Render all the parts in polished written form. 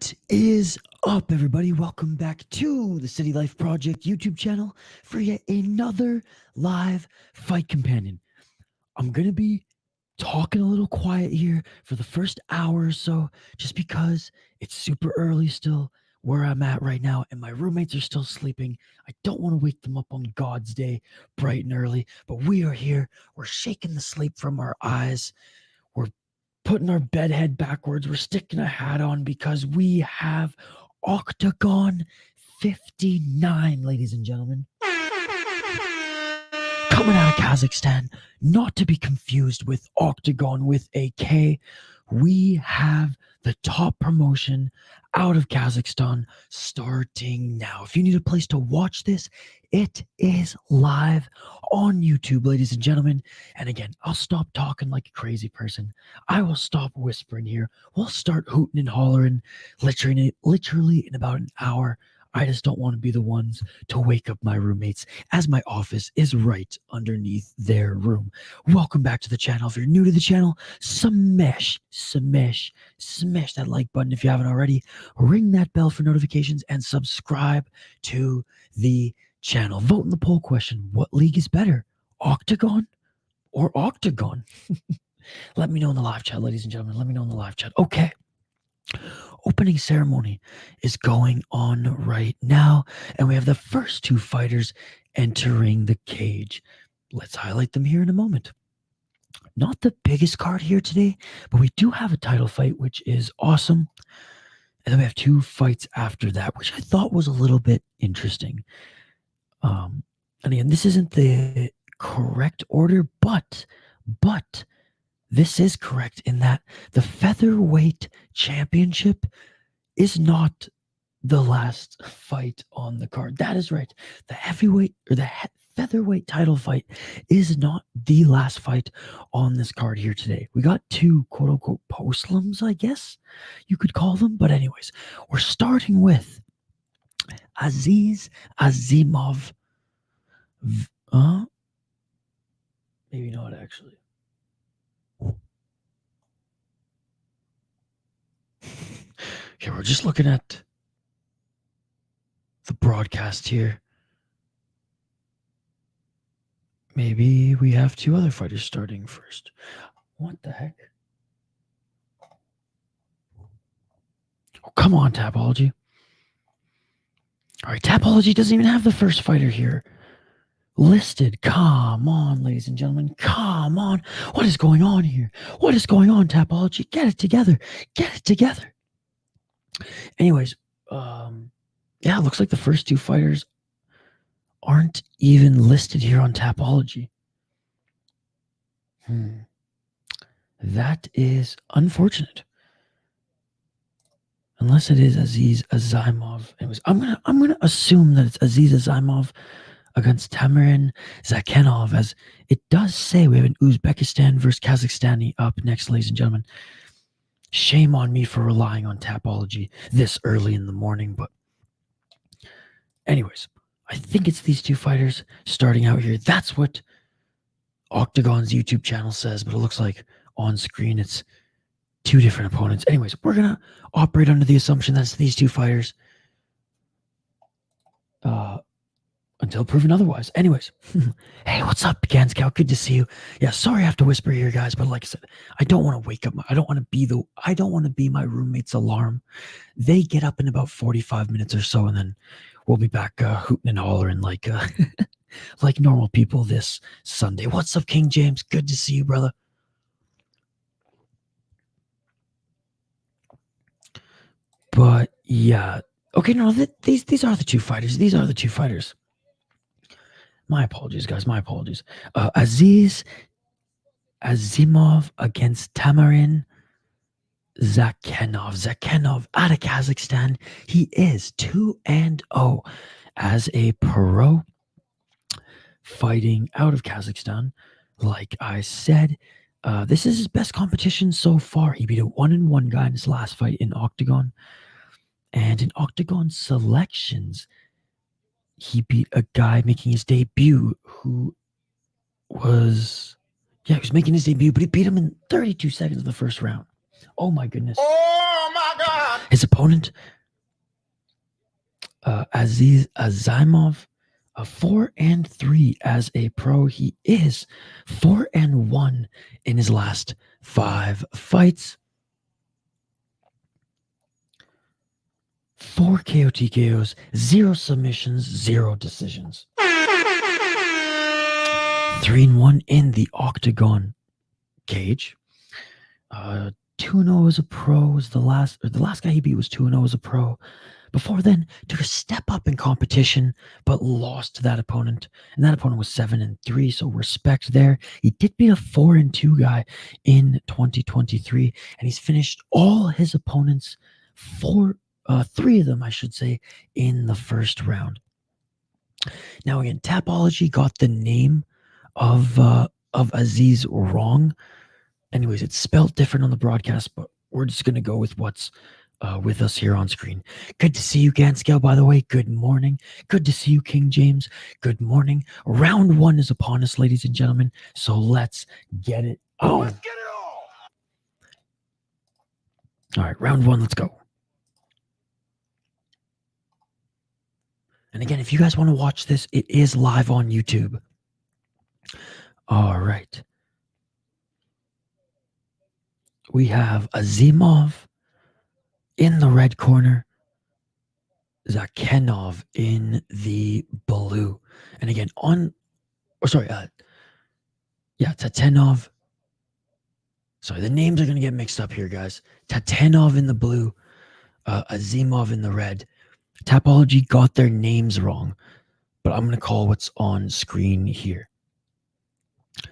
What is up, everybody? Welcome back to the City Life Project YouTube channel for yet another live fight companion. I'm going to be talking a little quiet here for the first hour or so, just because it's super early still where I'm at right now, and my roommates are still sleeping. I don't want to wake them up on God's day bright and early, but we are here. We're shaking the sleep from our eyes. We're putting our bed head backwards. We're sticking a hat on because we have Octagon 59, ladies and gentlemen. Coming out of Kazakhstan, not to be confused with Octagon with a K. We have the top promotion out of Kazakhstan starting now. If you need a place to watch this, it is live on YouTube, ladies and gentlemen. And again, I'll stop talking like a crazy person. I will stop whispering here. We'll start hooting and hollering literally in about an hour. I just don't want to be the ones to wake up my roommates, as my office is right underneath their room. Welcome back to the channel. If you're new to the channel, smash that like button if you haven't already. Ring that bell for notifications and subscribe to the channel. Vote in the poll question. What league is better, Octagon or Octagon? Let me know in the live chat, ladies and gentlemen. Let me know in the live chat. Okay. Opening ceremony is going on right now, and we have the first two fighters entering the cage. Let's highlight them here in a moment. Not the biggest card here today, but we do have a title fight, which is awesome. And then we have two fights after that, which I thought was a little bit interesting. And again, this isn't the correct order, but this is correct in that the featherweight championship is not the last fight on the card. That is right. The heavyweight or the featherweight title fight is not the last fight on this card here today. We got two quote unquote postlims, I guess you could call them. But anyways, we're starting with Aziz Azimov. Maybe not actually. Okay, we're just looking at the broadcast here. Maybe we have two other fighters starting first. What the heck? Oh, come on, Tapology. All right, Tapology doesn't even have the first fighter here listed. Come on, ladies and gentlemen. Come on. What is going on here? What is going on, Tapology? Get it together. Get it together. Anyways, yeah, it looks like the first two fighters aren't even listed here on Tapology. That is unfortunate. Unless it is Aziz Azimov. Anyways, I'm gonna assume that it's Aziz Azimov against Tamarin Zakhanov, as it does say we have an Uzbekistan versus Kazakhstani up next, ladies and gentlemen. Shame on me for relying on Tapology this early in the morning, but anyways, I think it's these two fighters starting out here. That's what Octagon's YouTube channel says, but it looks like on screen it's two different opponents. Anyways, we're going to operate under the assumption that it's these two fighters until proven otherwise. Anyways, hey, what's up, Pecan Scout? Good to see you. Yeah, sorry I have to whisper here, guys, but like I said, I don't want to wake up. I don't want to be my roommate's alarm. They get up in about 45 minutes or so, and then we'll be back hooting and hollering like like normal people this Sunday. What's up, King James? Good to see you, brother. But yeah, okay, no, these are the two fighters. These are the two fighters. My apologies, guys. My apologies. Aziz Azimov against Tamarin Zakhanov. Zakhanov out of Kazakhstan. He is 2-0 as a pro fighting out of Kazakhstan. Like I said, this is his best competition so far. He beat a 1-1 guy in his last fight in Octagon. And in Octagon selections, he beat a guy making his debut who was, he was making his debut, but he beat him in 32 seconds of the first round. Oh my goodness. Oh my God. His opponent, Azimov, 4-3 as a pro. He is 4-1 in his last 5 fights. 4 KO TKOs, 0 submissions, 0 decisions. 3-1 in the Octagon cage. 2-0 as a pro was the last guy he beat was 2-0 as a pro. Before then, took a step up in competition, but lost to that opponent. And that opponent was 7-3, so respect there. He did beat a 4-2 guy in 2023, and he's finished all his opponents, 3 of them, I should say, in the first round. Now again, Tapology got the name of Aziz wrong. Anyways, it's spelled different on the broadcast, but we're just going to go with what's with us here on screen. Good to see you, Ganscale, by the way. Good morning. Good to see you, King James. Good morning. Round 1 is upon us, ladies and gentlemen, so let's get it on. Let's get it on. All right, round 1, let's go. And again, if you guys want to watch this, it is live on YouTube. All right. We have Azimov in the red corner, Zakhanov in the blue. And again, Tatanov. Sorry, the names are going to get mixed up here, guys. Tatanov in the blue, Azimov in the red. Tapology got their names wrong, but I'm going to call what's on screen here.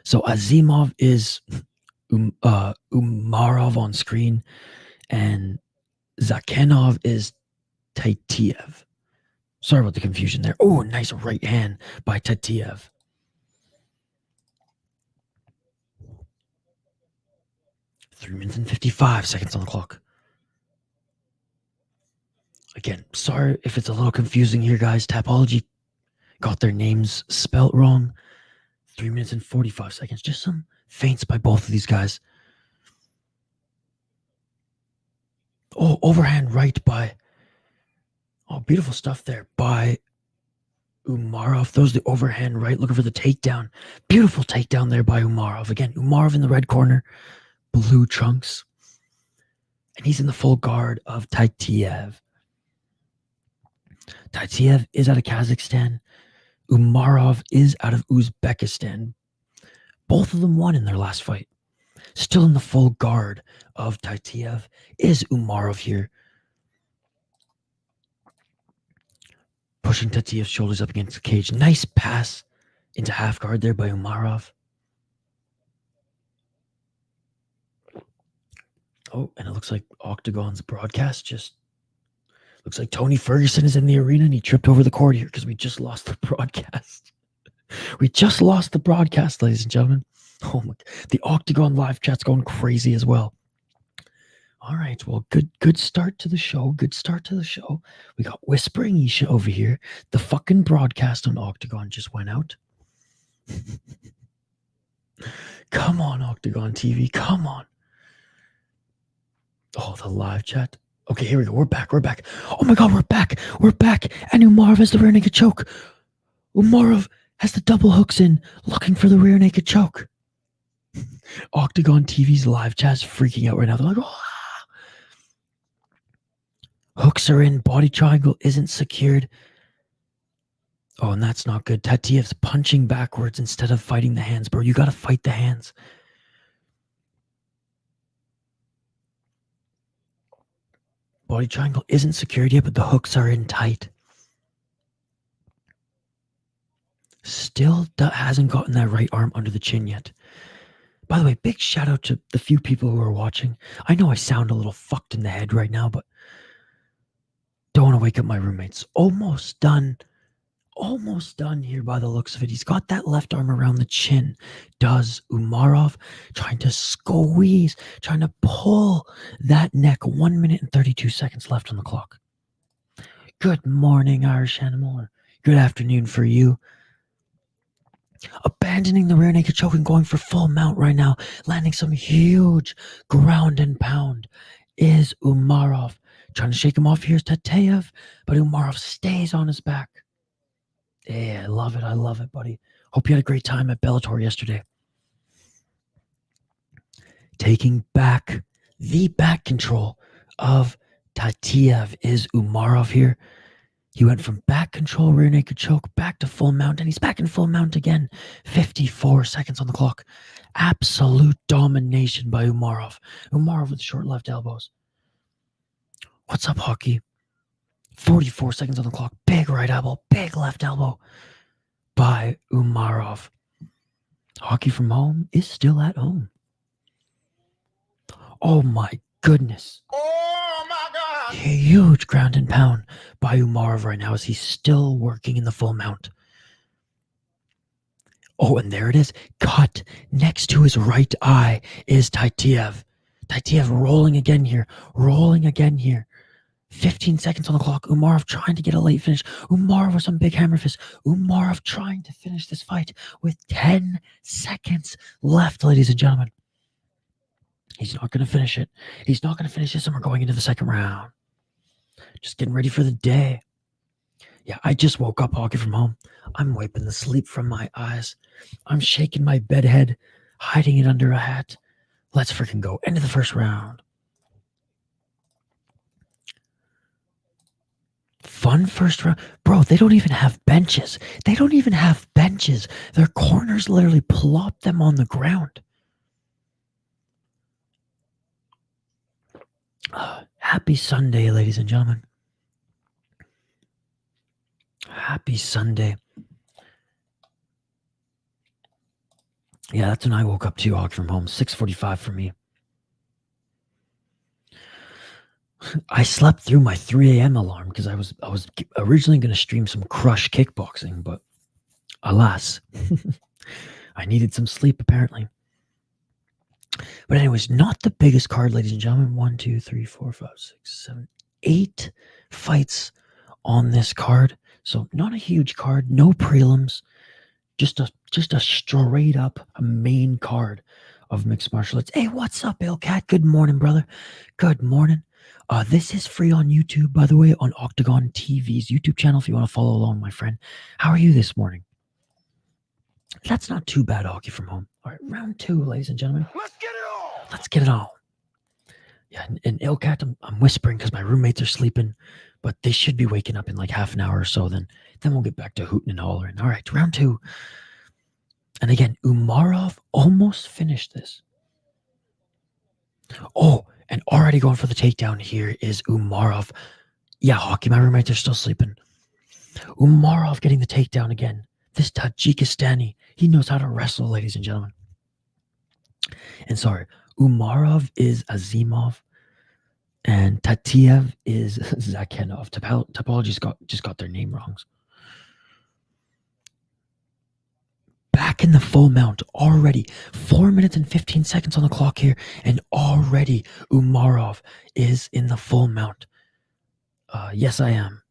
So Azimov is Umarov on screen, and Zakhanov is Taitiev. Sorry about the confusion there. Oh, nice right hand by Taitiev. Three minutes and 55 seconds on the clock. Again, sorry if it's a little confusing here, guys. Tapology got their names spelt wrong. 3 minutes and 45 seconds. Just some feints by both of these guys. Oh, overhand right by... Oh, beautiful stuff there by Umarov. Those the overhand right. Looking for the takedown. Beautiful takedown there by Umarov. Again, Umarov in the red corner. Blue trunks. And he's in the full guard of Taitiev. Taitiev is out of Kazakhstan. Umarov is out of Uzbekistan. Both of them won in their last fight. Still in the full guard of Taitiev is Umarov here. Pushing Taitiev's shoulders up against the cage. Nice pass into half guard there by Umarov. Oh, and it looks like Octagon's broadcast just... Looks like Tony Ferguson is in the arena and he tripped over the cord here because we just lost the broadcast. We just lost the broadcast, ladies and gentlemen. Oh my, the Octagon live chat's going crazy as well. All right, well, good start to the show. Good start to the show. We got Whispering Isha over here. The fucking broadcast on Octagon just went out. Come on, Octagon TV. Come on. Oh, the live chat. Okay, here we go. We're back. Oh my God, we're back. And Umarov has the rear naked choke. Umarov has the double hooks in, looking for the rear naked choke. Octagon TV's live chat's freaking out right now. They're like, oh. Hooks are in. Body triangle isn't secured. Oh, and that's not good. Taitiev's punching backwards instead of fighting the hands, bro. You got to fight the hands. Body triangle isn't secured yet, but the hooks are in tight. Still hasn't gotten that right arm under the chin yet. By the way, big shout out to the few people who are watching. I know I sound a little fucked in the head right now, but don't want to wake up my roommates. Almost done here by the looks of it. He's got that left arm around the chin. Does Umarov, trying to squeeze, trying to pull that neck. 1 minute and 32 seconds left on the clock. Good morning, Irish Animal. Or good afternoon for you. abandoning the rear naked choke and going for full mount right now, landing some huge ground and pound is Umarov. Trying to shake him off here is Tateev, but Umarov stays on his back. Yeah, I love it, buddy. Hope you had a great time at Bellator yesterday. Taking back the back control of Tateev is Umarov here. He went from back control, rear naked choke, back to full mount, and he's back in full mount again. 54 seconds on the clock. Absolute domination by Umarov. Umarov with short left elbows. What's up, Hockey? 44 seconds on the clock. Big right elbow, big left elbow by Umarov. Hockey from home is still at home. Oh my goodness. Oh my God. Huge ground and pound by Umarov right now as he's still working in the full mount. Oh, and there it is. Cut next to his right eye is Tateev. Tateev rolling again here. 15 seconds on the clock. Umarov trying to get a late finish. Umarov with some big hammer fist. Umarov trying to finish this fight with 10 seconds left, ladies and gentlemen. He's not going to finish it. He's not going to finish this, and we're going into the second round. Just getting ready for the day. Yeah, I just woke up, Hockey from home. I'm wiping the sleep from my eyes. I'm shaking my bed head, hiding it under a hat. Let's freaking go. End of the first round. Fun first round. Bro, they don't even have benches. Their corners literally plop them on the ground. Happy Sunday, ladies and gentlemen. Happy Sunday. Yeah, that's when I woke up too, Hockey from home. 6:45 for me. I slept through my 3 a.m. alarm because I was originally going to stream some Crush kickboxing, but alas, I needed some sleep apparently. But anyways, not the biggest card, ladies and gentlemen. 1, 2, 3, 4, 5, 6, 7, 8 fights on this card. So not a huge card, no prelims, just a straight up main card of mixed martial arts. Hey, what's up, Cat? Good morning, brother. Good morning. This is free on YouTube, by the way, on Octagon TV's YouTube channel if you want to follow along, my friend. How are you this morning? That's not too bad, Hockey from home. All right, round 2, ladies and gentlemen. Let's get it on. Let's get it on. Yeah, and Ilkat, I'm whispering because my roommates are sleeping, but they should be waking up in like half an hour or so. Then we'll get back to hooting and hollering. All right, round 2. And again, Umarov almost finished this. Oh, and already going for the takedown here is Umarov. Yeah, Hockey, my roommates are still sleeping. Umarov getting the takedown again. This Tajikistani, he knows how to wrestle, ladies and gentlemen. And sorry, Umarov is Azimov, and Tateev is Zakhanov. Topology's just got their name wrong. Back in the full mount already. 4 minutes and 15 seconds on the clock here, and already Umarov is in the full mount. Yes, I am.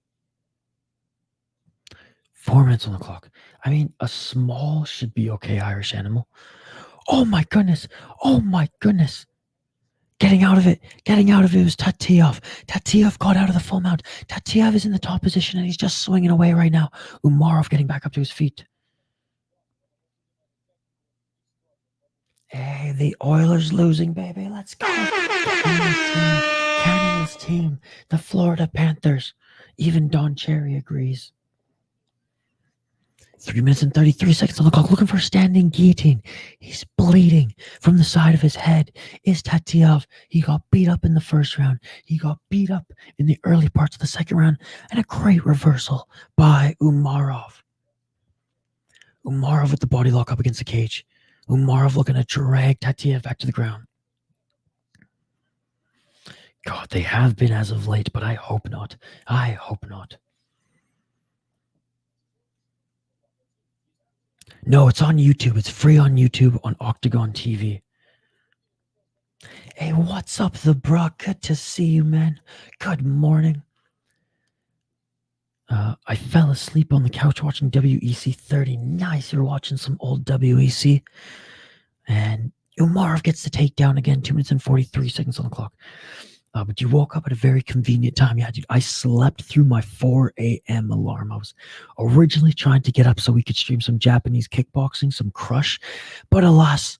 4 minutes on the clock. I mean, a small should be okay, Irish Animal. Oh my goodness. Oh my goodness. Getting out of it was Tateev. Tateev got out of the full mount. Tateev is in the top position and he's just swinging away right now. Umarov getting back up to his feet. Hey, the Oilers losing, baby. Let's go. Canada's team. The Florida Panthers. Even Don Cherry agrees. 3 minutes and 33 seconds on the clock, looking for a standing guillotine. He's bleeding from the side of his head. Is Tateev. He got beat up in the first round. He got beat up in the early parts of the second round. And a great reversal by Umarov. Umarov with the body lock up against the cage. Umarov looking to drag Tateev back to the ground. God, they have been as of late, but I hope not. I hope not. No, it's on YouTube. It's free on YouTube on Octagon TV. Hey, what's up, the bro? Good to see you, man. Good morning. I fell asleep on the couch watching WEC 30. Nice, you're watching some old WEC. And Umarov gets the takedown again, 2 minutes and 43 seconds on the clock. But you woke up at a very convenient time. Yeah, dude, I slept through my 4 a.m. alarm. I was originally trying to get up so we could stream some Japanese kickboxing, some Crush. But alas,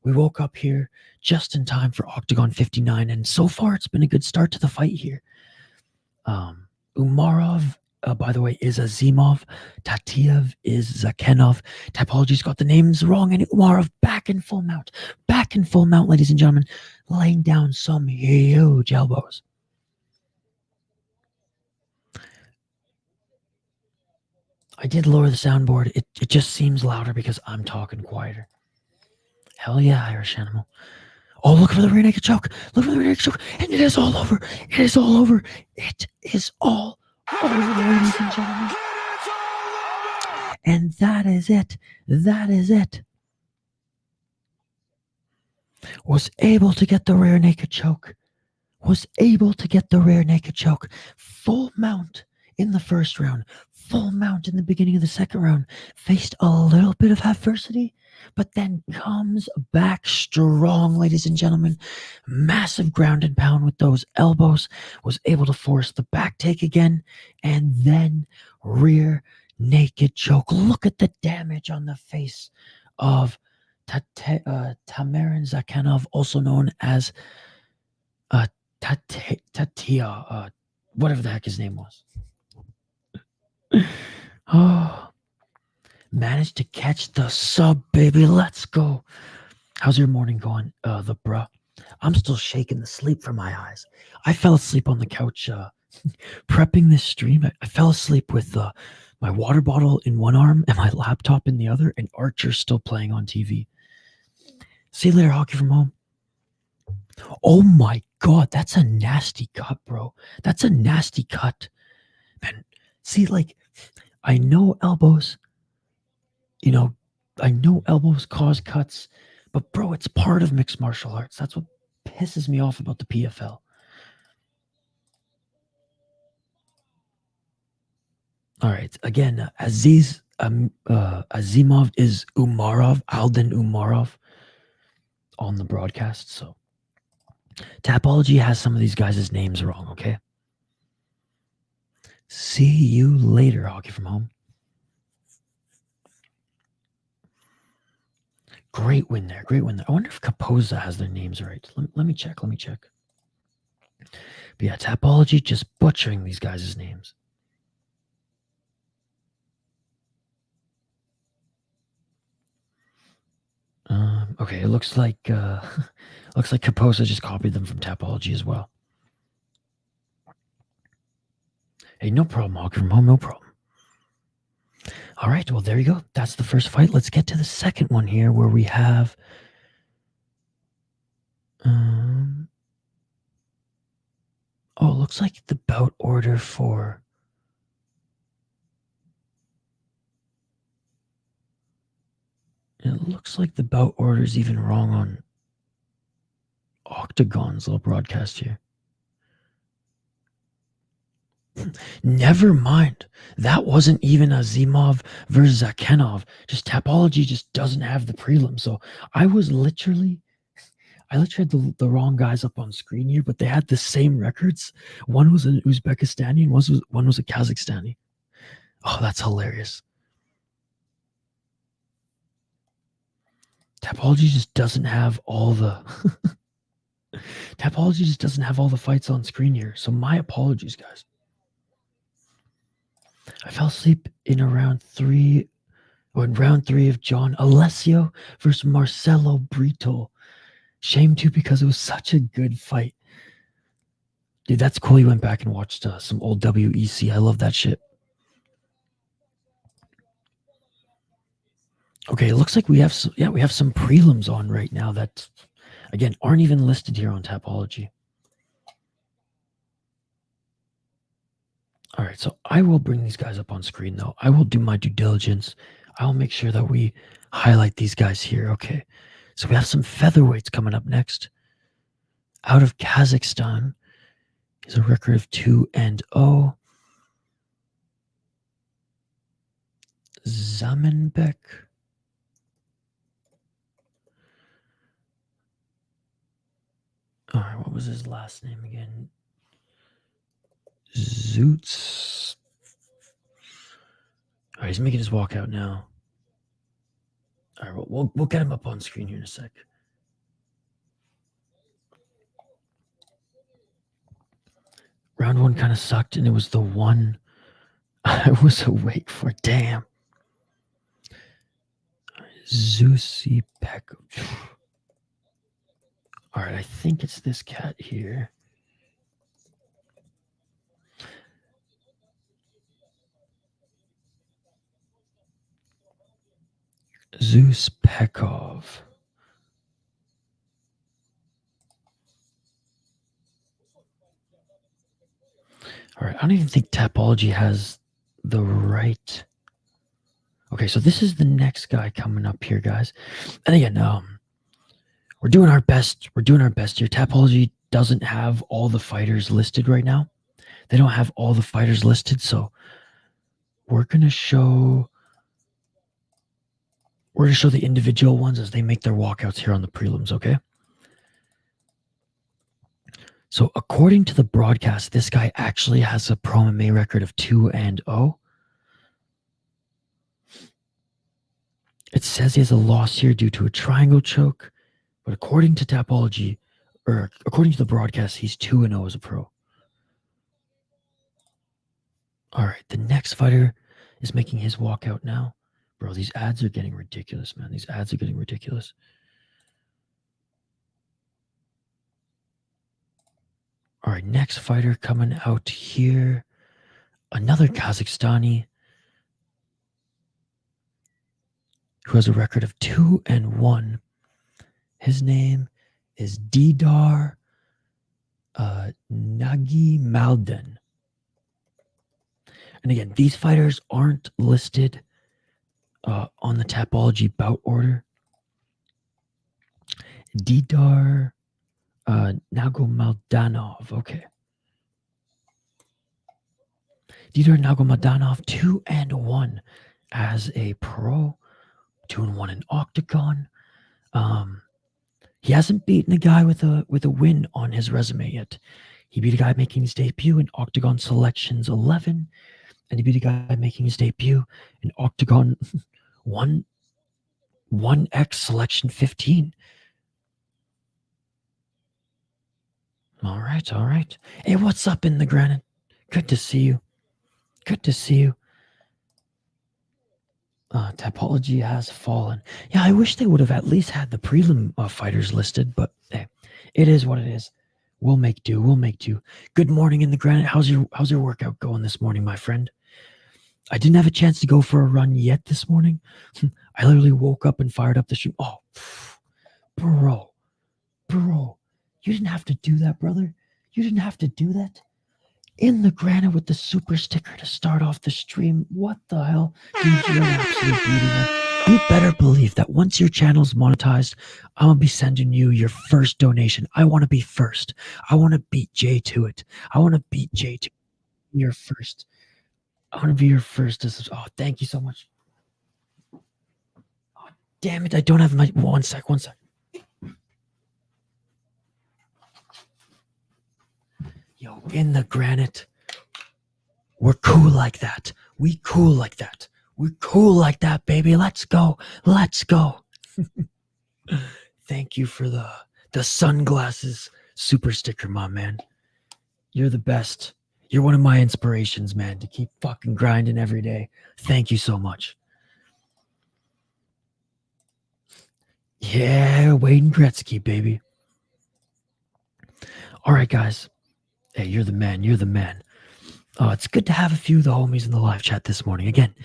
we woke up here just in time for Octagon 59. And so far, it's been a good start to the fight here. Umarov, by the way, is Azimov. Tatiev is Zakhenov. Tapology's got the names wrong. And Umarov back in full mount. Back in full mount, ladies and gentlemen. Laying down some huge elbows. I did lower the soundboard. It just seems louder because I'm talking quieter. Hell yeah, Irish Animal. Oh, look for the rear naked choke. Look for the rear naked choke. And it is all over. It is all over. It is all over, ladies and gentlemen. And that is it. That is it. Was able to get the rear naked choke. Was able to get the rear naked choke. Full mount in the first round. Full mount in the beginning of the second round. Faced a little bit of adversity, but then comes back strong, ladies and gentlemen. Massive ground and pound with those elbows. Was able to force the back take again. And then rear naked choke. Look at the damage on the face of Tamerlan Zakhanov, also known as Tatia, whatever the heck his name was. Oh, managed to catch the sub, baby. Let's go. How's your morning going, the bruh? I'm still shaking the sleep from my eyes. I fell asleep on the couch prepping this stream. I fell asleep with my water bottle in one arm and my laptop in the other, and Archer still playing on TV. See you later, Hockey from Home. Oh my God, that's a nasty cut, bro. That's a nasty cut. Man, see, like, I know elbows, I know elbows cause cuts, but bro, it's part of mixed martial arts. That's what pisses me off about the PFL. All right, again, Azimov is Umarov, Alden Umarov on the broadcast. So Tapology has some of these guys' names wrong, okay? See you later, Hockey from Home. Great win there. Great win there. I wonder if Kapoza has their names right. Let me check. Let me check. But yeah, Tapology just butchering these guys' names. Okay, it looks like Kaposa just copied them from Tapology as well. Hey, no problem, Hockey from Home, no problem. All right, well, there you go. That's the first fight. Let's get to the second one here where we have oh, it looks like the bout order for it looks like the bout order is even wrong on Octagon's little broadcast here. Never mind. That wasn't even Azimov versus Zakhanov. Just Tapology just doesn't have the prelim. So I literally had the wrong guys up on screen here, but they had the same records. One was an Uzbekistani and one was a Kazakhstani. Oh, that's hilarious. Tapology just doesn't have all the Tapology just doesn't have all the fights on screen here. So my apologies, guys. I fell asleep in round three of John Alessio versus Marcelo Brito. Shame too, because it was such a good fight. Dude, that's cool. You went back and watched some old WEC. I love that shit. Okay, it looks like we have some prelims on right now that, again, aren't even listed here on Tapology. All right, so I will bring these guys up on screen, though. I will do my due diligence. I will make sure that we highlight these guys here. Okay, so we have some featherweights coming up next. Out of Kazakhstan, he's a record of 2-0. Zamenbek. All right, what was his last name again? Zoots. All right, he's making his walkout now. All right, we'll get him up on screen here in a sec. Round one kind of sucked, and it was the one I was awake for. Damn. Zusi Peck. All right, I think it's this cat here. Zeus Pekov. All right, I don't even think Tapology has the right. Okay, so this is the next guy coming up here, guys. And again, we're doing our best. We're doing our best here. Tapology doesn't have all the fighters listed right now. They don't have all the fighters listed, so we're gonna show the individual ones as they make their walkouts here on the prelims, okay? So according to the broadcast, this guy actually has a pro MMA record of 2-0. It says he has a loss here due to a triangle choke, but according to Tapology, or according to the broadcast, he's 2-0 as a pro. All right, the next fighter is making his walkout now. Bro, these ads are getting ridiculous, man. These ads are getting ridiculous. All right, next fighter coming out here. Another Kazakhstani who has a record of 2-1. His name is Didar Nagi Malden. And again, these fighters aren't listed on the Tapology bout order. Didar Nagomaldanov. Okay. Didar Nagomaldanov, 2-1 as a pro, 2-1 in Octagon. He hasn't beaten a guy with a win on his resume yet. He beat a guy making his debut in Octagon Selections 11, and he beat a guy making his debut in Octagon 1X Selection 15. All right, all right. Hey, what's up in the granite? Good to see you. Good to see you. Tapology has fallen. Yeah, I wish they would have at least had the prelim fighters listed, but hey, it is what it is. We'll make do. We'll make do. Good morning in the granite. How's your workout going this morning, my friend? I didn't have a chance to go for a run yet this morning. I literally woke up and fired up the stream. Oh, bro, you didn't have to do that, brother. You didn't have to do that. In the granite with the super sticker to start off the stream. What the hell? Dude, you're an absolute beauty, man. You better believe that once your channel's monetized, I'm going to be sending you your first donation. I want to be first. I want to beat Jay to it. I want to beat Jay to your first. I want to be your first. Oh, thank you so much. Oh, damn it. I don't have my... One sec. Yo, in the granite. We're cool like that. We cool like that. We're cool like that, baby. Let's go. Let's go. Thank you for the sunglasses super sticker, my man. You're the best. You're one of my inspirations, man, to keep fucking grinding every day. Thank you so much. Yeah, Wayne Gretzky, baby. All right, guys. Hey, you're the man. You're the man. It's good to have a few of the homies in the live chat this morning. Again,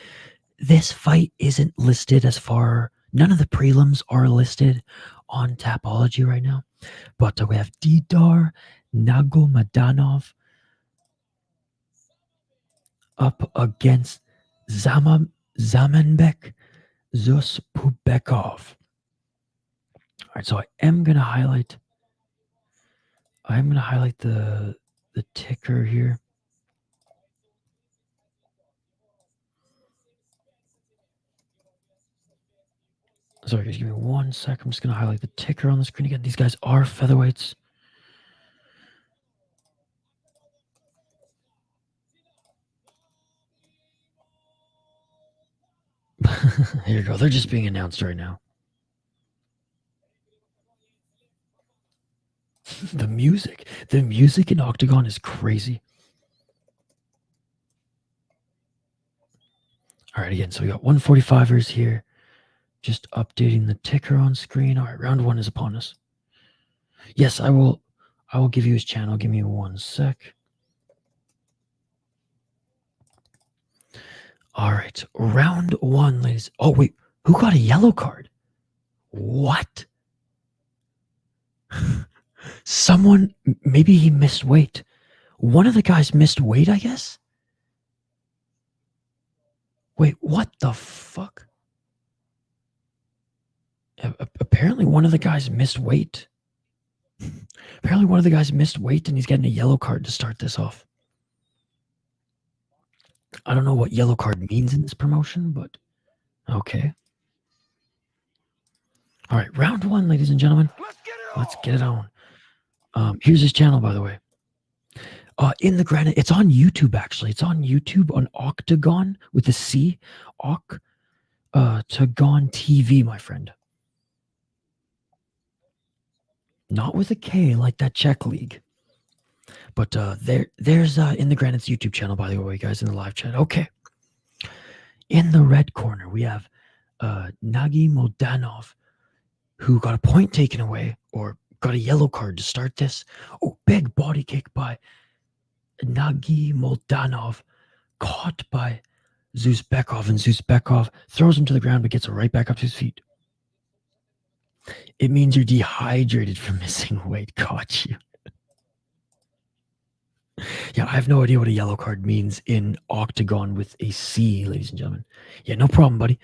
this fight isn't listed as far. None of the prelims are listed on Tapology right now. But we have Didar Nagomadonov up against Zamenbek Zuspubekov. All right, so I'm gonna highlight the ticker here. Sorry, guys, give me 1 sec. I'm just going to highlight the ticker on the screen again. These guys are featherweights. Here you go. They're just being announced right now. The music in Octagon is crazy. All right, again, so we got 145ers here. Just updating the ticker on screen. All right, round 1 is upon us. Yes, I will give you his channel. Give me 1 sec. All right, round 1, ladies. Oh, wait, who got a yellow card? What? Someone, maybe he missed weight. One of the guys missed weight, I guess? Wait, what the fuck? Apparently one of the guys missed weight. Apparently one of the guys missed weight and he's getting a yellow card to start this off. I don't know what yellow card means in this promotion, but okay. All right, round 1, ladies and gentlemen. Let's get it on. Here's his channel, by the way. In the granite, it's on YouTube, actually. It's on YouTube on Octagon with a C. Octagon TV, my friend. Not with a K like that Czech league. But there's In the Granite's YouTube channel, by the way, guys, in the live chat. Okay. In the red corner, we have Magomedov, who got a point taken away or got a yellow card to start this. Oh, big body kick by Magomedov, caught by Zuzbekov, and Zuzbekov throws him to the ground but gets right back up to his feet. It means you're dehydrated from missing weight. Got you. Yeah, I have no idea what a yellow card means in Octagon with a C, ladies and gentlemen. Yeah, no problem, buddy.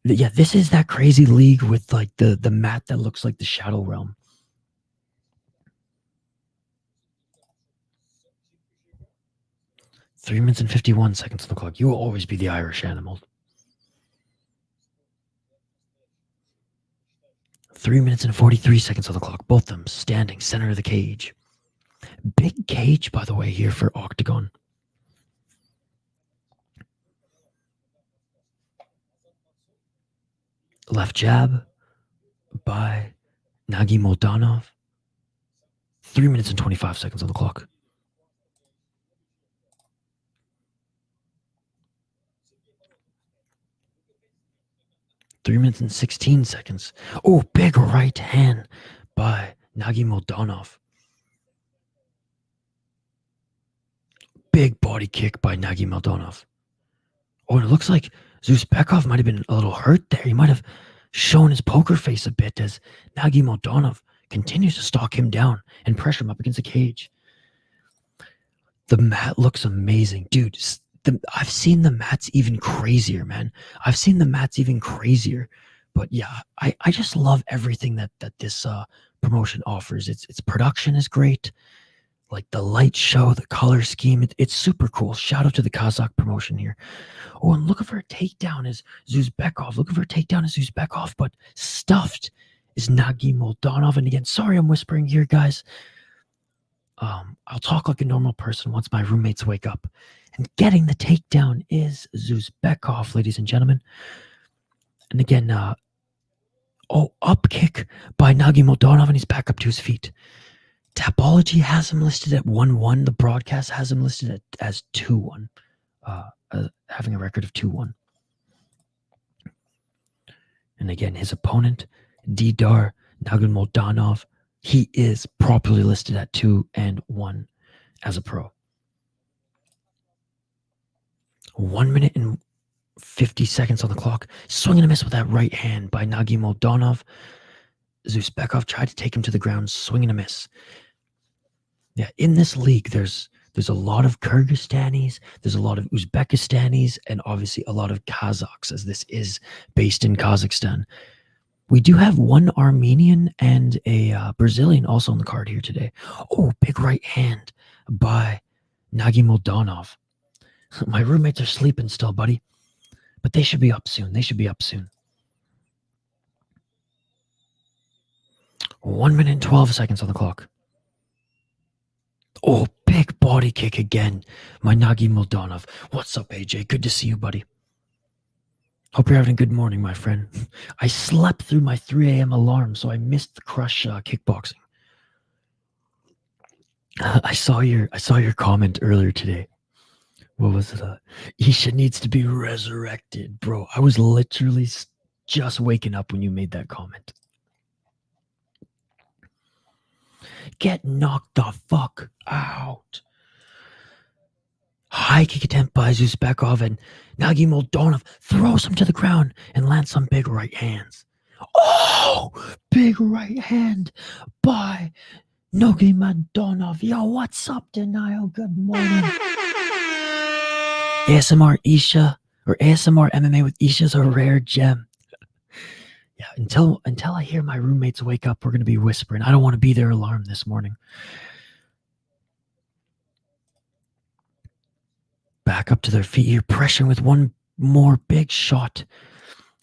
Yeah, this is that crazy league with like the mat that looks like the Shadow Realm. Three minutes and 51 seconds on the clock. You will always be the Irish animal. 3 minutes and 43 seconds on the clock. Both of them standing center of the cage. Big cage, by the way, here for Octagon. Left jab by Magomedov. 3 minutes and 25 seconds on the clock. Three minutes and 16 seconds. Oh, big right hand by Magomedov. Big body kick by Magomedov. Oh, and it looks like Zuzbekov might have been a little hurt there. He might have shown his poker face a bit as Magomedov continues to stalk him down and pressure him up against the cage. The mat looks amazing. Dude, I've seen the mats even crazier, man. I've seen the mats even crazier. But yeah, I just love everything that this promotion offers. Its production is great. Like the light show, the color scheme, it's super cool. Shout out to the Kazakh promotion here. Oh, and looking for a takedown is Zuzbekov. Looking for a takedown is Zuzbekov, but stuffed is Magomedov. And again, sorry I'm whispering here, guys. I'll talk like a normal person once my roommates wake up. And getting the takedown is Zuzbekov, ladies and gentlemen. And again, up kick by Magomedov, and he's back up to his feet. Tapology has him listed at 1-1. The broadcast has him listed as 2-1, having a record of 2-1. And again, his opponent, Didar Magomedov, he is properly listed at 2-1 as a pro. 1 minute and 50 seconds on the clock. Swing and a miss with that right hand by Magomedov. Zuzbekov tried to take him to the ground, swing and a miss. Yeah, in this league, there's a lot of Kyrgyzstanis, there's a lot of Uzbekistanis, and obviously a lot of Kazakhs, as this is based in Kazakhstan. We do have one Armenian and a Brazilian also on the card here today. Oh, big right hand by Magomedov. My roommates are sleeping still, buddy, but they should be up soon. They should be up soon. 1 minute and 12 seconds on the clock. Oh, big body kick again. My Nagi Moldanov. What's up, AJ? Good to see you, buddy. Hope you're having a good morning, my friend. I slept through my 3 a.m. alarm, so I missed the Crush kickboxing. I saw your comment earlier today. What was it? Isha needs to be resurrected, bro. I was literally just waking up when you made that comment. Get knocked the fuck out. High kick attempt by Uzbekov, and Nagi Moldanov throws him to the ground and lands some big right hands. Oh, big right hand by Nagi Moldanov. Yo, what's up, Denial? Good morning. ASMR Isha or ASMR MMA with Isha is a rare gem. Yeah, until I hear my roommates wake up, we're going to be whispering. I don't want to be their alarm this morning. Back up to their feet here, pressuring with one more big shot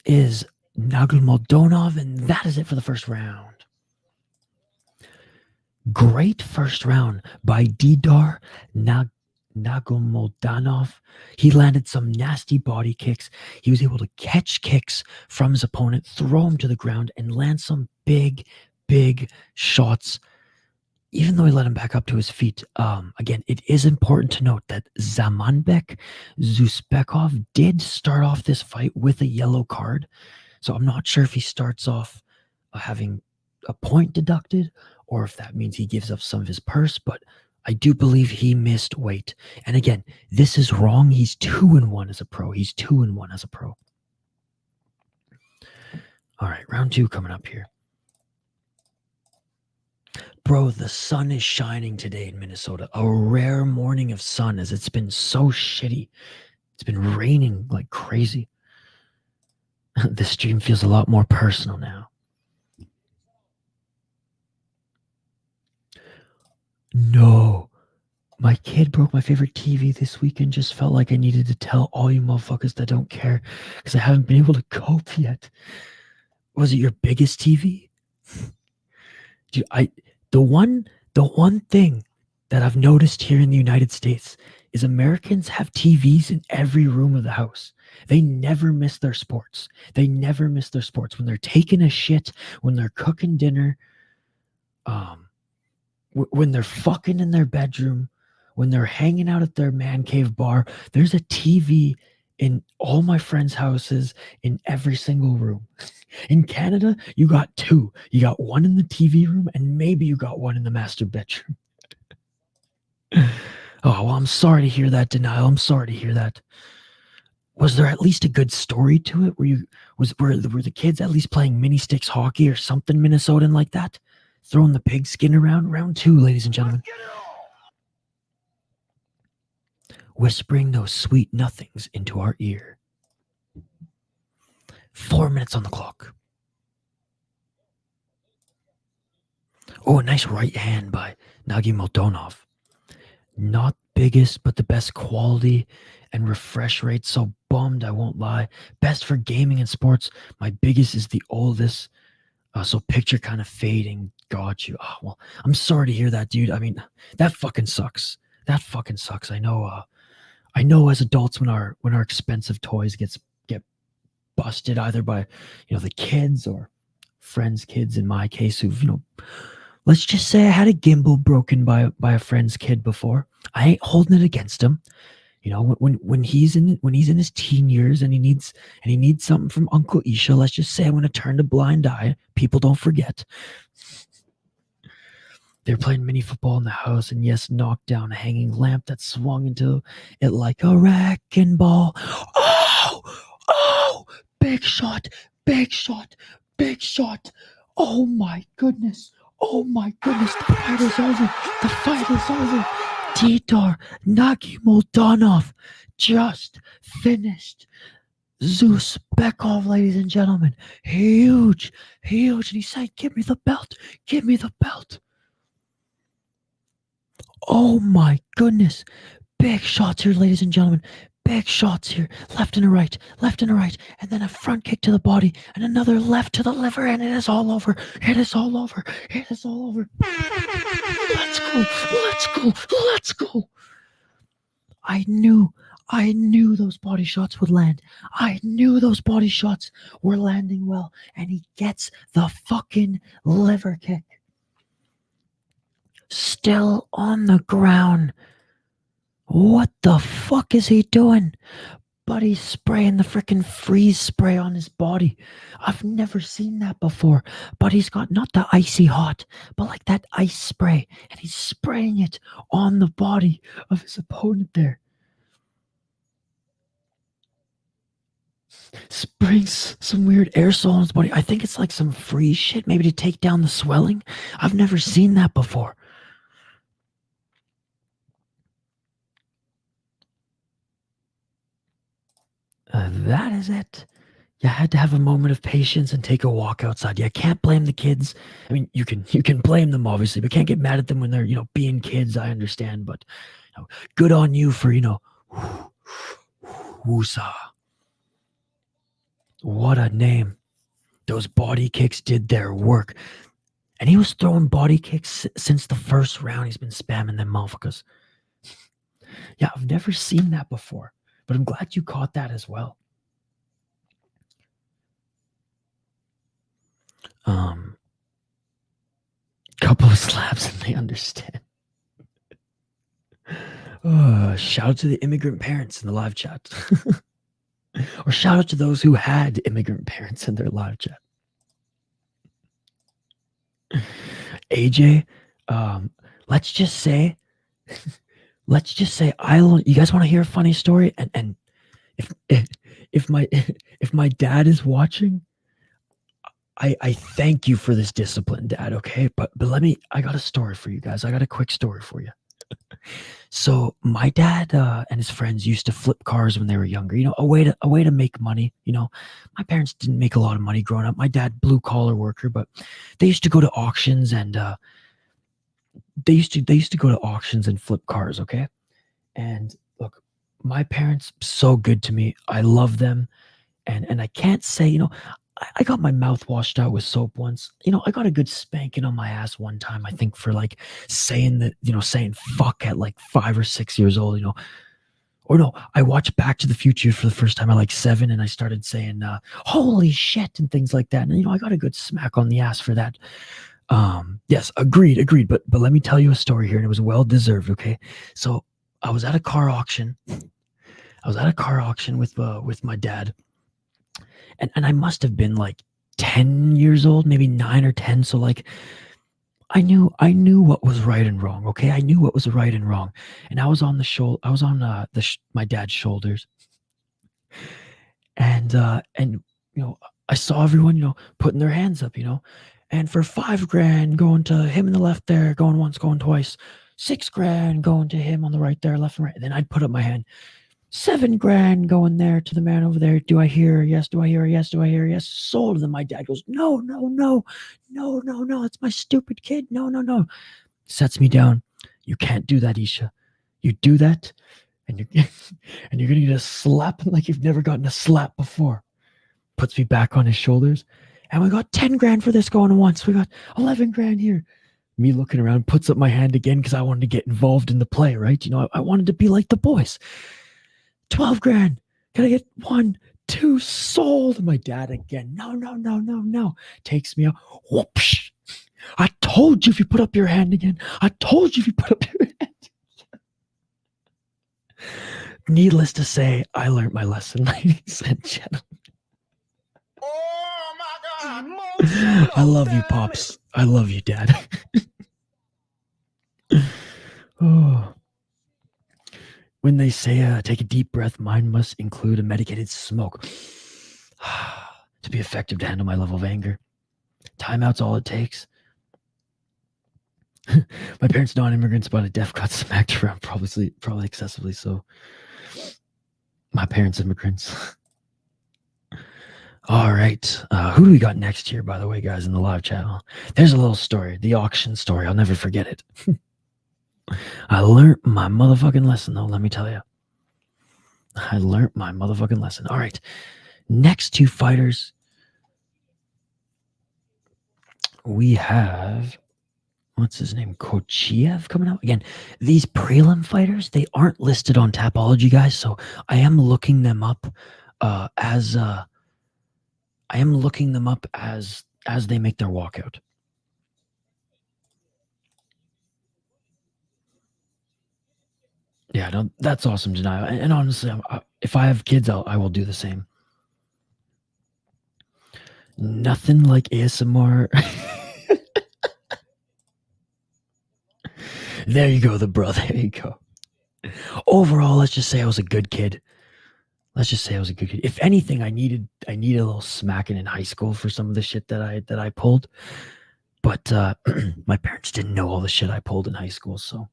is Nagi Moldanov, and that is it for the first round. Great first round by Didar Nagomoldanov. He landed some nasty body kicks. He was able to catch kicks from his opponent, throw him to the ground, and land some big shots. Even though he let him back up to his feet, again, it is important to note that Zamanbek Zuzbekov did start off this fight with a yellow card. So I'm not sure if he starts off having a point deducted or if that means he gives up some of his purse, but I do believe he missed weight. And again, this is wrong. He's 2-1 as a pro. He's 2-1 as a pro. All right, round 2 coming up here. Bro, the sun is shining today in Minnesota. A rare morning of sun, as it's been so shitty. It's been raining like crazy. The stream feels a lot more personal now. No. My kid broke my favorite TV this weekend. Just felt like I needed to tell all you motherfuckers that don't care because I haven't been able to cope yet. Was it your biggest TV? Dude, the one thing that I've noticed here in the United States is Americans have TVs in every room of the house. They never miss their sports. They never miss their sports. When they're taking a shit, when they're cooking dinner, when they're fucking in their bedroom, when they're hanging out at their man cave bar, there's a TV in all my friends' houses in every single room. In Canada, you got 2. You got one in the TV room and maybe you got one in the master bedroom. Oh, well, I'm sorry to hear that, Denial. I'm sorry to hear that. Was there at least a good story to it? Were the kids at least playing mini sticks hockey or something Minnesotan like that? Throwing the pigskin around? Round 2, ladies and gentlemen. Whispering those sweet nothings into our ear. 4 minutes on the clock. Oh, a nice right hand by Nagi Moldanov. Not biggest, but the best quality and refresh rate. So bummed, I won't lie. Best for gaming and sports. My biggest is the oldest. So picture kind of fading. Got you. Oh, well, I'm sorry to hear that, dude. I mean, that fucking sucks. That fucking sucks. I know as adults when our expensive toys get busted either by the kids or friends' kids in my case who've let's just say I had a gimbal broken by a friend's kid before. I ain't holding it against him. When he's in his teen years and he needs something from Uncle Isha, let's just say I'm going to turn a blind eye. People don't forget. They're playing mini football in the house and yes, knocked down a hanging lamp that swung into it like a wrecking ball. Oh, big shot. Oh my goodness. The fight is over. Didar Nagi Moldanov just finished Zuzbekov, ladies and gentlemen. Huge. And he said, give me the belt. Oh my goodness. Big shots here, ladies and gentlemen. big shots here, left and a right, left and a right, and then a front kick to the body, and another left to the liver, and it is all over. It is all over. It is all over. Let's go. Let's go. Let's go. I knew those body shots would land. I knew those body shots were landing well, and he gets the fucking liver kick. Still on the ground. What the fuck is he doing? But he's spraying the freaking freeze spray on his body. I've never seen that before. But he's got not the icy hot, but like that ice spray. And he's spraying it on the body of his opponent there. Springs some weird aerosol on his body. I think it's like some freeze shit, maybe to take down the swelling. I've never seen that before. That is it. You had to have a moment of patience and take a walk outside. You can't blame the kids. I mean, you can blame them obviously, but can't get mad at them when they're being kids. I understand, but good on you for woosah. What a name. Those body kicks did their work, and he was throwing body kicks since the first round. He's been spamming them motherfuckers. Yeah, I've never seen that before. But I'm glad you caught that as well. Couple of slaps and they understand. Shout out to the immigrant parents in the live chat. Or shout out to those who had immigrant parents in their live chat. AJ, let's just say you guys want to hear a funny story, and if my dad is watching, I thank you for this discipline, Dad. Okay, but I got a story for you guys. I got a quick story for you. So my dad and his friends used to flip cars when they were younger. A way to make money. My parents didn't make a lot of money growing up. My dad, blue collar worker, but they used to go to auctions and they used to go to auctions and flip cars. Okay, and look, my parents so good to me. I love them, and I can't say I got my mouth washed out with soap once. I got a good spanking on my ass one time, I think, for like saying fuck at like 5 or 6 years old, Or no, I watched Back to the Future for the first time at like 7, and I started saying, holy shit, and things like that. And I got a good smack on the ass for that. Yes, agreed. But let me tell you a story here, and it was well deserved, okay? So I was at a car auction. With my dad. And I must have been like 10 years old, maybe 9 or 10. So like, I knew what was right and wrong. Okay, I knew what was right and wrong, and I was on my dad's shoulders, and I saw everyone putting their hands up, and for $5,000 going to him in the left there, going once, going twice, $6,000 going to him on the right there, left and right. And then I'd put up my hand. $7,000 going there to the man over there. Do I hear a yes? Do I hear a yes? Do I hear a yes? Sold. And then my dad goes, no. It's my stupid kid. No. Sets me down. You can't do that, Isha. You do that, and you're gonna get a slap like you've never gotten a slap before. Puts me back on his shoulders, and we got $10,000 for this going once. We got $11,000 here. Me looking around, puts up my hand again because I wanted to get involved in the play, right? I wanted to be like the boys. $12,000. Can I get 1, 2? Sold. And my dad again. No. Takes me out. Whoosh. I told you if you put up your hand again. Needless to say, I learned my lesson, ladies and gentlemen. Oh my God. I love you, Pops. I love you, Dad. Oh. When they say take a deep breath, mine must include a medicated smoke to be effective to handle my level of anger. Timeout's all it takes. My parents non-immigrants, but a deaf got smacked around, probably excessively so. My parents immigrants. All right. Who do we got next here, by the way, guys, in the live channel? There's a little story, the auction story. I'll never forget it. I learned my motherfucking lesson, though, let me tell you. I learned my motherfucking lesson. All right. Next two fighters. We have, what's his name? Kochiev coming out. Again, these prelim fighters, they aren't listed on Tapology, guys. So I am looking them up as they make their walkout. Yeah, no, that's awesome, Denial. And honestly, if I have kids, I will do the same. Nothing like ASMR. There you go, the bro. There you go. Overall, let's just say I was a good kid. If anything, I needed a little smacking in high school for some of the shit that I pulled. But my parents didn't know all the shit I pulled in high school, so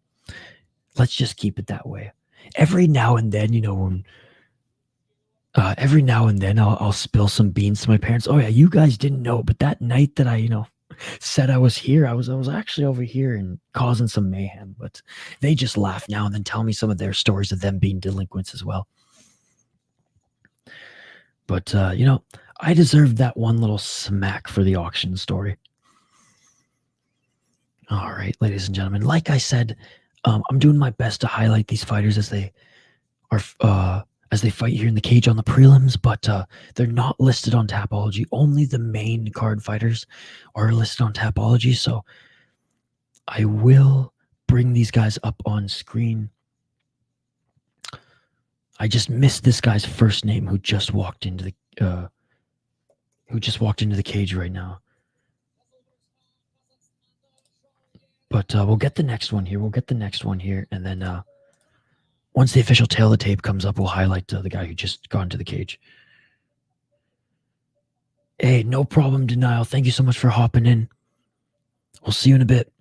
let's just keep it that way. Every now and then, when I'll spill some beans to my parents. Oh yeah, you guys didn't know, but that night that I said I was here, I was actually over here and causing some mayhem. But they just laugh now and then, tell me some of their stories of them being delinquents as well. But I deserved that one little smack for the auction story. All right, ladies and gentlemen, like I said, I'm doing my best to highlight these fighters as they fight here in the cage on the prelims, but they're not listed on Tapology. Only the main card fighters are listed on Tapology, so I will bring these guys up on screen. I just missed this guy's first name who just walked into the cage right now. But we'll get the next one here. And then once the official tail of the tape comes up, we'll highlight the guy who just got into the cage. Hey, no problem, Denial. Thank you so much for hopping in. We'll see you in a bit.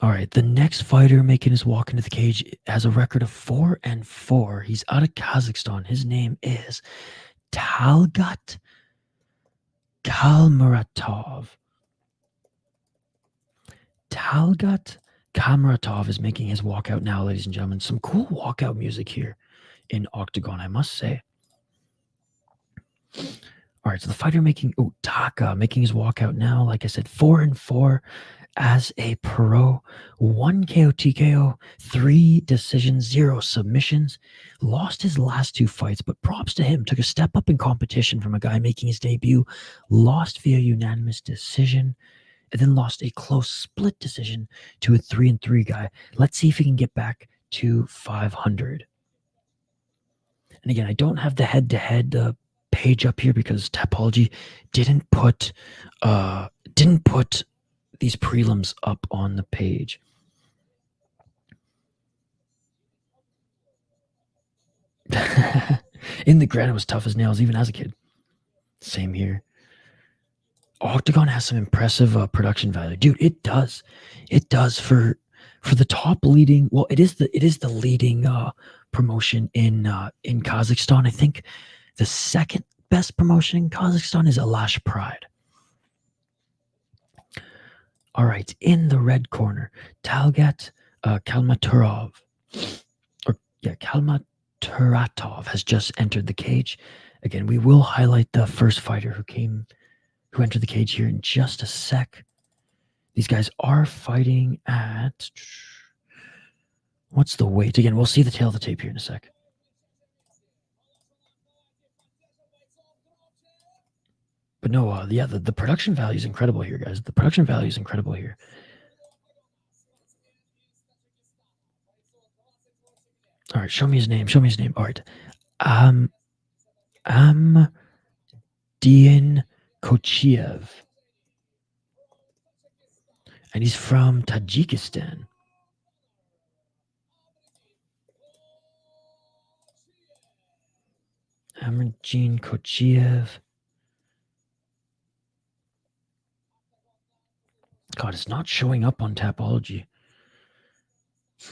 All right, the next fighter making his walk into the cage has a record of 4-4. He's out of Kazakhstan. His name is Talgat Kalmuratov. Talgat Kalmuratov is making his walkout now, ladies and gentlemen. Some cool walkout music here in Octagon, I must say. All right, so the fighter Taka making his walkout now. Like I said, 4-4 as a pro. 1 KO TKO, 3 decisions, 0 submissions. Lost his last 2 fights, but props to him. Took a step up in competition from a guy making his debut. Lost via unanimous decision. And then lost a close split decision to a 3-3 guy. Let's see if he can get back to 500. And again, I don't have the head-to-head page up here because Tapology didn't put these prelims up on the page. In the ground, it was tough as nails, even as a kid. Same here. Octagon has some impressive production value, dude. It does for the top leading. Well, it is the leading promotion in Kazakhstan. I think the second best promotion in Kazakhstan is Alash Pride. All right, in the red corner, Talgat Kalmaturatov has just entered the cage. Again, we will highlight the first fighter who entered the cage here in just a sec. These guys are fighting at, what's the weight? Again, we'll see the tail of the tape here in a sec. But no, the production value is incredible here, guys. The production value is incredible here. All right, show me his name. All right. Dian Kochiev. And he's from Tajikistan. Amerjin Kochiev. God, it's not showing up on Tapology.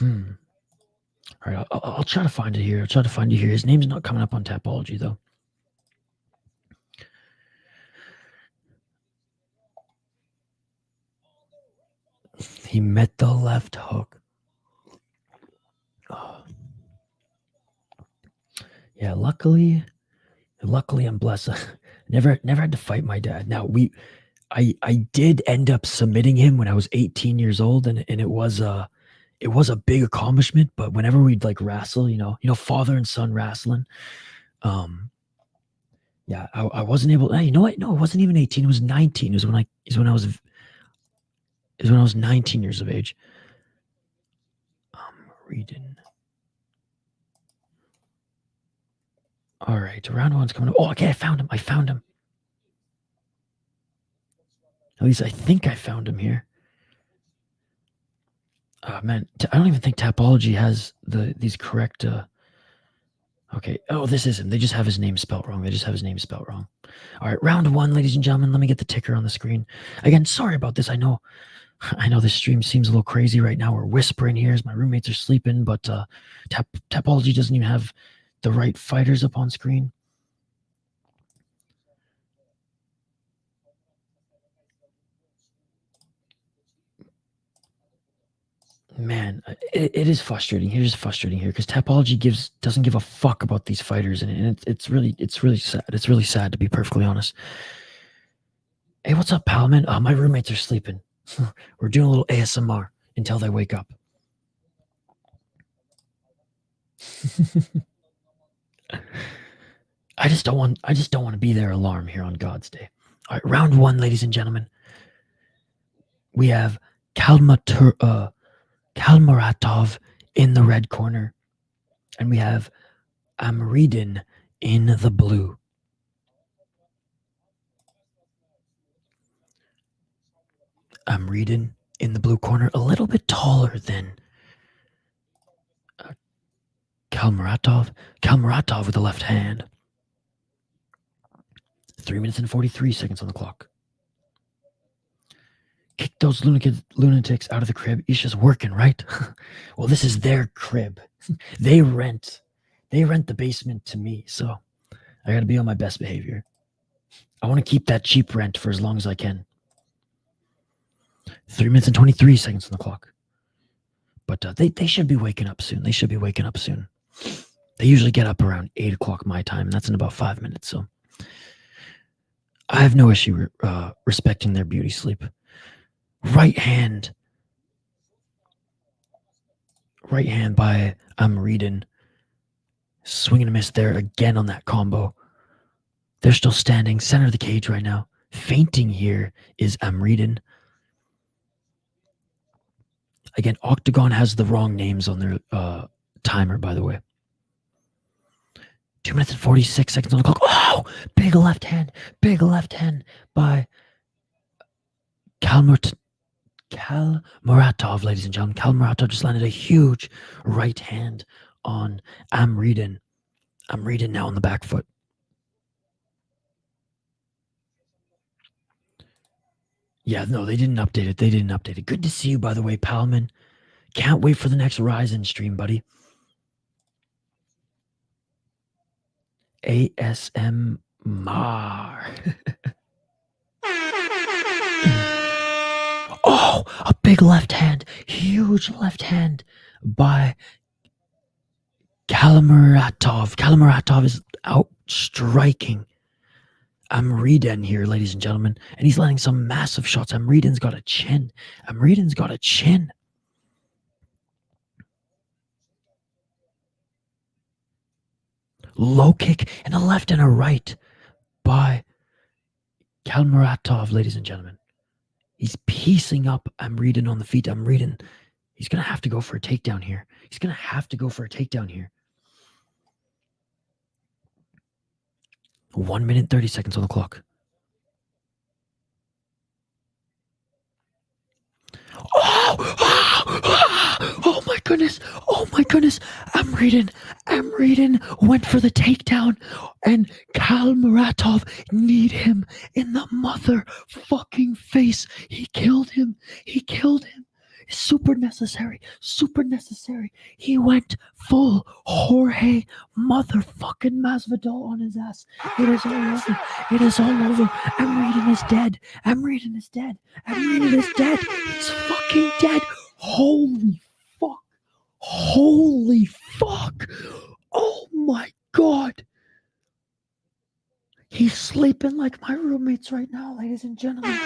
All right, I'll try to find it here. His name's not coming up on Tapology, though. He met the left hook. Oh. Yeah, luckily I'm blessed. never had to fight my dad. Now I did end up submitting him when I was 18 years old, and it was a big accomplishment. But whenever we'd like wrestle, father and son wrestling, yeah, I wasn't able. Hey, you know what? No, it wasn't even 18. It was 19. It was when I was 19 years of age. Reading. All right, round one's coming up. Oh, okay, I found him. At least I think I found him here. Man, I don't even think Tapology has these correct. Okay. Oh, this is him. They just have his name spelled wrong. All right, round one, ladies and gentlemen. Let me get the ticker on the screen. Again, sorry about this. I know this stream seems a little crazy right now. We're whispering here as my roommates are sleeping, but Tapology doesn't even have the right fighters up on screen. Man, it is frustrating. It is frustrating here because Tapology doesn't give a fuck about these fighters, and it's really sad. It's really sad, to be perfectly honest. Hey, what's up, pal, man? My roommates are sleeping. We're doing a little ASMR until they wake up. I just don't want to be their alarm here on God's Day. All right, round one, ladies and gentlemen. We have Kalmaratov in the red corner, and we have Amridin in the blue. Amridin in the blue corner, a little bit taller than Kalmaratov. Kalmaratov with the left hand. 3 minutes and 43 seconds on the clock. Kick those lunatics out of the crib. Isha's working, right? Well, this is their crib. They rent the basement to me, so I gotta be on my best behavior. I want to keep that cheap rent for as long as I can. 3 minutes and 23 seconds on the clock. But they should be waking up soon. They usually get up around 8 o'clock my time, and that's in about 5 minutes, so I have no issue respecting their beauty sleep. Right hand by Amridin. Swing and a miss there again on that combo. They're still standing center of the cage right now. Fainting here is Amridin. Again, Octagon has the wrong names on their timer, by the way. 2 minutes and 46 seconds on the clock. Oh, big left hand by Kalmaratov, ladies and gentlemen. Kalmaratov just landed a huge right hand on Amridin. Amridin now on the back foot. Yeah, no, they didn't update it. Good to see you, by the way, Palman. Can't wait for the next Ryzen stream, buddy. ASMR. Oh, a big left hand. Huge left hand by Kalmaratov. Kalmaratov is out striking Amridin here, ladies and gentlemen. And he's landing some massive shots. Amridin's got a chin. Low kick and a left and a right by Kalmaratov, ladies and gentlemen. He's piecing up Amridin on the feet. Amridin, he's going to have to go for a takedown here. 1 minute, 30 seconds on the clock. Oh my goodness. Amridin went for the takedown, and Kalmaratov kneed him in the motherfucking face. He killed him. Super necessary. He went full Jorge motherfucking Masvidal on his ass. It is all over. Amridin is dead. He's fucking dead. Holy fuck. Oh my God. He's sleeping like my roommates right now, ladies and gentlemen.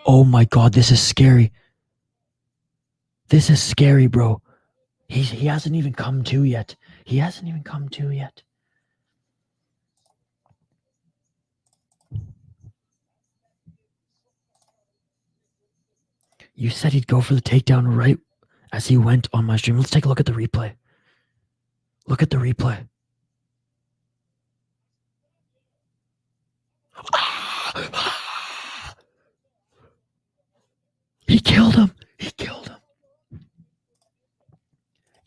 Oh my God, this is scary. This is scary, bro. He hasn't even come to yet. He hasn't even come to yet. You said he'd go for the takedown right as he went on my stream. Let's take a look at the replay. Look at the replay. He killed him. He killed him.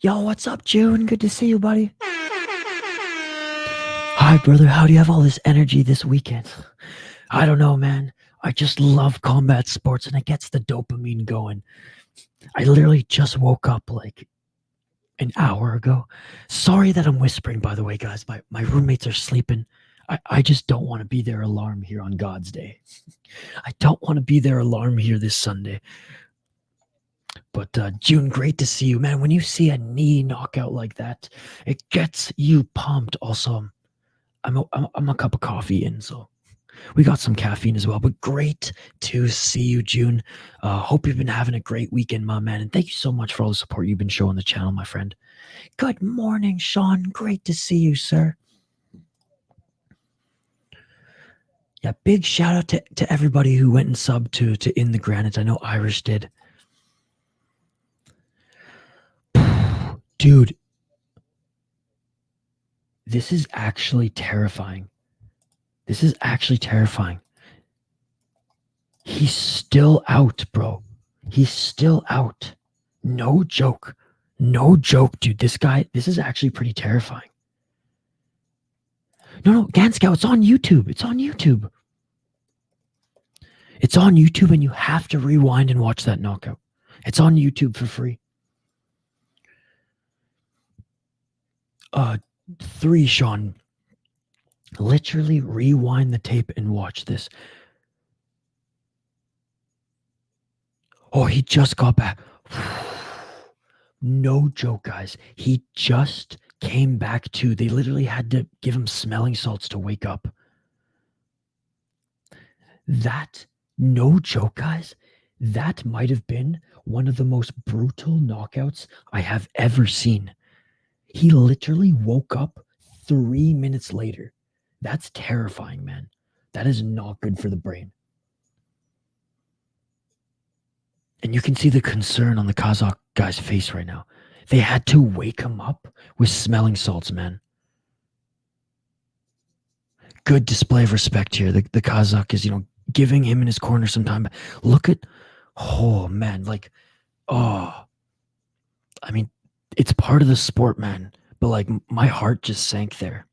Yo, what's up, June? Good to see you, buddy. Hi, brother. How do you have all this energy this weekend? I don't know, man. I just love combat sports and it gets the dopamine going. I literally just woke up like an hour ago. Sorry that I'm whispering, by the way, guys. My roommates are sleeping. I just don't want to be their alarm here on God's day. I don't want to be their alarm here this Sunday. But June, great to see you, man. When you see a knee knockout like that, it gets you pumped. Also, I'm a cup of coffee in, so we got some caffeine as well. But great to see you, June. Hope you've been having a great weekend, my man. And thank you so much for all the support you've been showing the channel, my friend. Good morning, Sean. Great to see you, sir. Yeah, big shout out to everybody who went and subbed to In the Granite. I know Irish did. Dude, this is actually terrifying. This is actually terrifying. He's still out, bro. He's still out. No joke. No joke, dude. This is actually pretty terrifying. No, Ganscow, it's on YouTube. It's on YouTube. It's on YouTube and you have to rewind and watch that knockout. It's on YouTube for free. 3, Sean. Literally rewind the tape and watch this. Oh, he just got back. No joke, guys. He just came back to. They literally had to give him smelling salts to wake up. That, no joke, guys. That might have been one of the most brutal knockouts I have ever seen. He literally woke up 3 minutes later. That's terrifying, man. That is not good for the brain. And you can see the concern on the Kazakh guy's face right now. They had to wake him up with smelling salts, man. Good display of respect here. The Kazakh is, giving him in his corner some time. But look at, oh, man, I mean, it's part of the sport, man. But, my heart just sank there.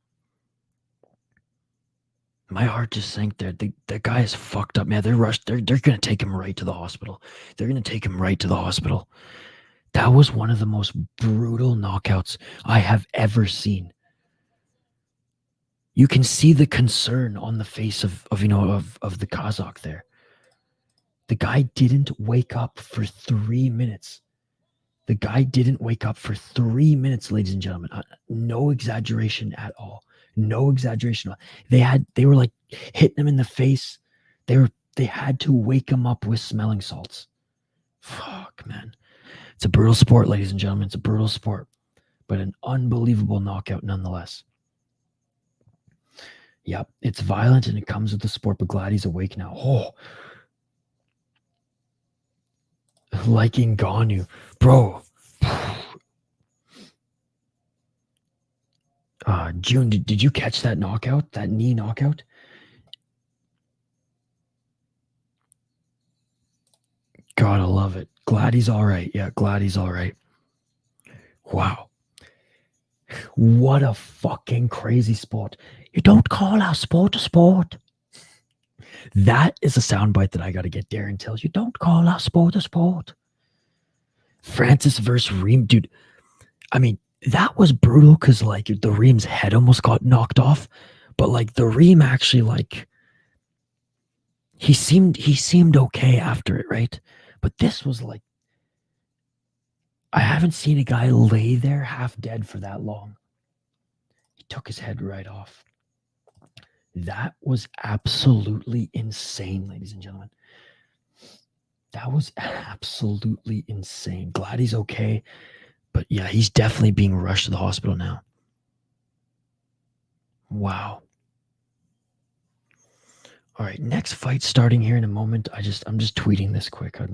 My heart just sank there. The guy is fucked up, man. They're rushed. They're going to take him right to the hospital. They're going to take him right to the hospital. That was one of the most brutal knockouts I have ever seen. You can see the concern on the face of the Kazakh there. The guy didn't wake up for 3 minutes. The guy didn't wake up for 3 minutes, ladies and gentlemen. No exaggeration at all. No exaggeration. They were like hitting him in the face. They had to wake him up with smelling salts. Fuck, man. It's a brutal sport, ladies and gentlemen. It's a brutal sport, but an unbelievable knockout nonetheless. Yep, it's violent and it comes with the sport, but glad he's awake now. Oh, like Ngannou, bro. June, did you catch that knockout? That knee knockout? Gotta love it. Glad he's all right. Yeah, glad he's all right. Wow. What a fucking crazy sport. You don't call our sport a sport. That is a soundbite that I got to get. Darren tells you, don't call our sport a sport. Francis versus Reem, dude. I mean, that was brutal because the Reem's head almost got knocked off, but the Reem actually he seemed okay after it, right? But this was I haven't seen a guy lay there half dead for that long. He took his head right off. That was absolutely insane, ladies and gentlemen. That was absolutely insane. Glad he's okay. But yeah, he's definitely being rushed to the hospital now. Wow. All right, next fight starting here in a moment. I'm just tweeting this quick. I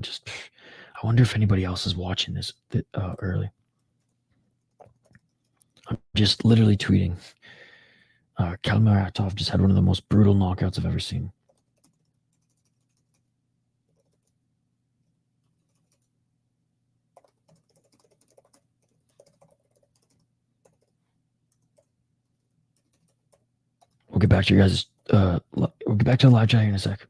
wonder if anybody else is watching this early. I'm just literally tweeting. Kalmaratov just had one of the most brutal knockouts I've ever seen. We'll get back to you guys. We'll get back to the live chat here in a sec.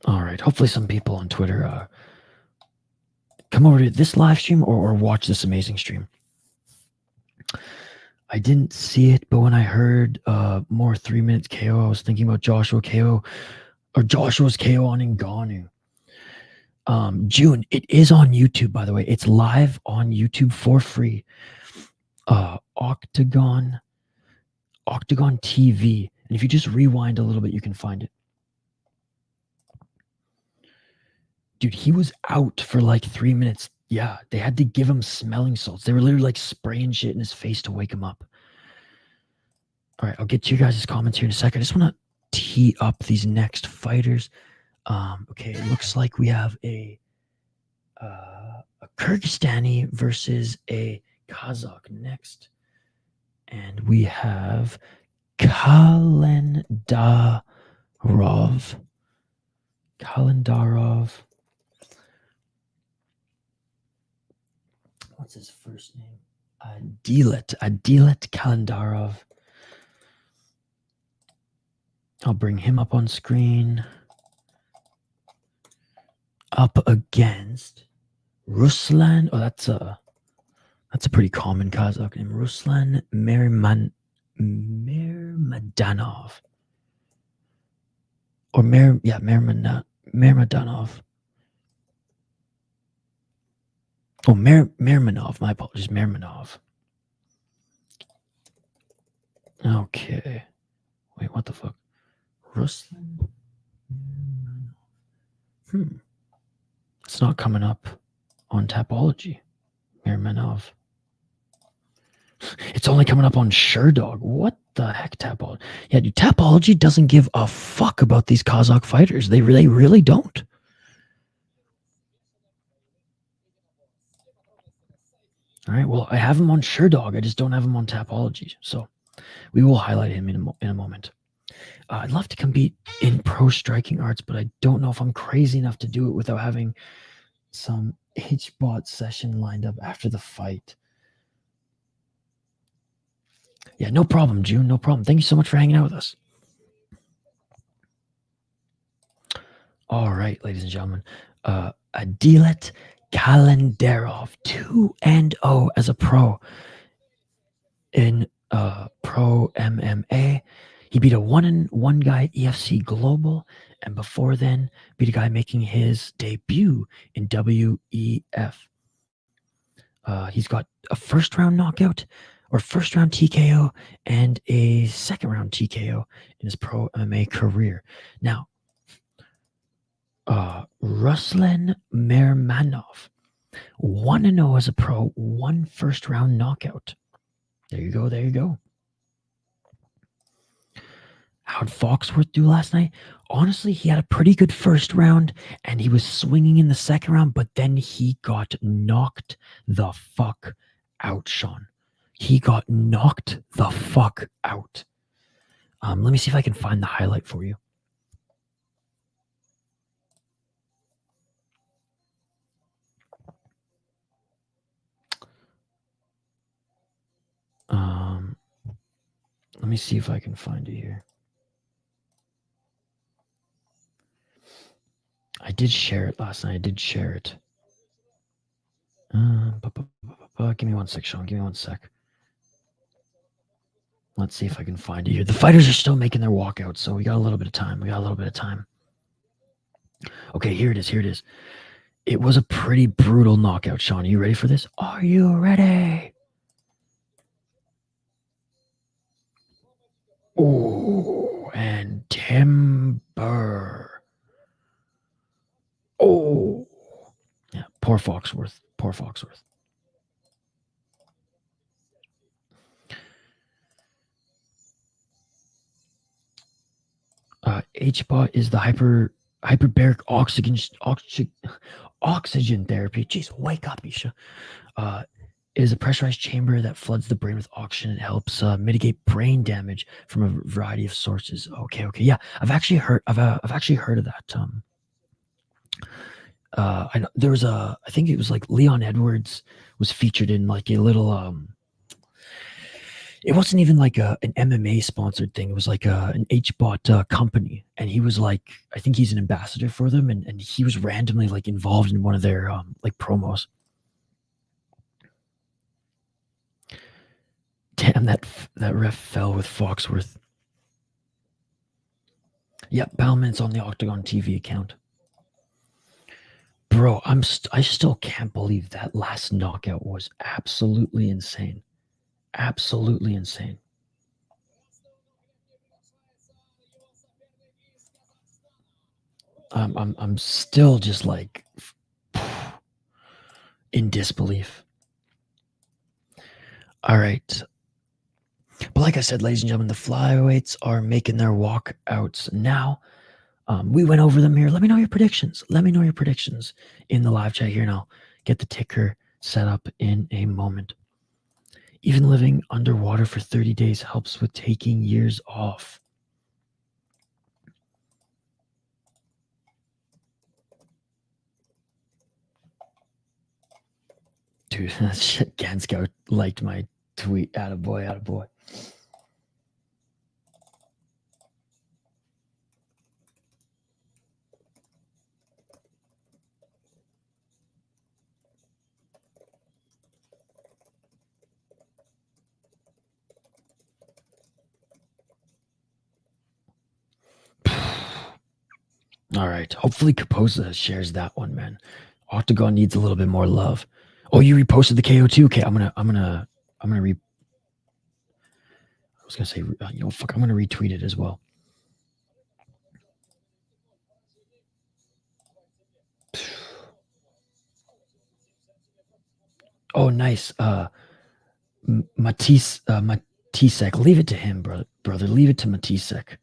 All right. Hopefully some people on Twitter come over to this live stream or watch this amazing stream. I didn't see it, but when I heard more 3 minutes KO, I was thinking about Joshua's KO on Ngannou. June, it is on YouTube, by the way. It's live on YouTube for free. Octagon TV. And if you just rewind a little bit, you can find it. Dude, he was out for like 3 minutes. Yeah, they had to give him smelling salts. They were literally like spraying shit in his face to wake him up. All right, I'll get to you guys' comments here in a second. I just want to tee up these next fighters. Okay, it looks like we have a Kyrgyzstani versus a Kazakh next. And we have Kalendarov. What's his first name? Adilet Kalendarov. I'll bring him up on screen. Up against Ruslan. Oh, that's a pretty common Kazakh name. Ruslan Mermadanov. Or Mermadanov. Oh, Mermanov. My apologies. Mermanov. Okay. Wait, what the fuck? Ruslan? It's not coming up on Tapology. Mermanov. It's only coming up on Sherdog. What the heck, Tapology? Yeah, dude, Tapology doesn't give a fuck about these Kazakh fighters. They really don't. All right, well, I have him on Sherdog. I just don't have him on Tapology. So we will highlight him in a moment. I'd love to compete in pro striking arts, but I don't know if I'm crazy enough to do it without having some HBOT session lined up after the fight. Yeah, no problem, June. No problem. Thank you so much for hanging out with us. All right, ladies and gentlemen. Adilet Kalendarov, 2-0 as a pro in pro MMA. He beat a 1-1 guy at EFC Global, and before then beat a guy making his debut in WEF. He's got a first-round knockout or first-round TKO and a second-round TKO in his pro MMA career. Now, Ruslan Mermanov, 1-0 as a pro, 1 first-round knockout. There you go. There you go. How'd Foxworth do last night? Honestly, he had a pretty good first round, and he was swinging in the second round, but then he got knocked the fuck out, Sean. He got knocked the fuck out. Let me see if I can find the highlight for you. Let me see if I can find it here. I did share it last night. I did share it. Give me 1 sec, Sean. Give me 1 sec. Let's see if I can find it here. The fighters are still making their walkout, so we got a little bit of time. Okay, here it is. Here it is. It was a pretty brutal knockout, Sean. Are you ready for this? Are you ready? Oh, and timber. Oh, yeah. Poor Foxworth. Poor Foxworth. HBOT is the hyperbaric oxygen therapy. Jeez, wake up, Isha. It is a pressurized chamber that floods the brain with oxygen. It helps mitigate brain damage from a variety of sources. Okay, yeah, I've actually heard of that. I know there was I think it was like Leon Edwards was featured in like a little it wasn't even like an MMA sponsored thing. It was like an HBOT company, and he was like, I think he's an ambassador for them, and he was randomly like involved in one of their like promos. Damn, that ref fell with Foxworth. Yep, Bowman's on the Octagon TV account. Bro, I still can't believe that last knockout was absolutely insane. Absolutely insane. I'm still just like in disbelief. All right. But like I said, ladies and gentlemen, the flyweights are making their walkouts now. We went over them here. Let me know your predictions. Let me know your predictions in the live chat here, and I'll get the ticker set up in a moment. Even living underwater for 30 days helps with taking years off. Dude, that shit, Gansko liked my tweet. Attaboy, attaboy. All right. Hopefully Kaposa shares that one, man. Octagon needs a little bit more love. Oh, you reposted the KO too? Okay, I'm gonna I was gonna say, fuck, I'm gonna retweet it as well. Oh, nice. Matisek. Leave it to him, brother. Leave it to Matisek.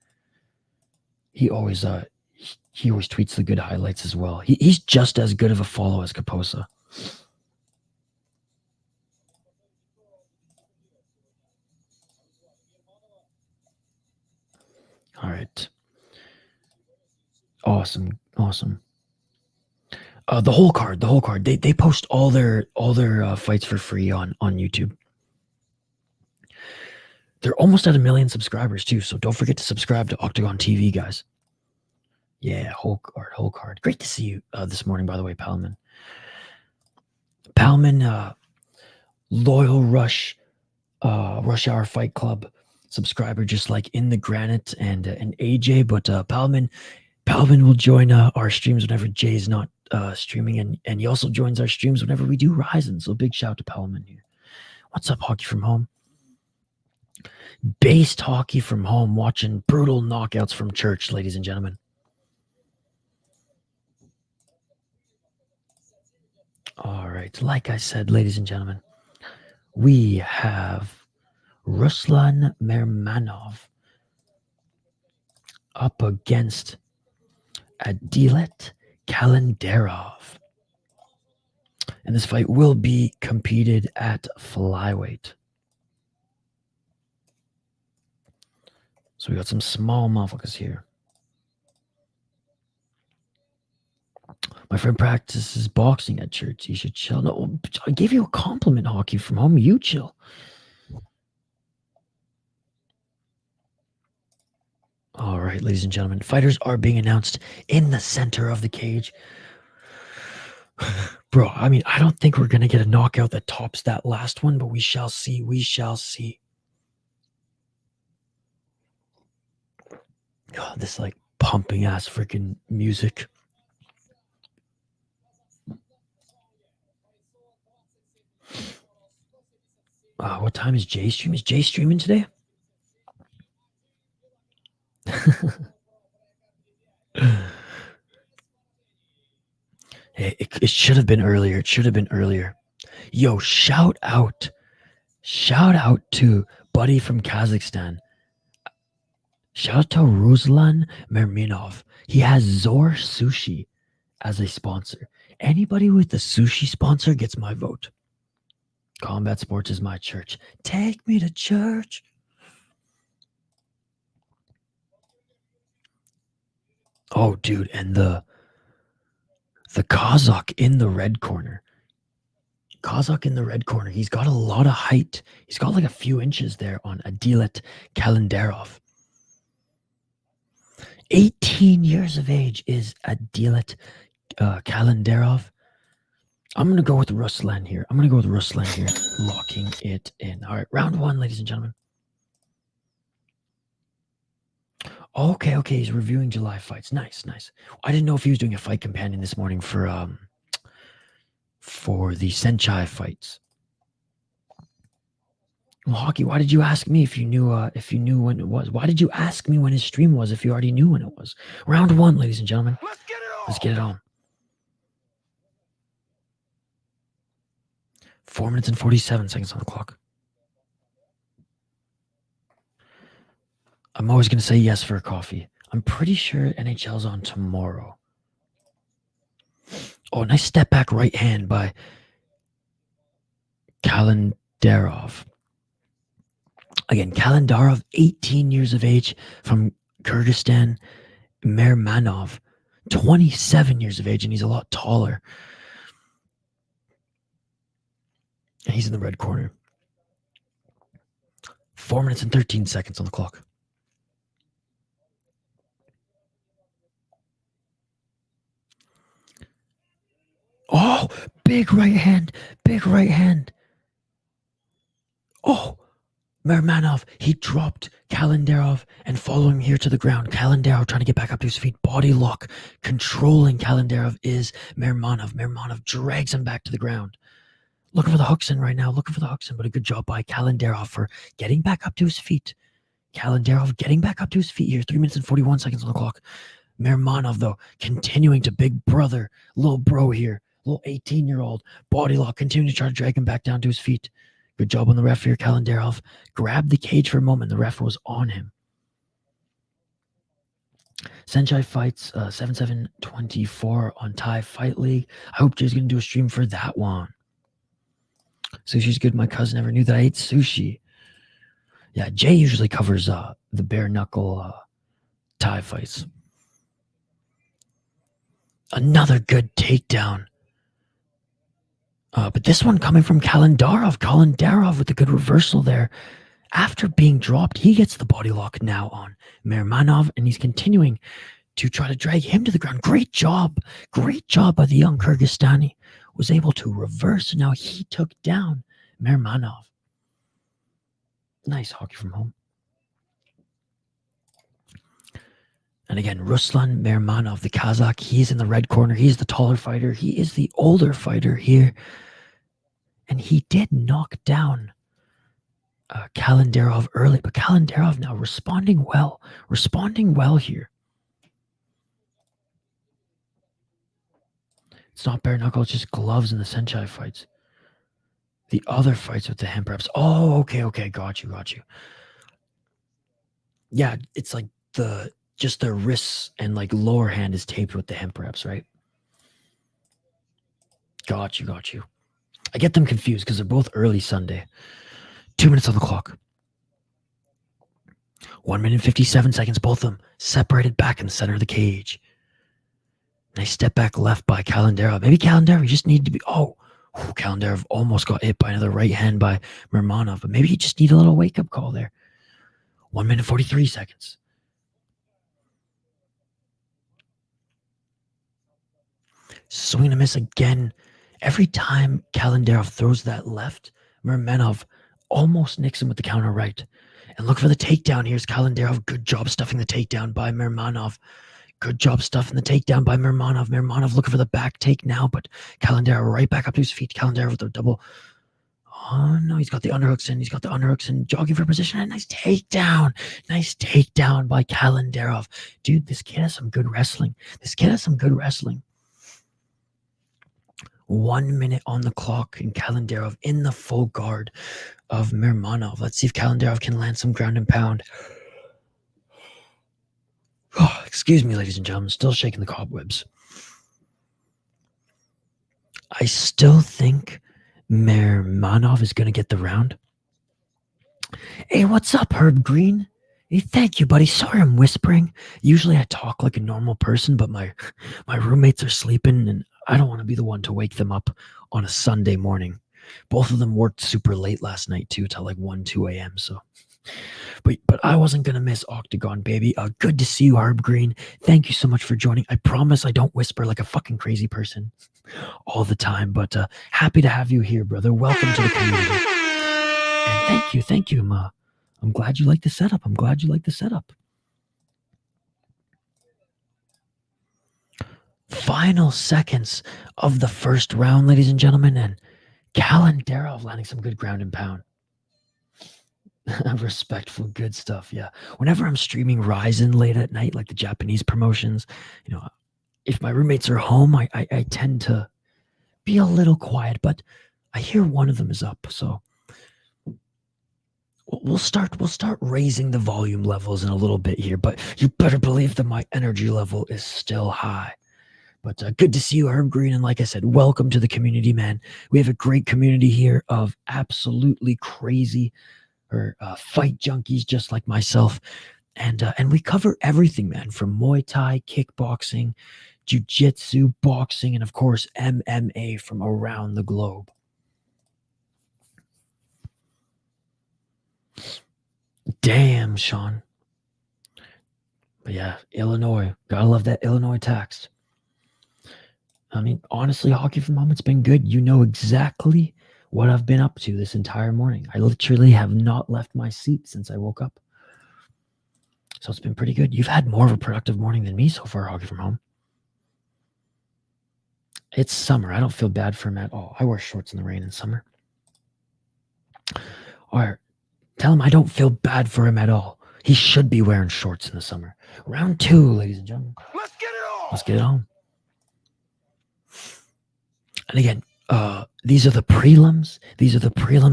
He always tweets the good highlights as well. He's just as good of a follow as Kaposa. All right. Awesome. The whole card. They post all their fights for free on YouTube. They're almost at 1 million subscribers too, so don't forget to subscribe to Octagon TV, guys. Yeah, whole card. Great to see you this morning, by the way, Palman. Loyal Rush Hour Fight Club subscriber, just like in the Granite and AJ. But Palman will join our streams whenever Jay's not streaming, and he also joins our streams whenever we do Ryzen. So big shout to Palman here. What's up, Hockey from Home? Based hockey from home, watching brutal knockouts from church, ladies and gentlemen. All right, like I said, ladies and gentlemen, we have Ruslan Mermanov up against Adilet Kalendarov. And this fight will be competed at flyweight. So we got some small motherfuckers here. My friend practices boxing at church. You should chill. No, I gave you a compliment, Hockey from Home. You chill. All right, ladies and gentlemen, fighters are being announced in the center of the cage. Bro, I mean, I don't think we're going to get a knockout that tops that last one, but we shall see. We shall see. Oh, this like pumping ass freaking music. What time is Jay stream? Is Jay streaming today? It should have been earlier. It should have been earlier. Yo, shout out to Buddy from Kazakhstan. Shout out to Ruslan Merminov. He has Zor Sushi as a sponsor. Anybody with the sushi sponsor gets my vote. Combat Sports is my church. Take me to church. Oh, dude, and the Kazakh in the red corner. Kazakh in the red corner. He's got a lot of height. He's got like a few inches there on Adilet Kalendarov. 18 years of age is Adilet Kalendarov. I'm going to go with Ruslan here. Locking it in. All right, round one, ladies and gentlemen. Okay. He's reviewing July fights. Nice. I didn't know if he was doing a fight companion this morning for the Senchai fights. Well, Hockey, why did you ask me if you knew when it was? Why did you ask me when his stream was if you already knew when it was? Round one, ladies and gentlemen. Let's get it on. 4 minutes and 47 seconds on the clock. I'm always going to say yes for a coffee. I'm pretty sure NHL's on tomorrow. Oh, nice step back right hand by Kalendarov. Again, Kalendarov, 18 years of age from Kyrgyzstan. Mirzamatov, 27 years of age, and he's a lot taller. And he's in the red corner. 4 minutes and 13 seconds on the clock. Oh, big right hand. Oh, Mirzamatov, he dropped Kalendarov and following him here to the ground. Kalendarov trying to get back up to his feet. Body lock. Controlling Kalendarov is Mirzamatov. Mirzamatov drags him back to the ground. Looking for the hooks in right now. But a good job by Kalendarov for getting back up to his feet. Kalendarov getting back up to his feet here. 3 minutes and 41 seconds on the clock. Mirzamatov, though, continuing to big brother, little bro here. Little 18-year-old. Body lock, continuing to try to drag him back down to his feet. Good job on the ref here. Kalendarov grabbed the cage for a moment. The ref was on him. Senchai fights 7724 on Thai Fight League. I hope Jay's going to do a stream for that one. Sushi's good. My cousin never knew that I ate sushi. Yeah, Jay usually covers the bare knuckle Thai fights. Another good takedown. But this one coming from Kalendarov. Kalendarov with a good reversal there. After being dropped, he gets the body lock now on Mirzamatov, and he's continuing to try to drag him to the ground. Great job by the young Kyrgyzstani. Was able to reverse, and now he took down Mirzamatov. Nice hockey from home. And again, Ruslan Mirzamatov, the Kazakh, he's in the red corner. He's the taller fighter. He is the older fighter here. And he did knock down Kalendarov early, but Kalendarov now responding well here. It's not bare knuckle, it's just gloves in the Senchai fights. The other fights with the hand preps. Oh, okay, got you. Yeah, it's like just the wrists and like lower hand is taped with the hand preps, right? Got you. I get them confused because they're both early Sunday. 2 minutes on the clock. 1 minute and 57 seconds, both of them separated back in the center of the cage. Nice step back left by Kalendarov. Maybe Kalendarov just needed to be... Kalendarov almost got hit by another right hand by Mirzamatov, but maybe he just needed a little wake-up call there. 1 minute 43 seconds. Swing and a miss again. Every time Kalendarov throws that left, Mirzamatov almost nicks him with the counter right. And look for the takedown. Here's Kalendarov. Good job stuffing the takedown by Mirzamatov. Mirzamatov looking for the back take now, but Kalendarov right back up to his feet. Kalendarov with a double. Oh no, he's got the underhooks in. He's got the underhooks in, jogging for position. And nice takedown. Nice takedown by Kalendarov. Dude, this kid has some good wrestling. 1 minute on the clock, and Kalendarov in the full guard of Mirzamatov. Let's see if Kalendarov can land some ground and pound. Oh, excuse me, ladies and gentlemen. Still shaking the cobwebs. I still think Mirzamatov is going to get the round. Hey, what's up, Herb Green? Hey, thank you, buddy. Sorry I'm whispering. Usually I talk like a normal person, but my roommates are sleeping, and I don't want to be the one to wake them up on a Sunday morning. Both of them worked super late last night, too, till like 1, 2 a.m., so... But I wasn't going to miss Octagon, baby. Good to see you, Herb Green. Thank you so much for joining. I promise I don't whisper like a fucking crazy person all the time, but happy to have you here, brother. Welcome to the community. And thank you. I'm glad you like the setup. Final seconds of the first round, ladies and gentlemen, and Kalendarov landing some good ground and pound. Respectful, good stuff. Yeah. Whenever I'm streaming Ryzen late at night, like the Japanese promotions, if my roommates are home, I tend to be a little quiet, but I hear one of them is up. So we'll start raising the volume levels in a little bit here, but you better believe that my energy level is still high. But good to see you, Herb Green. And like I said, welcome to the community, man. We have a great community here of absolutely crazy fight junkies just like myself, and we cover everything, man, from Muay Thai, kickboxing, jiu-jitsu, boxing, and of course MMA from around the globe. Damn, Sean. But yeah, Illinois, gotta love that Illinois tax. I mean, honestly, Hockey from Home, it's been good. You know exactly what I've been up to this entire morning. I literally have not left my seat since I woke up. So it's been pretty good. You've had more of a productive morning than me so far, Hockey from Home. It's summer. I don't feel bad for him at all. I wear shorts in the rain in summer. Or tell him I don't feel bad for him at all. He should be wearing shorts in the summer. Round 2, ladies and gentlemen. Let's get it on. Let's get it on. And again, these are the prelims.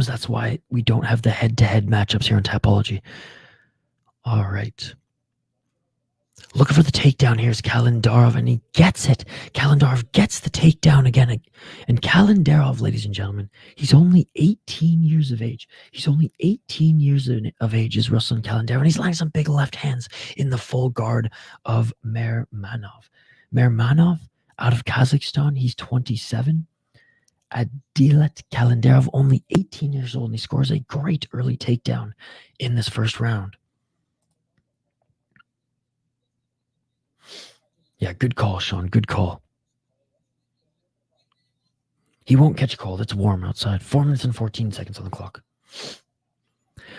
That's why we don't have the head-to-head matchups here in Tapology. All right. Looking for the takedown here is Kalendarov, and he gets it. Kalendarov gets the takedown again. And Kalendarov, ladies and gentlemen, he's only 18 years of age. He's only 18 years of age is Ruslan Kalendarov, and he's landing some big left hands in the full guard of Mirzamatov. Mirzamatov, out of Kazakhstan, he's 27. Adilet Kalendarov, only 18 years old, and he scores a great early takedown in this first round. Yeah, good call, Sean. Good call. He won't catch a cold. It's warm outside. 4 minutes and 14 seconds on the clock.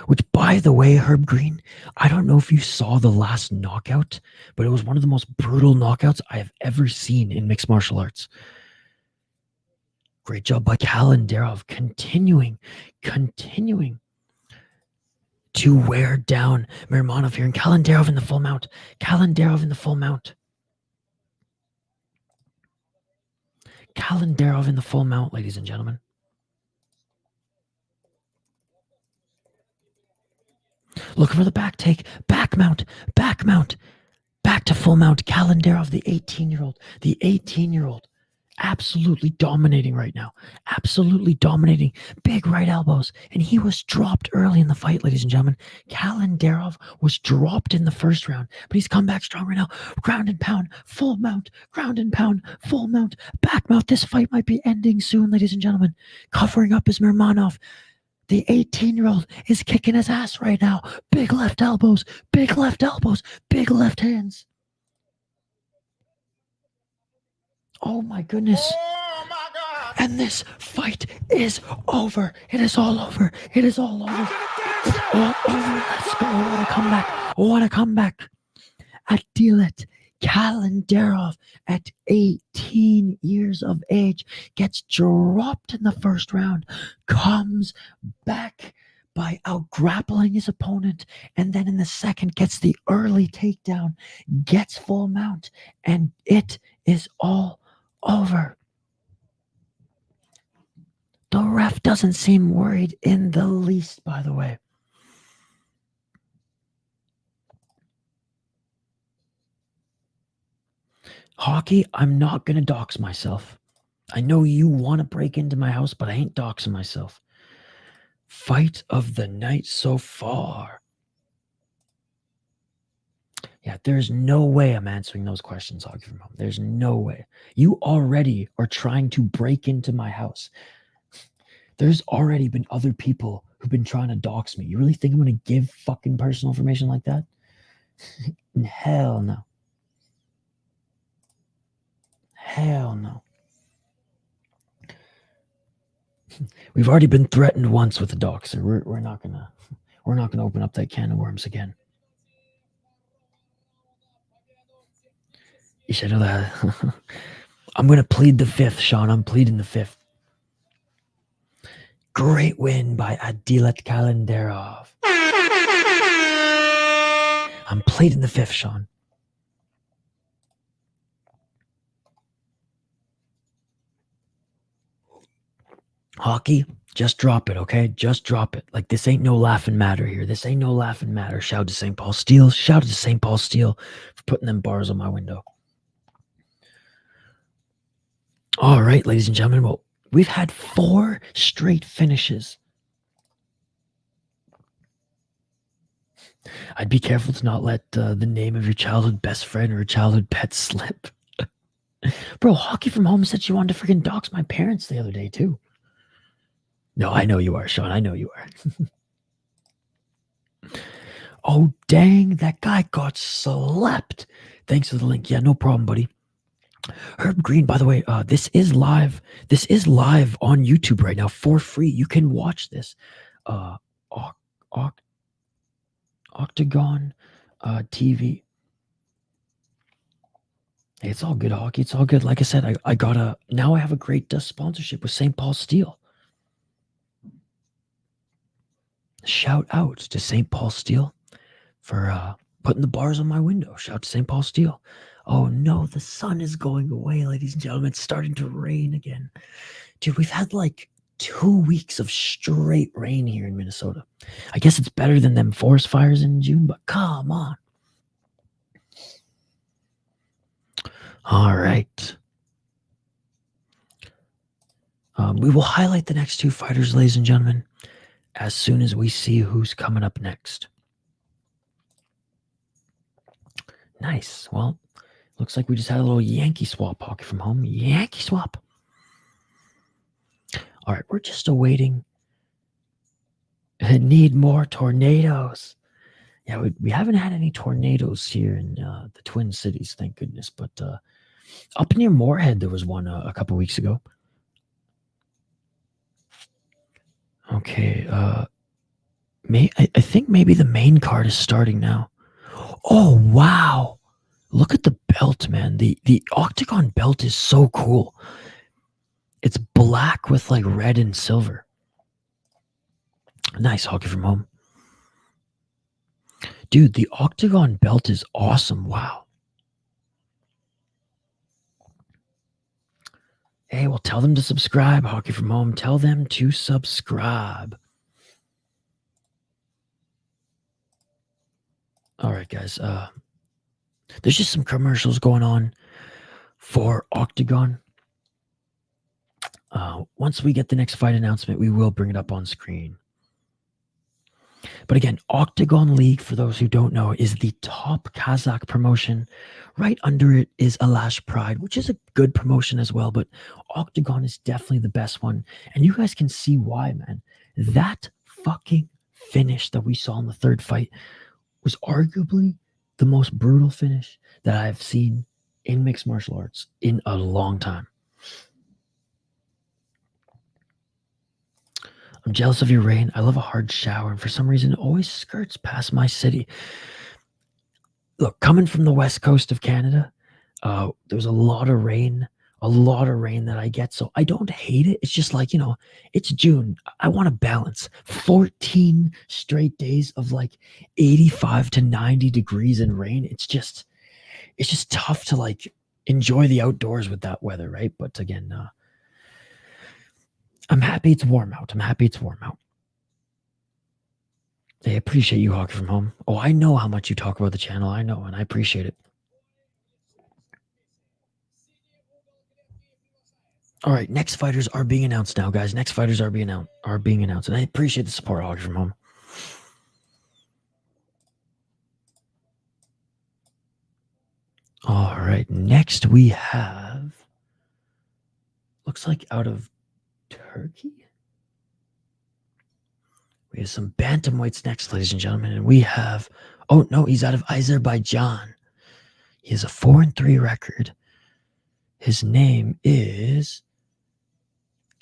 Which, by the way, Herb Green, I don't know if you saw the last knockout, but it was one of the most brutal knockouts I have ever seen in mixed martial arts. Great job by Kalendarov, continuing to wear down Mirzamatov here. And Kalendarov in the full mount. Kalendarov in the full mount, ladies and gentlemen. Looking for the back take. Back mount. Back to full mount. Kalendarov, the 18-year-old. Absolutely dominating right now. Absolutely dominating. Big right elbows. And he was dropped early in the fight, ladies and gentlemen. Kalendarov was dropped in the first round, but he's come back strong right now. Ground and pound, full mount, ground and pound, full mount, back mount. This fight might be ending soon, ladies and gentlemen. Covering up is Mirzamatov. The 18-year-old is kicking his ass right now. Big left elbows, big left hands. Oh my goodness. Oh my God. And this fight is over. It is all over. It's all over. Let's go. What a comeback. Adilet Kalenderov at 18 years of age gets dropped in the first round, comes back by out-grappling his opponent, and then in the second gets the early takedown, gets full mount, and it is all over. The ref doesn't seem worried in the least, by the way. Hockey, I'm not going to dox myself. I know you want to break into my house, but I ain't doxing myself. Fight of the night so far. Yeah, there's no way I'm answering those questions, Hockey from Home. There's no way. You already are trying to break into my house. There's already been other people who've been trying to dox me. You really think I'm going to give fucking personal information like that? Hell no. Hell no. We've already been threatened once with a doxer. We're not gonna open up that can of worms again. You should know that. I'm gonna plead the fifth, Sean. I'm pleading the fifth. Great win by Adilet Kalenderov. I'm pleading the fifth, Sean. Hockey, just drop it, okay? Just drop it. Like, this ain't no laughing matter here. This ain't no laughing matter. Shout out to St. Paul Steel. Shout out to St. Paul Steel for putting them bars on my window. All right, ladies and gentlemen. Well, we've had 4 straight finishes. I'd be careful to not let the name of your childhood best friend or childhood pet slip. Bro, Hockey from Home said she wanted to freaking dox my parents the other day, too. No, I know you are, Sean. I know you are. Oh, dang. That guy got slapped. Thanks for the link. Yeah, no problem, buddy. Herb Green, by the way, this is live. This is live on YouTube right now for free. You can watch this. Octagon TV. Hey, it's all good, Hockey. It's all good. Like I said, now I have a great sponsorship with St. Paul Steel. Shout out to St. Paul Steel for putting the bars on my window. Shout out to St. Paul Steel. Oh no, the sun is going away, ladies and gentlemen. It's starting to rain again. Dude, we've had like 2 weeks of straight rain here in Minnesota. I guess it's better than them forest fires in June, but come on. All right. We will highlight the next 2 fighters, ladies and gentlemen, as soon as we see who's coming up next. Nice. Well, looks like we just had a little Yankee swap, Hockey from Home. Yankee swap. All right, we're just awaiting. Need more tornadoes. Yeah, we haven't had any tornadoes here in the Twin Cities, thank goodness. But up near Moorhead, there was one a couple weeks ago. Okay, I think maybe the main card is starting now. Oh, wow. Look at the belt, man. The Octagon belt is so cool. It's black with like red and silver. Nice, Hockey from Home. Dude, the Octagon belt is awesome. Wow. Hey, well, tell them to subscribe, Hockey from Home. Tell them to subscribe. All right, guys. There's just some commercials going on for Octagon. Once we get the next fight announcement, we will bring it up on screen. But again, Octagon League, for those who don't know, is the top Kazakh promotion. Right under it is Alash Pride, which is a good promotion as well, but Octagon is definitely the best one. And you guys can see why, man. That fucking finish that we saw in the third fight was arguably the most brutal finish that I've seen in mixed martial arts in a long time. I'm jealous of your rain. I love a hard shower, and for some reason, it always skirts past my city. look, coming from the west coast of Canada, there's a lot of rain that I get, so I don't hate it. It's just like, it's June. I want to balance 14 straight days of like 85 to 90 degrees and rain. It's just tough to like enjoy the outdoors with that weather, right? But again, I'm happy it's warm out. I appreciate you, Hockey from Home. Oh, I know how much you talk about the channel. I know, and I appreciate it. All right, next fighters are being announced now, guys. Next fighters are being announced, and I appreciate the support, Hockey from Home. All right, next we have, looks like out of Turkey. We have some bantamweights next, ladies and gentlemen, and we have, oh no, he's out of Azerbaijan. He has a 4-3 record. His name is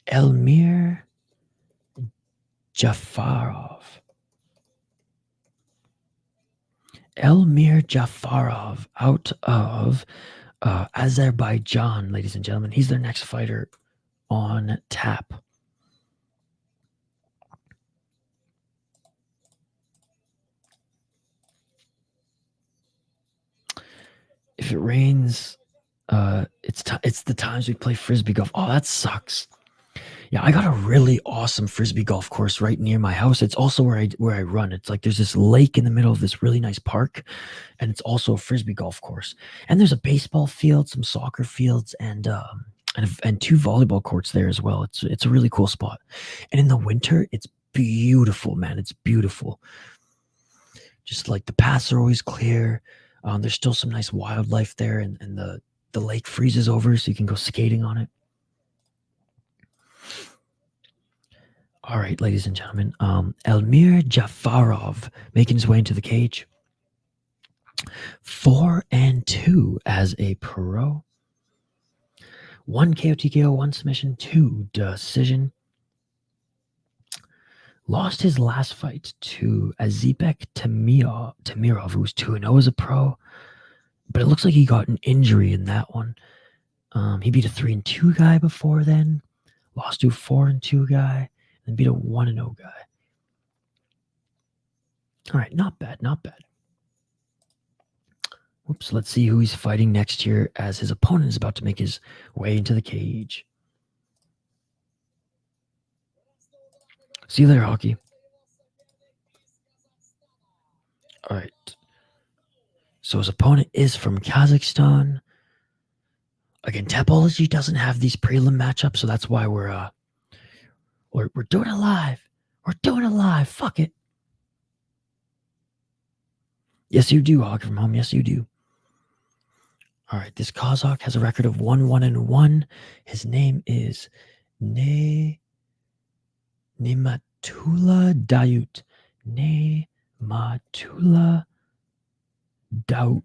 Elmir Jafarov. Elmir Jafarov out of Azerbaijan, ladies and gentlemen. He's their next fighter on tap. If it rains, it's the times we play frisbee golf. Oh, that sucks. Yeah, I got a really awesome frisbee golf course right near my house. It's also where I run. It's like there's this lake in the middle of this really nice park, and it's also a frisbee golf course. And there's a baseball field, some soccer fields, and 2 volleyball courts there as well. It's a really cool spot. And in the winter, it's beautiful, man. It's beautiful. Just like the paths are always clear. There's still some nice wildlife there, and the lake freezes over, so you can go skating on it. All right, ladies and gentlemen, Elmir Jafarov making his way into the cage. 4-2 as a pro. 1 KO TKO, 1 submission, 2 decision. Lost his last fight to Azibek Tamirov, who was 2-0 as a pro. But it looks like he got an injury in that one. He beat a 3-2 guy before then. Lost to a 4-2 guy. And beat a 1-0 guy. All right, not bad. Whoops, let's see who he's fighting next here as his opponent is about to make his way into the cage. See you later, Hockey. All right. So his opponent is from Kazakhstan. Again, Tapology doesn't have these prelim matchups, so that's why we're doing it live. We're doing it live. Fuck it. Yes, you do, Hockey from Home. Yes, you do. All right, this Kazakh has a record of 1-1-1. His name is Nematula Dayut. Nematula Daut.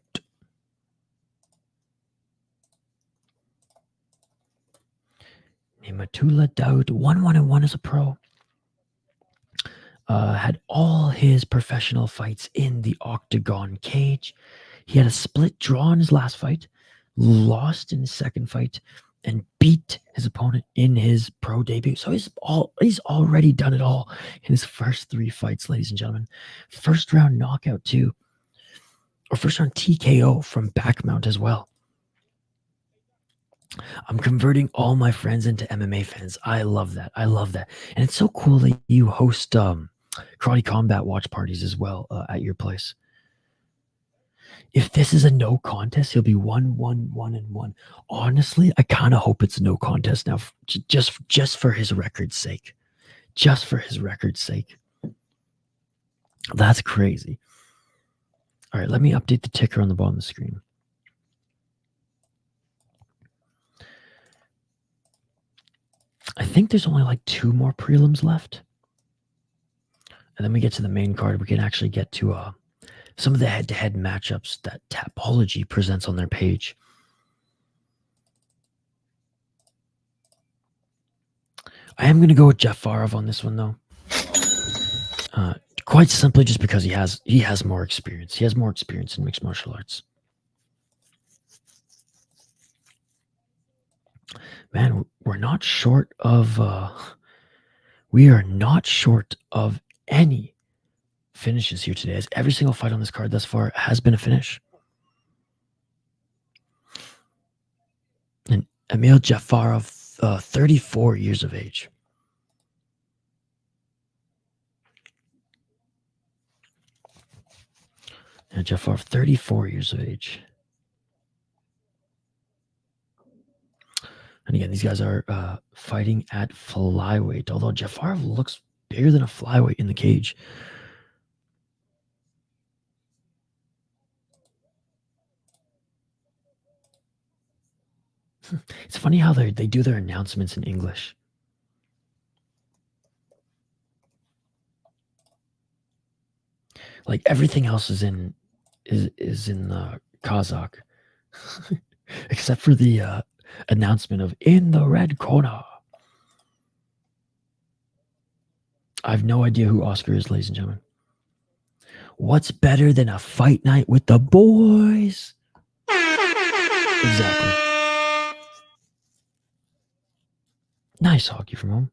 Nematula Daut. 1-1-1 as a pro. Had all his professional fights in the Octagon cage. He had a split draw in his last fight, lost in his second fight, and beat his opponent in his pro debut. So he's already done it all in his first 3 fights, ladies and gentlemen. First round knockout too, or first round TKO from back mount as well. I'm converting all my friends into MMA fans. I love that. And it's so cool that you host karate combat watch parties as well at your place. If this is a no contest, he'll be 1-1-1-1. Honestly, I kind of hope it's a no contest now, just for his record's sake. Just for his record's sake. That's crazy. All right, let me update the ticker on the bottom of the screen. I think there's only like 2 more prelims left. And then we get to the main card. We can actually get to some of the head-to-head matchups that Tapology presents on their page. I am going to go with Jafarov on this one, though. Quite simply just because he has more experience. He has more experience in mixed martial arts. Man, we're not short of we are not short of any finishes here today, as every single fight on this card thus far has been a finish. And Emil Jafarov, 34 years of age. And Jafarov, 34 years of age. And again, these guys are fighting at flyweight, although Jafarov looks bigger than a flyweight in the cage. It's funny how they do their announcements in English. Like everything else is in Kazakh, except for the announcement of in the red corner. I have no idea who Oscar is, ladies and gentlemen. What's better than a fight night with the boys? Exactly. Nice hockey from home.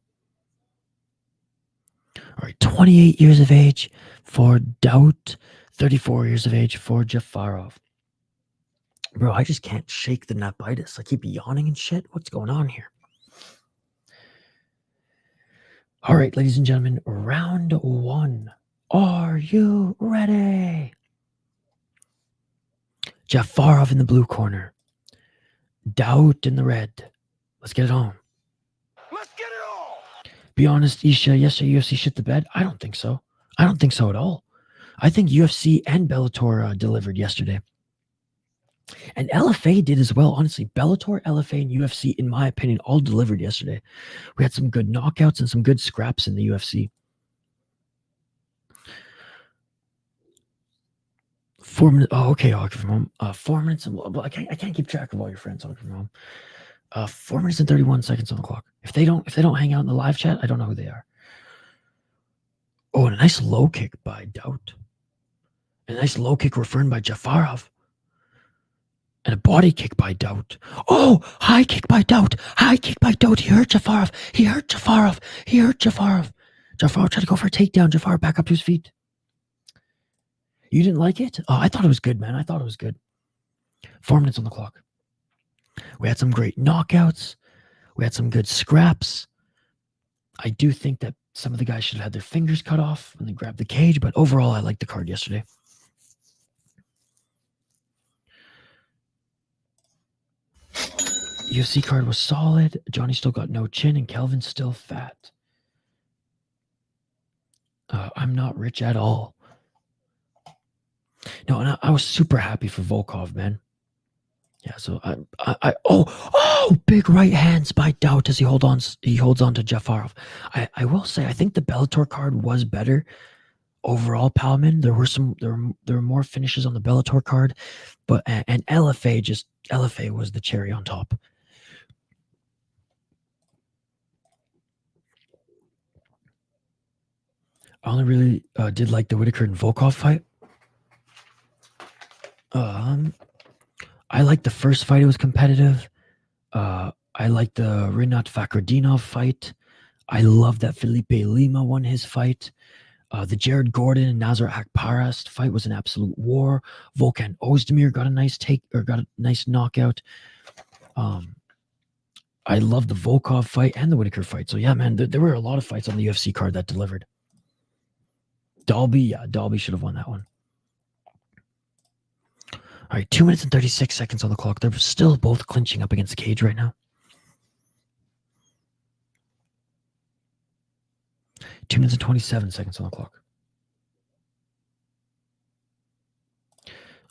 All right, 28 years of age for Daut, 34 years of age for Jafarov. Bro, I just can't shake the nepitis. I keep yawning and shit. What's going on here? All right, ladies and gentlemen, round one. Are you ready? Jafarov in the blue corner. Daut in the red. Let's get it on. Let's get it on. Be honest, Isha, yesterday UFC shit the bed? I don't think so. I don't think so at all. I think UFC and Bellator delivered yesterday. And LFA did as well, honestly. Bellator, LFA, and UFC, in my opinion, all delivered yesterday. We had some good knockouts and some good scraps in the UFC. 4 minutes. Oh, okay, hockey from home. 4 minutes. I can't keep track of all your friends hockey from home. 4 minutes and 31 seconds on the clock. If they don't hang out in the live chat, I don't know who they are. Oh, and a nice low kick by Daut. And a nice low kick returned by Jafarov. And a body kick by Daut. Oh, high kick by Daut. High kick by Daut. He hurt Jafarov. Jafarov tried to go for a takedown. Jafarov back up to his feet. You didn't like it? Oh, I thought it was good, man. I thought it was good. 4 minutes on the clock. We had some great knockouts. We had some good scraps. I do think that some of the guys should have had their fingers cut off when they grabbed the cage, but overall, I liked the card yesterday. UFC card was solid. Johnny still got no chin, and Kelvin's still fat. I'm not rich at all. No, and I was super happy for Volkov, man. Yeah, so big right hands by Daut as he holds on to Jafarov. I will say I think the Bellator card was better overall, Palman. There were more finishes on the Bellator card, but and LFA was the cherry on top. I only really did like the Whitaker and Volkov fight. I liked the first fight; it was competitive. I liked the Rinat Fakhretdinov fight. I love that Felipe Lima won his fight. The Jared Gordon and Nazar Akparast fight was an absolute war. Volkan Ozdemir got a nice knockout. I love the Volkov fight and the Whitaker fight. So yeah, man, there were a lot of fights on the UFC card that delivered. Dalby should have won that one. All right, 2 minutes and 36 seconds on the clock. They're still both clinching up against the cage right now. 2 minutes and 27 seconds on the clock.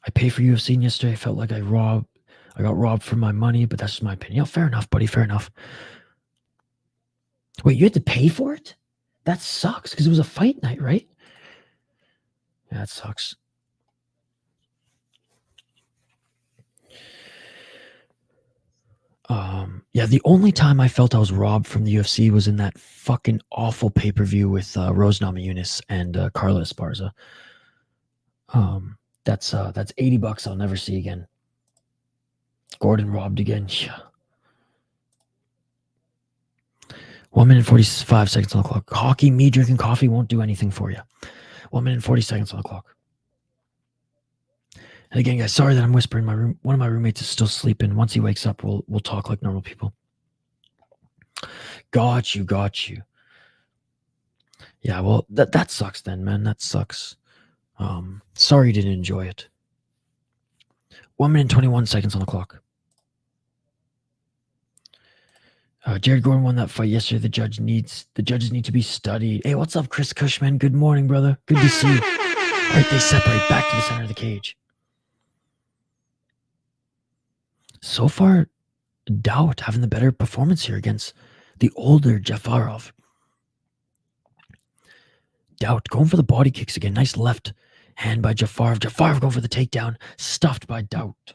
I paid for UFC yesterday. I felt like I got robbed for my money, but that's just my opinion. Yeah, fair enough, buddy. Fair enough. Wait, you had to pay for it? That sucks because it was a fight night, right? Yeah, that sucks. Yeah, the only time I felt I was robbed from the UFC was in that fucking awful pay-per-view with Rose Namajunas and Carla Esparza. That's $80 I'll never see again. Gordon robbed again. Yeah. 1 minute 45 seconds on the clock. Hockey, me drinking coffee won't do anything for you. 1 minute 40 seconds on the clock. And again, guys, sorry that I'm whispering. My room, one of my roommates is still sleeping. Once he wakes up, we'll talk like normal people. Got you. Yeah, well, that sucks then, man. That sucks. Sorry you didn't enjoy it. 1 minute 21 seconds on the clock. Jared Gordon won that fight yesterday. The judges need to be studied. Hey, what's up, Chris Cushman? Good morning, brother. Good to see you. All right, they separate back to the center of the cage. So far, Doubt having the better performance here against the older Jafarov. Doubt going for the body kicks again. Nice left hand by Jafarov. Jafarov going for the takedown. Stuffed by Doubt.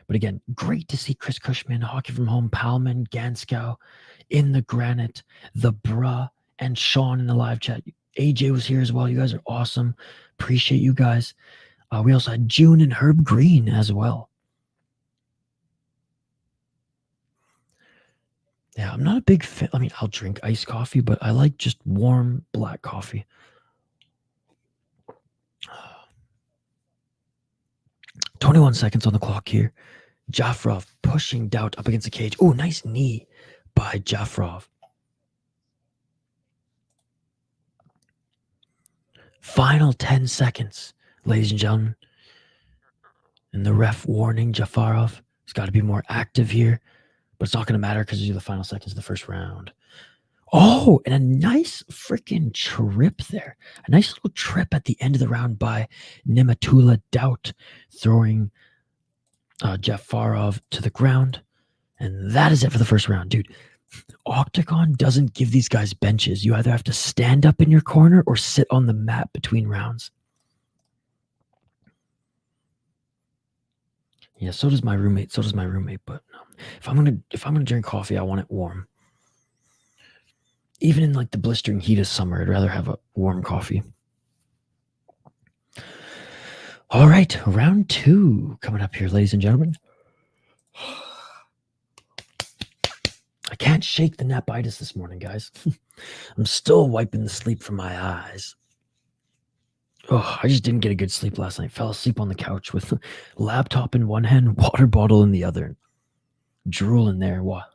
But again, great to see Chris Cushman, Hockey from Home, Palman, Ganskow in the granite, the Bruh, and Sean in the live chat. AJ was here as well. You guys are awesome. Appreciate you guys. We also had June and Herb Green as well. Yeah, I'm not a big fan. I mean, I'll drink iced coffee, but I like just warm black coffee. 21 seconds on the clock here. Jafarov pushing Doubt up against the cage. Oh, nice knee by Jafarov. Final 10 seconds, ladies and gentlemen. And the ref warning Jafarov. He's got to be more active here. But it's not going to matter because these are the final seconds of the first round. Oh, and a nice freaking trip there. A nice little trip at the end of the round by Nimatula Doubt, throwing Jafarov to the ground. And that is it for the first round. Dude, Octagon doesn't give these guys benches. You either have to stand up in your corner or sit on the mat between rounds. Yeah, so does my roommate. But if I'm gonna drink coffee, I want it warm. Even in like the blistering heat of summer, I'd rather have a warm coffee. All right, round 2 coming up here, ladies and gentlemen. I can't shake the napitis this morning, guys. I'm still wiping the sleep from my eyes. Oh, I just didn't get a good sleep last night. Fell asleep on the couch with laptop in one hand, water bottle in the other. Drool in there. What?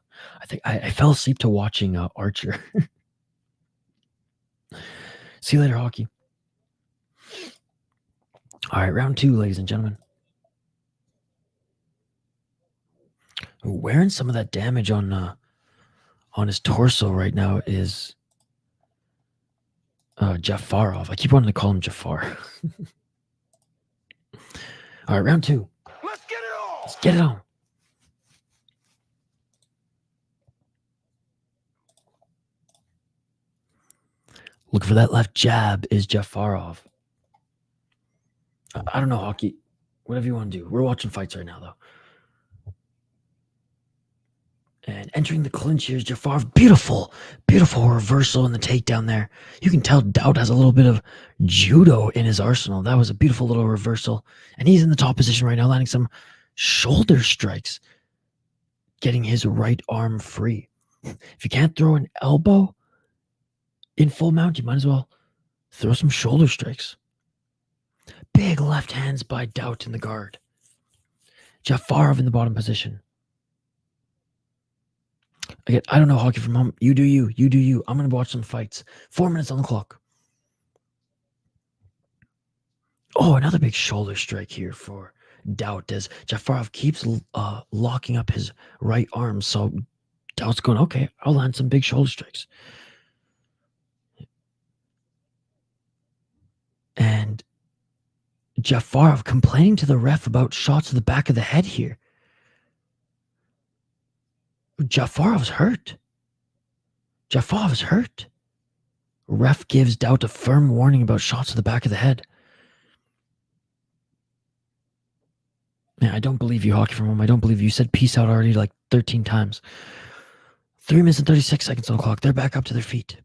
I think I fell asleep to watching Archer. See you later, hockey. All right, round 2, ladies and gentlemen. Wearing some of that damage on his torso right now is Jafarov. I keep wanting to call him Jafar. All right, round 2. Let's get it on. Let's get it on. Look for that left jab is Jafarov. I don't know, hockey. Whatever you want to do. We're watching fights right now, though. And entering the clinch here is Jafarov. Beautiful reversal in the takedown there. You can tell Doubt has a little bit of judo in his arsenal. That was a beautiful little reversal. And he's in the top position right now, landing some shoulder strikes, getting his right arm free. If you can't throw an elbow in full mount, you might as well throw some shoulder strikes. Big left hands by Doubt in the guard. Jafarov in the bottom position. Again, I don't know, hockey from home. You do you. You do you. I'm going to watch some fights. 4 minutes on the clock. Oh, another big shoulder strike here for Doubt as Jafarov keeps locking up his right arm. So Doubt's going, okay, I'll land some big shoulder strikes. And Jafarov complaining to the ref about shots to the back of the head here. Jafarov's hurt. Jafarov's hurt. Ref gives Doubt a firm warning about shots to the back of the head. Man, I don't believe you, Hockey from Home. I don't believe you. You said peace out already like 13 times. 3 minutes and 36 seconds on the clock. They're back up to their feet.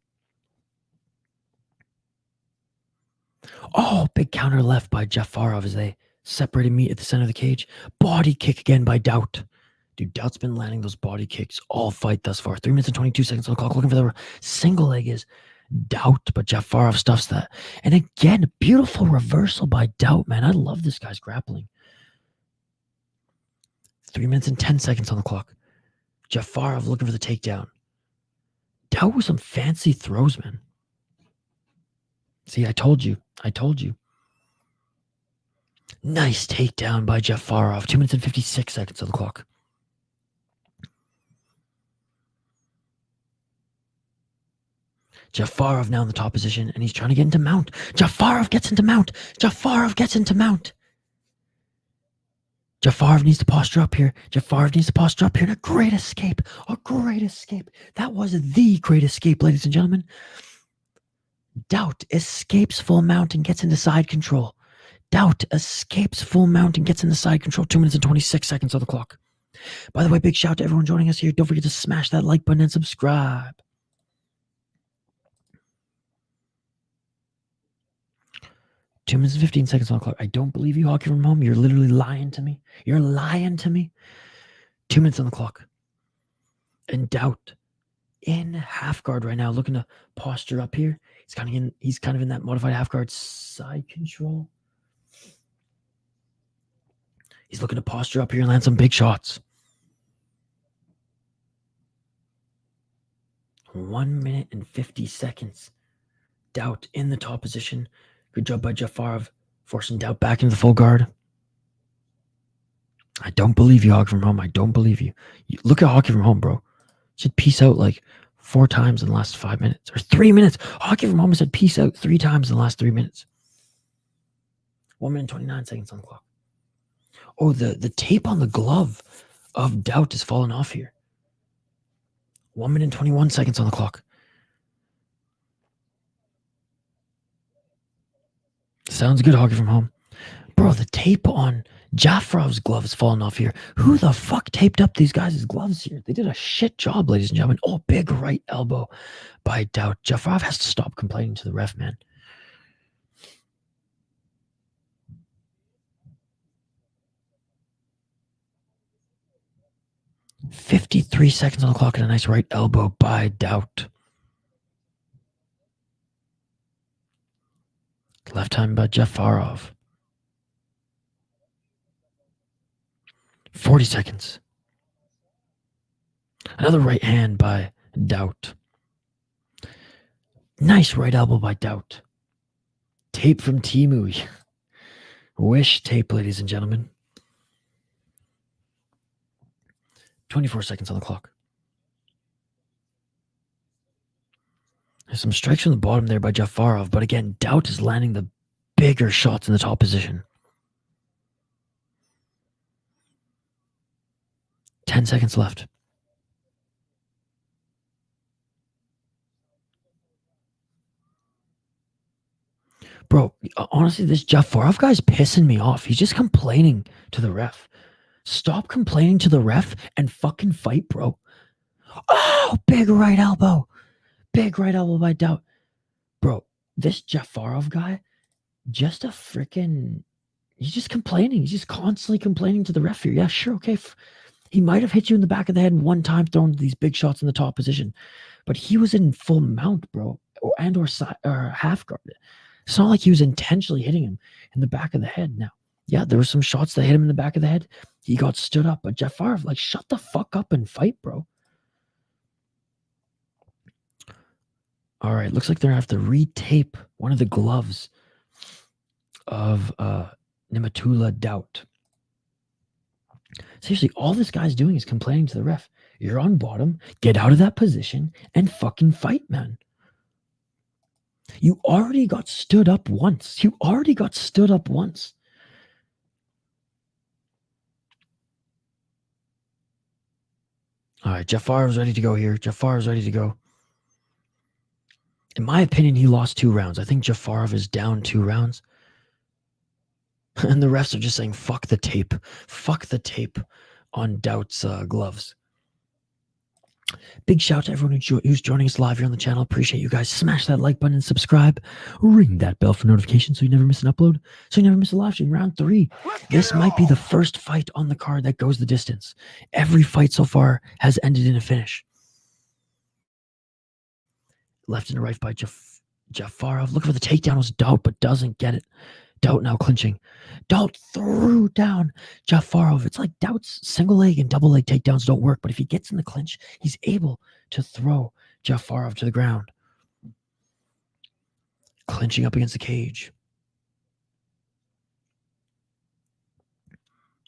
Oh, big counter left by Jafarov as they separated meat at the center of the cage. Body kick again by Doubt. Dude, Doubt's been landing those body kicks all fight thus far. 3 minutes and 22 seconds on the clock. Looking for the single leg is Doubt, but Jafarov stuffs that. And again, beautiful reversal by Doubt, man. I love this guy's grappling. 3 minutes and 10 seconds on the clock. Jafarov looking for the takedown. Doubt with some fancy throws, man. See, I told you. I told you. Nice takedown by Jafarov. 2 minutes and 56 seconds on the clock. Jafarov now in the top position, and he's trying to get into mount. Jafarov gets into mount. Jafarov gets into mount. Jafarov needs to posture up here. Jafarov needs to posture up here. And a great escape. A great escape. That was the great escape, ladies and gentlemen. Doubt escapes full mount and gets into side control. Doubt escapes full mount and gets into side control. 2 minutes and 26 seconds on the clock. By the way, big shout out to everyone joining us here. Don't forget to smash that like button and subscribe. 2 minutes and 15 seconds on the clock. I don't believe you, Hockey from Home. You're literally lying to me. You're lying to me. 2 minutes on the clock. And Doubt in half guard right now, looking to posture up here. He's kind of in that modified half guard side control. He's looking to posture up here and land some big shots. 1 minute and 50 seconds. Doubt in the top position. Good job by Jafarov, forcing Doubt back into the full guard. I don't believe you, Hockey from Home. I don't believe you. Look at Hockey from Home, bro. Said peace out like 4 times in the last 5 minutes. Or 3 minutes. Hockey from Home said peace out 3 times in the last 3 minutes. 1 minute and 29 seconds on the clock. Oh, the tape on the glove of Doubt is falling off here. 1 minute and 21 seconds on the clock. Sounds good, Hockey from Home. Bro, the tape on Jafarov's glove is falling off here. Who the fuck taped up these guys' gloves here? They did a shit job, ladies and gentlemen. Oh, big right elbow by Doubt. Jafarov has to stop complaining to the ref, man. $53 seconds on the clock and a nice right elbow by Doubt. Left time by Jafarov. 40 seconds. Another right hand by Doubt. Nice right elbow by Doubt. Tape from Timu. Wish tape, ladies and gentlemen. 24 seconds on the clock. There's some strikes from the bottom there by Jafarov, but again, Doubt is landing the bigger shots in the top position. 10 seconds left. Bro, honestly, this Jafarov guy's pissing me off. He's just complaining to the ref. Stop complaining to the ref and fucking fight, bro. Oh, big right elbow. Big right elbow by Doubt. Bro, this Jafarov guy, just a freaking... He's just complaining. He's just constantly complaining to the ref here. Yeah, sure, okay. He might have hit you in the back of the head one time throwing these big shots in the top position. But he was in full mount, bro. Or half guard. It's not like he was intentionally hitting him in the back of the head. Now, yeah, there were some shots that hit him in the back of the head. He got stood up. But Jafarov, like, shut the fuck up and fight, bro. All right, looks like they're going to have to retape one of the gloves of Nimatula Doubt. Seriously, all this guy's doing is complaining to the ref. You're on bottom. Get out of that position and fucking fight, man. You already got stood up once. You already got stood up once. All right, Jafarov's ready to go here. Jafarov's ready to go. In my opinion, he lost 2 rounds. I think Jafarov is down 2 rounds. And the refs are just saying, fuck the tape. Fuck the tape on Doubt's gloves. Big shout out to everyone who's joining us live here on the channel. Appreciate you guys. Smash that like button and subscribe. Ring that bell for notifications so you never miss an upload. So you never miss a live stream. Round 3. This might be the first fight on the card that goes the distance. Every fight so far has ended in a finish. Left and right by Jafarov. Looking for the takedown was Doubt, but doesn't get it. Doubt now clinching. Doubt threw down Jafarov. It's like Doubt's single leg and double leg takedowns don't work, but if he gets in the clinch, he's able to throw Jafarov to the ground. Clinching up against the cage.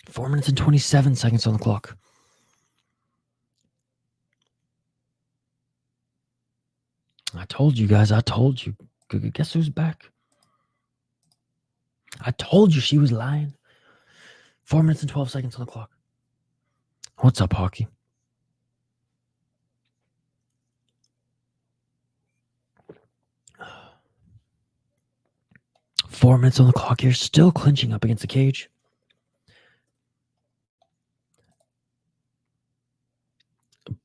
4 minutes and 27 seconds on the clock. I told you guys, I told you. Guess who's back? I told you she was lying. 4 minutes and 12 seconds on the clock. What's up, Hockey? Four minutes on the clock here. Still clinching up against the cage.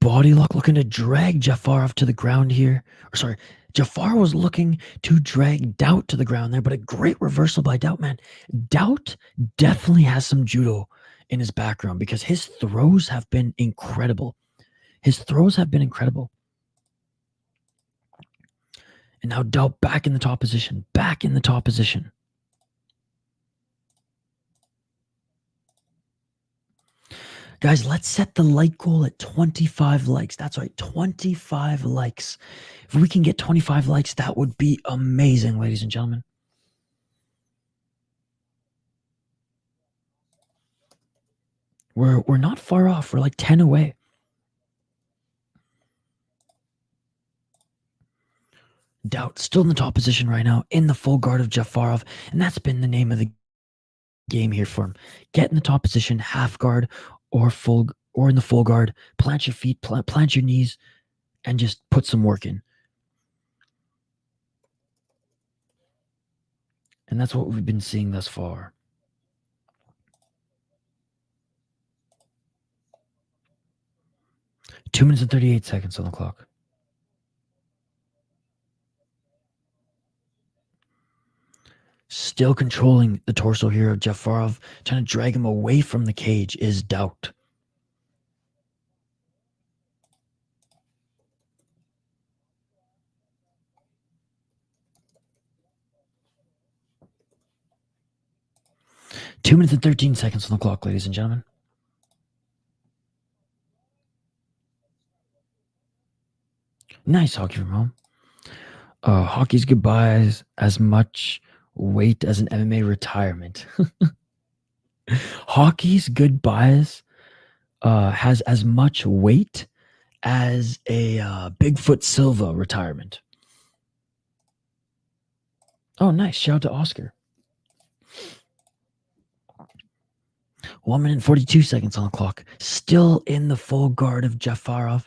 Body lock looking to drag Jafarov to the ground here. Or sorry, Jafar was looking to drag Doubt to the ground there, but a great reversal by Doubt, man. Doubt definitely has some judo in his background because his throws have been incredible. His throws have been incredible. And now Doubt back in the top position. Back in the top position. Guys, let's set the like goal at 25 likes. That's right, 25 likes. If we can get 25 likes, that would be amazing, ladies and gentlemen. We're not far off. We're like 10 away. Doubt still in the top position right now, in the full guard of Jafarov, and that's been the name of the game here for him. Get in the top position, half guard, or in the full guard. Plant your feet, plant your knees, and just put some work in. And that's what we've been seeing thus far. Two minutes and 38 seconds on the clock. Still controlling the torso here of Jafarov, trying to drag him away from the cage is Doubt. Two minutes and 13 seconds on the clock, ladies and gentlemen. Nice hockey from home. Hockey's goodbyes as much weight as an MMA retirement. Hockey's goodbyes has as much weight as a Bigfoot Silva retirement. Oh, nice. Shout out to Oscar. 1 minute and 42 seconds on the clock. Still in the full guard of Jafarov.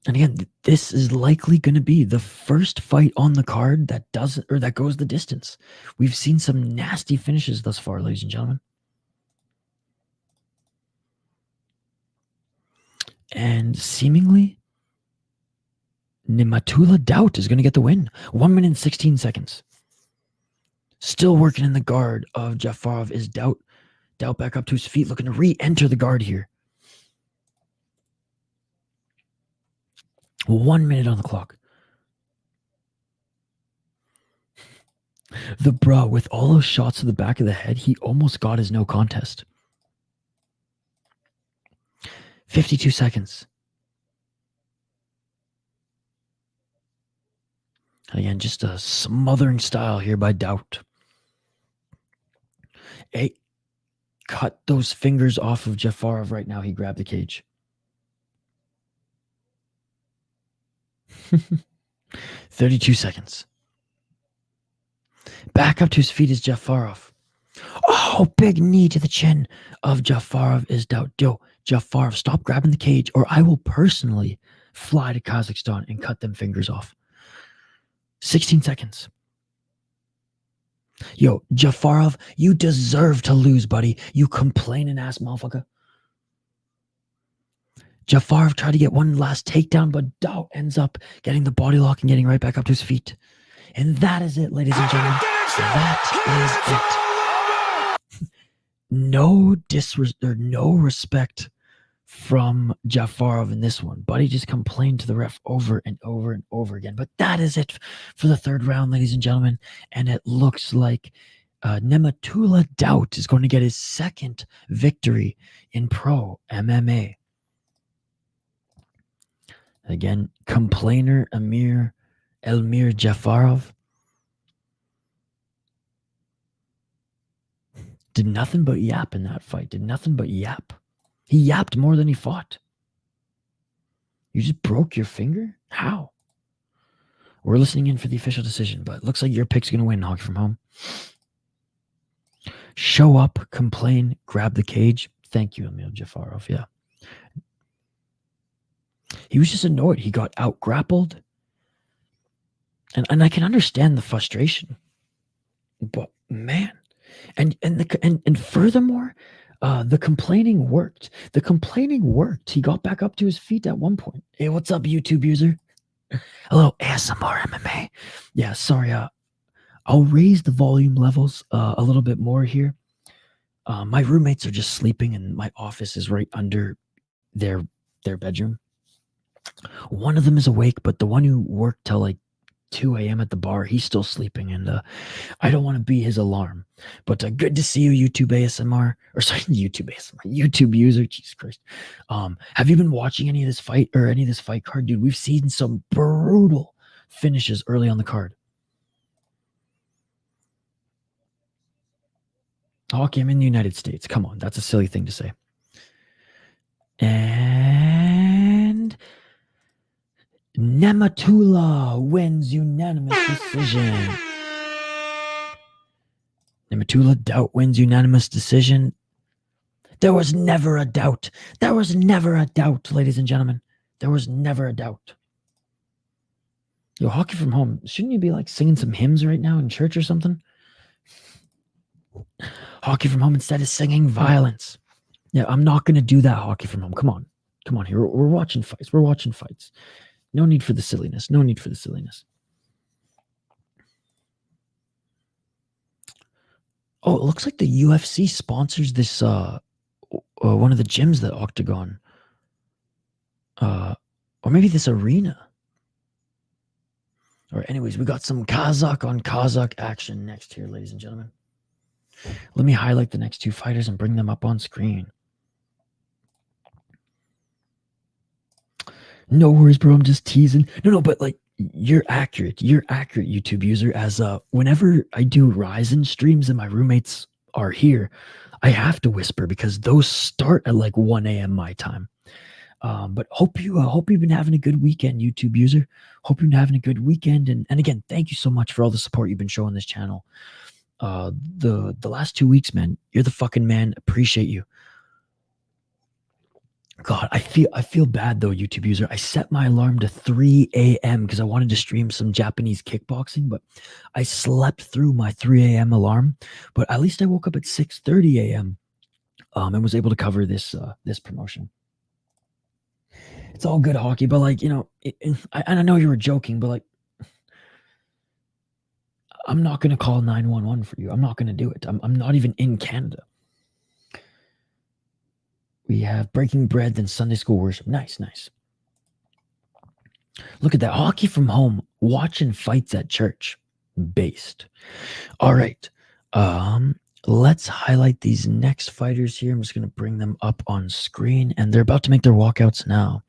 And again, this is likely going to be the first fight on the card that doesn't, or that goes the distance. We've seen some nasty finishes thus far, ladies and gentlemen. And seemingly, Nimatula Doubt is going to get the win. 1 minute and 16 seconds. Still working in the guard of Jafarov is Doubt. Doubt back up to his feet, looking to re-enter the guard here. 1 minute on the clock. The bro, with all those shots to the back of the head, he almost got his no contest. 52 seconds. Again, just a smothering style here by Doubt. Hey, cut those fingers off of Jafarov right now. He grabbed the cage. 32 seconds. Back up to his feet is Jafarov. Oh, big knee to the chin of Jafarov is Doubt. Yo, Jafarov, stop grabbing the cage or I will personally fly to Kazakhstan and cut them fingers off. 16 seconds. Yo, Jafarov, you deserve to lose, buddy. You complaining ass motherfucker. Jafarov tried to get one last takedown, but Doubt ends up getting the body lock and getting right back up to his feet. And that is it, ladies and gentlemen. That is it. No respect from Jafarov in this one. Buddy just complained to the ref over and over and over again. But that is it for the third round, ladies and gentlemen. And it looks like Nematullah Doubt is going to get his second victory in pro MMA. Again, complainer Elmir Jafarov did nothing but yap in that fight. Did nothing but yap. He yapped more than he fought. You just broke your finger? How? We're listening in for the official decision, but it looks like your pick's going to win, Hockey from Home. Show up, complain, grab the cage. Thank you, Emil Jafarov. Yeah. He was just annoyed. He got out-grappled. And I can understand the frustration. But, man. And furthermore, the complaining worked. The complaining worked. He got back up to his feet at one point. Hey, what's up, YouTube user? Hello, ASMR MMA. Yeah, sorry. I'll raise the volume levels a little bit more here. My roommates are just sleeping, and my office is right under their bedroom. One of them is awake, but the one who worked till like 2 a.m. at the bar, he's still sleeping, and I don't want to be his alarm. But good to see you, YouTube ASMR, or sorry, YouTube ASMR, YouTube user. Jesus Christ. Have you been watching any of this fight card, dude? We've seen some brutal finishes early on the card. Hockey, I'm in the United States. Come on, that's a silly thing to say. And Nematullah wins unanimous decision. Nematullah Doubt wins unanimous decision. There was never a doubt. There was never a doubt, ladies and gentlemen. There was never a doubt. Yo, Hockey from Home, shouldn't you be like singing some hymns right now in church or something? Hockey from Home instead is singing violence. Yeah, I'm not going to do that, Hockey from Home. Come on. Come on here. We're watching fights. We're watching fights. No need for the silliness. No need for the silliness. Oh, it looks like the UFC sponsors this one of the gyms that Octagon or maybe this arena. Or anyways, we got some Kazakh on Kazakh action next here, ladies and gentlemen. Let me highlight the next two fighters and bring them up on screen. No worries, bro. I'm just teasing. No, but like you're accurate. You're accurate, YouTube user. As whenever I do Ryzen streams and my roommates are here, I have to whisper because those start at like 1 a.m. my time. But hope you've been having a good weekend, YouTube user. Hope you've been having a good weekend. And again, thank you so much for all the support you've been showing this channel. The last 2 weeks, man. You're the fucking man. Appreciate you. God, I feel bad though, YouTube user. I set my alarm to 3 a.m. because I wanted to stream some Japanese kickboxing, but I slept through my 3 a.m. alarm. But at least I woke up at 6:30 a.m. And was able to cover this promotion. It's all good, Hockey, but like, you know, I know you were joking, but like, I'm not gonna call 911 for you. I'm not gonna do it. I'm not even in Canada. We have Breaking Bread, then Sunday School Worship. Nice. Look at that. Hockey from Home, watching fights at church. Based. All right. Let's highlight these next fighters here. I'm just going to bring them up on screen, and they're about to make their walkouts now.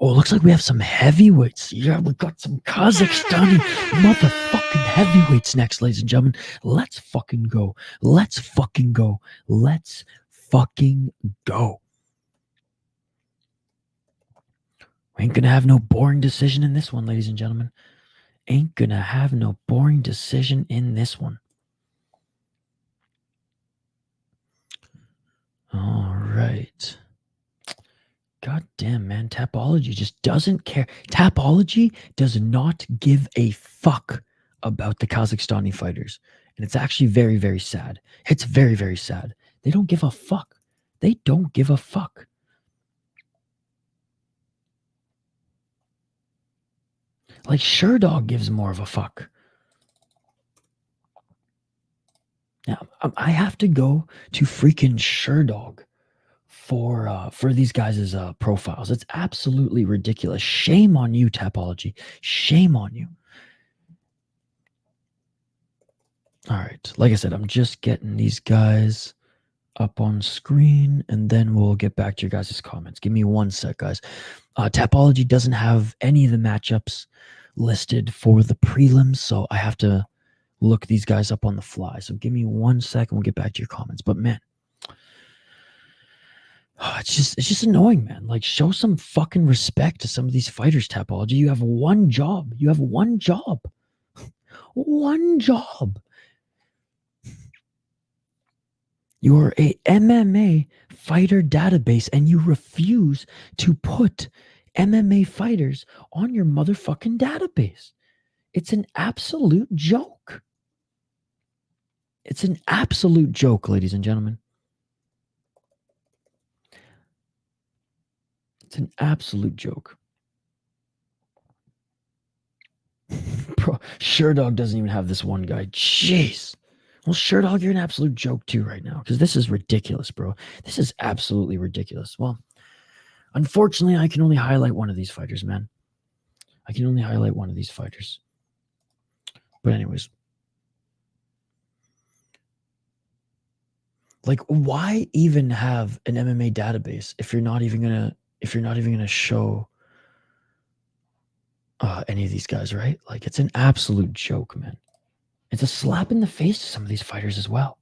Oh, it looks like we have some heavyweights. Yeah, we got some Kazakhstani motherfucking heavyweights next, ladies and gentlemen. Let's fucking go. Let's fucking go. Let's fucking go. We ain't gonna have no boring decision in this one, ladies and gentlemen. Ain't gonna have no boring decision in this one. All right. God damn, man. Tapology just doesn't care. Tapology does not give a fuck about the Kazakhstani fighters. And it's actually very, very sad. It's very, very sad. They don't give a fuck. They don't give a fuck. Like Sherdog gives more of a fuck. Now, I have to go to freaking Sherdog for these guys' profiles. It's absolutely ridiculous. Shame on you, Tapology. Shame on you. All right. Like I said, I'm just getting these guys up on screen, and then we'll get back to your guys' comments. Give me 1 sec, guys. Tapology doesn't have any of the matchups listed for the prelims, so I have to look these guys up on the fly. So give me 1 second. We'll get back to your comments. But man, it's just annoying, man. Like, show some fucking respect to some of these fighters, Tapology. You have one job. You have one job. One job. You're a MMA fighter database, and you refuse to put MMA fighters on your motherfucking database. It's an absolute joke. It's an absolute joke, ladies and gentlemen. It's an absolute joke. Bro, Sherdog doesn't even have this one guy. Jeez. Well, Sherdog, you're an absolute joke too right now, because this is ridiculous, bro. This is absolutely ridiculous. Well, unfortunately, I can only highlight one of these fighters, man. I can only highlight one of these fighters. But anyways. Like, why even have an MMA database if you're not even gonna show any of these guys, right? Like, it's an absolute joke, man. It's a slap in the face to some of these fighters as well.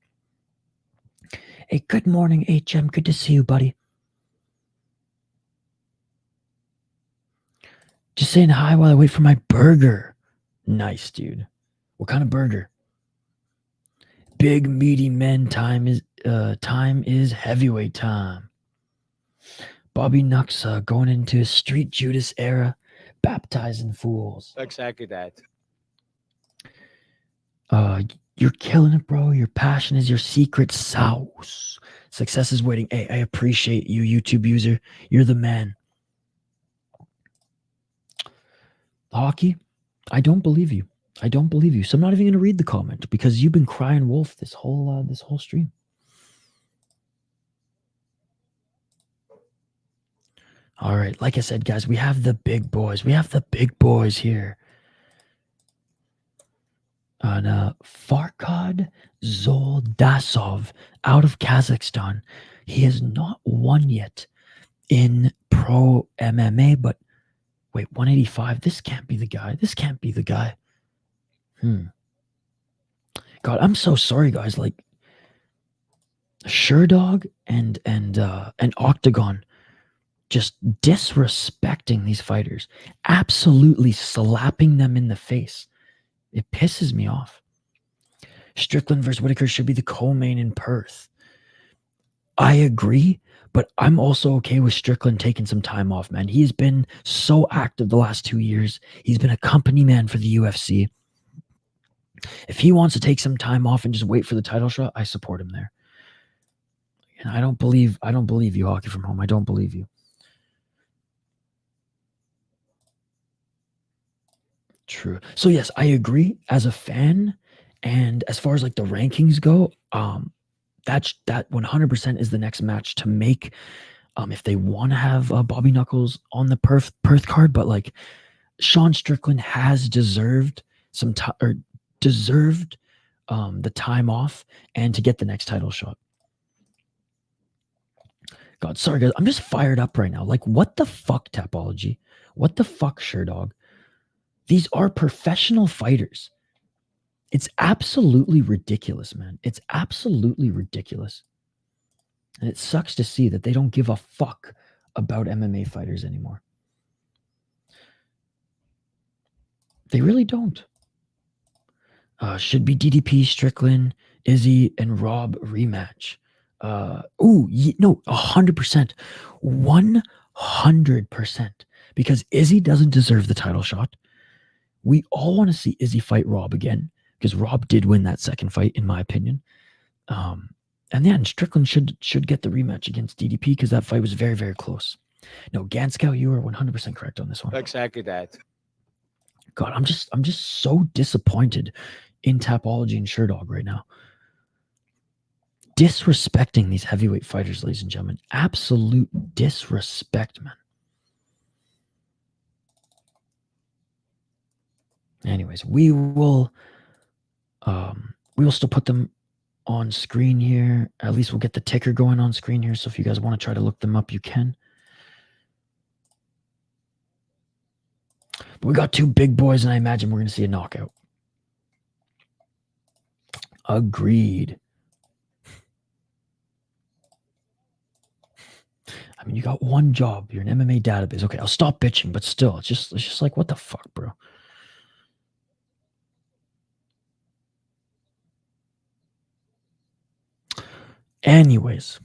Hey, good morning, HM. Good to see you, buddy. Just saying hi while I wait for my burger. Nice, dude. What kind of burger? Big meaty men time is heavyweight time. Bobby Nuxa going into a Street Judas era, baptizing fools. Exactly that. You're killing it, bro. Your passion is your secret sauce. Success is waiting. Hey, I appreciate you, YouTube user. You're the man. Hockey, I don't believe you. I don't believe you. So I'm not even going to read the comment because you've been crying wolf this whole stream. All right, like I said, guys, we have the big boys. We have the big boys here. And Farkhad Zoldasov out of Kazakhstan. He has not won yet in pro MMA, but wait, 185. This can't be the guy. This can't be the guy. God, I'm so sorry, guys. Like, Sherdog and Octagon just disrespecting these fighters, absolutely slapping them in the face. It pisses me off. Strickland versus Whitaker should be the co-main in Perth. I agree, but I'm also okay with Strickland taking some time off, man. He's been so active the last 2 years. He's been a company man for the UFC. If he wants to take some time off and just wait for the title shot, I support him there. And I don't believe you, Hockey from Home. I don't believe you. True. So yes, I agree as a fan, and as far as like the rankings go, that 100% is the next match to make. If they want to have Bobby Knuckles on the Perth card, but like Sean Strickland has deserved some time, or deserved the time off and to get the next title shot. God, sorry guys, I'm just fired up right now. Like, what the fuck, Tapology? What the fuck, Sherdog? These are professional fighters. It's absolutely ridiculous, man. It's absolutely ridiculous. And it sucks to see that they don't give a fuck about MMA fighters anymore. They really don't. Should be DDP, Strickland, Izzy, and Rob rematch. No, 100%. 100%. Because Izzy doesn't deserve the title shot. We all want to see Izzy fight Rob again because Rob did win that second fight, in my opinion. And yeah, and Strickland should get the rematch against DDP because that fight was very, very close. No, Ganskow, you are 100% correct on this one. Exactly that. God, I'm just so disappointed in Tapology and Sherdog right now. Disrespecting these heavyweight fighters, ladies and gentlemen. Absolute disrespect, man. Anyways, we will still put them on screen here. At least we'll get the ticker going on screen here. So if you guys want to try to look them up, you can. But we got two big boys, and I imagine we're going to see a knockout. Agreed. I mean, you got one job. You're an MMA database. Okay, I'll stop bitching, but still, it's just like, what the fuck, bro? Anyways.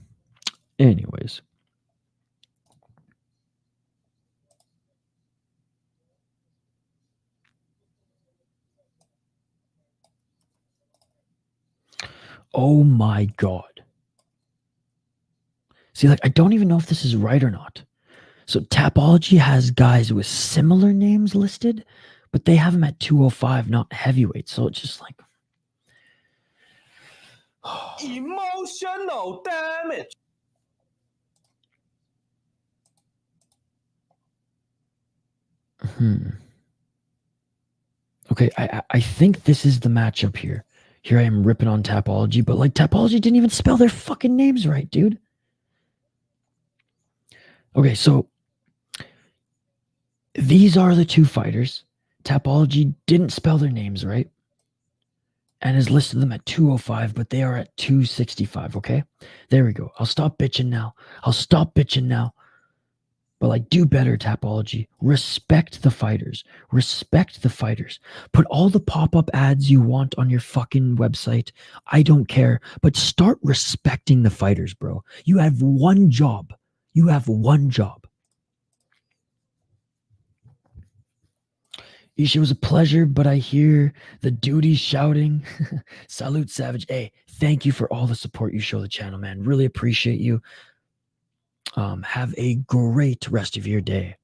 Oh my God. See, like, I don't even know if this is right or not. So Tapology has guys with similar names listed, but they have them at 205, not heavyweight. So it's just like... Emotional damage. Okay, I think this is the matchup here. Here I am ripping on Tapology, but like Tapology didn't even spell their fucking names right, dude. Okay, so these are the two fighters. Tapology didn't spell their names right and has listed them at 205, but they are at 265, okay? There we go. I'll stop bitching now. But like, do better, Tapology. Respect the fighters. Put all the pop-up ads you want on your fucking website. I don't care. But start respecting the fighters, bro. You have one job. Isha, it was a pleasure, but I hear the duties shouting. Salute, Savage. Hey, thank you for all the support you show the channel, man. Really appreciate you. Have a great rest of your day.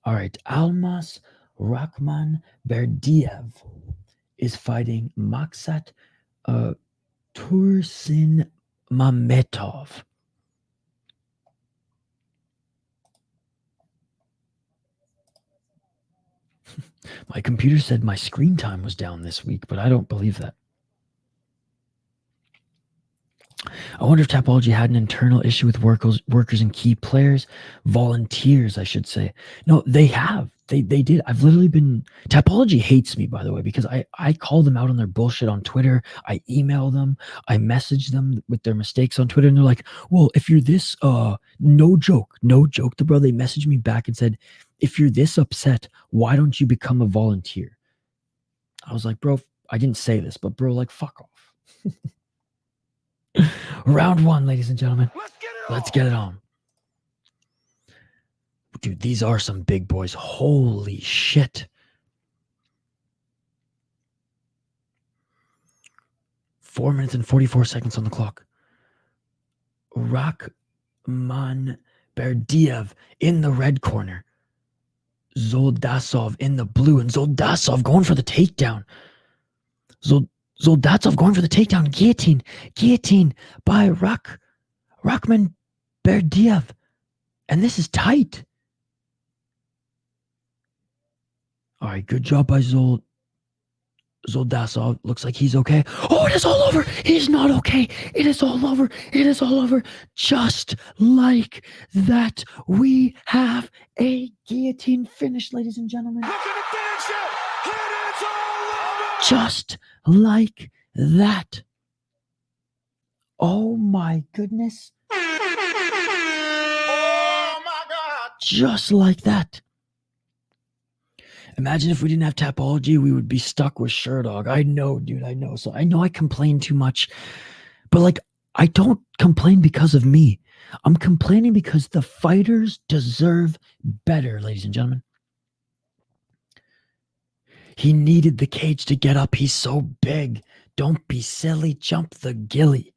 All right, Almas Rakhmanberdiev is fighting Maksat Tursin Mamedov. My computer said my screen time was down this week, but I don't believe that. I wonder if Tapology had an internal issue with workers and key players, volunteers, I should say. No, they have. They did. I've literally been... Tapology hates me, by the way, because I call them out on their bullshit on Twitter. I email them. I message them with their mistakes on Twitter, and they're like, well, if you're this... no joke. Bro, they messaged me back and said, if you're this upset, why don't you become a volunteer? I was like, bro, I didn't say this, but bro, like, fuck off. Round one, ladies and gentlemen. Let's get it on. Dude, these are some big boys. Holy shit. 4 minutes and 44 seconds on the clock. Rakhmanberdiev in the red corner. Zoldasov in the blue. And Zoldasov going for the takedown. Zoldatov going for the takedown. Guillotine by Rakhmanberdiev. And this is tight. All right, good job by Zoldasov. Looks like he's okay. Oh, it is all over. He's not okay. It is all over. Just like that, we have a guillotine finish, ladies and gentlemen. Just like that. Oh my goodness. Oh my God. Just like that. Imagine if we didn't have Tapology, we would be stuck with Sherdog. I know, dude, I know. So I know I complain too much, but like, I don't complain because of me. I'm complaining because the fighters deserve better, ladies and gentlemen. He needed the cage to get up. He's so big. Don't be silly. Jump the gilly.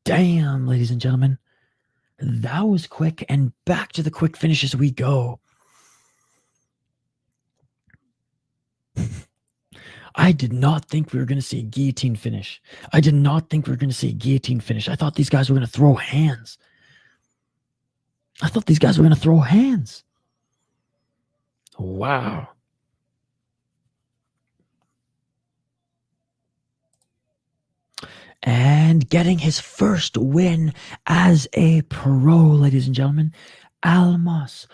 Damn, ladies and gentlemen. That was quick, and back to the quick finishes we go. I did not think we were going to see a guillotine finish. I did not think we were going to see a guillotine finish. I thought these guys were going to throw hands. Wow. And getting his first win as a pro, ladies and gentlemen, Almaty.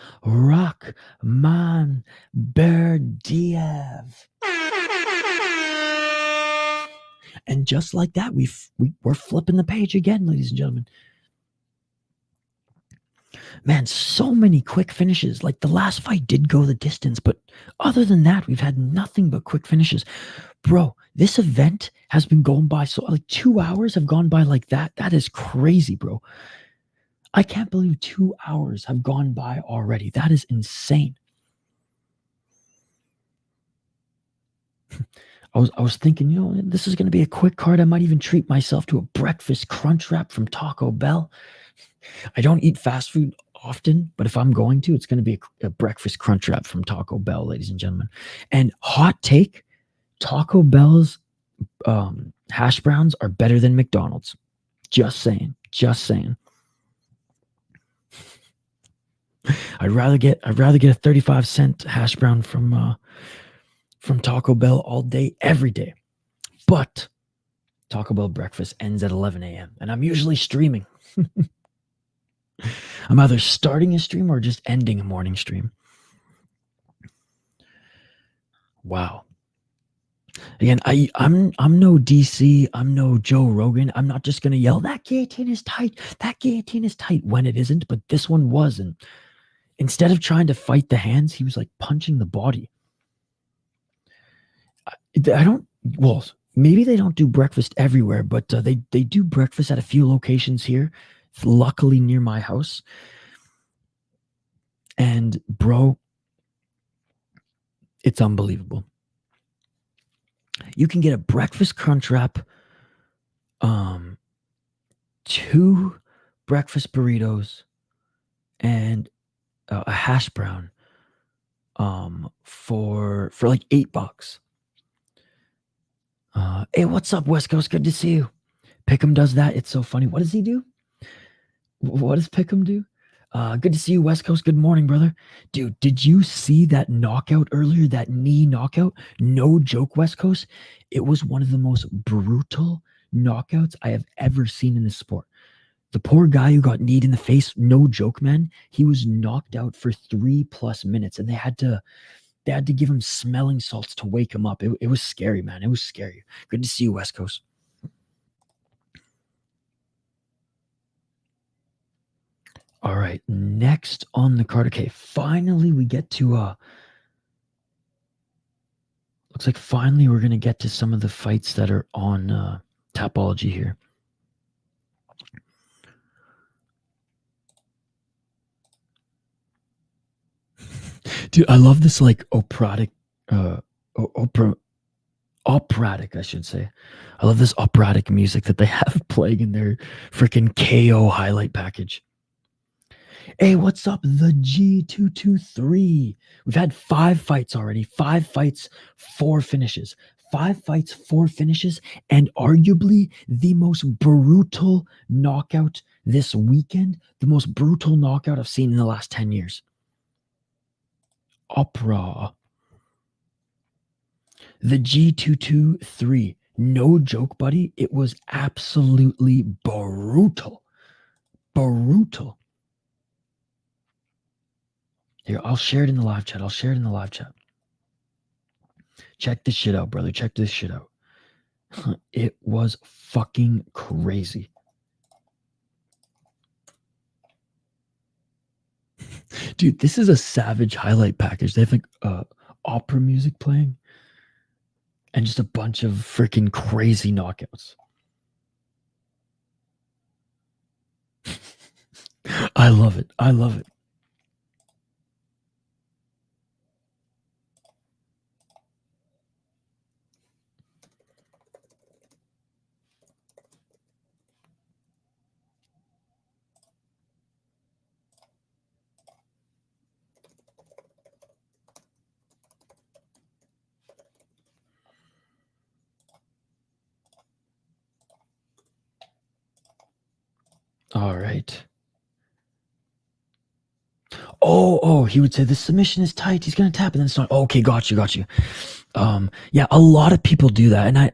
And just like that, we're flipping the page again, ladies and gentlemen. Man, so many quick finishes. Like the last fight did go the distance, but other than that, we've had nothing but quick finishes. Bro, this event has been going by so like 2 hours have gone by like that. That is crazy, bro. I can't believe 2 hours have gone by already. That is insane. I was thinking, you know, this is going to be a quick card. I might even treat myself to a breakfast crunch wrap from Taco Bell. I don't eat fast food often, but if I'm going to, it's going to be a breakfast crunch wrap from Taco Bell, ladies and gentlemen. And hot take, Taco Bell's hash browns are better than McDonald's. Just saying. I'd rather get a 35-cent hash brown from Taco Bell all day, every day. But Taco Bell breakfast ends at 11 a.m. and I'm usually streaming. I'm either starting a stream or just ending a morning stream. Wow. Again, I'm no DC, I'm no Joe Rogan. I'm not just gonna yell, that guillotine is tight. That guillotine is tight when it isn't, but this one was. And instead of trying to fight the hands, he was like punching the body. Well, maybe they don't do breakfast everywhere, but they do breakfast at a few locations here, luckily near my house. And bro, it's unbelievable. You can get a breakfast crunch wrap, 2 breakfast burritos, and a hash brown for like $8. Hey, what's up, West Coast? Good to see you. Pick'em does that. It's so funny. What does he do? What does Pick'em do? Good to see you, West Coast. Good morning, brother. Dude, did you see that knockout earlier? That knee knockout? No joke, West Coast. It was one of the most brutal knockouts I have ever seen in this sport. The poor guy who got kneed in the face, no joke, man. He was knocked out for 3+ minutes, and they had to give him smelling salts to wake him up. It was scary, man. It was scary. Good to see you, West Coast. All right, next on the card. Okay, finally we get to looks like finally we're gonna get to some of the fights that are on Tapology here. Dude, I love this like operatic, I should say. I love this operatic music that they have playing in their freaking KO highlight package. Hey, what's up, the G223? We've had 5 fights already. 5 fights, 4 finishes. 5 fights, 4 finishes, and arguably the most brutal knockout this weekend. The most brutal knockout I've seen in the last 10 years. Opera. The G223. No joke, buddy. It was absolutely brutal. Brutal. Here, I'll share it in the live chat. Check this shit out, brother. Check this shit out. It was fucking crazy. Dude, this is a savage highlight package. They have like opera music playing and just a bunch of freaking crazy knockouts. I love it. All right. Oh, he would say the submission is tight. He's gonna tap, and then it's not. Oh, okay, got you. Yeah, a lot of people do that, and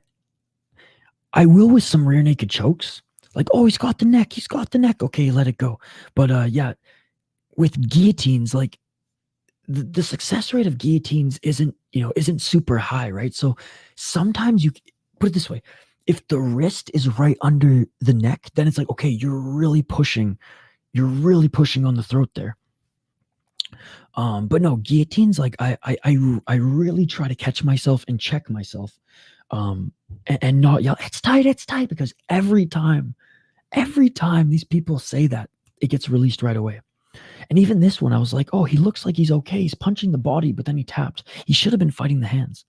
I will with some rear naked chokes. Like, oh, he's got the neck. Okay, let it go. But yeah, with guillotines, like the success rate of guillotines isn't super high, right? So sometimes you put it this way: if the wrist is right under the neck, then it's like, okay, you're really pushing on the throat there. But no, guillotines, like I really try to catch myself and check myself, and not yell, it's tight, because every time these people say that, it gets released right away. And even this one, I was like, oh, he looks like he's okay. He's punching the body, but then he tapped. He should have been fighting the hands.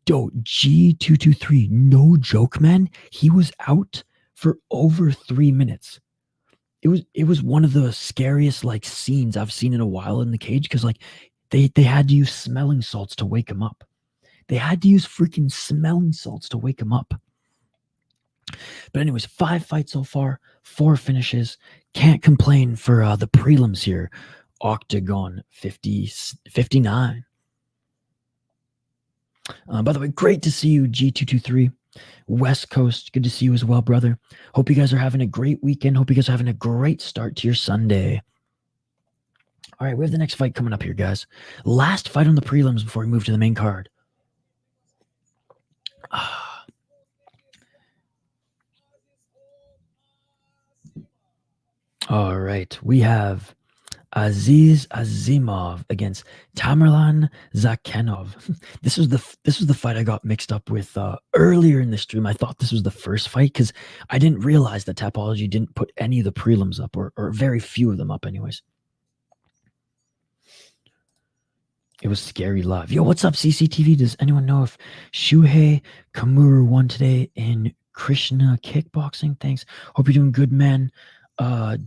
Yo, G223, no joke, man. He was out for over 3 minutes. It was one of the scariest like scenes I've seen in a while in the cage, because like they had to use smelling salts to wake him up. They had to use freaking smelling salts to wake him up. But anyways, 5 fights so far, 4 finishes. Can't complain for the prelims here. Octagon 59. By the way, great to see you, G223. West Coast, good to see you as well, brother. Hope you guys are having a great weekend. Hope you guys are having a great start to your Sunday. All right, we have the next fight coming up here, guys. Last fight on the prelims before we move to the main card. All right, we have Aziz Azimov against Tamerlan Zakhanov. This was the fight I got mixed up with earlier in the stream. I thought this was the first fight because I didn't realize that Tapology didn't put any of the prelims up, or very few of them up anyways. It was scary live. Yo, what's up, CCTV? Does anyone know if Shuhei Kamuru won today in Krishna kickboxing? Thanks. Hope you're doing good, man.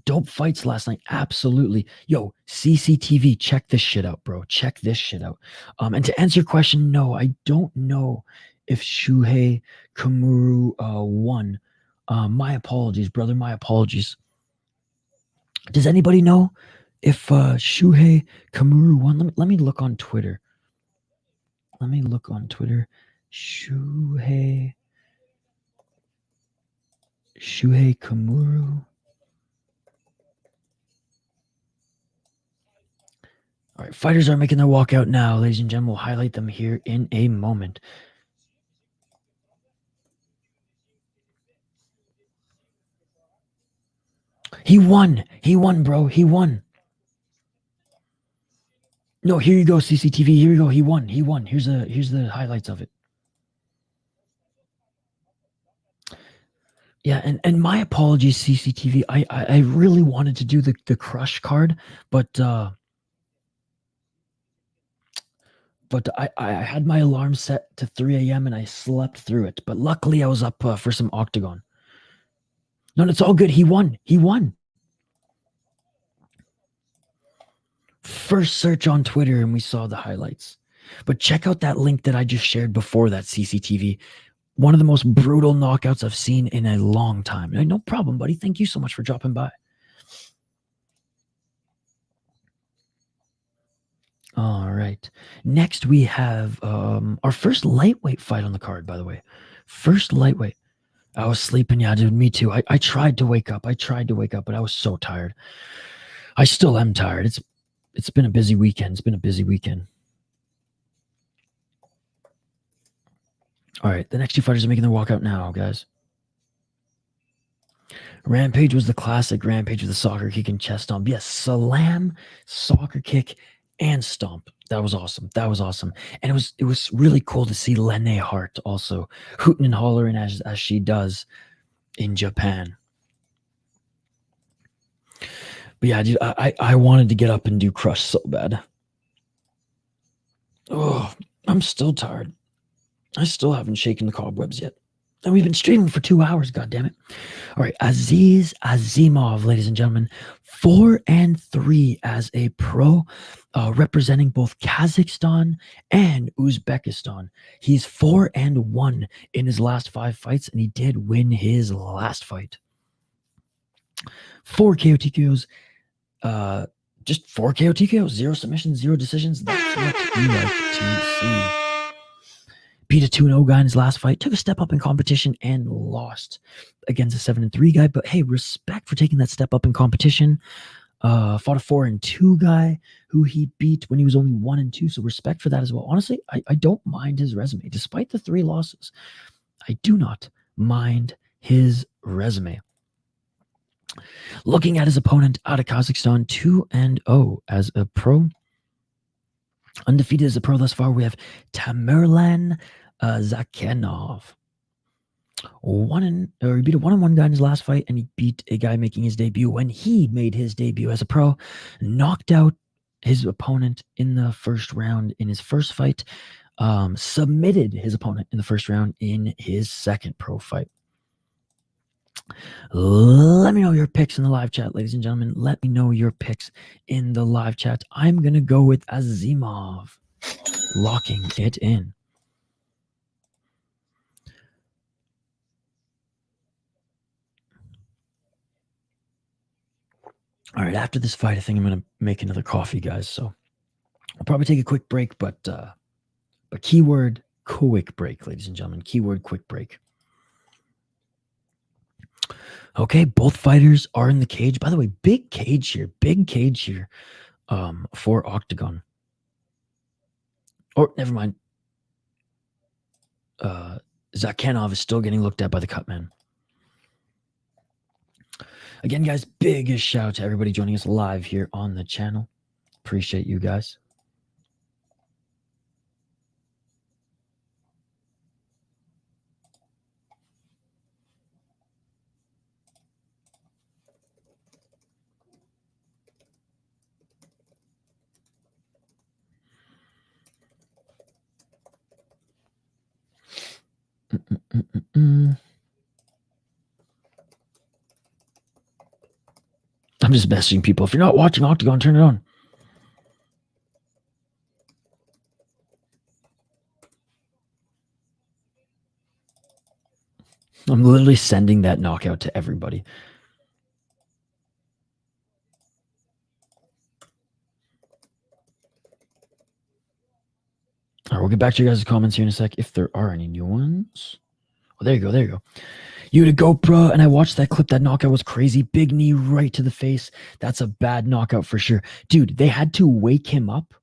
Dope fights last night. Absolutely. Yo, CCTV, check this shit out, bro. Check this shit out. And to answer your question, no, I don't know if Shuhei Kamuru won. My apologies, brother. My apologies. Does anybody know if Shuhei Kamuru won? Let me look on Twitter. Shuhei Kamuru. All right, fighters are making their walkout now, ladies and gentlemen. We'll highlight them here in a moment. He won, bro. He won. No, here you go, CCTV. Here you go. He won. Here's the highlights of it. Yeah, and my apologies, CCTV. I really wanted to do the crush card, but I had my alarm set to 3 a.m. and I slept through it. But luckily, I was up for some Octagon. No, it's all good. He won. First search on Twitter and we saw the highlights. But check out that link that I just shared before that, CCTV. One of the most brutal knockouts I've seen in a long time. No problem, buddy. Thank you so much for dropping by. All right. Next, we have our first lightweight fight on the card, by the way. First lightweight. I was sleeping. Yeah, dude, me too. I tried to wake up. But I was so tired. I still am tired. It's been a busy weekend. All right, the next 2 fighters are making their walkout now, guys. Rampage was the classic. Rampage with the soccer kick and chest stomp. Yes, salam, soccer kick, and stomp. That was awesome. And it was really cool to see Lene Hart also hooting and hollering as she does in Japan. But yeah, dude, I wanted to get up and do crush so bad. Oh, I'm still tired. I still haven't shaken the cobwebs yet. And we've been streaming for 2 hours, goddammit. All right, Aziz Azimov, ladies and gentlemen, 4-3 as a pro, representing both Kazakhstan and Uzbekistan. He's 4-1 in his last 5 fights, and he did win his last fight. 4 KO TKOs. Just 4 KO TKOs, 0 submissions, 0 decisions. That's what we like to see. Beat a 2-0 guy in his last fight. Took a step up in competition and lost against a 7-3 guy. But hey, respect for taking that step up in competition. Fought a 4-2 guy who he beat when he was only 1-2. So respect for that as well. Honestly, I don't mind his resume. Despite the 3 losses, I do not mind his resume. Looking at his opponent out of Kazakhstan, 2-0 as a pro. Undefeated as a pro thus far, we have Tamerlan Zakhanov. He beat a 1-on-1 guy in his last fight, and he beat a guy making his debut when he made his debut as a pro. Knocked out his opponent in the first round in his first fight. Submitted his opponent in the first round in his second pro fight. Let me know your picks in the live chat, ladies and gentlemen. Let me know your picks in the live chat. I'm going to go with Azimov, locking it in. All right, after this fight, I think I'm going to make another coffee, guys. So I'll probably take a quick break, but keyword quick break, ladies and gentlemen. Keyword quick break. Okay, both fighters are in the cage. By the way, big cage here for Octagon. Or never mind. Zakhanov is still getting looked at by the cut man. Again, guys, biggest shout out to everybody joining us live here on the channel. Appreciate you guys. I'm just messaging people. If you're not watching Octagon, turn it on. I'm literally sending that knockout to everybody. All right, we'll get back to you guys' comments here in a sec if there are any new ones. Oh, there you go. There you go. You had a GoPro, and I watched that clip. That knockout was crazy. Big knee right to the face. That's a bad knockout for sure. Dude, they had to wake him up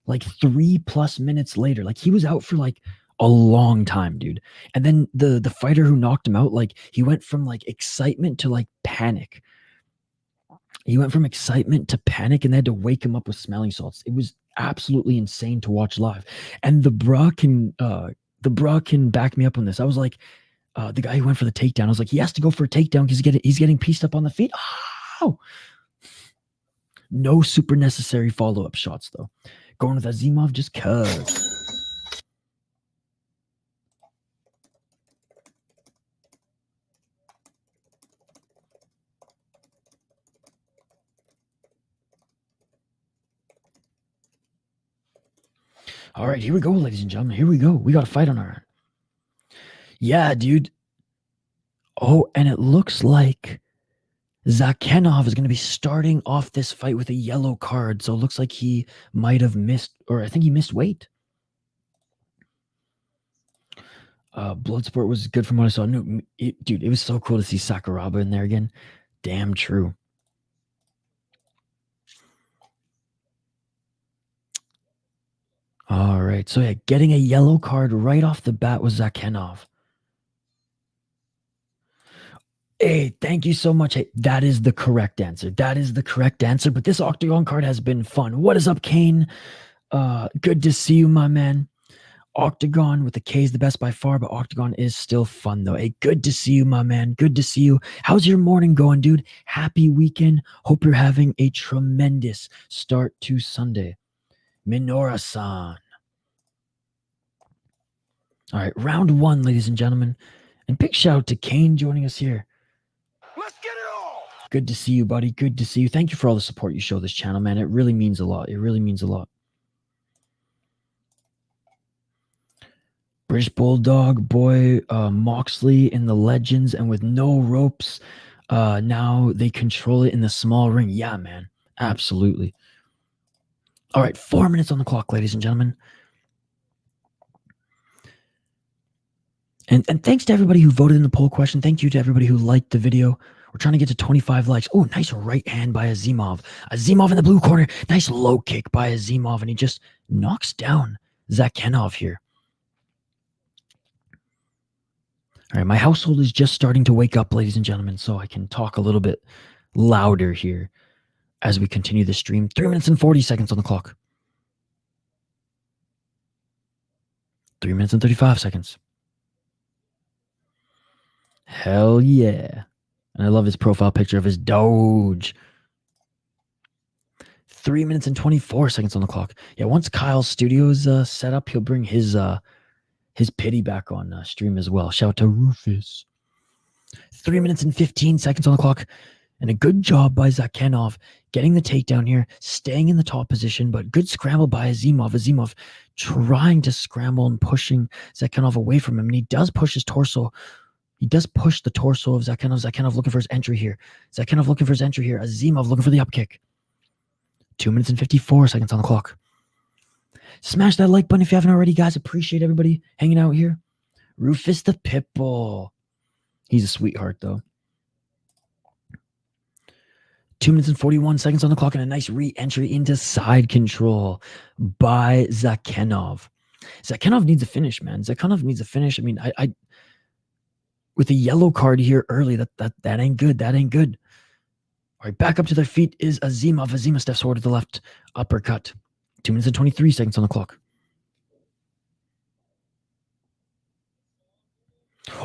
like 3+ minutes later. Like, he was out for like a long time, dude. And then the fighter who knocked him out, like, he went from like excitement to like panic. He went from excitement to panic, and they had to wake him up with smelling salts. It was absolutely insane to watch live. And the bra can back me up on this. I was like, the guy who went for the takedown, I was like, he has to go for a takedown because he's getting pieced up on the feet. Oh! No super necessary follow-up shots, though. Going with Azimov just cuz. All right, here we go, ladies and gentlemen. Here we go. We got a fight on our end. Yeah, dude. Oh, and it looks like Zakhanov is going to be starting off this fight with a yellow card. So it looks like he might have missed, or I think he missed weight. Bloodsport was good from what I saw. No, dude, it was so cool to see Sukhrobbek in there again. Damn true. All right. So yeah, getting a yellow card right off the bat was Zakhanov. Hey, thank you so much. Hey, that is the correct answer. That is the correct answer. But this Octagon card has been fun. What is up, Kane? Good to see you, my man. Octagon with the K is the best by far, but Octagon is still fun, though. Hey, good to see you, my man. Good to see you. How's your morning going, dude? Happy weekend. Hope you're having a tremendous start to Sunday. Minora-san. All right, round 1, ladies and gentlemen. And big shout out to Kane joining us here. Let's get it all. Good to see you, buddy. Good to see you. Thank you for all the support you show this channel, man. It really means a lot. It really means a lot. British Bulldog, boy, Moxley in the Legends and with no ropes. Now they control it in the small ring. Yeah, man. Absolutely. All right, 4 minutes on the clock, ladies and gentlemen. And thanks to everybody who voted in the poll question. Thank you to everybody who liked the video. We're trying to get to 25 likes. Oh, nice right hand by Azimov. Azimov in the blue corner. Nice low kick by Azimov, and he just knocks down Zakhanov here. All right, my household is just starting to wake up, ladies and gentlemen, so I can talk a little bit louder here as we continue the stream. 3 minutes and 40 seconds on the clock. 3 minutes and 35 seconds. Hell yeah. And I love his profile picture of his Doge. 3 minutes and 24 seconds on the clock. Yeah, once Kyle's studio is set up, he'll bring his pity back on stream as well. Shout out to Rufus. 3 minutes and 15 seconds on the clock. And a good job by Zakhanov getting the takedown here, staying in the top position, but good scramble by Azimov. Azimov trying to scramble and pushing Zakhanov away from him. And he does push his torso. He does push the torso of Zakhanov. Zakhanov looking for his entry here. Zakhanov looking for his entry here. Azimov looking for the up kick. 2 minutes and 54 seconds on the clock. Smash that like button if you haven't already, guys. Appreciate everybody hanging out here. Rufus the Pitbull. He's a sweetheart, though. 2 minutes and 41 seconds on the clock and a nice re-entry into side control by Zakhanov. Zakhanov needs a finish, man. Zakhanov needs a finish. I mean, I with a yellow card here early, that ain't good. That ain't good. All right, back up to their feet is Azimov. Azimov steps forward to the left. Uppercut. 2 minutes and 23 seconds on the clock.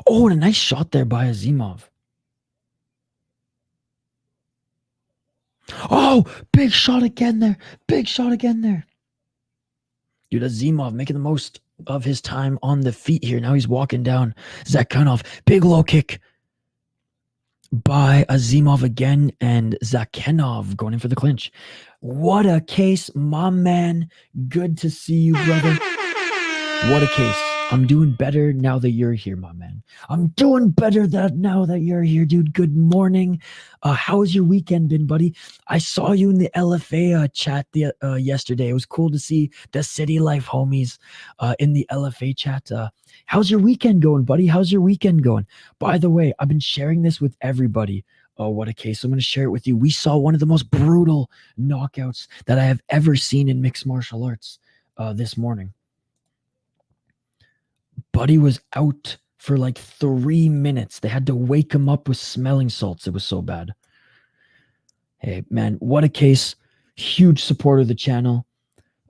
Oh, and a nice shot there by Azimov. Oh, big shot again there. Big shot again there. Dude, Azimov making the most of his time on the feet here. Now he's walking down Zakhanov. Big low kick by Azimov again, and Zakhanov going in for the clinch. What a case, my man. Good to see you, brother. What a case. I'm doing better now that you're here, my man. I'm doing better now that you're here, dude. Good morning. How's your weekend been, buddy? I saw you in the LFA chat yesterday. It was cool to see the City Life homies in the LFA chat. How's your weekend going, buddy? How's your weekend going? By the way, I've been sharing this with everybody. Oh, what a case. I'm going to share it with you. We saw one of the most brutal knockouts that I have ever seen in mixed martial arts this morning. Buddy was out for like 3 minutes. They had to wake him up with smelling salts. It was so bad. Hey, man, what a case. Huge supporter of the channel.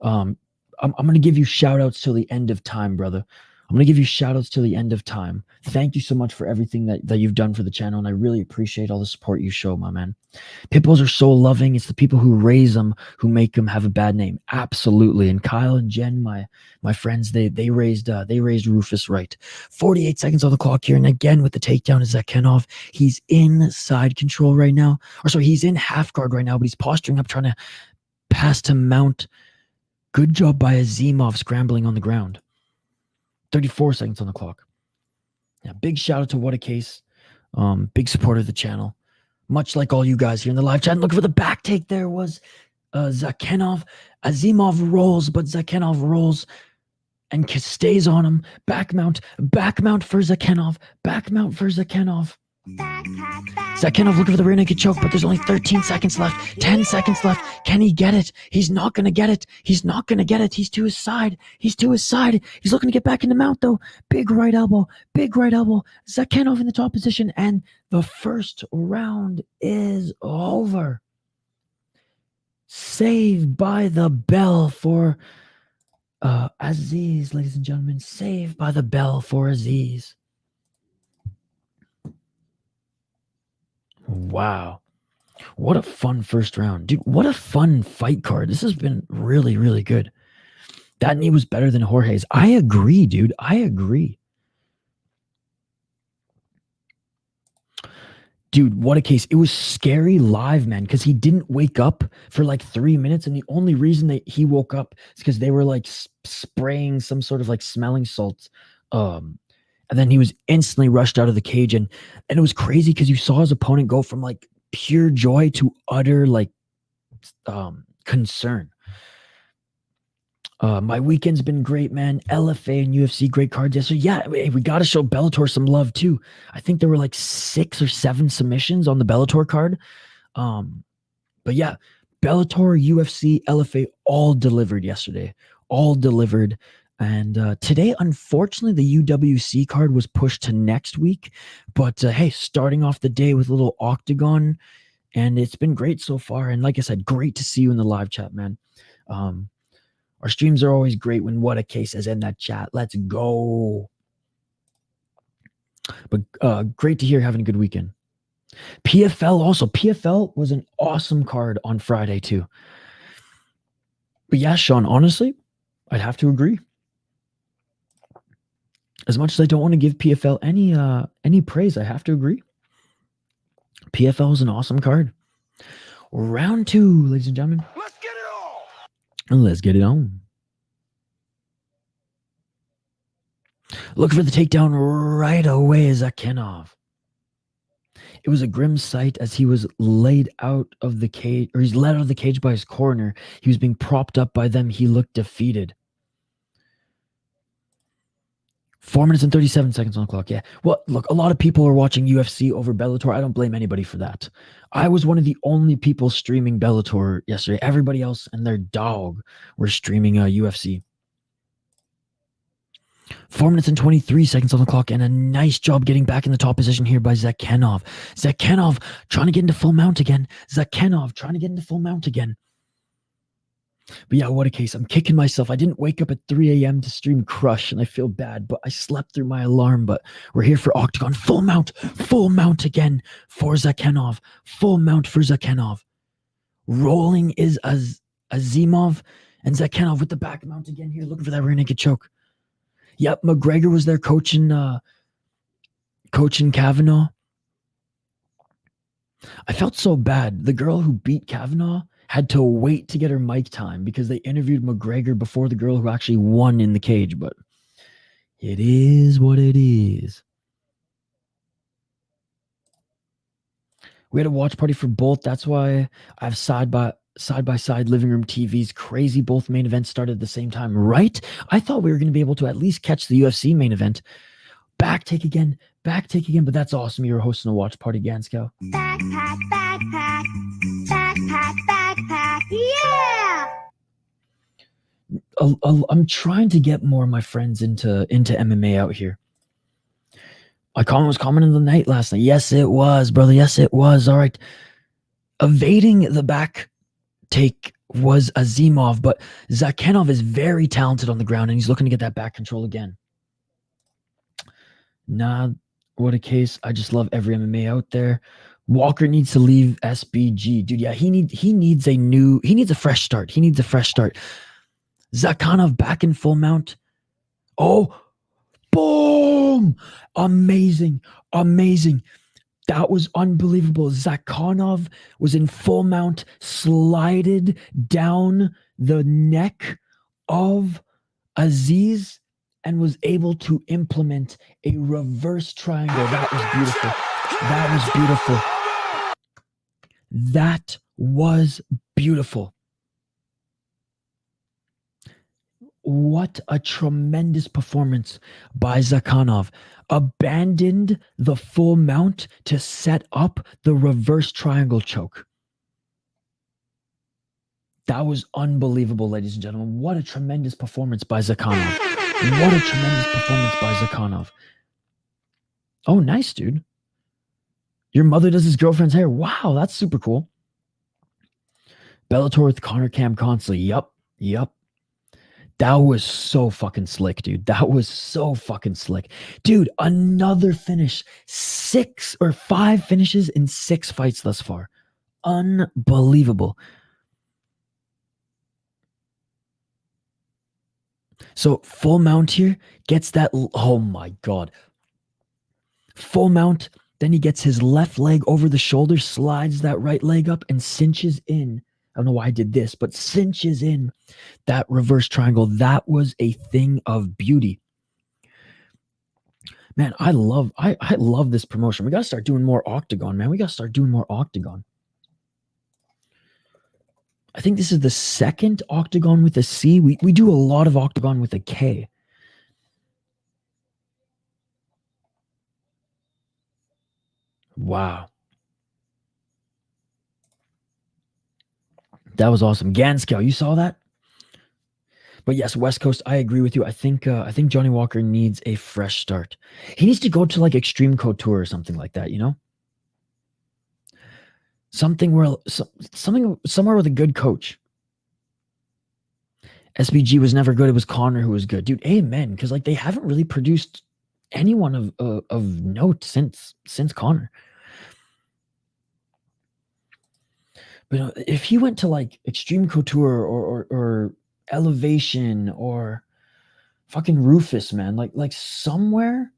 I'm going to give you shout outs till the end of time, brother. I'm going to give you shout outs till the end of time. Thank you so much for everything that you've done for the channel, and I really appreciate all the support you show, my man. Pitbulls are so loving. It's the people who raise them who make them have a bad name. Absolutely. And Kyle and Jen, my friends, they raised Rufus right. 48 seconds on the clock here, and again with the takedown is Zakhanov. He's in side control right now. Or sorry, he's in half guard right now, but he's posturing up, trying to pass to mount. Good job by Azimov scrambling on the ground. 34 seconds on the clock. Yeah, big shout out to What a Case. Big supporter of the channel. Much like all you guys here in the live chat. Looking for the back take there was Zakhanov. Azimov rolls, but Zakhanov rolls and stays on him. Back mount for Zakhanov. Back mount for Zakhanov. Zakhanov looking for the rear naked choke, but there's only 13 seconds left. 10 seconds left. Can he get it? He's not going to get it. He's not going to get it. He's to his side. He's to his side. He's looking to get back in the mount, though. Big right elbow. Big right elbow. Zakhanov in the top position, and the first round is over. Saved by the bell for Aziz, ladies and gentlemen. Saved by the bell for Aziz. Wow. What a fun first round. Dude, what a fun fight card. This has been really, really good. That knee was better than Jorge's. I agree, dude. I agree. Dude, what a case. It was scary live, man, because he didn't wake up for like 3 minutes, and the only reason that he woke up is because they were like spraying some sort of like smelling salts And then he was instantly rushed out of the cage. And it was crazy because you saw his opponent go from like pure joy to utter like concern. My weekend's been great, man. LFA and UFC, great cards yesterday. Yeah, we got to show Bellator some love too. I think there were like 6 or 7 submissions on the Bellator card. But yeah, Bellator, UFC, LFA, all delivered yesterday. All delivered. And today, unfortunately, the UWC card was pushed to next week. But hey, starting off the day with a little Octagon, and it's been great so far. And like I said, great to see you in the live chat, man. Our streams are always great when What a Case is in that chat. Let's go. But great to hear having a good weekend. PFL also. PFL was an awesome card on Friday too. But yeah, Sean, honestly, I'd have to agree. As much as I don't want to give PFL any praise, I have to agree. PFL is an awesome card. Round 2, ladies and gentlemen. Let's get it all. And let's get it on. Look for the takedown right away, Zakhanov. It was a grim sight as he was laid out of the cage, or he's led out of the cage by his corner. He was being propped up by them. He looked defeated. 4 minutes and 37 seconds on the clock. Yeah. Well, look, a lot of people are watching UFC over Bellator. I don't blame anybody for that. I was one of the only people streaming Bellator yesterday. Everybody else and their dog were streaming UFC. 4 minutes and 23 seconds on the clock, and a nice job getting back in the top position here by Zakhanov. Zakhanov trying to get into full mount again. Zakhanov trying to get into full mount again. But yeah, what a case. I'm kicking myself. I didn't wake up at 3 a.m. to stream Crush, and I feel bad, but I slept through my alarm. But we're here for Octagon. Full mount again for Zakhanov. Full mount for Zakhanov. Rolling is Azimov, and Zakhanov with the back mount again here, looking for that rear naked choke. Yep, McGregor was there coaching Kavanaugh. I felt so bad. The girl who beat Kavanaugh had to wait to get her mic time because they interviewed McGregor before the girl who actually won in the cage, but it is what it is. We had a watch party for both. That's why I have side by side living room TVs. Crazy. Both main events started at the same time, right? I thought we were going to be able to at least catch the UFC main event. Back take again, but that's awesome. You're hosting a watch party, Ganskow. Backpack, yeah! I'm trying to get more of my friends into MMA out here. My comment was commenting the night last night. Yes, it was, brother. Yes, it was. All right. Evading the back take was Azimov, but Zakhanov is very talented on the ground, and he's looking to get that back control again. Nah, what a case. I just love every MMA out there. Walker needs to leave SBG. Dude, yeah, he needs a fresh start. He needs a fresh start. Zakhanov back in full mount. Oh, boom! Amazing. That was unbelievable. Zakhanov was in full mount, slided down the neck of Aziz, and was able to implement a reverse triangle. That was beautiful. That was beautiful. What a tremendous performance by Zakhanov. Abandoned the full mount to set up the reverse triangle choke. That was unbelievable, ladies and gentlemen. What a tremendous performance by Zakhanov. Oh, nice, dude. Your mother does his girlfriend's hair. Wow, that's super cool. Bellator with Connor Cam Consley. Yup. That was so fucking slick, dude. Dude, another finish. 6 or 5 finishes in 6 fights thus far. Unbelievable. So full mount here gets that. Oh my God. Full mount. Then he gets his left leg over the shoulder, slides that right leg up, and cinches in. I don't know why I did this, but cinches in that reverse triangle. That was a thing of beauty. Man, I love this promotion. We got to start doing more Octagon, man. We got to start doing more Octagon. I think this is the second Octagon with a C. We do a lot of Octagon with a K. Wow. That was awesome. Ganscow, you saw that? But yes, West Coast, I agree with you. I think Johnny Walker needs a fresh start. He needs to go to like Extreme Couture or something like that, you know? Somewhere with a good coach. SBG was never good. It was Connor who was good. Dude, amen. Because like they haven't really produced anyone of note since Connor. But if he went to like Extreme Couture or Elevation or fucking Rufus, man, like somewhere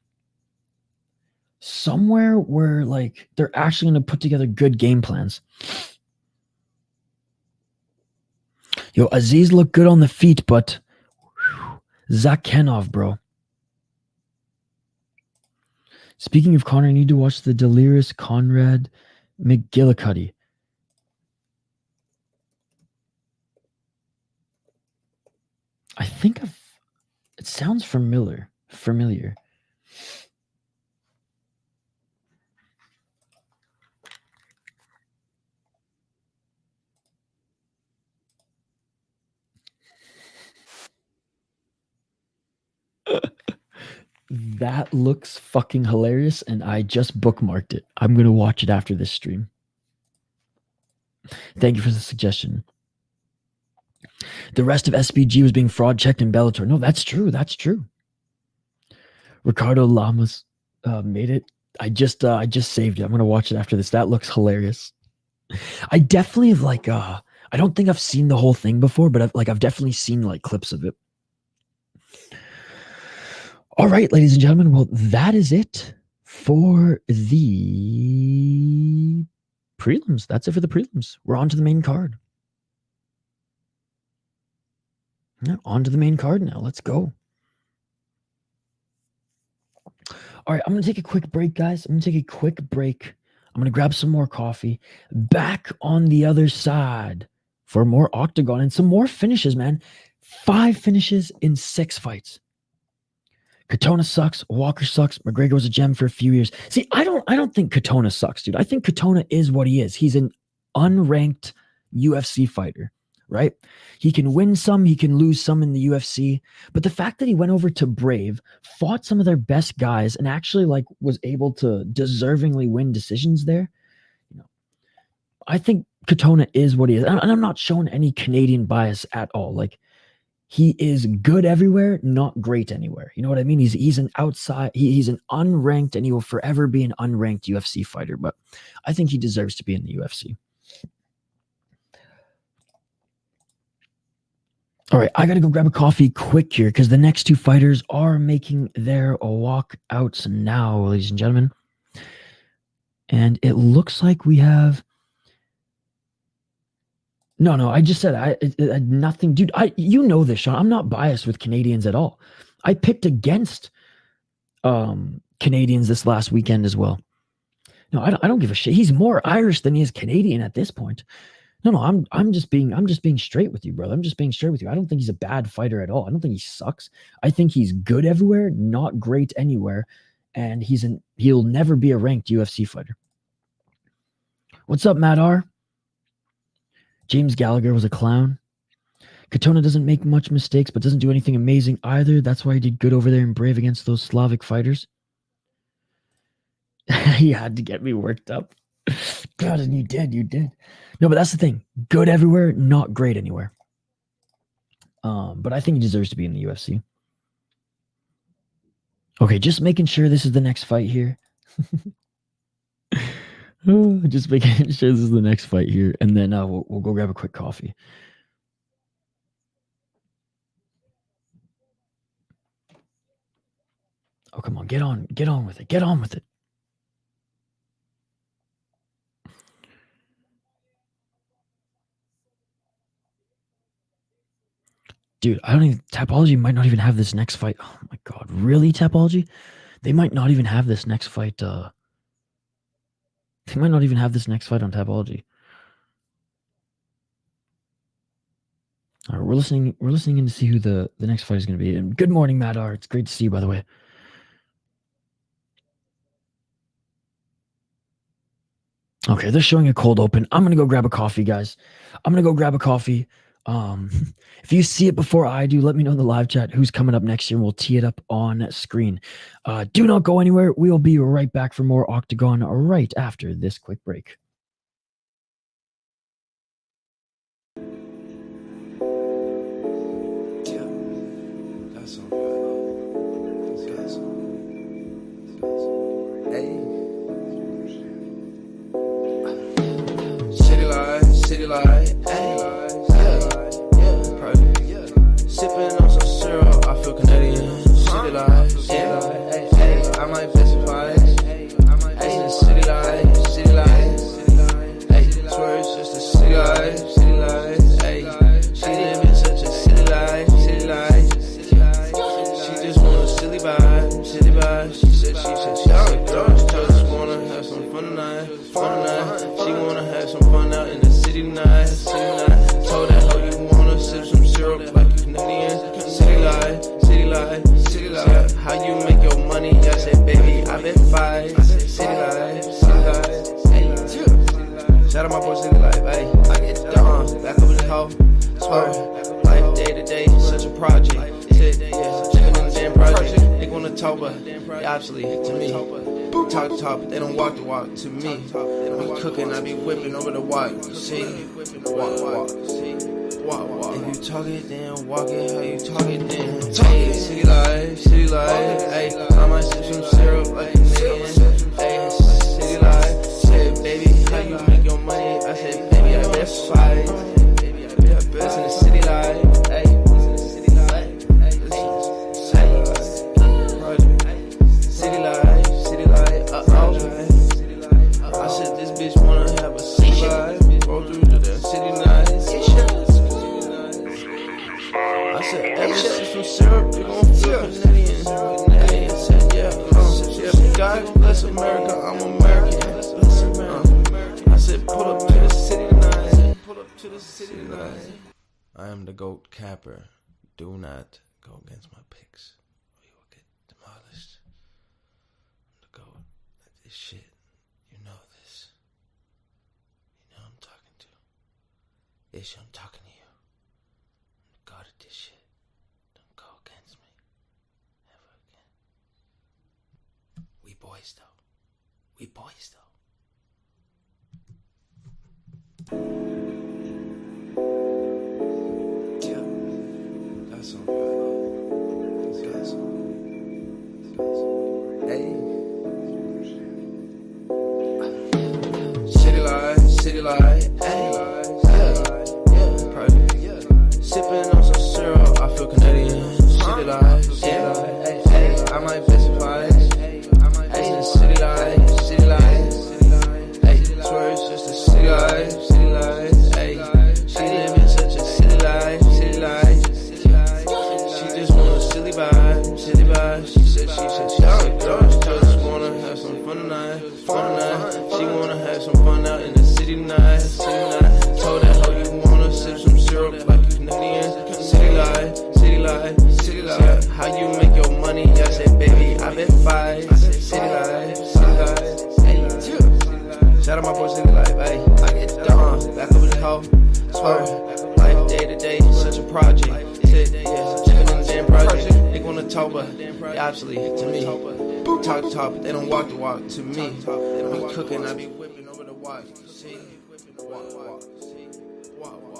where like they're actually going to put together good game plans. Yo, Aziz looked good on the feet, but Zakhanov, bro. Speaking of Connor, I need to watch the Delirious Conrad McGillicuddy. I think it sounds familiar. That looks fucking hilarious, and I just bookmarked it. I'm going to watch it after this stream. Thank you for the suggestion. The rest of SBG was being fraud checked in Bellator. No, that's true. That's true. Ricardo Lamas made it. I just saved it. I'm going to watch it after this. That looks hilarious. I definitely have like I don't think I've seen the whole thing before, but I've definitely seen like clips of it. All right, ladies and gentlemen. Well, that is it for the prelims. That's it for the prelims. We're on to the main card. Yeah, on to the main card now. Let's go. All right, I'm going to take a quick break, guys. I'm going to take a quick break. I'm going to grab some more coffee. Back on the other side for more Octagon and some more finishes, man. 5 finishes in 6 fights. Katona sucks. Walker sucks. McGregor was a gem for a few years. See, I don't think Katona sucks, dude. I think Katona is what he is. He's an unranked UFC fighter, right? He can win some, he can lose some in the UFC. But the fact that he went over to Brave, fought some of their best guys, and actually like was able to deservingly win decisions there, you know, I think Katona is what he is. And I'm not showing any Canadian bias at all. Like, he is good everywhere, not great anywhere. You know what I mean? He's an outside, he's an unranked, and he will forever be an unranked UFC fighter. But I think he deserves to be in the UFC. All right, I got to go grab a coffee quick here because the next 2 fighters are making their walkouts now, ladies and gentlemen. And it looks like we have... No, I just said I nothing, dude. You know this, Sean. I'm not biased with Canadians at all. I picked against Canadians this last weekend as well. No, I don't give a shit. He's more Irish than he is Canadian at this point. No, I'm just being straight with you, brother. I'm just being straight with you. I don't think he's a bad fighter at all. I don't think he sucks. I think he's good everywhere, not great anywhere, and he'll never be a ranked UFC fighter. What's up, Matt R? James Gallagher was a clown. Katona doesn't make much mistakes, but doesn't do anything amazing either. That's why he did good over there in Brave against those Slavic fighters. He had to get me worked up. God, and you did. No, but that's the thing. Good everywhere, not great anywhere. But I think he deserves to be in the UFC. Okay, just making sure this is the next fight here. Just making sure this is the next fight here, and then we'll go grab a quick coffee. Oh, come on, get on with it. Get on with it. Dude, I don't even... Tapology might not even have this next fight. Oh my God, really, Tapology? They might not even have this next fight. They might not even have this next fight on Tapology. All right, we're listening in to see who the next fight is going to be. And good morning, Madar. It's great to see you, by the way. Okay, they're showing a cold open. I'm going to go grab a coffee, guys. I'm going to go grab a coffee. If you see it before I do, let me know in the live chat who's coming up next year, and we'll tee it up on screen. Do not go anywhere. We'll be right back for more Octagon right after this quick break. City light, sipping on some syrup, I feel Canadian. City light, I might specify. City light, swear it's just a city light, she live in such a city life. She just want a silly vibe. She said she just wanna have some fun tonight. She wanna have some fun out in the city tonight. Told that hoe you wanna sip some syrup like a Canadian. City light. How you make your money? I said, baby, I bet fight. City light. Shout out my boy City Life, ayy. I get down, back over the hoe. Swear, life day to day, such a project. Living in the damn project. They wanna talk, but they obsolete to me. Talk the talk, but they don't walk the walk to me. Be cooking, I be whipping over the walk. You see, walk. If you talk it, then walk it. How you talk it, then hey, city life, ayy. I might sip some syrup like a Canadian. Ayy, city life. Said, baby, how you make your money? I said, baby, I best fight. Baby, I best in the city life. Ayy, city life. City life. I said, this bitch wanna have a city life. Go through to the city night. I said, every sip some syrup, you gon' feel Canadian. Hey, I said, yeah. God bless America, I'm American. I said, pull up to the city tonight. I am the GOAT capper. Do not go against my picks, or you will get demolished. I'm the GOAT at this shit. You know this. You know I'm talking to. Ish, I'm talking to you. I'm the GOAT at this shit. Don't go against me. Ever again. We boys though. Yeah, that's on guys. Hey. City light, hey. Sipping on some syrup, I feel Canadian. City light, I might specify. City light, swear it's just a city life. She live in such a city life. She just want a silly vibe. She said she just wanna have some fun tonight. She wanna have some fun out in the city tonight. Told that hoe you wanna sip some syrup like a Canadian. City light. How you make your money? I said, baby, I bet fight. City light. Shout out my boy City Life, ayy. I get down, back over the hoe. Swear, life day to day, such a project. Living in the damn project. They wanna talk, but they obsolete to me. Talk the talk, but they don't walk the walk to me. Be cooking, I be whipping over the walk. See, walk.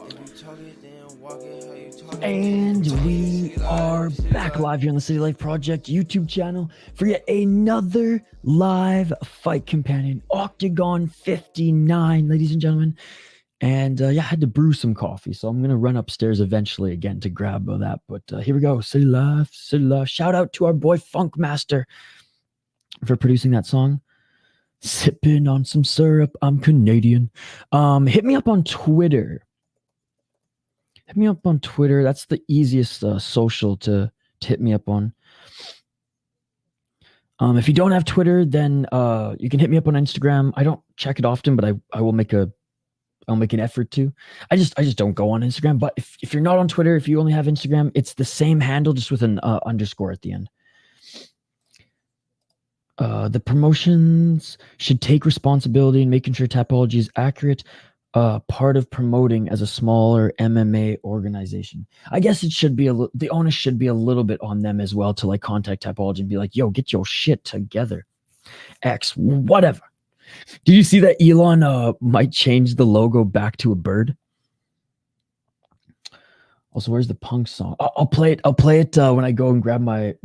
If you talk it, then walk it. How you talk it? And we are back live here on the City Life Project YouTube channel for yet another live fight companion, Octagon 59, ladies and gentlemen. And I had to brew some coffee, so I'm going to run upstairs eventually again to grab that. But here we go, City Life. Shout out to our boy Funk Master for producing that song. Sipping on some syrup, I'm Canadian. Hit me up on Twitter. That's the easiest social to hit me up on. If you don't have Twitter, then you can hit me up on Instagram. I don't check it often, but I'll make an effort to. I just don't go on Instagram. But if you're not on Twitter, if you only have Instagram, it's the same handle, just with an underscore at the end. The promotions should take responsibility in making sure Tapology is accurate. Part of promoting as a smaller MMA organization. I guess it should be the onus should be a little bit on them as well to like contact Tapology and be like, yo, get your shit together. X, whatever. Did you see that Elon might change the logo back to a bird? Also, where's the punk song? I'll play it when I go and grab my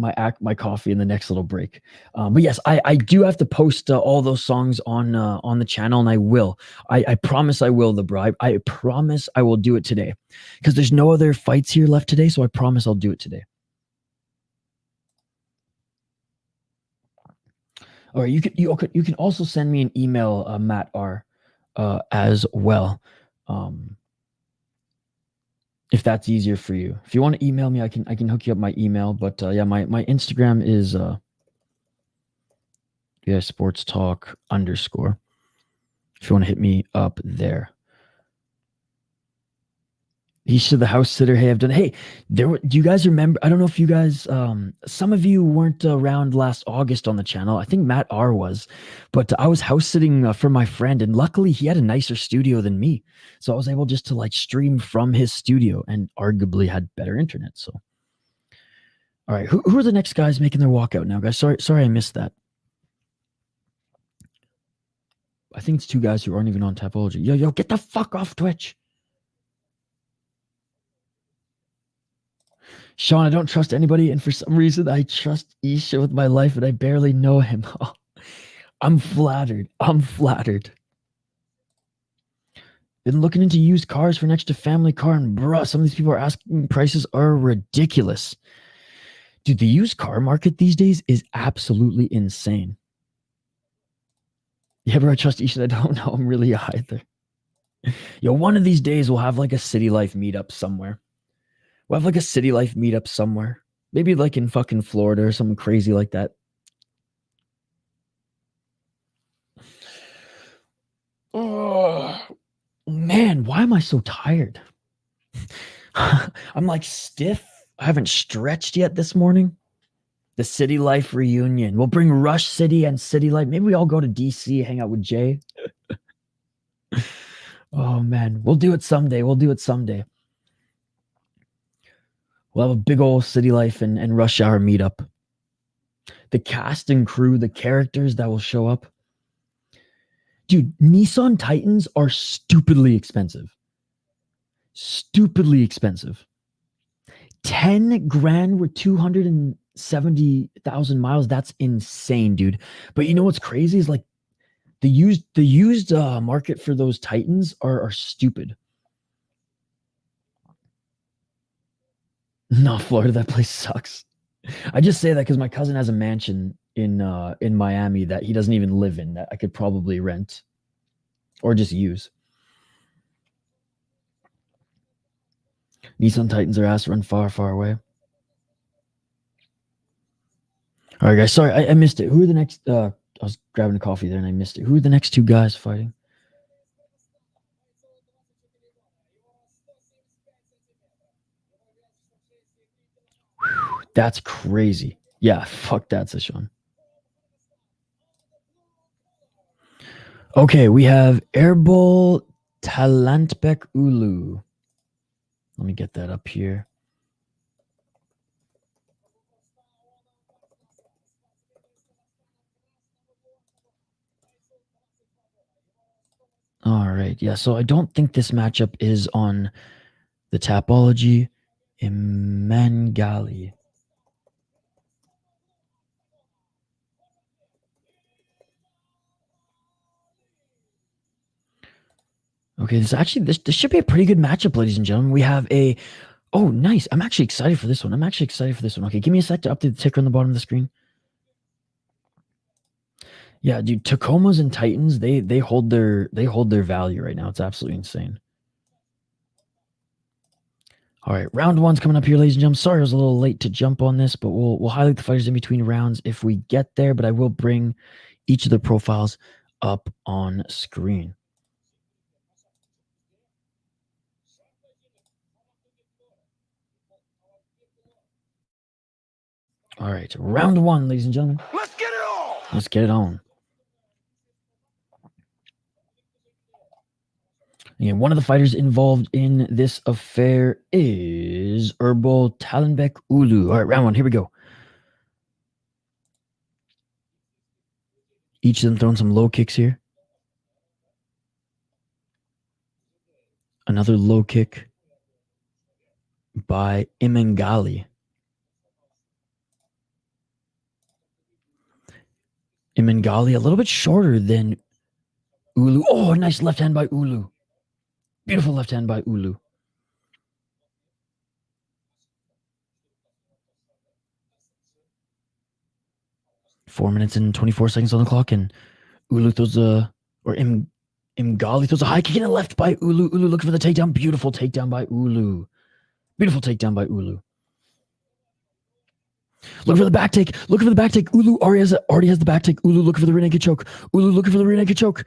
coffee in the next little break. But yes, I do have to post all those songs on the channel, and I will. I promise I will, the bribe. I promise I will do it today, because there's no other fights here left today, so I promise I'll do it today. All right, you can also send me an email, Matt R, as well. If that's easier for you. If you want to email me, I can hook you up my email. But yeah, my Instagram is sports talk _ if you want to hit me up there. He said the house sitter. Hey, do you guys remember? I don't know if you guys, some of you weren't around last August on the channel. I think Matt R was, but I was house sitting for my friend, and luckily he had a nicer studio than me, so I was able just to like stream from his studio, and arguably had better internet. So, all right, who are the next guys making their walkout now, guys? Sorry, I missed that. I think it's 2 guys who aren't even on Tapology. Yo, get the fuck off Twitch. Sean, I don't trust anybody, and for some reason I trust Isha with my life, and I barely know him. Oh, I'm flattered. Been looking into used cars for an extra family car, and bruh, some of these people are asking prices are ridiculous. Dude, the used car market these days is absolutely insane. Yeah, bro, I trust Isha. I don't know him really either. Yo, one of these days we'll have like a city life meetup somewhere. We'll have like a city life meetup somewhere. Maybe like in fucking Florida or something crazy like that. Oh, man, why am I so tired? I'm like stiff. I haven't stretched yet this morning. The city life reunion. We'll bring Rush City and City Life. Maybe we all go to DC, hang out with Jay. Oh, man. We'll do it someday. We'll have a big old City Life and Rush Hour meetup. The cast and crew, the characters that will show up. Dude, Nissan Titans are stupidly expensive. 10 grand with 270,000 miles. That's insane, dude. But you know what's crazy is like the used market for those Titans are stupid. No, Florida, that place sucks. I just say that because my cousin has a mansion in Miami that he doesn't even live in, that I could probably rent or just use. Nissan Titans are asked to run far, far away. All right, guys. Sorry, I missed it. Who are the next? I was grabbing a coffee there and I missed it. Who are the next 2 guys fighting? That's crazy. Yeah, fuck that, Sashawn. Okay, we have Erbol Talantbek Ulu. Let me get that up here. All right, yeah, so I don't think this matchup is on the Tapology. Imangali. Okay, this should be a pretty good matchup, ladies and gentlemen. We have a... Oh, nice. I'm actually excited for this one. Okay, give me a sec to update the ticker on the bottom of the screen. Yeah, dude, Tacomas and Titans, they hold their value right now. It's absolutely insane. All right, round one's coming up here, ladies and gentlemen. Sorry I was a little late to jump on this, but we'll highlight the fighters in between rounds if we get there, but I will bring each of their profiles up on screen. All right, round one, ladies and gentlemen. Let's get it on. Let's get it on. Again, one of the fighters involved in this affair is Erbol Talenbek Ulu. All right, round one, here we go. Each of them throwing some low kicks here. Another low kick by Imangali. Imangali a little bit shorter than Ulu. Oh, nice left hand by Ulu. Beautiful left hand by Ulu. Four minutes and 24 seconds on the clock, and Ulu throws a, or Imangali throws a high kick in the left by Ulu. Ulu looking for the takedown. Beautiful takedown by Ulu. Beautiful takedown by Ulu. Look for the back take. Look for the back take. Ulu already has the back take. Ulu looking for the rear naked choke. Ulu looking for the rear naked choke.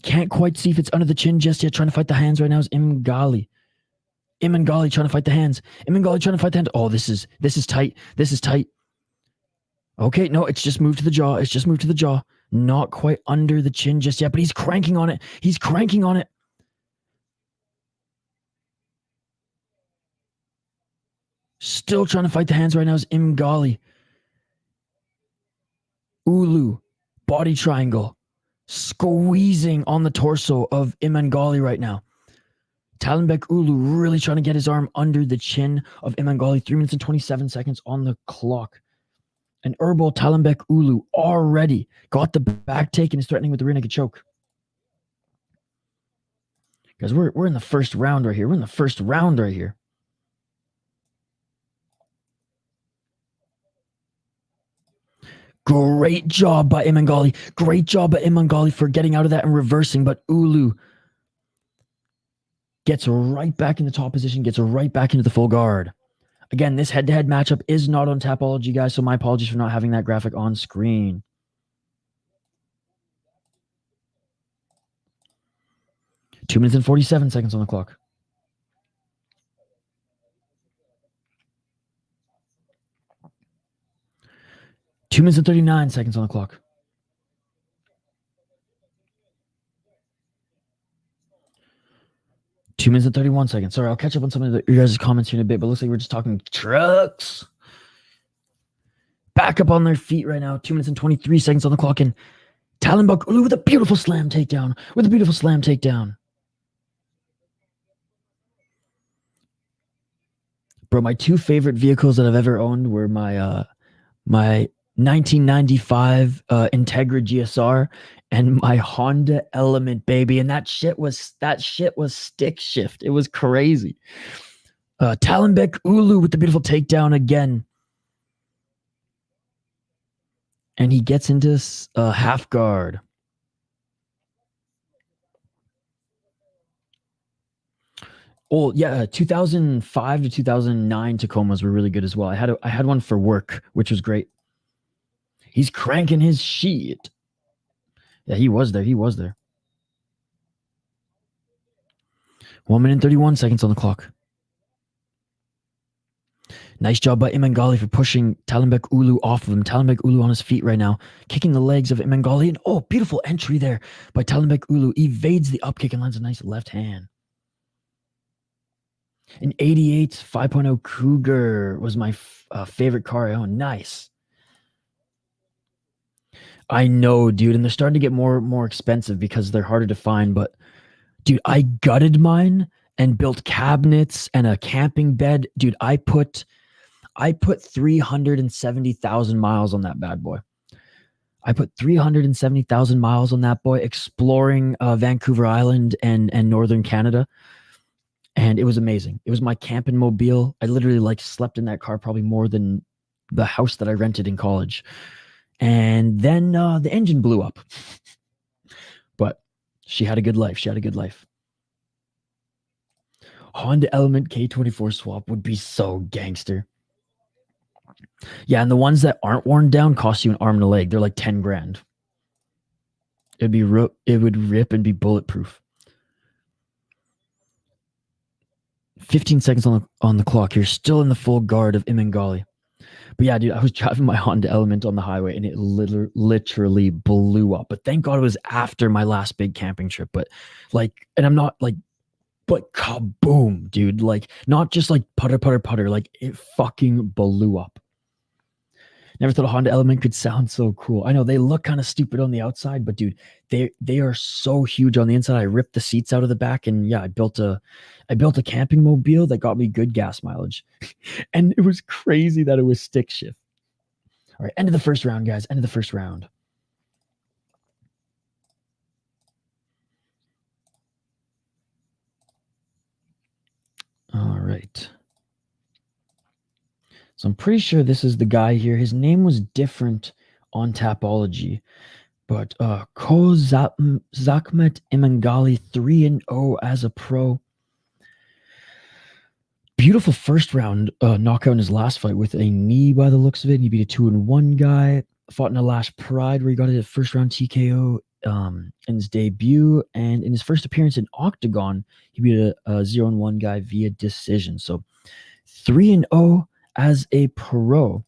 Can't quite see if it's under the chin just yet. Trying to fight the hands right now is Imangali. Imangali trying to fight the hands. Imangali trying to fight the hands. Oh, this is tight. This is tight. Okay, no, it's just moved to the jaw. It's just moved to the jaw. Not quite under the chin just yet, but he's cranking on it. He's cranking on it. Still trying to fight the hands right now is Imangali. Ulu, body triangle, squeezing on the torso of Imangali right now. Talenbek Ulu really trying to get his arm under the chin of Imangali. 3 minutes and 27 seconds on the clock. And Erbol Talenbek Ulu already got the back take and is threatening with the rear naked choke. Guys, we're in the first round right here. We're in the first round right here. Great job by Imangali. Great job by Imangali for getting out of that and reversing. But Ulu gets right back in the top position, gets right back into the full guard. Again, this head-to-head matchup is not on Tapology, guys, so my apologies for not having that graphic on screen. Two minutes and 47 seconds on the clock. Two minutes and 39 seconds on the clock. Two minutes and 31 seconds. Sorry, I'll catch up on some of your guys' comments here in a bit, but it looks like we're just talking trucks. Back up on their feet right now. 2 minutes and 23 seconds on the clock. And Talenbek Ulu with a beautiful slam takedown. With a beautiful slam takedown. Bro, my two favorite vehicles that I've ever owned were my my 1995 Integra GSR and my Honda Element, baby. And that shit was stick shift. It was crazy. Talenbek Ulu with the beautiful takedown again. And he gets into half guard. Oh, yeah, 2005 to 2009 Tacomas were really good as well. I had one for work, which was great. He's cranking his shit. Yeah, he was there. He was there. 1 minute and 31 seconds on the clock. Nice job by Imangali for pushing Talenbek Ulu off of him. Talenbek Ulu on his feet right now, kicking the legs of Imangali. And oh, beautiful entry there by Talenbek Ulu. Evades the up kick and lands a nice left hand. An 88 5.0 Cougar was my favorite car I owned. Nice. I know, dude, and they're starting to get more expensive because they're harder to find. But, dude, I gutted mine and built cabinets and a camping bed. Dude, I put 370,000 miles on that bad boy. I put 370,000 miles on that boy, exploring Vancouver Island and northern Canada. And it was amazing. It was my camping mobile. I literally slept in that car probably more than the house that I rented in college. And then the engine blew up. But she had a good life. She had a good life. Honda Element K24 swap would be so gangster. Yeah, and the ones that aren't worn down cost you an arm and a leg. They're like 10 grand. It would rip and be bulletproof. 15 seconds on the clock. You're still in the full guard of Imangali. But yeah, dude, I was driving my Honda Element on the highway and it literally blew up. But thank God it was after my last big camping trip. But like, and I'm not like, but kaboom, dude. Like, not just like putter, putter, putter. Like, it fucking blew up. Never thought a Honda Element could sound so cool. I know they look kind of stupid on the outside, but dude, they are so huge on the inside. I ripped the seats out of the back, and yeah, I built a camping mobile that got me good gas mileage. And it was crazy that it was stick shift. All right, end of the first round, guys. End of the first round. All right. So I'm pretty sure this is the guy here. His name was different on Tapology, but Kozhakhmet Imangali 3-0 as a pro. Beautiful first round knockout in his last fight with a knee by the looks of it. He beat a 2-1 guy. Fought in a Last Pride where he got a first round TKO in his debut. And in his first appearance in Octagon, he beat a 0-1 guy via decision. So 3-0 as a pro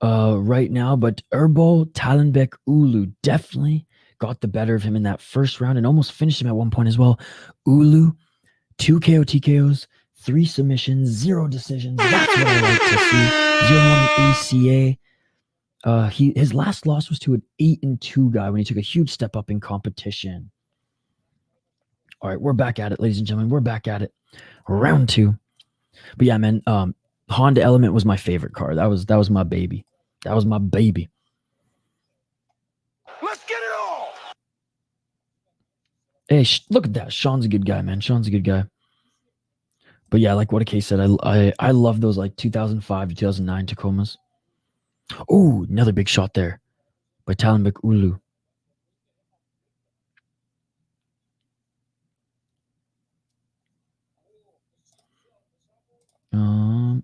right now, but Erbol Talenbek Ulu definitely got the better of him in that first round and almost finished him at one point as well. Ulu, 2 KO TKOs, 3 submissions, 0 decisions. That's what I like to see. 0-1 ACA. His last loss was to an 8-2 guy when he took a huge step up in competition. All right, we're back at it, ladies and gentlemen. We're back at it. Round 2. But yeah, man, Honda Element was my favorite car. That was my baby. That was my baby. Let's get it all. Hey, look at that. Sean's a good guy, man. Sean's a good guy. But yeah, like what a case said, I love those like 2005 to 2009 Tacomas. Oh, another big shot there by Talenbek Ulu.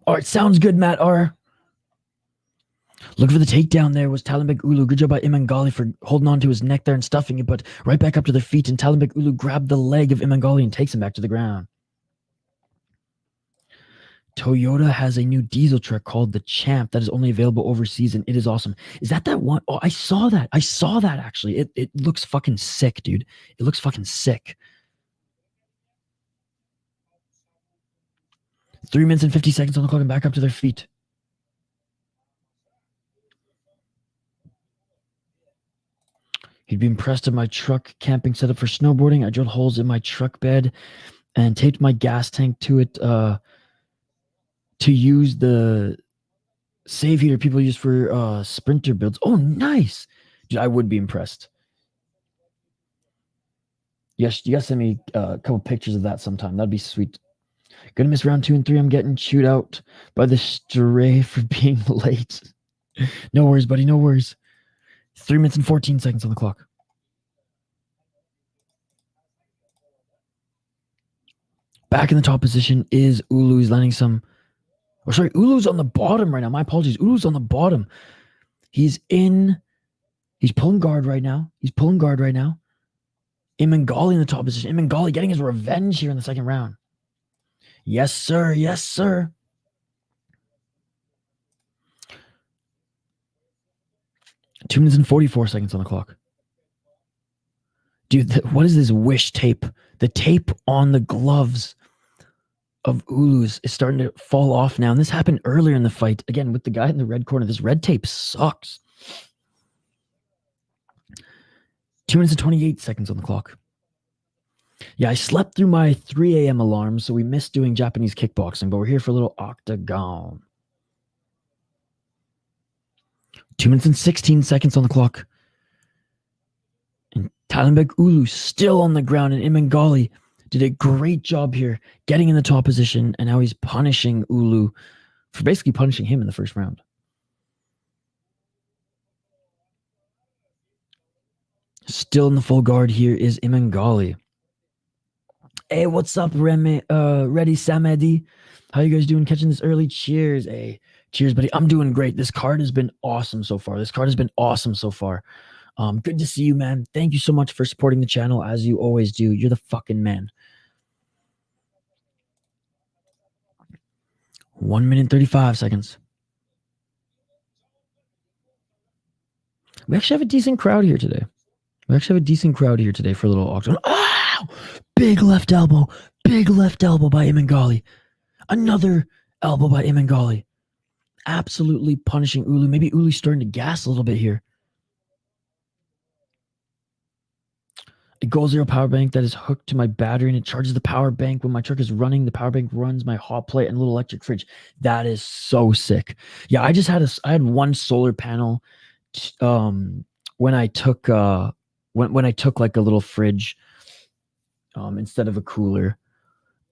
All right, sounds good, Matt R. Look for the takedown there was Talenbek Ulu. Good job by Imangali for holding on to his neck there and stuffing it, but right back up to their feet, and Talenbek Ulu grabbed the leg of Imangali and takes him back to the ground. Toyota has a new diesel truck called the Champ that is only available overseas, and it is awesome. Is that one? Oh, I saw that. I saw that, actually. It looks fucking sick, dude. It looks fucking sick. 3 minutes and 50 seconds on the clock and back up to their feet. He'd been pressed in my truck camping setup for snowboarding. I drilled holes in my truck bed and taped my gas tank to it to use the save heater people use for sprinter builds. Oh, nice. Dude, I would be impressed. Yes, you guys send me a couple pictures of that sometime. That'd be sweet. Gonna miss round 2 and 3. I'm getting chewed out by the stray for being late. No worries, buddy. No worries. 3 minutes and 14 seconds on the clock. Back in the top position is Ulu. He's landing some... Oh, sorry. Ulu's on the bottom right now. My apologies. Ulu's on the bottom. He's pulling guard right now. Imangali in the top position. Imangali getting his revenge here in the second round. Yes, sir. Yes, sir. Two minutes and 44 seconds on the clock. Dude, what is this wish tape? The tape on the gloves of Ulu's is starting to fall off now. And this happened earlier in the fight. Again, with the guy in the red corner. This red tape sucks. 2 minutes and 28 seconds on the clock. Yeah, I slept through my 3 a.m. alarm, so we missed doing Japanese kickboxing, but we're here for a little Octagon. 2 minutes and 16 seconds on the clock. And Talenbek Ulu still on the ground, and Imangali did a great job here getting in the top position, and now he's punishing Ulu for basically punishing him in the first round. Still in the full guard here is Imangali. Hey, what's up, Reddy Samedi? How you guys doing? Catching this early? Cheers. Hey, cheers, buddy. I'm doing great. This card has been awesome so far. Good to see you, man. Thank you so much for supporting the channel as you always do. You're the fucking man. 1 minute 35 seconds. We actually have a decent crowd here today. For a little Octagon. Ow! Big left elbow by Imangali. Another elbow by Imangali. Absolutely punishing Ulu. Maybe Ulu's starting to gas a little bit here. A Goal Zero power bank that is hooked to my battery and it charges the power bank when my truck is running. The power bank runs my hot plate and a little electric fridge. That is so sick. Yeah, I had one solar panel when I took when I took like a little fridge instead of a cooler.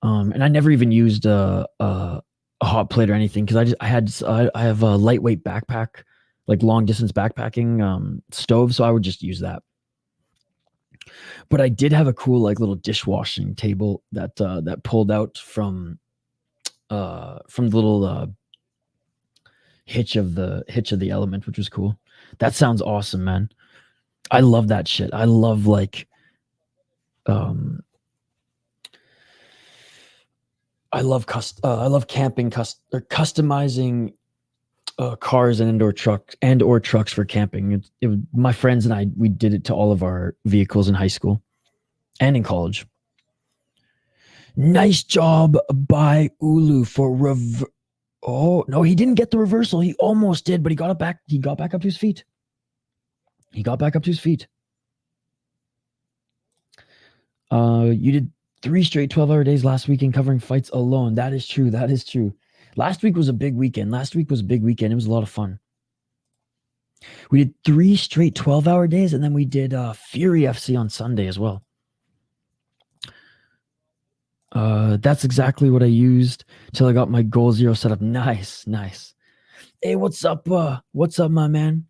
And I never even used a hot plate or anything because I have a lightweight backpack, like long distance backpacking stove, so I would just use that. But I did have a cool like little dishwashing table that pulled out from the little hitch of the element, which was cool. That sounds awesome, man. I love that shit. I love like I love camping, customizing cars and indoor trucks for camping. My friends and I, we did it to all of our vehicles in high school and in college. Nice job by Ulu for oh no, he didn't get the reversal. He almost did, but he got back up to his feet. You did 3 straight 12-hour days last weekend covering fights alone. That is true. Last week was a big weekend. It was a lot of fun. We did 3 straight 12-hour days, and then we did Fury FC on Sunday as well. That's exactly what I used till I got my Goal Zero set up. Nice. Hey, what's up, my man?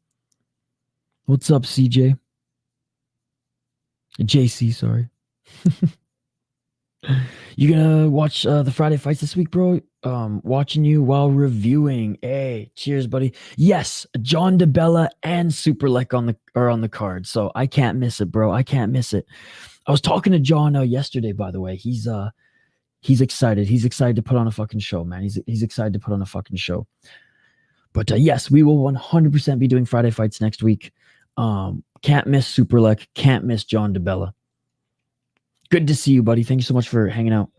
What's up, CJ? JC, sorry. You gonna watch the Friday fights this week, bro? Watching you while reviewing. Hey, cheers, buddy. Yes, John DeBella and Superlek are on the card, so I can't miss it, bro. I was talking to John yesterday, by the way. He's excited. He's excited to put on a fucking show, man. He's excited to put on a fucking show. But yes, we will 100% be doing Friday fights next week. Can't miss Superlek. Can't miss John DeBella. Good to see you, buddy. Thank you so much for hanging out.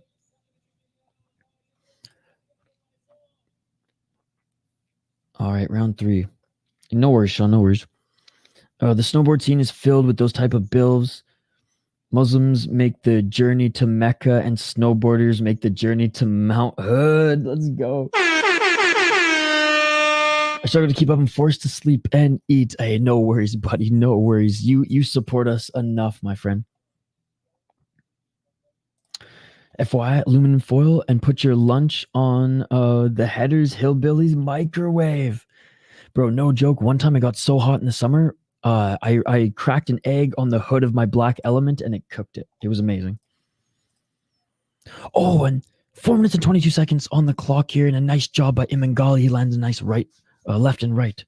All right, round 3. No worries, Sean. No worries. The snowboard scene is filled with those type of bills. Muslims make the journey to Mecca and snowboarders make the journey to Mount Hood. Let's go. I struggle to keep up. I'm forced to sleep and eat. Hey, no worries, buddy. No worries. You support us enough, my friend. FYI, aluminum foil and put your lunch on the Headers Hillbillies microwave. Bro, no joke. One time I got so hot in the summer, I cracked an egg on the hood of my black element and it cooked it. It was amazing. Oh, and 4 minutes and 22 seconds on the clock here, and a nice job by Imangali. He lands a nice left and right.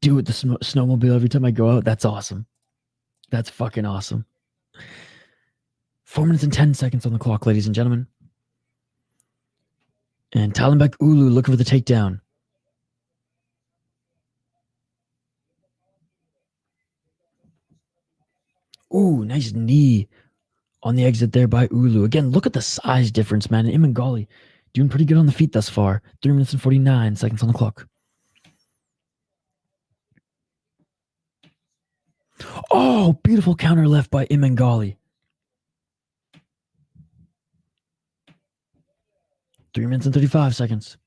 Do it the snowmobile every time I go out. That's awesome. That's fucking awesome. 4 minutes and 10 seconds on the clock, ladies and gentlemen. And Talenbek Ulu looking for the takedown. Ooh, nice knee on the exit there by Ulu. Again, look at the size difference, man. And Imangali doing pretty good on the feet thus far. 3 minutes and 49 seconds on the clock. Oh, beautiful counter left by Imangali. 3 minutes and 35 seconds.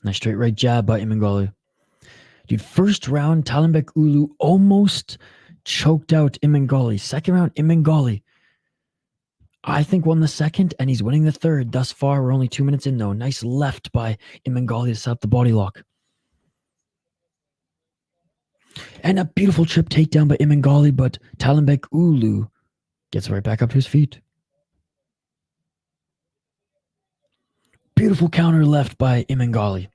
Nice straight right jab by Imangali. Dude, first round, Talenbek Ulu almost choked out Imangali. Second round, Imangali, I think, won the second, and he's winning the third. Thus far, we're only 2 minutes in, though. Nice left by Imangali to set up the body lock. And a beautiful trip takedown by Imangali, but Talenbek Ulu gets right back up to his feet. Beautiful counter left by Imangali.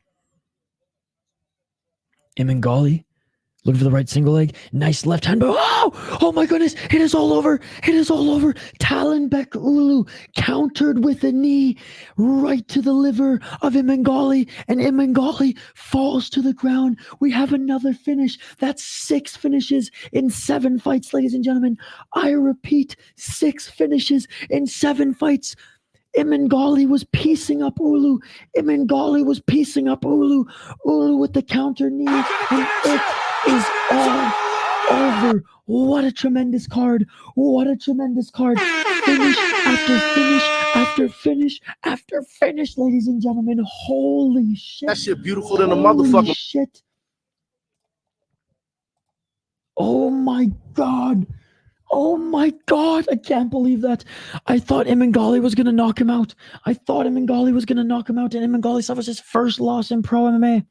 Imangali looking for the right single leg. Nice left hand. Oh my goodness. It is all over. It is all over. Talenbek Ulu countered with a knee right to the liver of Imangali. And Imangali falls to the ground. We have another finish. That's 6 finishes in 7 fights, ladies and gentlemen. I repeat, 6 finishes in 7 fights. Imangali was piecing up Ulu. Imangali was piecing up Ulu. Ulu with the counter knee. And it is all over. What a tremendous card. What a tremendous card. Finish after finish after finish after finish, ladies and gentlemen. Holy shit. That shit beautiful than a motherfucker. Shit. Oh my God. Oh my God, I can't believe that. I thought Imangali was going to knock him out. And Imangali suffers his first loss in pro MMA.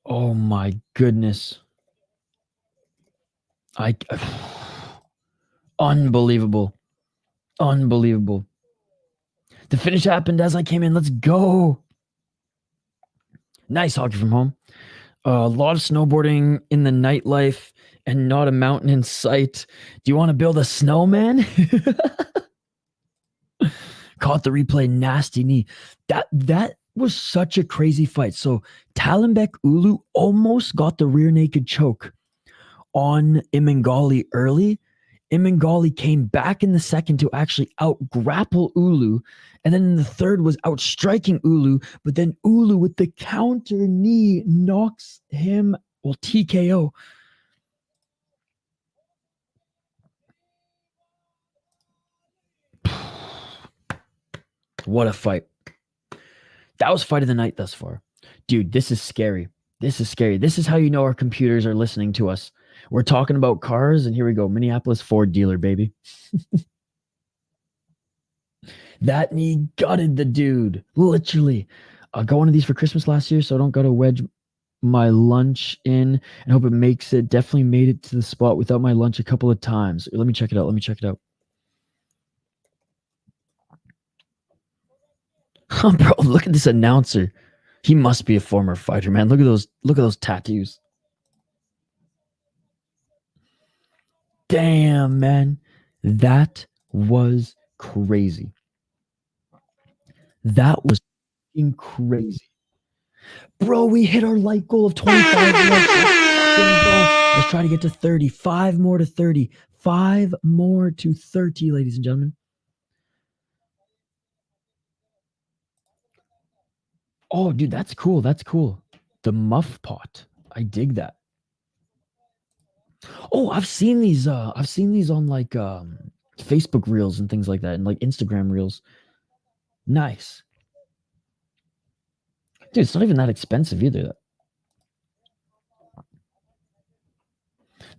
Oh my goodness. Unbelievable. Unbelievable. The finish happened as I came in. Let's go. Nice hockey from home. A lot of snowboarding in the nightlife and not a mountain in sight. Do you want to build a snowman? Caught the replay. Nasty knee. That was such a crazy fight. So Talenbek Ulu almost got the rear naked choke on Imangali early. Imangali came back in the second to actually out-grapple Ulu, and then in the third was out-striking Ulu, but then Ulu with the counter knee knocks him, TKO. What a fight. That was fight of the night thus far. Dude, this is scary. This is scary. This is how you know our computers are listening to us. We're talking about cars, and here we go. Minneapolis Ford dealer, baby. That knee gutted the dude. Literally. I got one of these for Christmas last year, so I don't got to wedge my lunch in and hope it makes it. Definitely made it to the spot without my lunch a couple of times. Let me check it out. Oh, bro, look at this announcer. He must be a former fighter, man. Look at those tattoos. Damn, man. That was crazy. That was crazy. Bro, we hit our like goal of 25 likes. Let's try to get to 30. 5 more to 30. 5 more to 30, ladies and gentlemen. Oh, dude, that's cool. That's cool. The muff pot. I dig that. Oh, I've seen these on like Facebook reels and things like that, and like Instagram reels. Nice. Dude, it's not even that expensive either.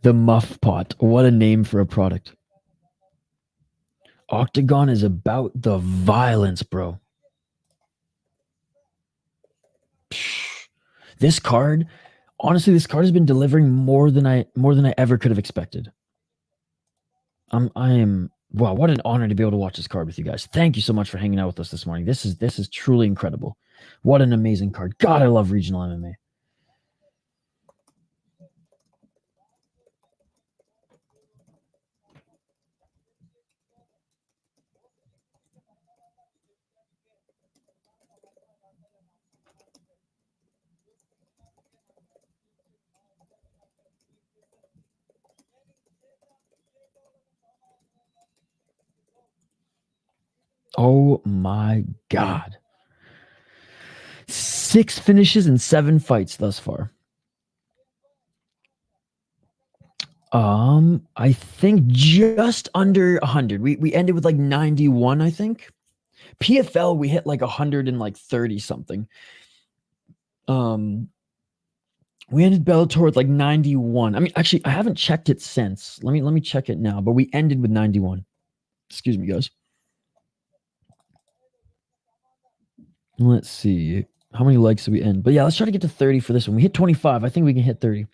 The muff pot. What a name for a product. Octagon is about the violence, bro. This card, honestly, this card has been delivering more than I ever could have expected. Wow, what an honor to be able to watch this card with you guys. Thank you so much for hanging out with us this morning. This is truly incredible. What an amazing card. God, I love regional MMA. Oh my God. 6 finishes and 7 fights thus far. I think just under 100. We ended with like 91, I think. PFL, we hit like 130 something. We ended Bellator with like 91. I mean, actually, I haven't checked it since. Let me check it now. But we ended with 91. Excuse me, guys. Let's see. How many likes did we end? But yeah, let's try to get to 30 for this one. We hit 25. I think we can hit 30.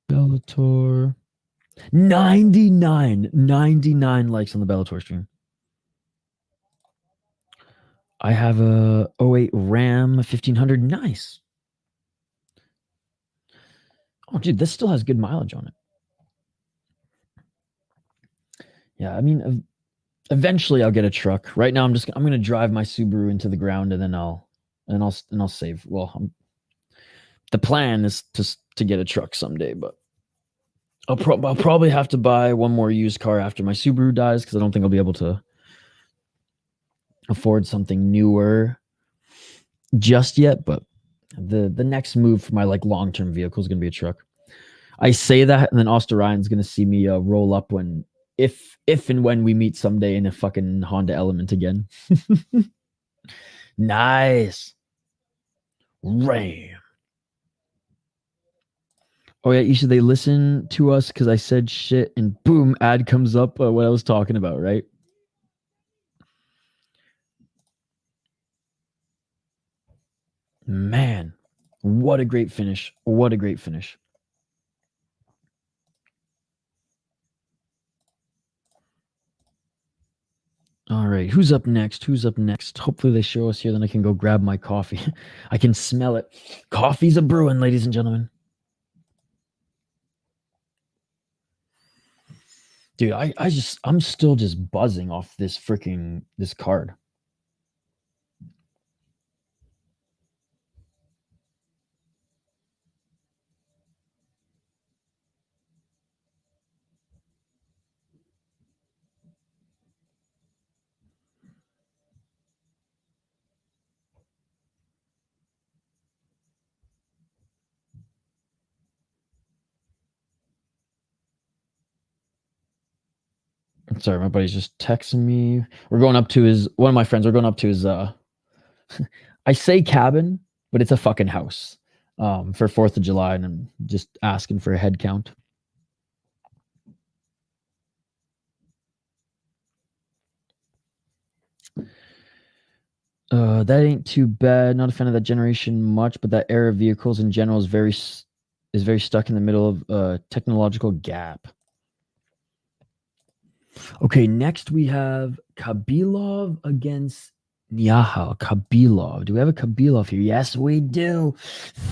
Bellator. 99 likes on the Bellator stream. I have a 08 Ram 1500. Nice. Oh, dude, this still has good mileage on it. Yeah, I mean, eventually I'll get a truck. Right now, I'm going to drive my Subaru into the ground, and then I'll save. Well, the plan is to get a truck someday, but I'll probably have to buy one more used car after my Subaru dies, because I don't think I'll be able to afford something newer just yet. But the next move for my like long-term vehicle is going to be a truck. I say that, and then Osterryan's going to see me roll up if and when we meet someday in a fucking Honda Element again. Nice. Ram. Oh yeah, Isha, they listen to us because I said shit, and boom, ad comes up what I was talking about, right? Man, what a great finish. What a great finish. All right, who's up next? Who's up next? Hopefully they show us here, then I can go grab my coffee. I can smell it. Coffee's a brewing, ladies and gentlemen. Dude, I'm still just buzzing off this card. Sorry, my buddy's just texting me. We're going up to one of my friends, we're going up to his I say cabin, but it's a fucking house. For 4th of July, and I'm just asking for a head count. That ain't too bad. Not a fan of that generation much, but that era of vehicles in general is very stuck in the middle of a technological gap. Okay, next we have Khabilov against Nihal. Khabilov. Do we have a Khabilov here? Yes, we do.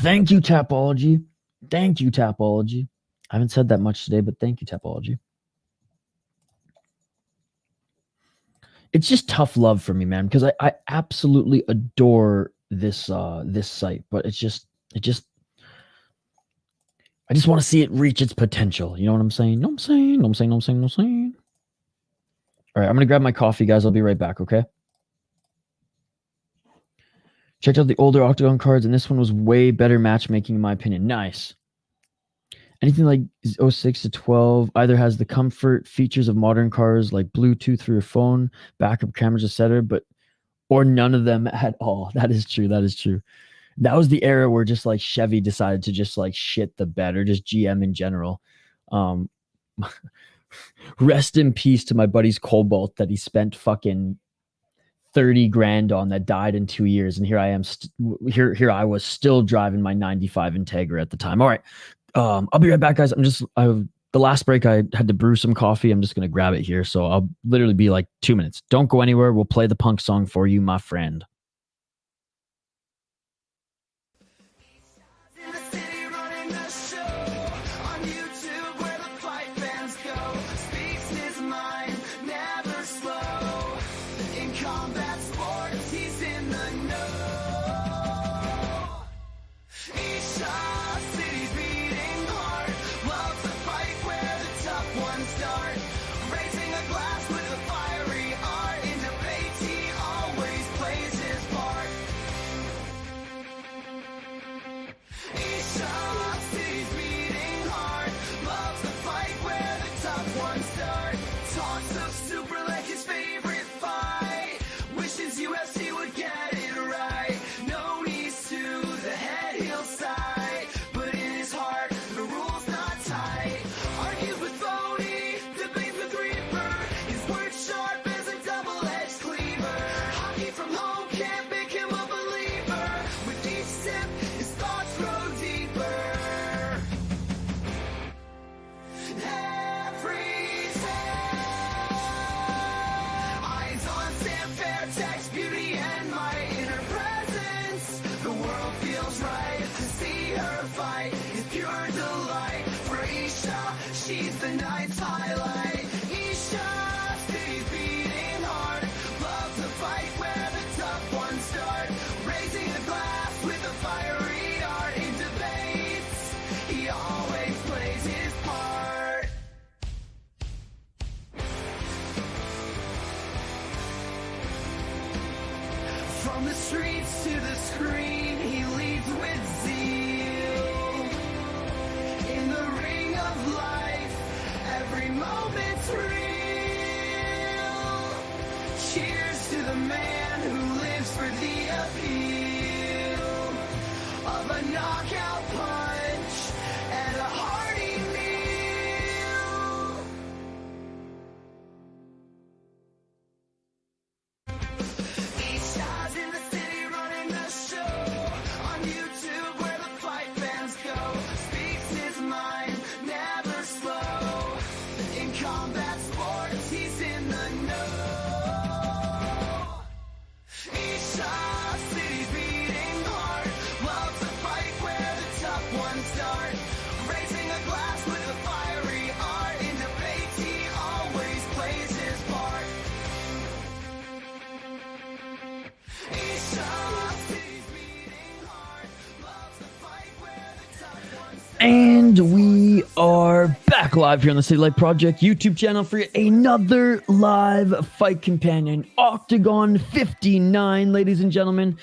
Thank you, Tapology. Thank you, Tapology. I haven't said that much today, but thank you, Tapology. It's just tough love for me, man, because I absolutely adore this this site, but I just want to see it reach its potential. You know what I'm saying? No, I'm saying. All right, I'm going to grab my coffee, guys. I'll be right back, okay? Checked out the older Octagon cards, and this one was way better matchmaking, in my opinion. Nice. Anything like 06 to 12 either has the comfort features of modern cars like Bluetooth through your phone, backup cameras, etc., or none of them at all. That is true. That is true. That was the era where just like Chevy decided to just like shit the bed, or just GM in general. Rest in peace to my buddy's Cobalt that he spent fucking 30 grand on, that died in 2 years, and here I am. Here I was still driving my 95 Integra at the time. All right, I'll be right back, guys. The last break I had to brew some coffee. I'm just gonna grab it here, so I'll literally be like 2 minutes. Don't go anywhere. We'll play the punk song for you, my friend. Raising a glass with a fiery art in debate, he always plays his tonight's highlight. Isha stays beating hard, loves the fight where the tough ones start, raising a glass with a fiery art. In debates, he always plays his part. From the streets to the screen, he leads with zeal. In the ring of life, every moment's real. Cheers to the man who lives for the appeal of a knockout punch and a hearty meal. Isha's in the city running the show on YouTube where the fight fans go. Speaks his mind, never slow. In combat sports, he's in the know. Isha, city's beating hard, loves the fight where the tough ones start, raising a glass with a fiery art. In debates, he always plays his part. Isha, city's beating hard, loves the fight where the tough ones start. And we are back live here on the City Light Project YouTube channel for another live fight companion, Octagon 59, ladies and gentlemen.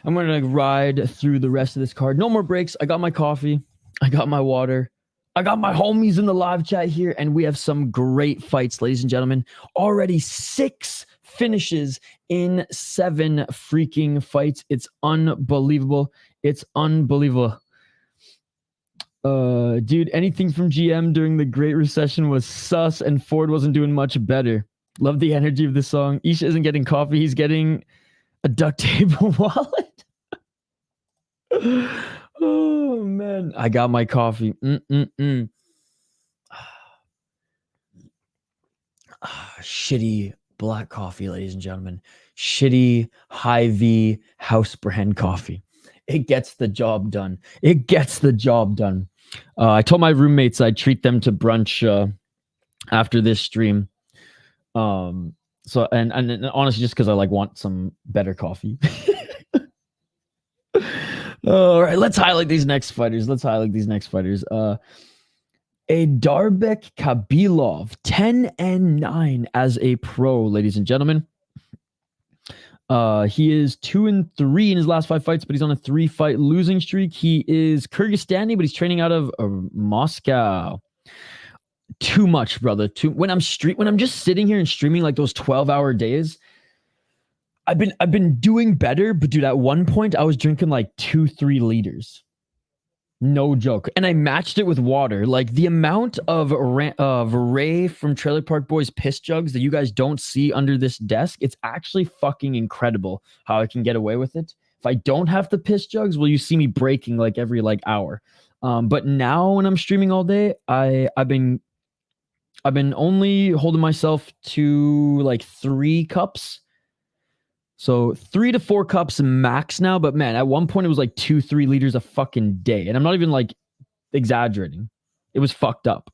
I'm going to ride through the rest of this card. No more breaks. I got my coffee. I got my water. I got my homies in the live chat here, and we have some great fights, ladies and gentlemen. Already 6 finishes in 7 freaking fights. It's unbelievable. It's unbelievable. Dude, anything from GM during the Great Recession was sus, and Ford wasn't doing much better. Love the energy of this song. Isha isn't getting coffee. He's getting a duct tape wallet. Oh, man. I got my coffee. Shitty black coffee, ladies and gentlemen. Shitty Hy-Vee house brand coffee. It gets the job done. It gets the job done. I told my roommates I'd treat them to brunch after this stream. And honestly, just because I want some better coffee. All right, let's highlight these next fighters. A Darbek Kabilov, 10-9 as a pro, ladies and gentlemen. He is 2-3 in his last 5 fights, but he's on a 3-fight losing streak. He is Kyrgyzstani, but he's training out of Moscow. Too much, brother. When I'm just sitting here and streaming like those 12-hour days, I've been doing better, but dude, at one point I was drinking like 2-3 liters. No joke. And I matched it with water. Like the amount of Ray from Trailer Park Boys piss jugs that you guys don't see under this desk, it's actually fucking incredible how I can get away with it. If I don't have the piss jugs, well, you see me breaking like every hour. But now when I'm streaming all day, I've been only holding myself to like 3 cups. So 3 to 4 cups max now, but man, at one point it was like 2-3 liters a fucking day. And I'm not even like exaggerating. It was fucked up.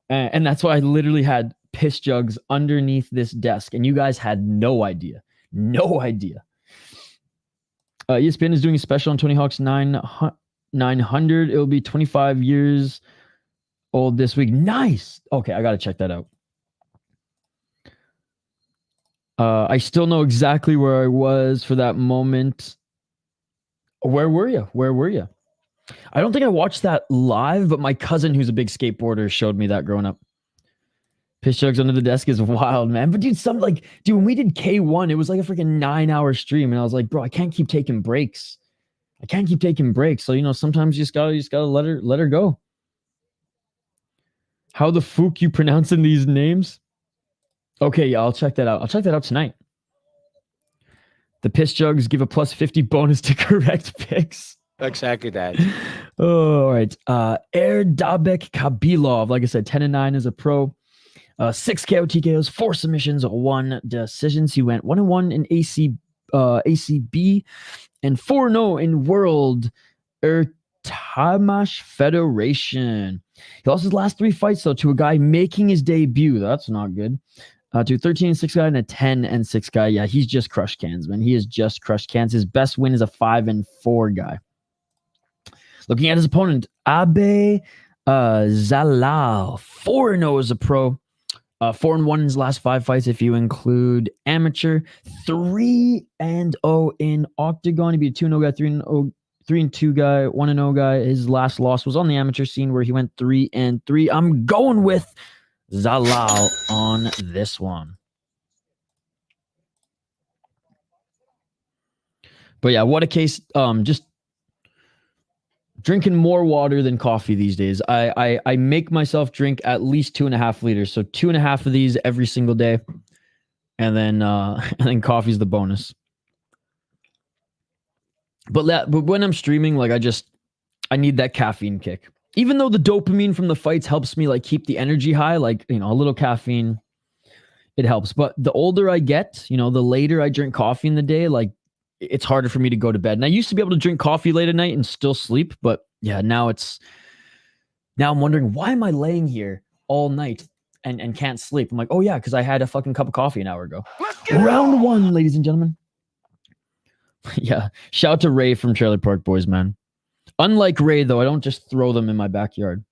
And that's why I literally had piss jugs underneath this desk. And you guys had no idea. No idea. ESPN is doing a special on Tony Hawk's 900. It'll be 25 years old this week. Nice. Okay, I got to check that out. I still know exactly where I was for that moment. Where were you? I don't think I watched that live, but my cousin, who's a big skateboarder, showed me that growing up. Piss jugs under the desk is wild, man. But dude, when we did K1, it was like a freaking 9-hour stream, and I was like, bro, I can't keep taking breaks. So sometimes you just gotta let her go. How the fuck you pronouncing these names? Okay, yeah, I'll check that out. I'll check that out tonight. The piss jugs give a plus 50 bonus to correct picks. Exactly that. Oh, all right. Erdabek Kabilov, like I said, 10-9 as a pro. 6 KO TKOs, 4 submissions, 1 decisions. He went 1-1 in ACB and 4-0 in World Tamash Federation. He lost his last 3 fights, though, to a guy making his debut. That's not good. To a 13-6 guy and a 10-6 guy. Yeah, he's just crushed cans, man. He has just crushed cans. His best win is a 5-4 guy. Looking at his opponent, Abe Zalal. 4-0 as a pro. 4-1 in his last 5 fights if you include amateur. 3-0 in Octagon. He beat a 2-0 guy, 3-2 guy, 1-0 guy. His last loss was on the amateur scene where he went 3-3. I'm going with Zalal on this one. But yeah, what a case. Just drinking more water than coffee these days. I make myself drink at least 2.5 liters. So 2.5 of these every single day. And then coffee's the bonus. But when I'm streaming, like I need that caffeine kick. Even though the dopamine from the fights helps me like keep the energy high, like, you know, a little caffeine, it helps. But the older I get, you know, the later I drink coffee in the day, like it's harder for me to go to bed. And I used to be able to drink coffee late at night and still sleep. But yeah, now I'm wondering, why am I laying here all night and can't sleep? I'm like, oh yeah, because I had a fucking cup of coffee an hour ago. Round 1, ladies and gentlemen. Yeah, shout out to Ray from Trailer Park Boys, man. Unlike Ray, though, I don't just throw them in my backyard.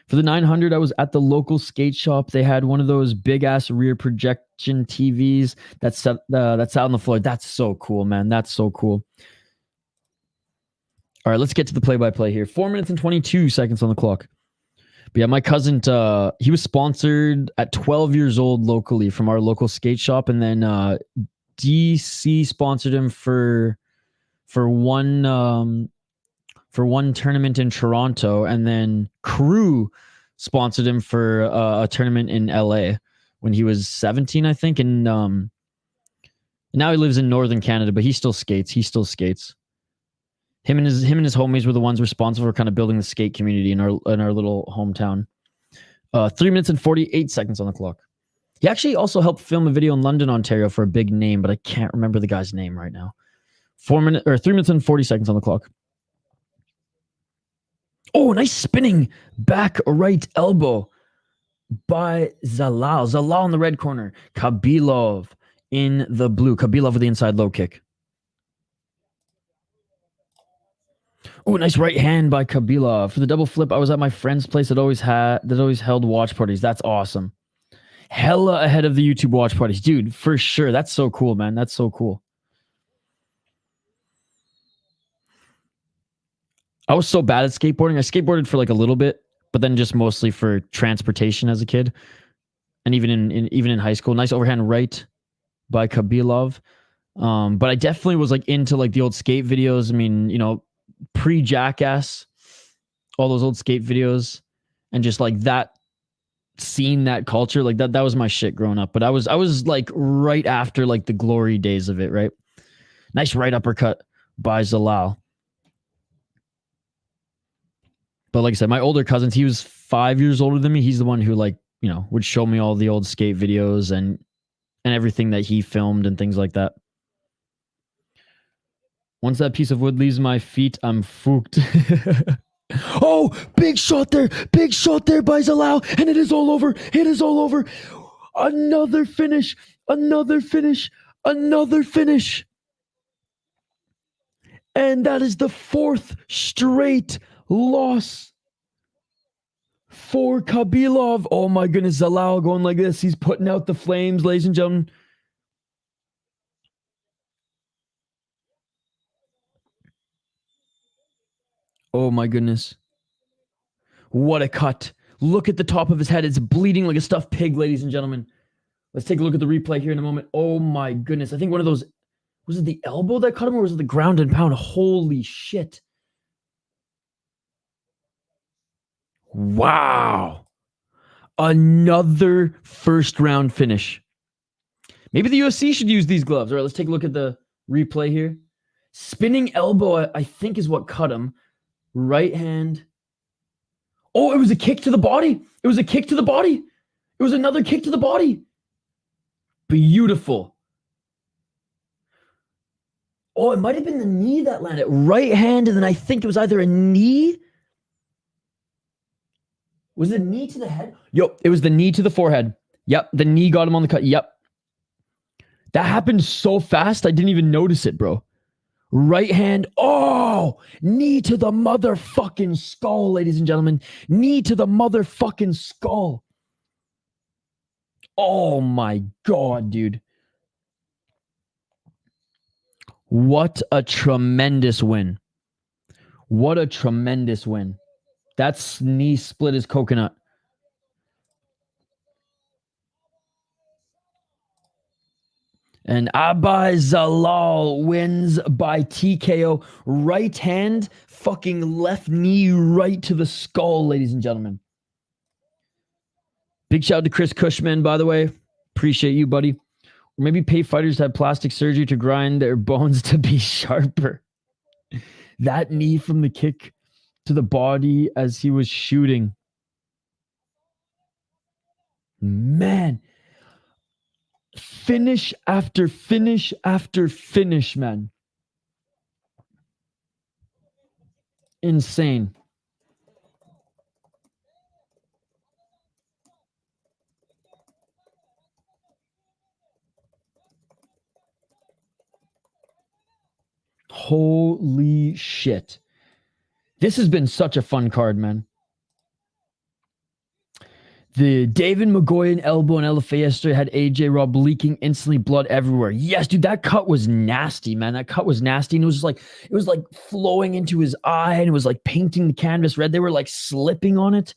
For the 900, I was at the local skate shop. They had one of those big-ass rear projection TVs that's out on the floor. That's so cool, man. That's so cool. All right, let's get to the play-by-play here. 4 minutes and 22 seconds on the clock. But yeah, my cousin, he was sponsored at 12 years old locally from our local skate shop, and then DC sponsored him for one tournament in Toronto, and then Crew sponsored him for a tournament in LA when he was 17, I think. And now he lives in Northern Canada, but he still skates. Him and his homies were the ones responsible for kind of building the skate community in our little hometown. 3 minutes and 48 seconds on the clock. He actually also helped film a video in London, Ontario for a big name, but I can't remember the guy's name right now. 3 minutes and 40 seconds on the clock. Oh, nice spinning back right elbow by Zalal. Zalal in the red corner. Khudoyberdiev in the blue. Khudoyberdiev with the inside low kick. Oh, nice right hand by Khudoyberdiev. For the double flip, I was at my friend's place that always held watch parties. That's awesome. Hella ahead of the YouTube watch parties. Dude, for sure. That's so cool, man. That's so cool. I was so bad at skateboarding. I skateboarded for like a little bit, but then just mostly for transportation as a kid. And even in high school. Nice overhand right by Khudoyberdiev. But I definitely was like into like the old skate videos. I mean, you know, pre-Jackass, all those old skate videos, and just like that scene, that culture, like that was my shit growing up. But I was like right after like the glory days of it, right? Nice right uppercut by Zalal. But like I said, my older cousins, he was 5 years older than me. He's the one who, like, you know, would show me all the old skate videos and everything that he filmed and things like that. Once that piece of wood leaves my feet, I'm fooked. Oh, big shot there by Zalal, and it is all over. It is all over. Another finish. And that is the 4th straight loss for Khudoyberdiev. Oh my goodness, Zalal going like this. He's putting out the flames, ladies and gentlemen. Oh my goodness. What a cut. Look at the top of his head. It's bleeding like a stuffed pig, ladies and gentlemen. Let's take a look at the replay here in a moment. Oh my goodness. I think one of those, was it the elbow that cut him, or was it the ground and pound? Holy shit. Wow. Another first round finish. Maybe the UFC should use these gloves. All right, let's take a look at the replay here. Spinning elbow, I think, is what cut him. Right hand. Oh, it was a kick to the body. It was another kick to the body. Beautiful. Oh, it might have been the knee that landed. Right hand, and then I think it was either a knee. Was it a knee to the head? Yep, it was the knee to the forehead. Yep, the knee got him on the cut. Yep. That happened so fast, I didn't even notice it, bro. Right hand. Oh, knee to the motherfucking skull, ladies and gentlemen. Knee to the motherfucking skull. Oh my God, dude. What a tremendous win. What a tremendous win. That knee split his coconut. And Abizalal wins by TKO. Right hand, fucking left knee right to the skull, ladies and gentlemen. Big shout out to Chris Cushman, by the way. Appreciate you, buddy. Or maybe pay fighters to have plastic surgery to grind their bones to be sharper. That knee from the kick to the body as he was shooting. Man. Finish after finish after finish, man. Insane. Holy shit. This has been such a fun card, man. The David Magoyan elbow and LFA yesterday had AJ Robb leaking instantly, blood everywhere. Yes, dude, that cut was nasty, man. That cut was nasty. And it was like flowing into his eye, and it was like painting the canvas red. They were like slipping on it.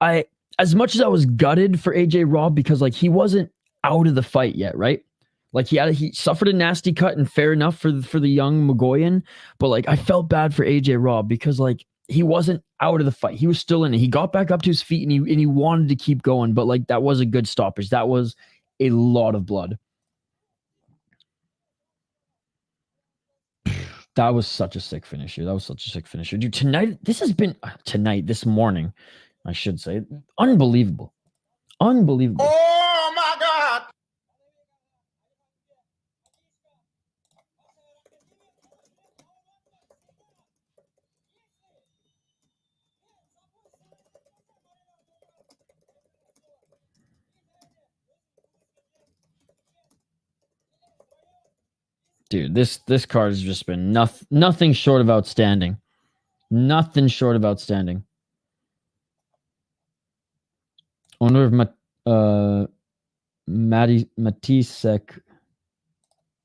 As much as I was gutted for AJ Robb, because like he wasn't out of the fight yet, right? Like he suffered a nasty cut, and fair enough for the young Magoyan, but like I felt bad for AJ Robb because like he wasn't out of the fight. He was still in it. He got back up to his feet, and he wanted to keep going, but like that was a good stoppage. That was a lot of blood. That was such a sick finisher. Dude, this morning, I should say, unbelievable. Unbelievable. Oh my God. Dude, this card has just been nothing short of outstanding. Nothing short of outstanding. Owner of Matisek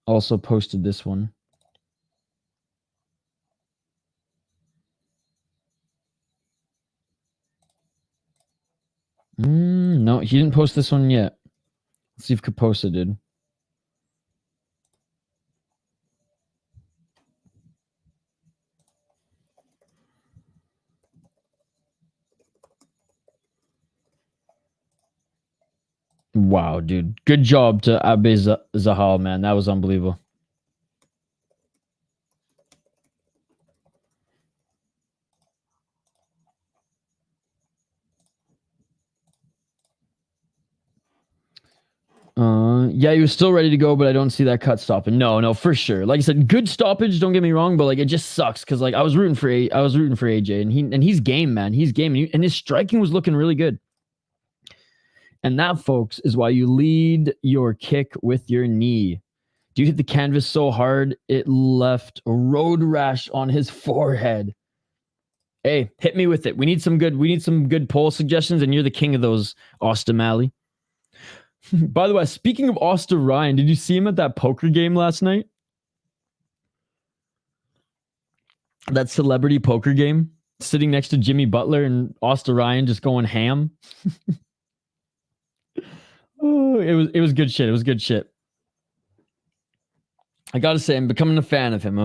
also posted this one. No, he didn't post this one yet. Let's see if Kaposa did. Wow, dude. Good job to Abe Zahal, man. That was unbelievable. Yeah, he was still ready to go, but I don't see that cut stopping. No, for sure. Like I said, good stoppage, don't get me wrong, but like it just sucks because like I was rooting for AJ, and he's game, man. He's game, and his striking was looking really good. And that, folks, is why you lead your kick with your knee. Dude hit the canvas so hard it left a road rash on his forehead. Hey, hit me with it. We need some good poll suggestions, and you're the king of those, Austin Malley. By the way, speaking of Austin Ryan, did you see him at that poker game last night? That celebrity poker game, sitting next to Jimmy Butler and Austin Ryan just going ham. Oh, it was good shit. It was good shit. I gotta say, I'm becoming a fan of him.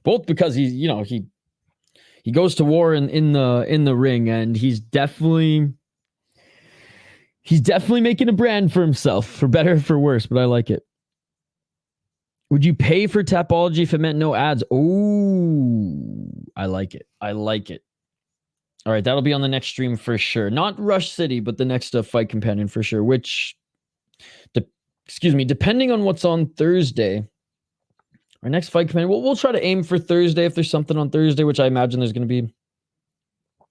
Both because he goes to war in the ring, and he's definitely making a brand for himself, for better or for worse, but I like it. Would you pay for Tapology if it meant no ads? Oh, I like it. All right, that'll be on the next stream for sure. Not Rush City, but the next Fight Companion for sure, which, depending on what's on Thursday, Our next fight coming. We'll try to aim for Thursday if there's something on Thursday, which I imagine there's going to be.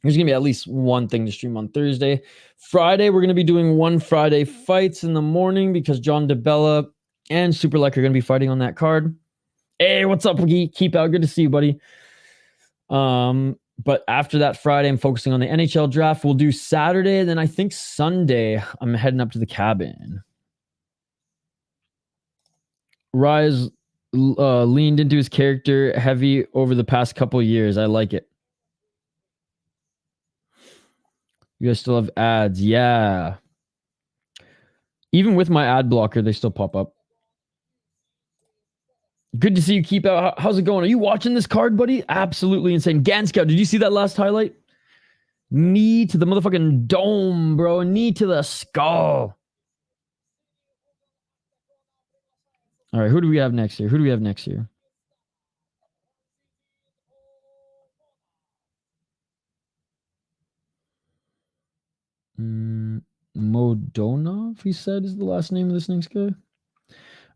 There's going to be at least one thing to stream on Thursday. Friday, we're going to be doing one Friday fights in the morning because John DeBella and Superlek are going to be fighting on that card. Hey, what's up, Wiggy? Keep out. Good to see you, buddy. But after that Friday, I'm focusing on the NHL draft. We'll do Saturday. Then I think Sunday, I'm heading up to the cabin. Rise leaned into his character heavy over the past couple of years. I like it. You guys still have ads. Yeah. Even with my ad blocker, they still pop up. Good to see you. Keep out. How's it going? Are you watching this card, buddy? Absolutely insane. Ganskow, did you see that last highlight? Knee to the motherfucking dome, bro. Knee to the skull. All right, who do we have next here? Modonov, he said, is the last name of this next guy.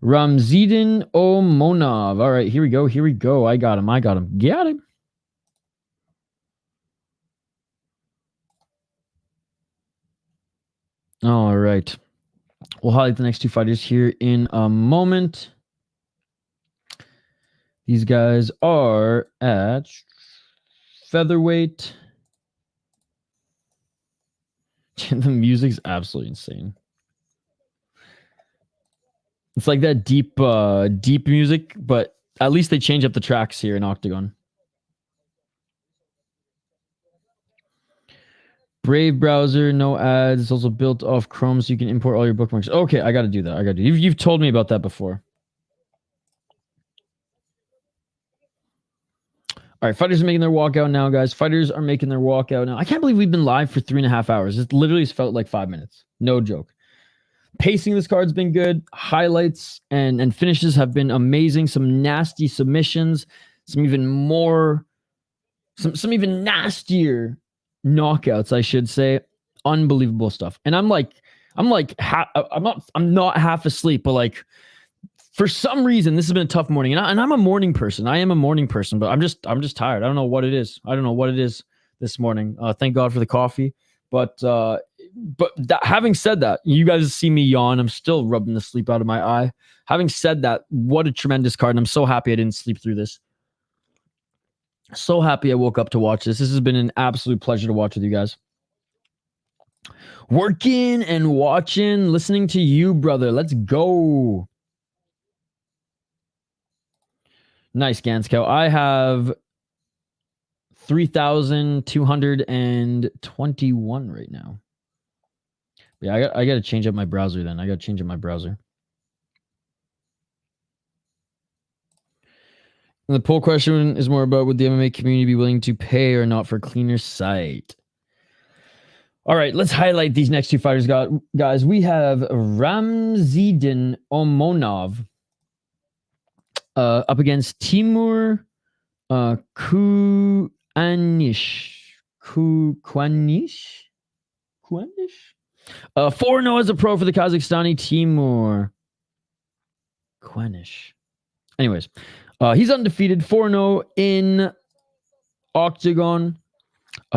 Ramzidin Omonov. All right, here we go. I got him. Got him. All right. We'll highlight the next two fighters here in a moment. These guys are at featherweight. The music's absolutely insane. It's like that deep music, but at least they change up the tracks here in Octagon. Brave browser, no ads. It's also built off Chrome, so you can import all your bookmarks. Okay, I got to do that. You've told me about that before. All right, fighters are making their walkout now, guys. Fighters are making their walkout now. I can't believe we've been live for 3.5 hours. It literally felt like 5 minutes. No joke. Pacing this card's been good. Highlights and finishes have been amazing. Some nasty submissions. Some even nastier knockouts, I should say. Unbelievable stuff. And I'm not half asleep, but like for some reason this has been a tough morning. And I'm a morning person. I am a morning person, but I'm just tired. I don't know what it is. This morning. Thank God for the coffee. But having said that, you guys see me yawn. I'm still rubbing the sleep out of my eye. Having said that, what a tremendous card. And I'm so happy I didn't sleep through this. So happy I woke up to watch this. This has been an absolute pleasure to watch with you guys. Working and watching, listening to you, brother. Let's go. Nice, Ganskow. I have 3,221 right now. Yeah, I got to change up my browser then. And the poll question is more about would the MMA community be willing to pay or not for a cleaner site? All right, let's highlight these next two fighters, guys. We have Ramzidin Omonov up against Timur Kwanish. 4-0 as a pro for the Kazakhstani Timur Kwanish. Anyways, he's undefeated, 4-0 in Octagon.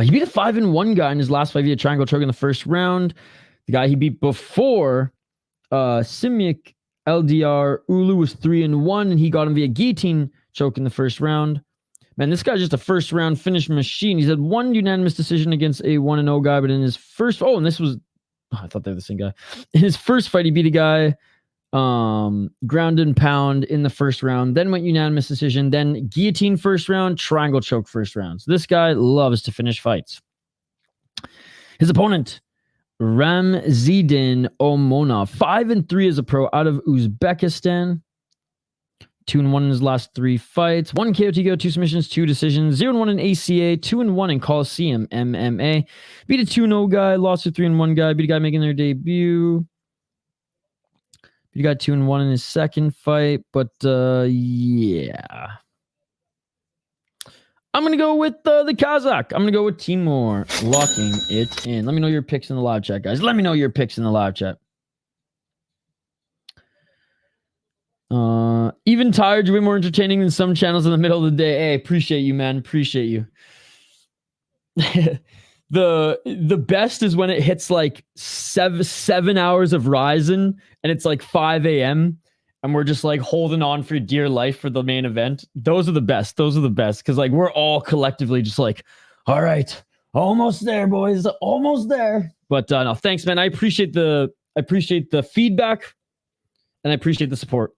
He beat a 5-1 guy in his last fight via triangle choke in the first round. The guy he beat before, Simic LDR Ulu, was 3-1, and he got him via guillotine choke in the first round. Man, this guy's just a first round finish machine. He's had one unanimous decision against a 1-0 guy, but in his first, I thought they were the same guy. In his first fight, he beat a guy ground and pound in the first round, then went unanimous decision, then guillotine first round, triangle choke first round. So this guy loves to finish fights. His opponent, Ramzidin Omonov, 5-3 as a pro out of Uzbekistan. 2-1 in his last 3 fights. 1 KO, 2 submissions, 2 decisions. 0-1 in ACA, 2-1 in Coliseum MMA. Beat a 2-0 guy, lost a 3-1 guy, beat a guy making their debut. Beat a guy 2-1 in his second fight, but yeah. I'm going to go with the Kazakh. I'm going to go with Timur, locking it in. Let me know your picks in the live chat, guys. Even even tired, you're way more entertaining than some channels in the middle of the day. Hey, appreciate you, man. Appreciate you. The best is when it hits like 7 hours of Ryzen and it's like 5 a.m. and we're just like holding on for dear life for the main event. Those are the best. Those are the best. Because like we're all collectively just like, all right, almost there, boys. Almost there. But no, thanks, man. I appreciate the feedback and I appreciate the support.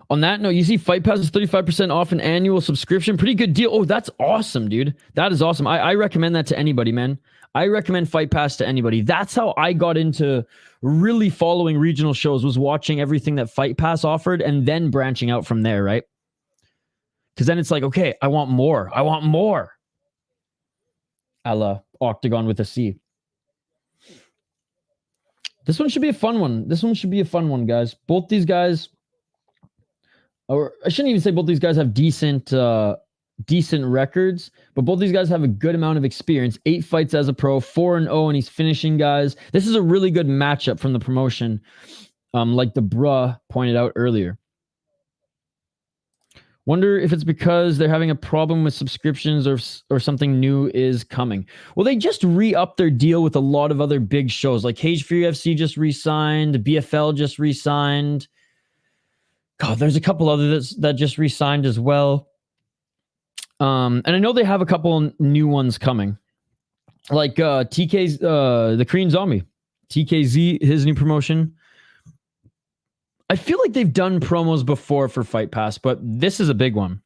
On that note, you see Fight Pass is 35% off an annual subscription. Pretty good deal. Oh, that's awesome, dude. That is awesome. I recommend that to anybody, man. I recommend Fight Pass to anybody. That's how I got into really following regional shows, was watching everything that Fight Pass offered and then branching out from there, right? Because then it's like, okay, I want more. I want more. A la Octagon with a C. This one should be a fun one. This one should be a fun one, guys. Both these guys... Or I shouldn't even say both these guys have decent records, but both these guys have a good amount of experience. 8 fights as a pro, 4-0, and he's finishing guys. This is a really good matchup from the promotion, like the bruh pointed out earlier. Wonder if it's because they're having a problem with subscriptions or something new is coming. Well, they just re-upped their deal with a lot of other big shows, like Cage Fury FC just re-signed, BFL just re-signed. God, there's a couple others that just re-signed as well. And I know they have a couple new ones coming. Like TK's, the Korean Zombie. TKZ, his new promotion. I feel like they've done promos before for Fight Pass, but this is a big one.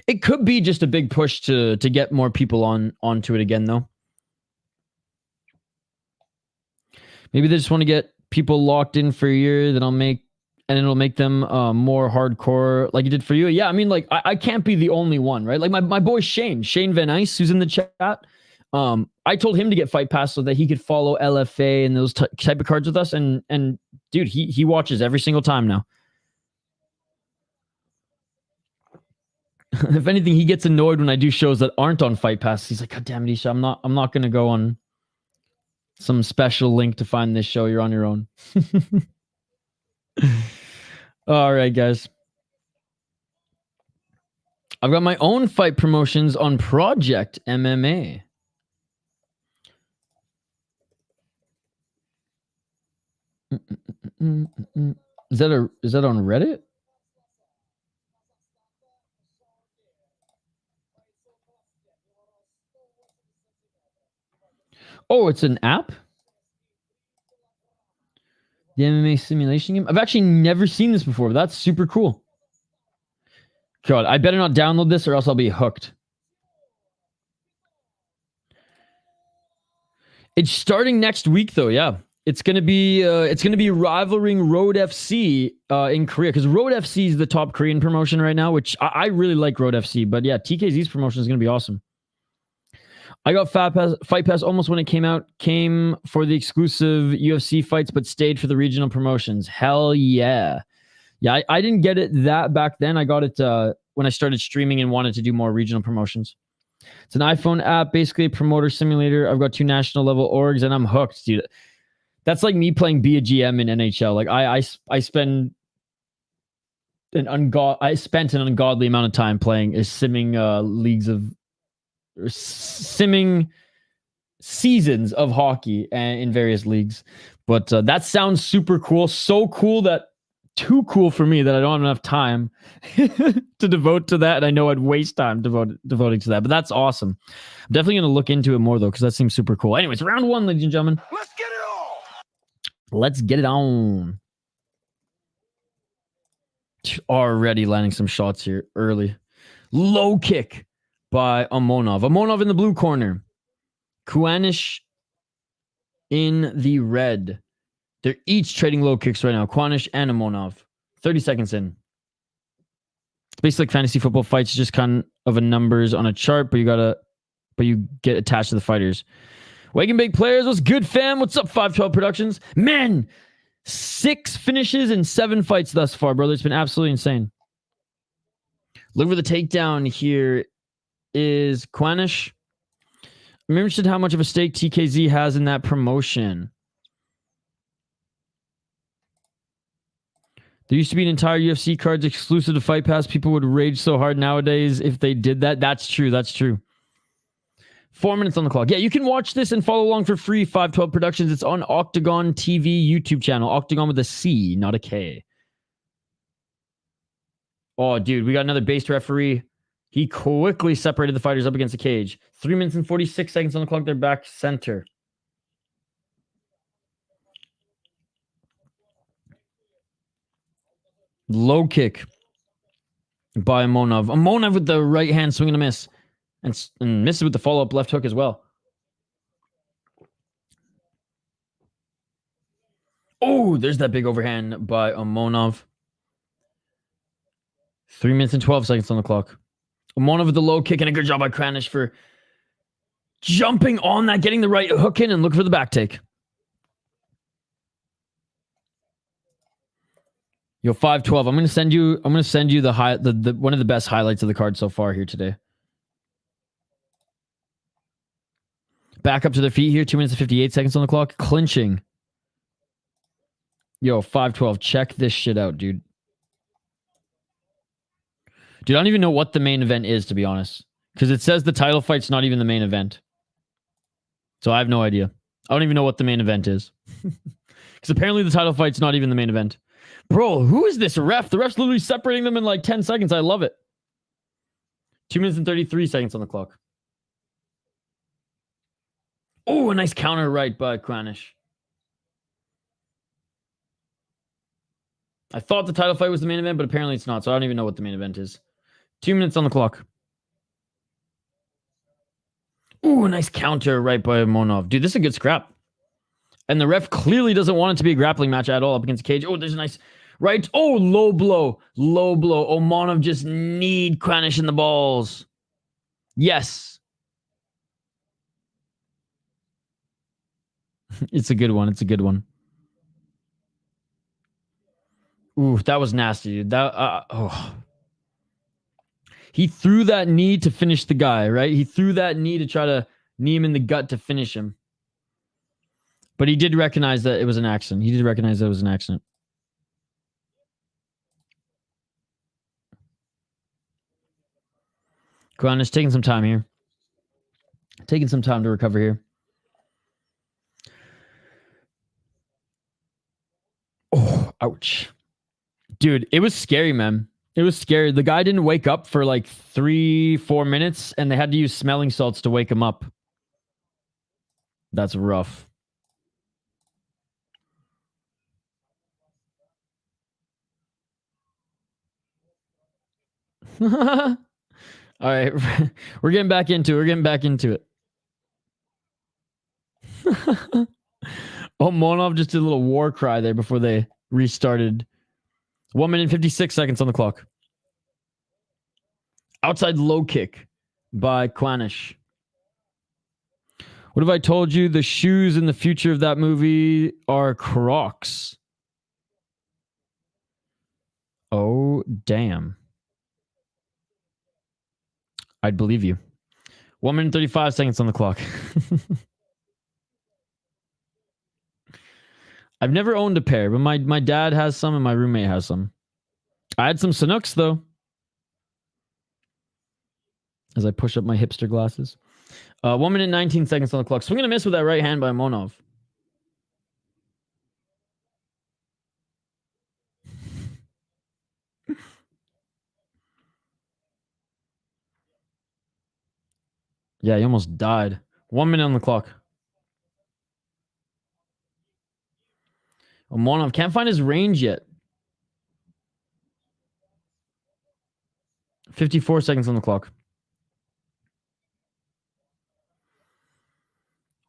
It could be just a big push to get more people onto it again, though. Maybe they just want to get people locked in for a year, then it'll make them more hardcore like you did for you. Yeah, I mean, like, I can't be the only one, right? Like, my boy Shane Van Ice, who's in the chat, I told him to get Fight Pass so that he could follow LFA and those type of cards with us. And dude, he watches every single time now. If anything, he gets annoyed when I do shows that aren't on Fight Pass. He's like, God damn it, Isha, I'm not going to go on some special link to find this show. You're on your own. All right, guys. I've got my own fight promotions on Project MMA. Is that on Reddit? Oh, it's an app? The MMA simulation game? I've actually never seen this before. That's super cool. God, I better not download this or else I'll be hooked. It's starting next week though, yeah. It's gonna be rivaling Road FC in Korea, because Road FC is the top Korean promotion right now, which I really like Road FC. But yeah, TKZ's promotion is gonna be awesome. I got Fight Pass almost when it came for the exclusive UFC fights, but stayed for the regional promotions. Hell yeah. Yeah, I didn't get it that back then. I got it when I started streaming and wanted to do more regional promotions. It's an iPhone app, basically a promoter simulator. I've got 2 national level orgs and I'm hooked, dude. That's like me playing Be a GM in NHL. Like I spent an ungodly amount of time playing simming simming seasons of hockey in various leagues. But that sounds super cool. So cool that too cool for me that I don't have enough time to devote to that. And I know I'd waste time devoting to that, but that's awesome. I'm definitely going to look into it more though, because that seems super cool. Anyways, round 1, ladies and gentlemen. Let's get it on. Let's get it on. Already landing some shots here early. Low kick by Amonov. Amonov in the blue corner. Kwanish in the red. They're each trading low kicks right now. Kwanish and Amonov. 30 seconds in. It's basically like fantasy football fights, just kind of a numbers on a chart, but you get attached to the fighters. Wake and Bake players, what's good, fam? What's up, 512 Productions? Man, 6 finishes and 7 fights thus far, brother. It's been absolutely insane. Look for the takedown here is Kwanish. I'm interested how much of a stake TKZ has in that promotion. There used to be an entire UFC cards exclusive to Fight Pass. People would rage so hard nowadays if they did that. That's true. That's true. 4 minutes on the clock. Yeah, you can watch this and follow along for free. 512 Productions. It's on Octagon TV YouTube channel. Octagon with a C, not a K. Oh, dude, we got another based referee. He quickly separated the fighters up against the cage. 3 minutes and 46 seconds on the clock. They're back center. Low kick by Amonov. Amonov with the right hand swing and a miss. And misses with the follow-up left hook as well. Oh, there's that big overhand by Amonov. 3 minutes and 12 seconds on the clock. Amonov with the low kick and a good job by Kranish for jumping on that, getting the right hook in and looking for the back take. Yo, 512. I'm gonna send you the one of the best highlights of the card so far here today. Back up to their feet here. 2 minutes and 58 seconds on the clock. Clinching. Yo, 512. Check this shit out, dude. Dude, I don't even know what the main event is, to be honest. Because it says the title fight's not even the main event. So I have no idea. I don't even know what the main event is. Because apparently the title fight's not even the main event. Bro, who is this ref? The ref's literally separating them in like 10 seconds. I love it. 2 minutes and 33 seconds on the clock. Oh, a nice counter right by Kranish. I thought the title fight was the main event, but apparently it's not. So I don't even know what the main event is. 2 minutes on the clock. Ooh, a nice counter right by Amonov. Dude, this is a good scrap. And the ref clearly doesn't want it to be a grappling match at all up against the cage. Oh, there's a nice right. Oh, low blow. Low blow. Amonov just need Kranish in the balls. Yes. It's a good one. It's a good one. Ooh, that was nasty, dude. He threw that knee to finish the guy, right? He threw that knee to try to knee him in the gut to finish him. But he did recognize that it was an accident. He did recognize that it was an accident. Kranish taking some time here. Taking some time to recover here. Oh, ouch. Dude, it was scary, man. It was scary. The guy didn't wake up for like 3-4 minutes, and they had to use smelling salts to wake him up. That's rough. All right. We're getting back into it. We're getting back into it. Oh, Monov just did a little war cry there before they restarted. 1 minute and 56 seconds on the clock. Outside low kick by Kranish. What have I told you? The shoes in the future of that movie are Crocs. Oh, damn. I'd believe you. 1 minute and 35 seconds on the clock. I've never owned a pair, but my dad has some and my roommate has some. I had some Sanooks, though. As I push up my hipster glasses. 1 minute and 19 seconds on the clock. Swing and a miss with that right hand by Monov. Yeah, he almost died. 1 minute on the clock. Monov can't find his range yet. 54 seconds on the clock.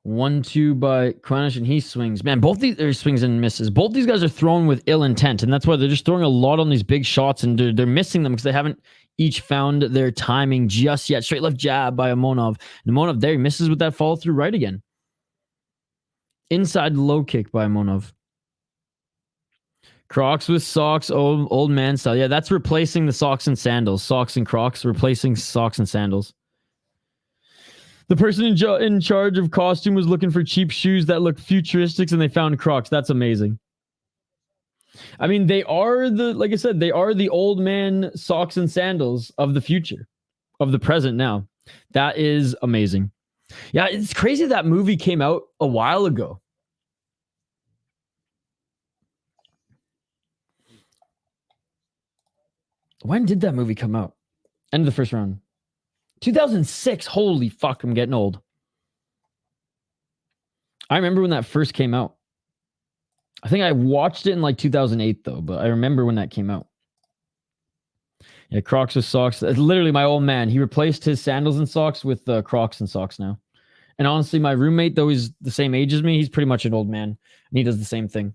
1-2 by Kranish, and he swings. Man, both these swings and misses. Both these guys are throwing with ill intent, and that's why they're just throwing a lot on these big shots, and they're missing them because they haven't each found their timing just yet. Straight left jab by Amonov. And Amonov there, he misses with that follow through right again. Inside low kick by Amonov. Crocs with socks, old man style. Yeah, that's replacing the socks and sandals. Socks and Crocs, replacing socks and sandals. The person in charge of costume was looking for cheap shoes that look futuristic, and they found Crocs. That's amazing. I mean, they are like I said, they are the old man socks and sandals of the future, of the present now. That is amazing. Yeah, it's crazy that movie came out a while ago. When did that movie come out? End of the first round. 2006. Holy fuck, I'm getting old. I remember when that first came out. I think I watched it in like 2008 though, but I remember when that came out. Yeah, Crocs with socks. That's literally my old man. He replaced his sandals and socks with Crocs and socks now. And honestly, my roommate, though he's the same age as me, he's pretty much an old man. And he does the same thing.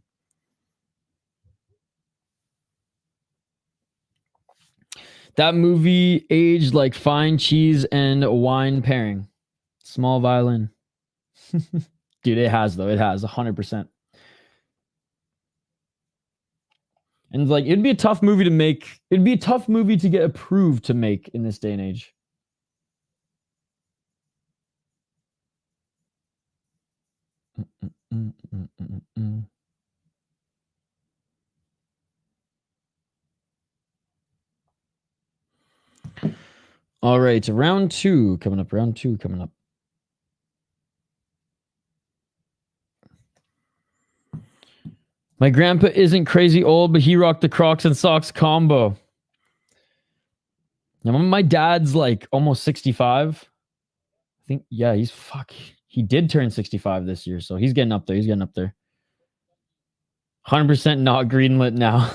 That movie aged like fine cheese and wine pairing. Small violin. Dude, it has, though. It has, 100%. And like, it'd be a tough movie to make. It'd be a tough movie to get approved to make in this day and age. All right, round two coming up. Round two coming up. My grandpa isn't crazy old, but he rocked the Crocs and socks combo. Now, my dad's like almost 65. I think, yeah, he did turn 65 this year, so he's getting up there. He's getting up there. 100% not greenlit now.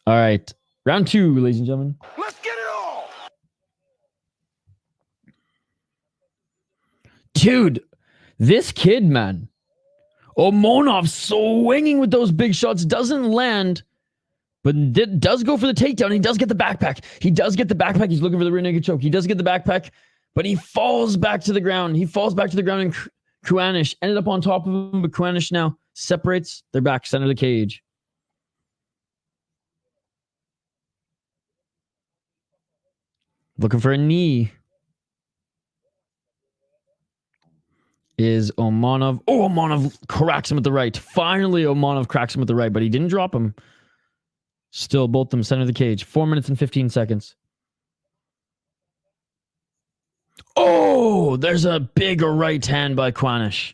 All right. Round two, ladies and gentlemen. Let's get it all. Dude, this kid, man. Omonov swinging with those big shots, doesn't land, but does go for the takedown. He does get the backpack. He does get the backpack. He's looking for the rear naked choke. He does get the backpack, but he falls back to the ground. He falls back to the ground, and Khuanish ended up on top of him, but Khuanish now separates. They're back center of the cage. Looking for a knee. Is Omonov. Oh, Omonov cracks him with the right. Finally, Omonov cracks him with the right, but he didn't drop him. Still, both of them center of the cage. 4 minutes and 15 seconds. Oh, there's a big right hand by Khuanish.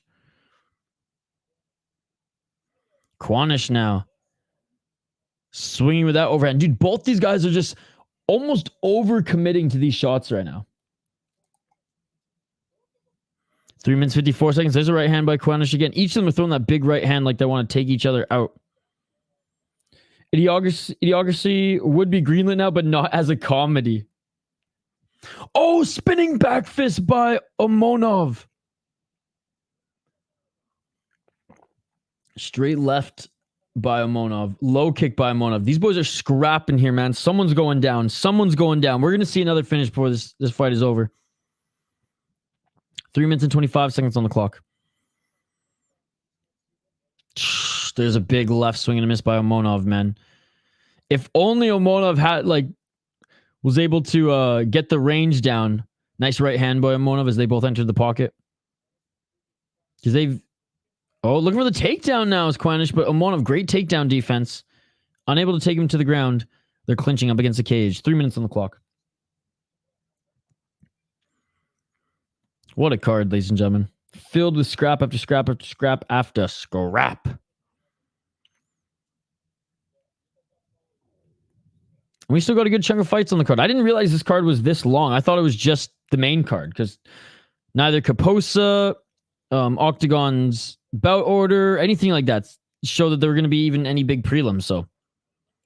Khuanish now. Swinging with that overhand. Dude, both these guys are just almost over-committing to these shots right now. 3 minutes, 54 seconds. There's a right hand by Khuanish again. Each of them are throwing that big right hand like they want to take each other out. Idiocracy would be greenlit now, but not as a comedy. Oh, spinning back fist by Omonov. Straight left by Omonov. Low kick by Omonov. These boys are scrapping here, man. Someone's going down. Someone's going down. We're going to see another finish before this fight is over. 3 minutes and 25 seconds on the clock. There's a big left swing and a miss by Omonov, man. If only Omonov had, was able to get the range down. Nice right hand by Omonov as they both entered the pocket. Because they've... Oh, looking for the takedown now is Khuanish, but Omonov, great takedown defense. Unable to take him to the ground. They're clinching up against the cage. 3 minutes on the clock. What a card, ladies and gentlemen. Filled with scrap after scrap after scrap after scrap. We still got a good chunk of fights on the card. I didn't realize this card was this long. I thought it was just the main card because neither Kaposa, Octagon's bout order, anything like that show that there were going to be even any big prelims. So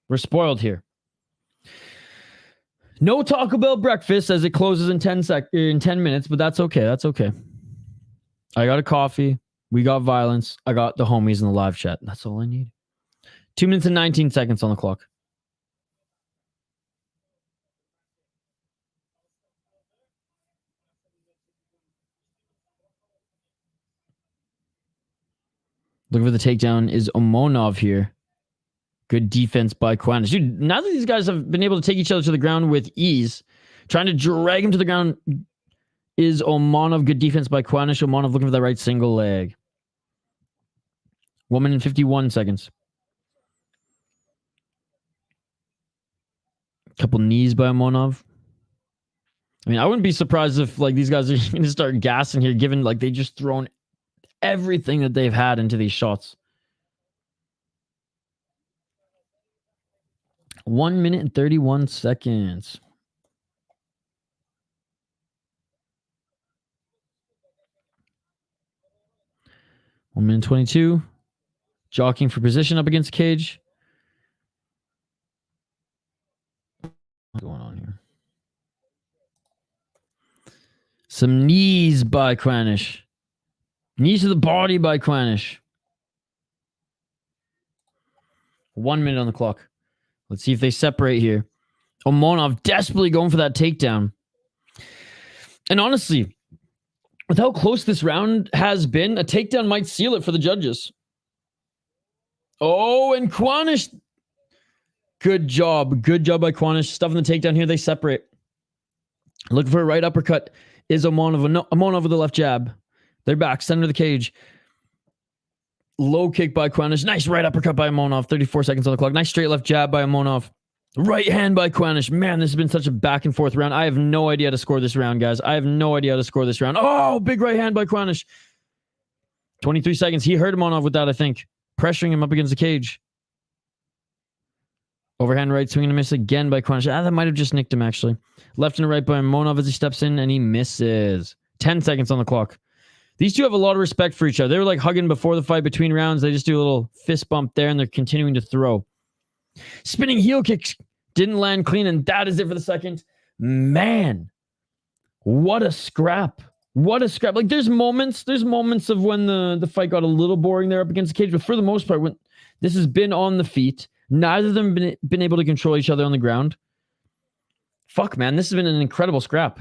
we're spoiled here. No Taco Bell breakfast as it closes in 10 minutes, but that's okay. That's okay. I got a coffee. We got violence. I got the homies in the live chat. That's all I need. 2 minutes and 19 seconds on the clock. Looking for the takedown is Omonov here. Good defense by Khuanish. Dude, now that these guys have been able to take each other to the ground with ease, trying to drag him to the ground is Omonov. Good defense by Khuanish. Omonov looking for that right single leg. 1 minute and 51 seconds. Couple knees by Monov. I mean, I wouldn't be surprised if like these guys are going to start gassing here, given like they just thrown everything that they've had into these shots. 1 minute and 31 seconds. One minute 22. Jockeying for position up against cage. What's going on here? Some knees by Kranish. Knees to the body by Kranish. 1 minute on the clock. Let's see if they separate here. Omonov desperately going for that takedown. And honestly, with how close this round has been, a takedown might seal it for the judges. Oh, and Kranish. Good job. Good job by Kranish. Stuffing the takedown here. They separate. Looking for a right uppercut is Omonov. No, Omonov with the left jab. They're back. Center of the cage. Low kick by Kranish. Nice right uppercut by Omonov. 34 seconds on the clock. Nice straight left jab by Omonov. Right hand by Kranish. Man, this has been such a back and forth round. I have no idea how to score this round, guys. I have no idea how to score this round. Oh, big right hand by Kranish. 23 seconds. He hurt Omonov with that, I think. Pressuring him up against the cage. Overhand right, swing and a miss again by Kranish. That might have just nicked him, actually. Left and right by Omonov as he steps in, and he misses. 10 seconds on the clock. These two have a lot of respect for each other. They were like hugging before the fight between rounds. They just do a little fist bump there, and they're continuing to throw. Spinning heel kicks didn't land clean, and that is it for the second. Man, what a scrap. What a scrap. Like, there's moments of when the fight got a little boring there up against the cage, but for the most part, when this has been on the feet, neither of them been able to control each other on the ground. Fuck, man, this has been an incredible scrap.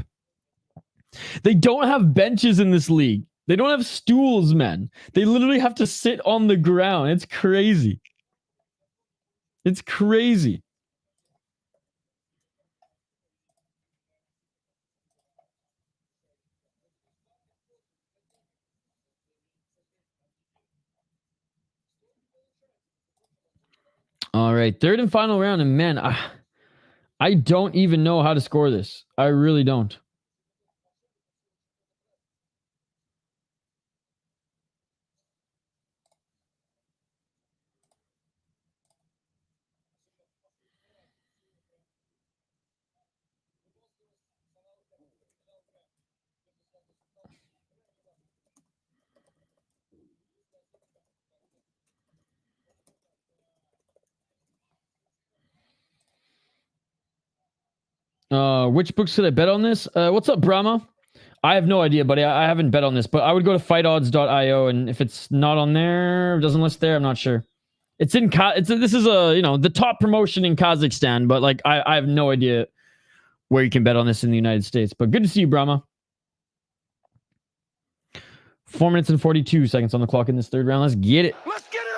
They don't have benches in this league. They don't have stools, man. They literally have to sit on the ground. It's crazy. It's crazy. All right, third and final round, and man, I don't even know how to score this. I really don't. Which books should I bet on this? What's up, Brahma? I have no idea, buddy. I haven't bet on this, but I would go to fightodds.io, and if it's not on there, doesn't list there, I'm not sure. This is the top promotion in Kazakhstan, but like I have no idea where you can bet on this in the United States. But good to see you, Brahma. 4 minutes and 42 seconds on the clock in this third round. Let's get it. Let's get it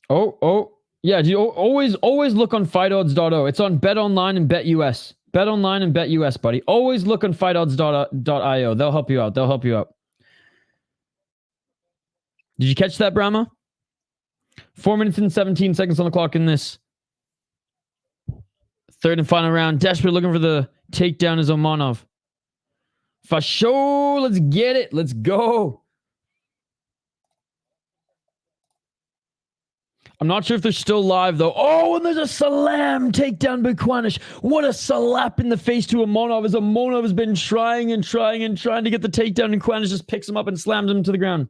all. Oh, yeah. You always look on fightodds.io. It's on BetOnline and BetUS. BetOnline and BetUS, buddy. Always look on fightodds.io. They'll help you out. Did you catch that, Brahma? 4 minutes and 17 seconds on the clock in this third and final round. Desperate looking for the takedown is Omonov. Fasho, let's get it. Let's go. I'm not sure if they're still live, though. Oh, and there's a salam takedown by Kranish. What a slap in the face to Omonov, as Omonov has been trying to get the takedown, and Kranish just picks him up and slams him to the ground.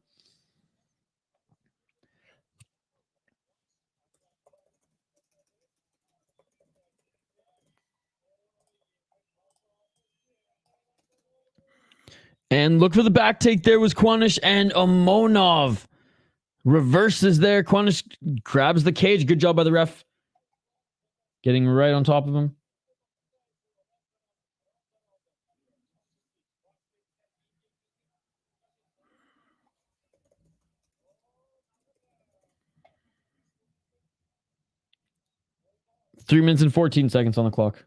And look for the back take there was Kranish, and Omonov reverses there. Kranish grabs the cage. Good job by the ref. Getting right on top of him. Three minutes and 14 seconds on the clock.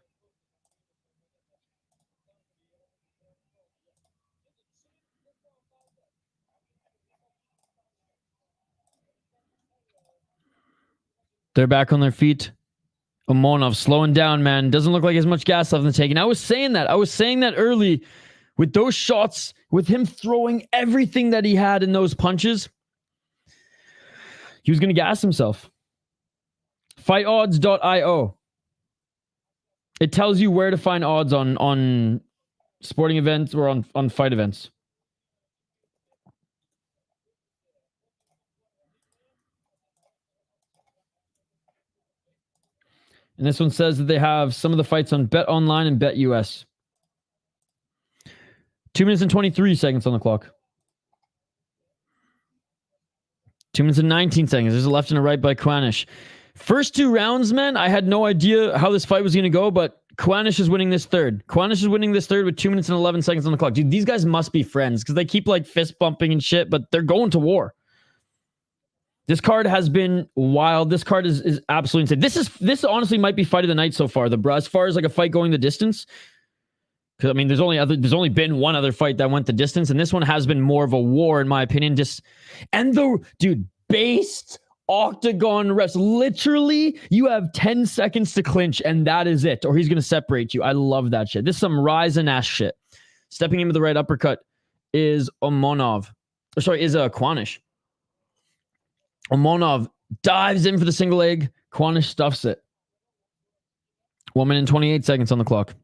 They're back on their feet. Omonov slowing down, man. Doesn't look like as much gas left in the tank. And I was saying that early with those shots, with him throwing everything that he had in those punches, he was going to gas himself. FightOdds.io. It tells you where to find odds on sporting events or on fight events. And this one says that they have some of the fights on Bet Online and Bet US. 2 minutes and 23 seconds on the clock. 2 minutes and 19 seconds. There's a left and a right by Kwanish. First 2 rounds, man, I had no idea how this fight was going to go, but Kwanish is winning this third. Kwanish is winning this third with 2 minutes and 11 seconds on the clock. Dude, these guys must be friends because they keep like fist bumping and shit, but they're going to war. This card has been wild. This card is absolutely insane. This honestly might be fight of the night so far, as far as like a fight going the distance. Because I mean, there's only been one other fight that went the distance, and this one has been more of a war, in my opinion. Based Octagon refs. Literally, you have 10 seconds to clinch, and that is it. Or he's gonna separate you. I love that shit. This is some Ryzen ass shit. Stepping in with the right uppercut is Omonov. Is Kwanish. Omonov dives in for the single leg. Kwanish stuffs it. 1 minute and 28 seconds on the clock.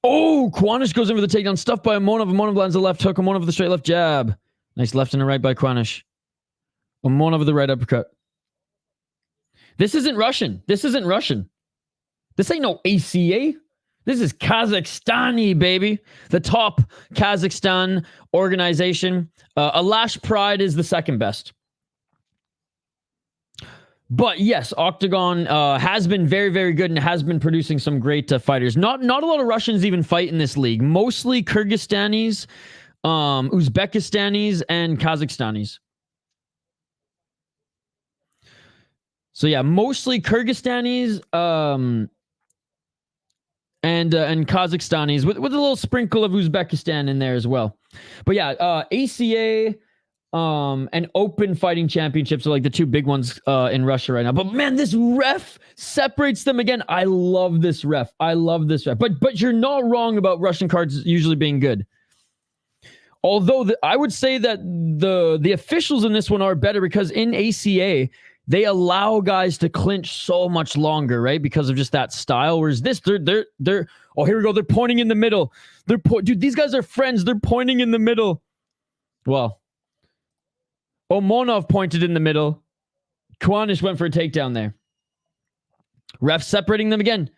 Oh, Kwanish goes in for the takedown. Stuffed by Omonov. Omonov lands a left hook. Omonov with the straight left jab. Nice left and a right by Kwanish. Omonov with the right uppercut. This isn't Russian. This ain't no ACA. This is Kazakhstani, baby. The top Kazakhstan organization. Alash Pride is the second best. But yes, Octagon has been very, very good and has been producing some great fighters. Not a lot of Russians even fight in this league. Mostly Kyrgyzstanis, Uzbekistanis, and Kazakhstanis. So yeah, mostly Kyrgyzstanis and Kazakhstanis with a little sprinkle of Uzbekistan in there as well. But yeah, ACA and Open Fighting Championships are like the two big ones in Russia right now. But man, this ref separates them again. I love this ref. But you're not wrong about Russian cards usually being good. Although I would say that the officials in this one are better because in ACA they allow guys to clinch so much longer, right? Because of just that style. Whereas this, they're oh, here we go. They're pointing in the middle. Dude, these guys are friends. They're pointing in the middle. Well, Omonov pointed in the middle. Kwanish went for a takedown there. Ref separating them again.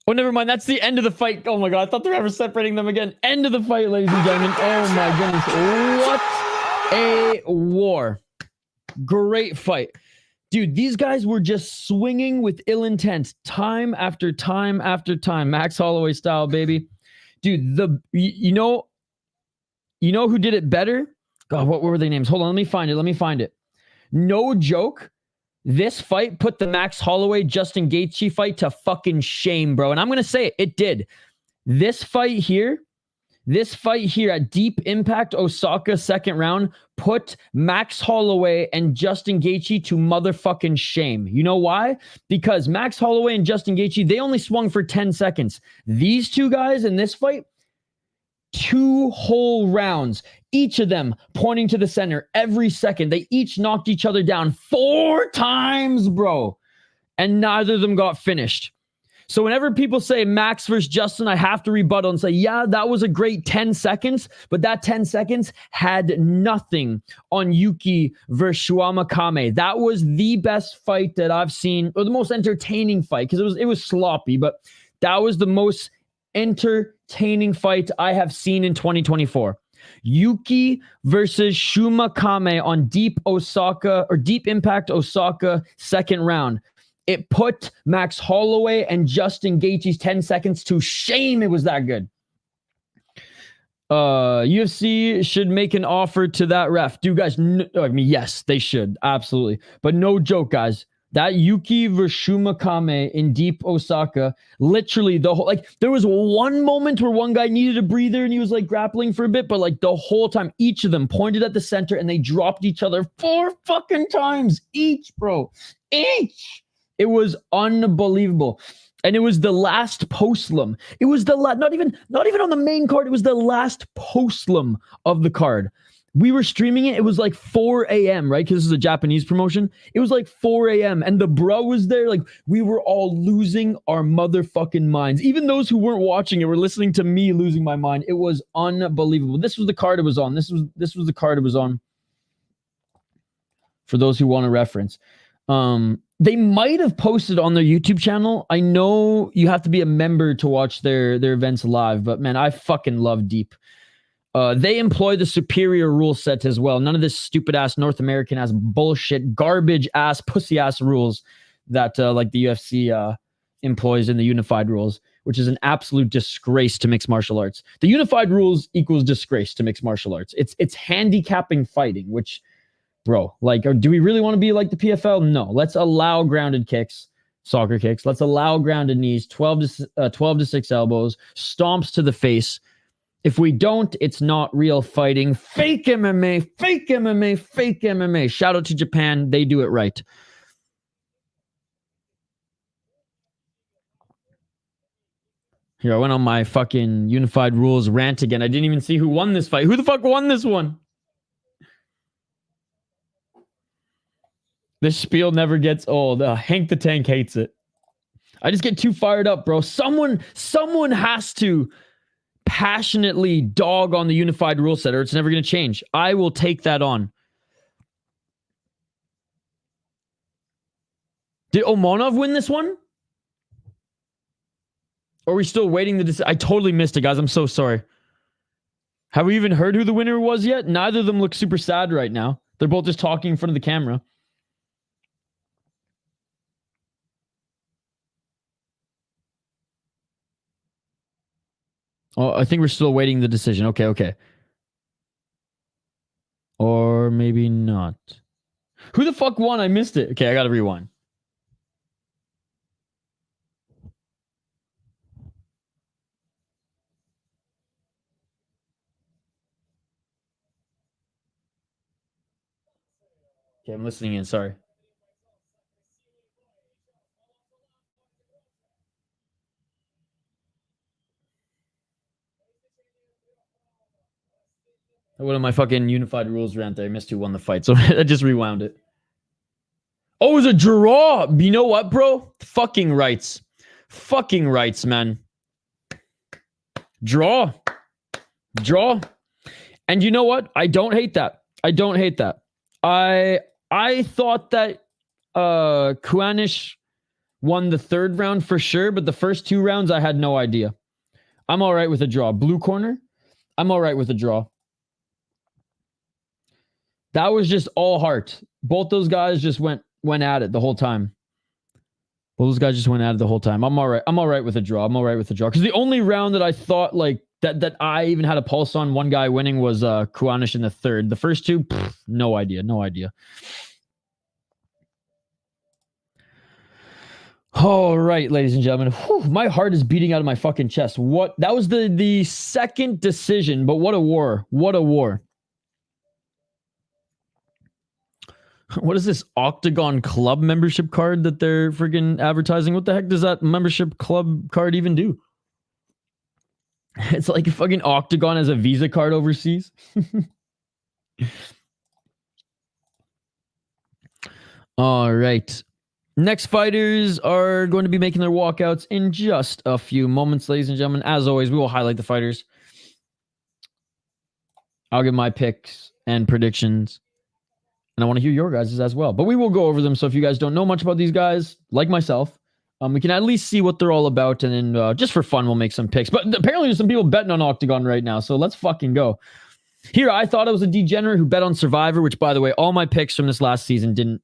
Oh, never mind. That's the end of the fight. Oh my God. I thought the ref was separating them again. End of the fight, ladies and gentlemen. Oh my goodness. What a war. Great fight. Dude, these guys were just swinging with ill intent time after time after time. Max Holloway style, baby. Dude, you know who did it better? God, what were their names? Hold on, let me find it. No joke. This fight put the Max Holloway Justin Gaethje fight to fucking shame, bro. And I'm going to say it did. This fight here at Deep Impact Osaka second round put Max Holloway and Justin Gaethje to motherfucking shame. You know why? Because Max Holloway and Justin Gaethje, they only swung for 10 seconds. These two guys in this fight, 2 whole rounds, each of them pointing to the center every second. They each knocked each other down 4 times, bro. And neither of them got finished. So whenever people say Max versus Justin, I have to rebuttal and say, yeah, that was a great 10 seconds, but that 10 seconds had nothing on Yuki versus Shuamakame. That was the best fight that I've seen, or the most entertaining fight, because it was sloppy, but that was the most entertaining fight I have seen in 2024. Yuki versus Shuamakame on Deep Impact Osaka second round. It put Max Holloway and Justin Gaethje's 10 seconds to shame. It was that good. UFC should make an offer to that ref. Do you guys? Yes, they should. Absolutely. But no joke, guys. That Yuki Vershumakame in deep Osaka, literally the whole, like, there was one moment where one guy needed a breather and he was like grappling for a bit, but like the whole time, each of them pointed at the center and they dropped each other 4 fucking times each, bro. Each. It was unbelievable. And it was the last postlim. It was the not even on the main card. It was the last postlim of the card. We were streaming it. It was like 4 a.m., right? Because this is a Japanese promotion. It was like 4 a.m. And the bro was there. Like, we were all losing our motherfucking minds. Even those who weren't watching it were listening to me losing my mind. It was unbelievable. This was the card it was on. This was the card it was on. For those who want a reference. They might have posted on their YouTube channel. I know you have to be a member to watch their events live. But, man, I fucking love Deep. They employ the superior rule set as well. None of this stupid ass North American ass bullshit, garbage ass, pussy ass rules that like the UFC employs in the unified rules, which is an absolute disgrace to mixed martial arts. The unified rules equals disgrace to mixed martial arts. It's handicapping fighting, which, bro, like, do we really want to be like the PFL? No. Let's allow grounded kicks, soccer kicks. Let's allow grounded knees, 12 to 6 elbows, stomps to the face. If we don't, it's not real fighting. Fake MMA, fake MMA, fake MMA. Shout out to Japan. They do it right. Here, I went on my fucking unified rules rant again. I didn't even see who won this fight. Who the fuck won this one? This spiel never gets old. Hank the Tank hates it. I just get too fired up, bro. Someone has to passionately dog on the unified rule set or it's never going to change. I will take that on. Did Omonov win this one? Or are we still waiting I totally missed it, guys. I'm so sorry. Have we even heard who the winner was yet? Neither of them look super sad right now. They're both just talking in front of the camera. Oh, I think we're still waiting the decision. Okay. Or maybe not. Who the fuck won? I missed it. Okay, I gotta rewind. Okay, I'm listening in. Sorry. What are my fucking unified rules rant there? I missed who won the fight, so I just rewound it. Oh, it was a draw. You know what, bro? Fucking rights. Fucking rights, man. Draw. And you know what? I don't hate that. I thought that Kuanish won the 3rd round for sure, but the first 2 rounds I had no idea. I'm all right with a draw. Blue corner, I'm all right with a draw. That was just all heart. Both those guys just went at it the whole time. I'm all right with a draw. Because the only round that I thought like that I even had a pulse on one guy winning was Kuanish in the 3rd. The first 2, no idea. All right, ladies and gentlemen. Whew, my heart is beating out of my fucking chest. What? That was the 2nd decision, but what a war. What is this Octagon club membership card that they're friggin' advertising? What the heck does that membership club card even do? It's like a fucking Octagon as a Visa card overseas. All right. Next fighters are going to be making their walkouts in just a few moments, ladies and gentlemen. As always, we will highlight the fighters. I'll give my picks and predictions. And I want to hear your guys' as well. But we will go over them. So if you guys don't know much about these guys, like myself, we can at least see what they're all about. And then just for fun, we'll make some picks. But apparently there's some people betting on Octagon right now. So let's fucking go. Here, I thought I was a degenerate who bet on Survivor, which, by the way, all my picks from this last season didn't.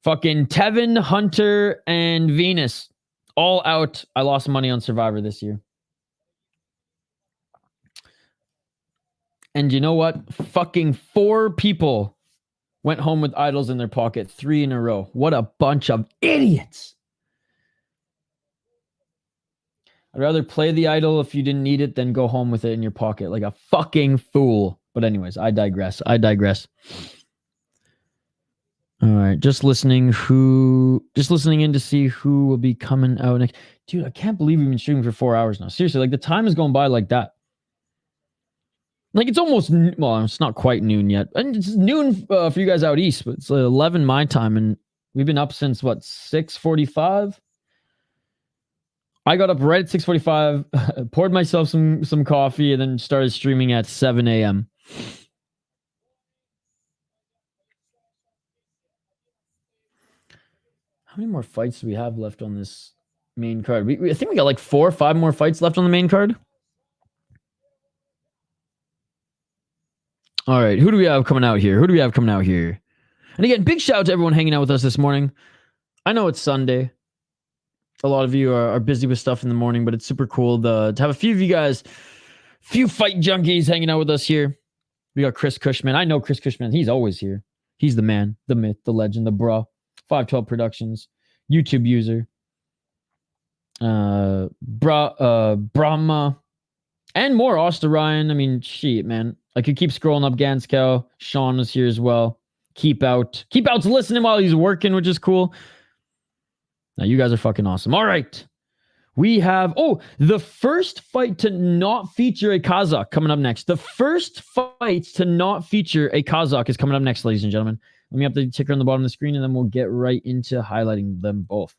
Fucking Tevin, Hunter, and Venus. All out. I lost money on Survivor this year. And you know what? Fucking 4 people Went home with idols in their pocket 3 in a row. What a bunch of idiots. I'd rather play the idol if you didn't need it than go home with it in your pocket like a fucking fool. But anyways, I digress. All right, just listening in to see who will be coming out next. Dude, I can't believe we've been streaming for 4 hours now. Seriously, like the time is going by like that. Like it's almost, well, it's not quite noon yet. And it's noon for you guys out east, but it's 11 my time. And we've been up since what, 6:45? I got up right at 6:45, poured myself some coffee, and then started streaming at 7 a.m. How many more fights do we have left on this main card? I think we got like 4 or 5 more fights left on the main card. All right, who do we have coming out here? And again, big shout out to everyone hanging out with us this morning. I know it's Sunday. A lot of you are busy with stuff in the morning, but it's super cool to have a few of you guys, few fight junkies hanging out with us here. We got Chris Cushman. I know Chris Cushman. He's always here. He's the man, the myth, the legend, the bro. 512 Productions, YouTube user. Brahma, and more. Osterryan. I mean, shit, man. I could keep scrolling up. Ganskow. Sean was here as well. Keep Out's listening while he's working, which is cool. Now, you guys are fucking awesome. All right. We have, the first fight to not feature a Kazakh coming up next. The first fight to not feature a Kazakh is coming up next, ladies and gentlemen. Let me have the ticker on the bottom of the screen, and then we'll get right into highlighting them both.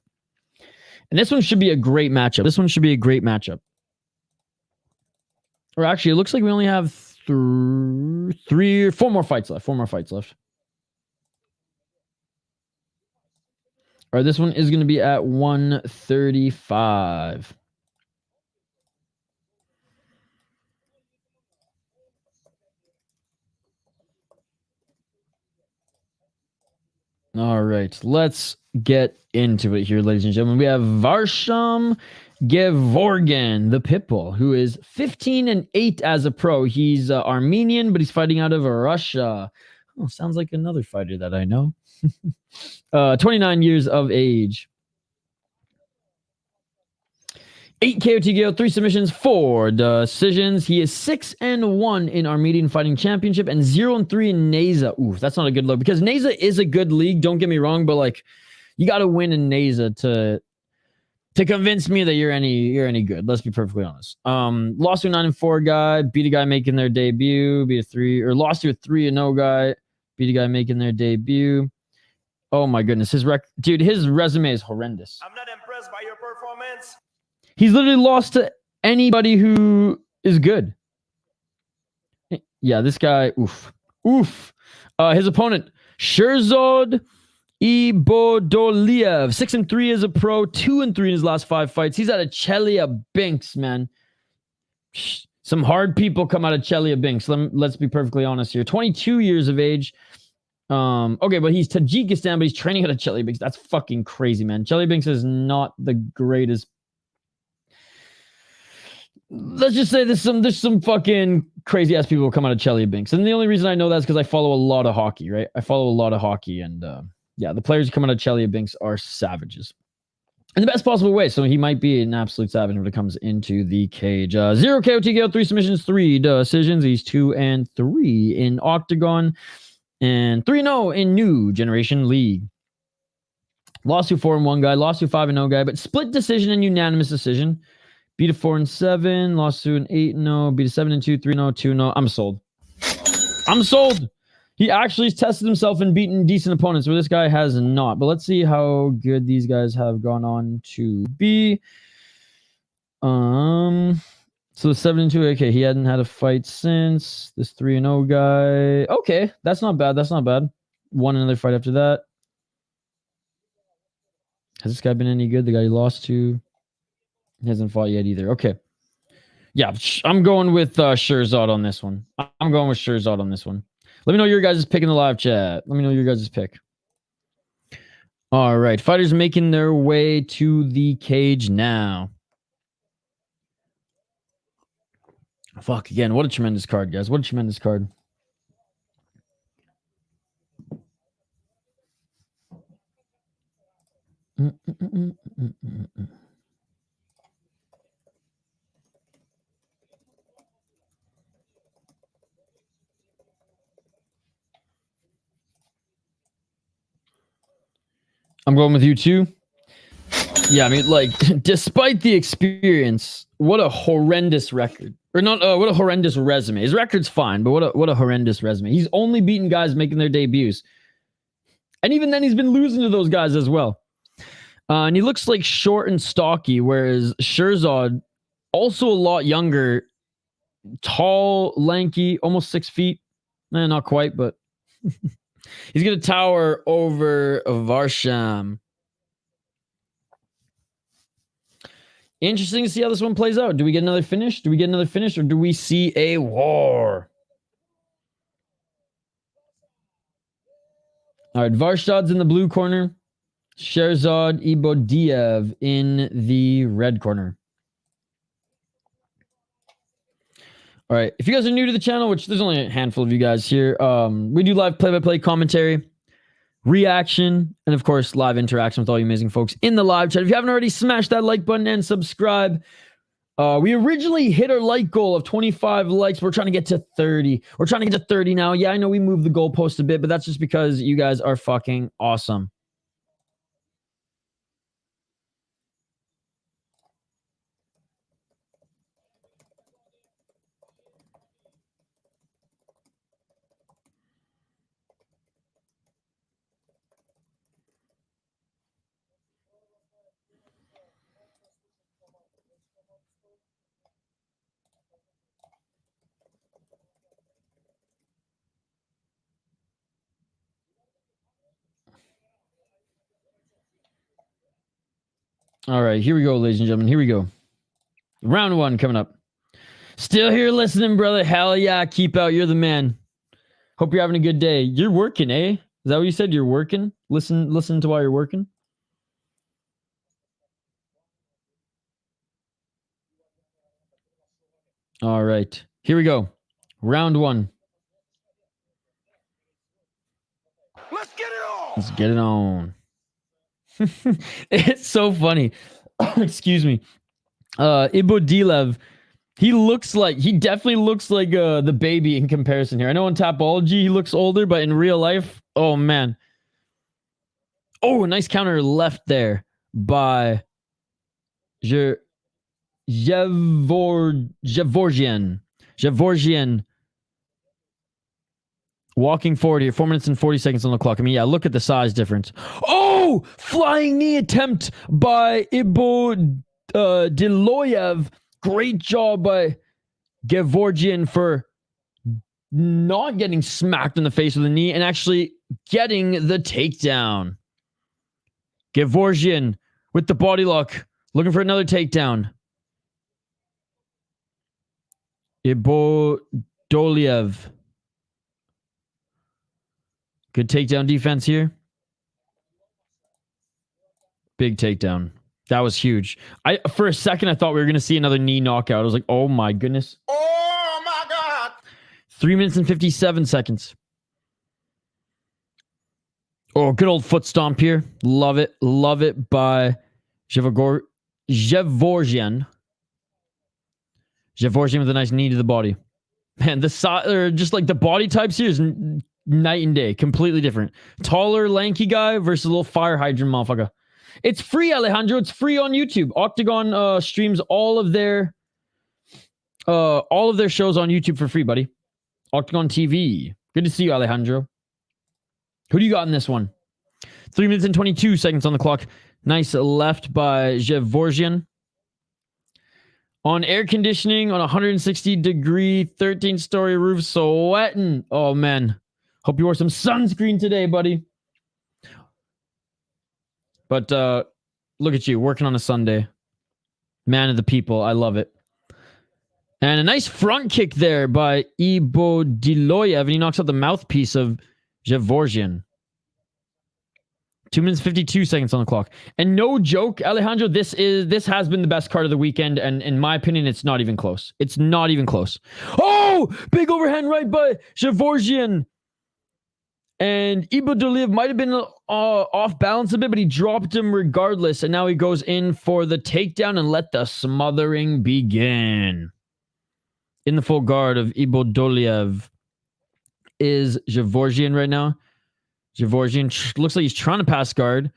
And this one should be a great matchup. Or actually, it looks like we only have 4 more fights left. All right, this one is going to be at 135. All right, let's get into it here, ladies and gentlemen. We have Varsham Gevorgyan, the Pitbull, who is 15-8 as a pro. He's Armenian, but he's fighting out of Russia. Oh, sounds like another fighter that I know. 29 years of age. 8 KO TKO, 3 submissions, 4 decisions. He is 6-1 in Armenian Fighting Championship and 0-3 in NAZA. Ooh, that's not a good look because NAZA is a good league. Don't get me wrong, but like you got to win in NAZA to convince me that you're any good. Let's be perfectly honest. Lost to a 9-4 guy, beat a guy making their debut, lost to a 3-0 guy, beat a guy making their debut. Oh my goodness, his resume is horrendous. I'm not impressed by your performance. He's literally lost to anybody who is good. Yeah, this guy, oof. His opponent, Sherzod Ibodiloev, 6-3 as a pro, 2-3 in his last 5 fights. He's out of Chelyabinsk, man. Some hard people come out of Chelyabinsk. Let's be perfectly honest here. 22 years of age. Okay, but he's Tajikistan, but he's training out of Chelyabinsk. That's fucking crazy, man. Chelyabinsk is not the greatest. Let's just say there's some fucking crazy ass people who come out of Chelyabinsk. And the only reason I know that is because I follow a lot of hockey, right? I follow a lot of hockey, and yeah, the players who come out of Chelyabinsk are savages. In the best possible way. So he might be an absolute savage when it comes into the cage. 0 KO TKO, 3 submissions, 3 decisions. He's 2-3 in Octagon and 3-0 in New Generation League. Lost to 4-1 guy, lost to 5-0 guy, but split decision and unanimous decision. Beat a 4-7, lost to an 8-0, beat a 7-2, 3-0, 2-0. I'm sold. He actually tested himself and beaten decent opponents, where this guy has not. But let's see how good these guys have gone on to be. So the 7-2, okay, he hadn't had a fight since. This 3-0 guy. Okay, that's not bad. Won another fight after that. Has this guy been any good? The guy he lost to? He hasn't fought yet either. Okay. Yeah, I'm going with Sherzod on this one. Let me know your guys' pick in the live chat. Let me know your guys' pick. All right. Fighters making their way to the cage now. Fuck, again. What a tremendous card, guys. What a tremendous card. I'm going with you too. Yeah, I mean, like, despite the experience, what a horrendous record. Or not, what a horrendous resume. His record's fine, but what a horrendous resume. He's only beaten guys making their debuts. And even then, he's been losing to those guys as well. And he looks like short and stocky, whereas Sherzod, also a lot younger, tall, lanky, almost 6 feet. Not quite, but he's going to tower over Varsham. Interesting to see how this one plays out. Do we get another finish? Do we get another finish, or do we see a war? All right, Varsham's in the blue corner. Sherzod Ibodiloev in the red corner. All right, if you guys are new to the channel, which there's only a handful of you guys here, we do live play-by-play commentary, reaction, and of course, live interaction with all you amazing folks in the live chat. If you haven't already, smash that like button and subscribe. We originally hit our like goal of 25 likes. We're trying to get to 30. We're trying to get to 30 now. Yeah, I know we moved the goalpost a bit, but that's just because you guys are fucking awesome. All right, here we go, ladies and gentlemen. Here we go. Round one coming up. Still here listening, brother. Hell yeah, keep out. You're the man. Hope you're having a good day. You're working, eh? Is that what you said? You're working? Listen to while you're working. All right, here we go. Round one. Let's get it on. Let's get it on. It's so funny. Excuse me. Ibodiloev, he definitely looks like the baby in comparison here. I know on Tapology he looks older, but in real life, oh man. Oh, nice counter left there by Gevorgyan. Walking forward here, 4 minutes and 40 seconds on the clock. I mean, yeah, look at the size difference. Oh, flying knee attempt by Ibodiloev. Great job by Gevorgyan for not getting smacked in the face with a knee and actually getting the takedown. Gevorgyan with the body lock, looking for another takedown. Ibodiloev. Good takedown defense here. Big takedown. That was huge. For a second, I thought we were going to see another knee knockout. I was like, oh my goodness. Oh my God. 3 minutes and 57 seconds. Oh, good old foot stomp here. Love it. Love it by Gevorgyan. Gevorgyan with a nice knee to the body. Man, the side, or just like the body types here is night and day. Completely different. Taller, lanky guy versus a little fire hydrant motherfucker. It's free, Alejandro. It's free on YouTube. Octagon streams all of their shows on YouTube for free, buddy. Octagon TV. Good to see you, Alejandro. Who do you got in this one? 3 minutes and 22 seconds on the clock. Nice left by Gevorgyan. On air conditioning on 160-degree, 13-story roof, sweating. Oh, man. Hope you wore some sunscreen today, buddy. But look at you, working on a Sunday. Man of the people. I love it. And a nice front kick there by Ibodiloev, and he knocks out the mouthpiece of Gevorgyan. 2 minutes 52 seconds on the clock. And no joke, Alejandro, this has been the best card of the weekend, and in my opinion, it's not even close. It's not even close. Oh! Big overhand right by Gevorgyan. And Ibodiloev might have been off balance a bit, but he dropped him regardless. And now he goes in for the takedown and let the smothering begin. In the full guard of Ibodiloev is Gevorgyan right now. Gevorgyan looks like he's trying to pass guard.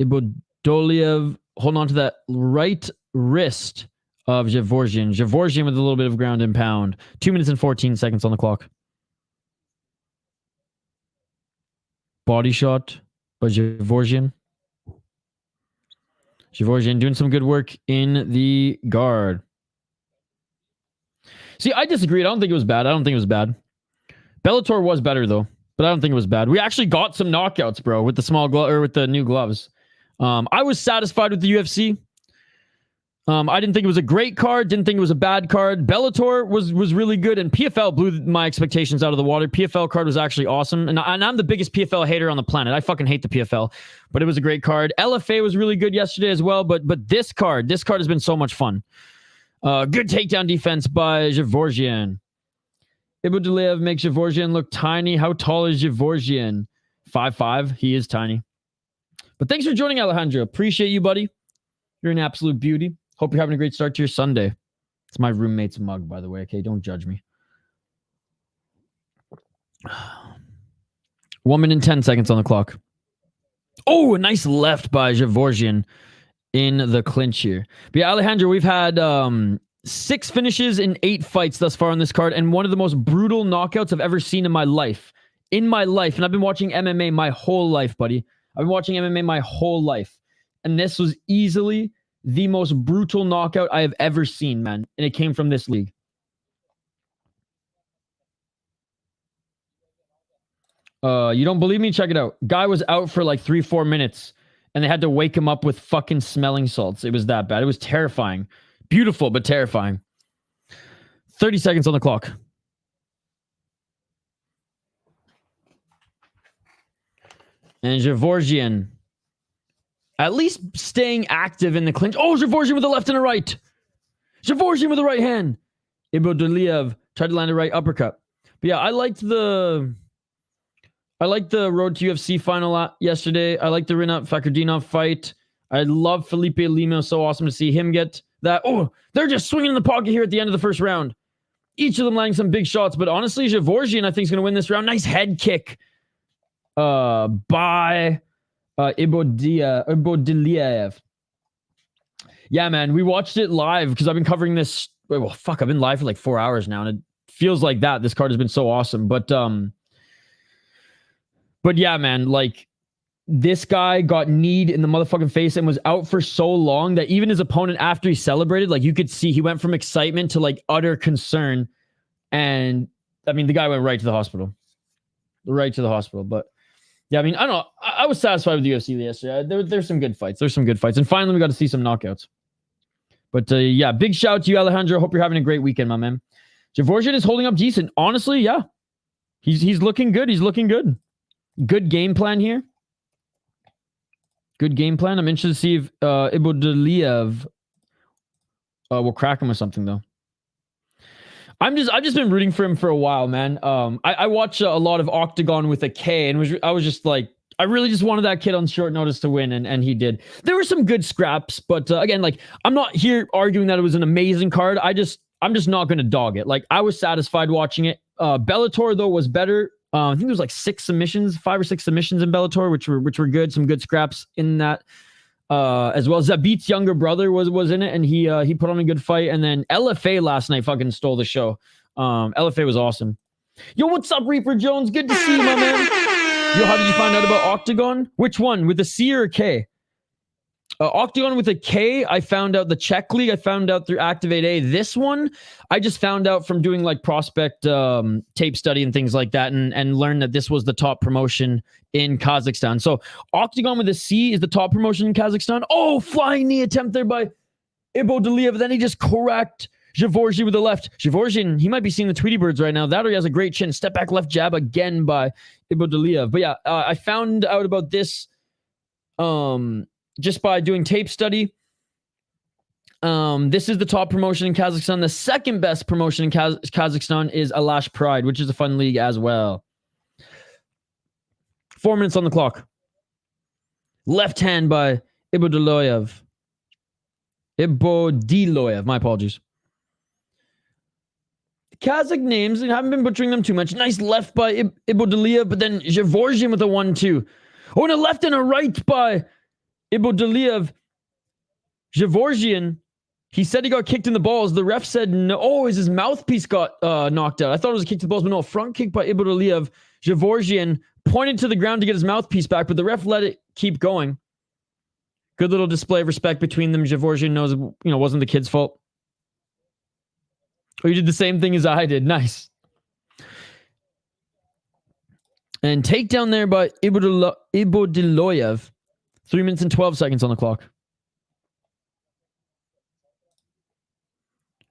Ibodiloev holding on to that right wrist of Gevorgyan. Gevorgyan with a little bit of ground and pound. 2 minutes and 14 seconds on the clock. Body shot by Gevorgyan. Gevorgyan doing some good work in the guard. See, I disagree. I don't think it was bad. Bellator was better, though. But I don't think it was bad. We actually got some knockouts, bro, with the small glove or with the new gloves. I was satisfied with the UFC. I didn't think it was a great card. Didn't think it was a bad card. Bellator was really good, and PFL blew my expectations out of the water. PFL card was actually awesome, and I'm the biggest PFL hater on the planet. I fucking hate the PFL, but it was a great card. LFA was really good yesterday as well, but this card has been so much fun. Good takedown defense by Gevorgyan. Ibodiloev makes Gevorgyan look tiny. How tall is Gevorgyan? 5'5". He is tiny. But thanks for joining, Alejandro. Appreciate you, buddy. You're an absolute beauty. Hope you're having a great start to your Sunday. It's my roommate's mug, by the way. Okay, don't judge me. 1 minute and 10 seconds on the clock. Oh, a nice left by Gevorgyan in the clinch here. But yeah, Alejandro, we've had 6 finishes in 8 fights thus far on this card, and one of the most brutal knockouts I've ever seen in my life. And I've been watching MMA my whole life, buddy. I've been watching MMA my whole life. And this was easily the most brutal knockout I have ever seen, man. And it came from this league. You don't believe me? Check it out. Guy was out for like 3-4 minutes, and they had to wake him up with fucking smelling salts. It was that bad. It was terrifying. Beautiful, but terrifying. 30 seconds on the clock. And Gevorgyan at least staying active in the clinch. Oh, Gevorgyan with the left and a right. Gevorgyan with the right hand. Ibodiloev tried to land a right uppercut. But yeah, I liked the Road to UFC final yesterday. I liked the Rinat Fakhretdinov fight. I love Felipe Lima. So awesome to see him get that. Oh, they're just swinging in the pocket here at the end of the first round. Each of them landing some big shots. But honestly, Gevorgyan, I think, is going to win this round. Nice head kick by Ibodiloev. Yeah, man, we watched it live because I've been covering this. Well, fuck, I've been live for like 4 hours now, and it feels like that. This card has been so awesome. But yeah, man, like this guy got kneed in the motherfucking face and was out for so long that even his opponent, after he celebrated, like you could see he went from excitement to like utter concern. And I mean, the guy went right to the hospital. But yeah, I mean, I don't know. I was satisfied with the UFC yesterday. There's some good fights. And finally, we got to see some knockouts. But yeah, big shout out to you, Alejandro. Hope you're having a great weekend, my man. Gevorgyan is holding up decent. Honestly, yeah. He's looking good. Good game plan here. Good game plan. I'm interested to see if Ibodiloev will crack him with something, though. I've just been rooting for him for a while, man. I watch a lot of Octagon with a K, and I was just like, I really just wanted that kid on short notice to win, and he did. There were some good scraps, but again, like, I'm not here arguing that it was an amazing card. I'm just not going to dog it. Like, I was satisfied watching it. Bellator, though, was better. I think there was like 5 or 6 submissions in Bellator, which were good. Some good scraps in that. As well. Zabit's younger brother was in it, and he put on a good fight. And then LFA last night fucking stole the show. LFA was awesome. Yo, what's up, Reaper Jones? Good to see you, my man. Yo, how did you find out about Octagon? Which one? With a C or a K? Octagon with a K, I found out the Czech League. I found out through Activate A. This one, I just found out from doing like prospect tape study and things like that, and learned that this was the top promotion in Kazakhstan. So Octagon with a C is the top promotion in Kazakhstan. Oh, flying knee attempt there by Ibodiloev. Then he just cracked Gevorgyan with the left. Gevorgyan, he might be seeing the Tweety Birds right now. That or he has a great chin. Step back left jab again by Ibodiloev. But yeah, I found out about this just by doing tape study. This is the top promotion in Kazakhstan. The second best promotion in Kazakhstan is Alash Pride, which is a fun league as well. 4 minutes on the clock. Left hand by Ibodiloev. My apologies. Kazakh names, I haven't been butchering them too much. Nice left by Ibodiloev, but then Gevorgyan with a 1-2. Oh, and a left and a right by Ibodiloev. Gevorgyan, he said he got kicked in the balls. The ref said no. Oh, his mouthpiece got knocked out. I thought it was a kick to the balls, but no, a front kick by Ibodiloev. Gevorgyan pointed to the ground to get his mouthpiece back, but the ref let it keep going. Good little display of respect between them. Gevorgyan knows, it wasn't the kid's fault. Oh, you did the same thing as I did. Nice. And takedown there by Ibodiloev. 3 minutes and 12 seconds on the clock.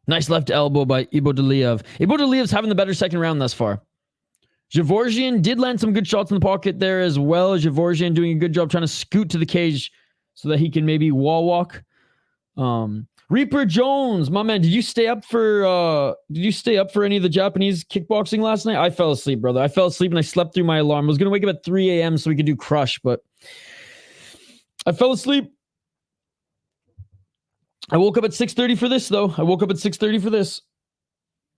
Nice left elbow by Ibodiloev. Ibodiloev's having the better second round thus far. Gevorgyan did land some good shots in the pocket there as well. Gevorgyan doing a good job trying to scoot to the cage so that he can maybe wall walk. Reaper Jones, my man, did you stay up for any of the Japanese kickboxing last night? I fell asleep, brother. I fell asleep and I slept through my alarm. I was going to wake up at 3 a.m. so we could do Crush, but I fell asleep. I woke up at 6:30 for this, though.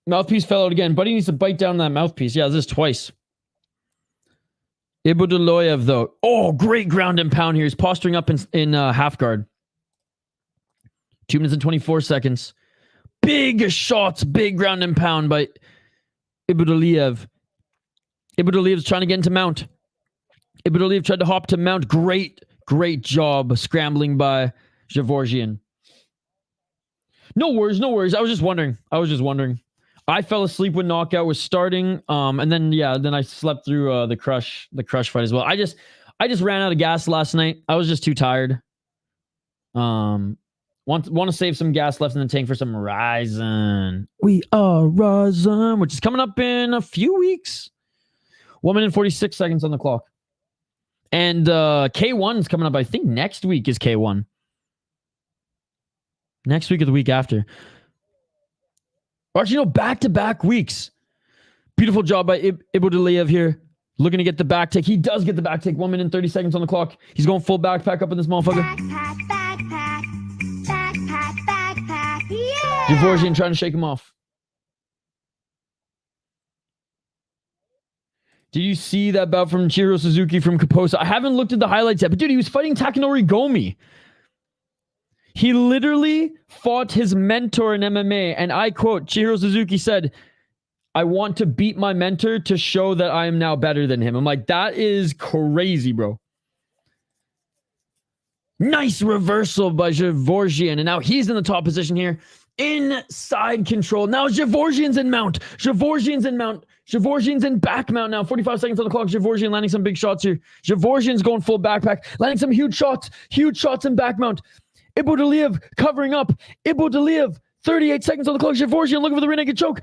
Mouthpiece fell out again. Buddy needs to bite down that mouthpiece. Yeah, this is twice. Ibodiloev, though. Oh, great ground and pound here. He's posturing up in half guard. 2 minutes and 24 seconds. Big shots, big ground and pound by Ibodiloev. Ibodiloev's trying to get into mount. Ibodiloev tried to hop to mount. Great job scrambling by Gevorgyan. No worries. I was just wondering. I fell asleep when knockout was starting. And then I slept through the crush fight as well. I just ran out of gas last night. I was just too tired. Want to save some gas left in the tank for some Ryzen. We are Ryzen, which is coming up in a few weeks. 1 minute and 46 seconds on the clock. And K1 is coming up. I think next week is K1. Next week or the week after. Or actually, back-to-back weeks. Beautiful job by Ibodiloev here. Looking to get the back take. He does get the back take. 1 minute and 30 seconds on the clock. He's going full backpack up in this motherfucker. Backpack. Yeah! Gevorgyan trying to shake him off. Did you see that bout from Chiro Suzuki from Kaposa? I haven't looked at the highlights yet, but dude, he was fighting Takanori Gomi. He literally fought his mentor in MMA, and I quote, Chihiro Suzuki said, "I want to beat my mentor to show that I am now better than him." I'm like, that is crazy, bro. Nice reversal by Gevorgyan, and now he's in the top position here. Inside control. Now Gevorgyan's in mount. Gevorgyan's in back mount now. 45 seconds on the clock. Gevorgyan landing some big shots here. Gevorgyan's going full backpack, landing some huge shots in back mount. Ibodiloev covering up. Ibodiloev, 38 seconds on the clock. Gevorgyan looking for the rear naked choke.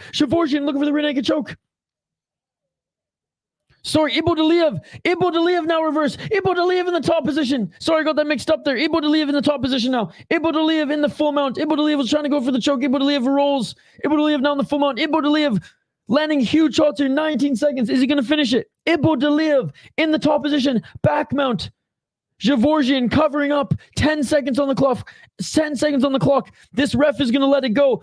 Sorry, Ibodiloev now reverse. Ibodiloev in the top position. Sorry, I got that mixed up there. Ibodiloev in the top position now. Ibodiloev in the full mount. Ibodiloev was trying to go for the choke. Ibodiloev rolls. Ibodiloev now in the full mount. Ibodiloev landing huge shots here. 19 seconds. Is he going to finish it? Ibodiloev in the top position. Back mount. Gevorgyan covering up. 10 seconds on the clock. 10 seconds on the clock. This ref is going to let it go.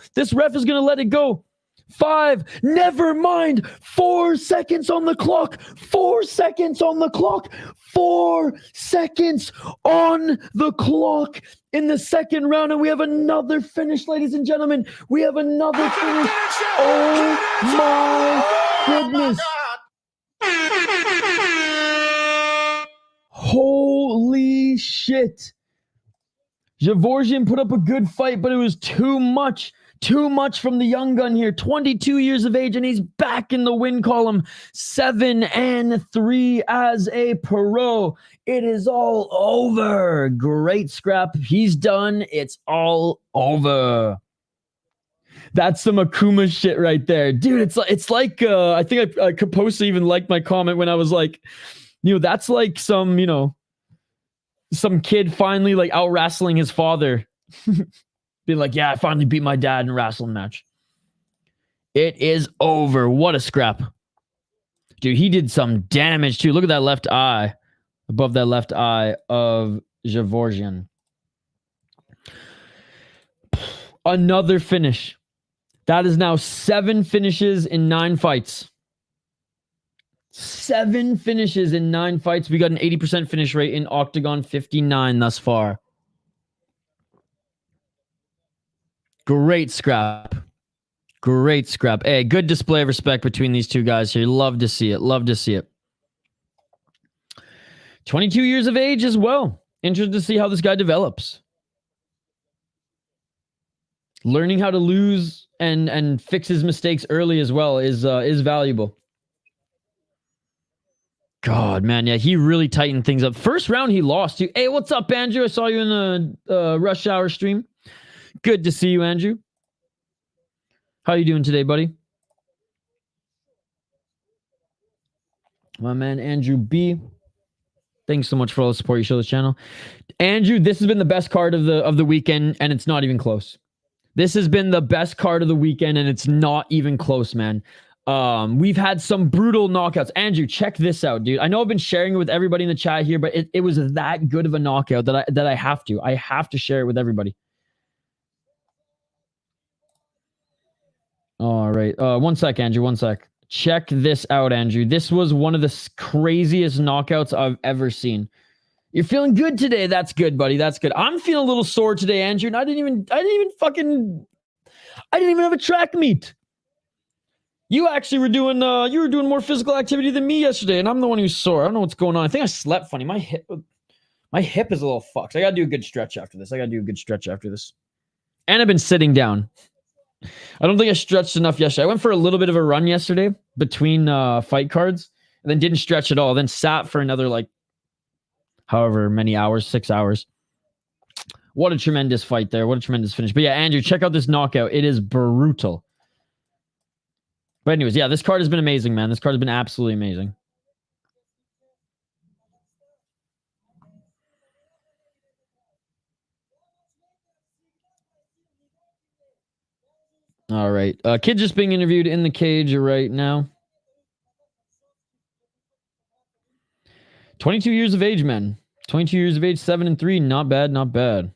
5. Never mind. 4 seconds on the clock. 4 seconds on the clock. 4 seconds on the clock in the second round. And we have another finish, ladies and gentlemen. We have another finish. Oh my goodness. Holy shit. Gevorgyan put up a good fight, but it was too much. Too much from the young gun here. 22 years of age, and he's back in the win column. 7-3 as a pro. It is all over. Great scrap. He's done. It's all over. That's some Akuma shit right there. Dude, it's like I think I Kaposa even liked my comment when I was like, that's like some kid finally like out wrestling his father. Being like, yeah, I finally beat my dad in a wrestling match. It is over. What a scrap. Dude, he did some damage too. Look at that left eye. Above that left eye of Gevorgyan. Another finish. That is now 7 finishes in 9 fights. 7 finishes in 9 fights. We got an 80% finish rate in Octagon 59 thus far. Great scrap. Great scrap. Hey, good display of respect between these two guys here. Love to see it. Love to see it. 22 years of age as well. Interested to see how this guy develops. Learning how to lose and fix his mistakes early as well is valuable. God, man, yeah, he really tightened things up. First round, he lost to. Hey, what's up, Andrew? I saw you in the rush hour stream. Good to see you, Andrew. How you doing today, buddy? My man, Andrew B. Thanks so much for all the support you show this channel. Andrew, this has been the best card of the weekend, and it's not even close. This has been the best card of the weekend, and it's not even close, man. We've had some brutal knockouts. Andrew, check this out, dude. I know I've been sharing it with everybody in the chat here, but it was that good of a knockout that I have to share it with everybody. All right. One sec, Andrew. One sec. Check this out, Andrew. This was one of the craziest knockouts I've ever seen. You're feeling good today. That's good, buddy. That's good. I'm feeling a little sore today, Andrew. And I didn't even have a track meet. You actually were doing more physical activity than me yesterday, and I'm the one who's sore. I don't know what's going on. I think I slept funny. My hip is a little fucked. I gotta do a good stretch after this. And I've been sitting down. I don't think I stretched enough yesterday. I went for a little bit of a run yesterday between fight cards, and then didn't stretch at all. Then sat for another however many hours, 6 hours. What a tremendous fight there. What a tremendous finish. But yeah, Andrew, check out this knockout. It is brutal. But anyways, yeah, this card has been amazing, man. This card has been absolutely amazing. All right. Kid just being interviewed in the cage right now. 22 years of age, man. 22 years of age, 7-3. Not bad, not bad.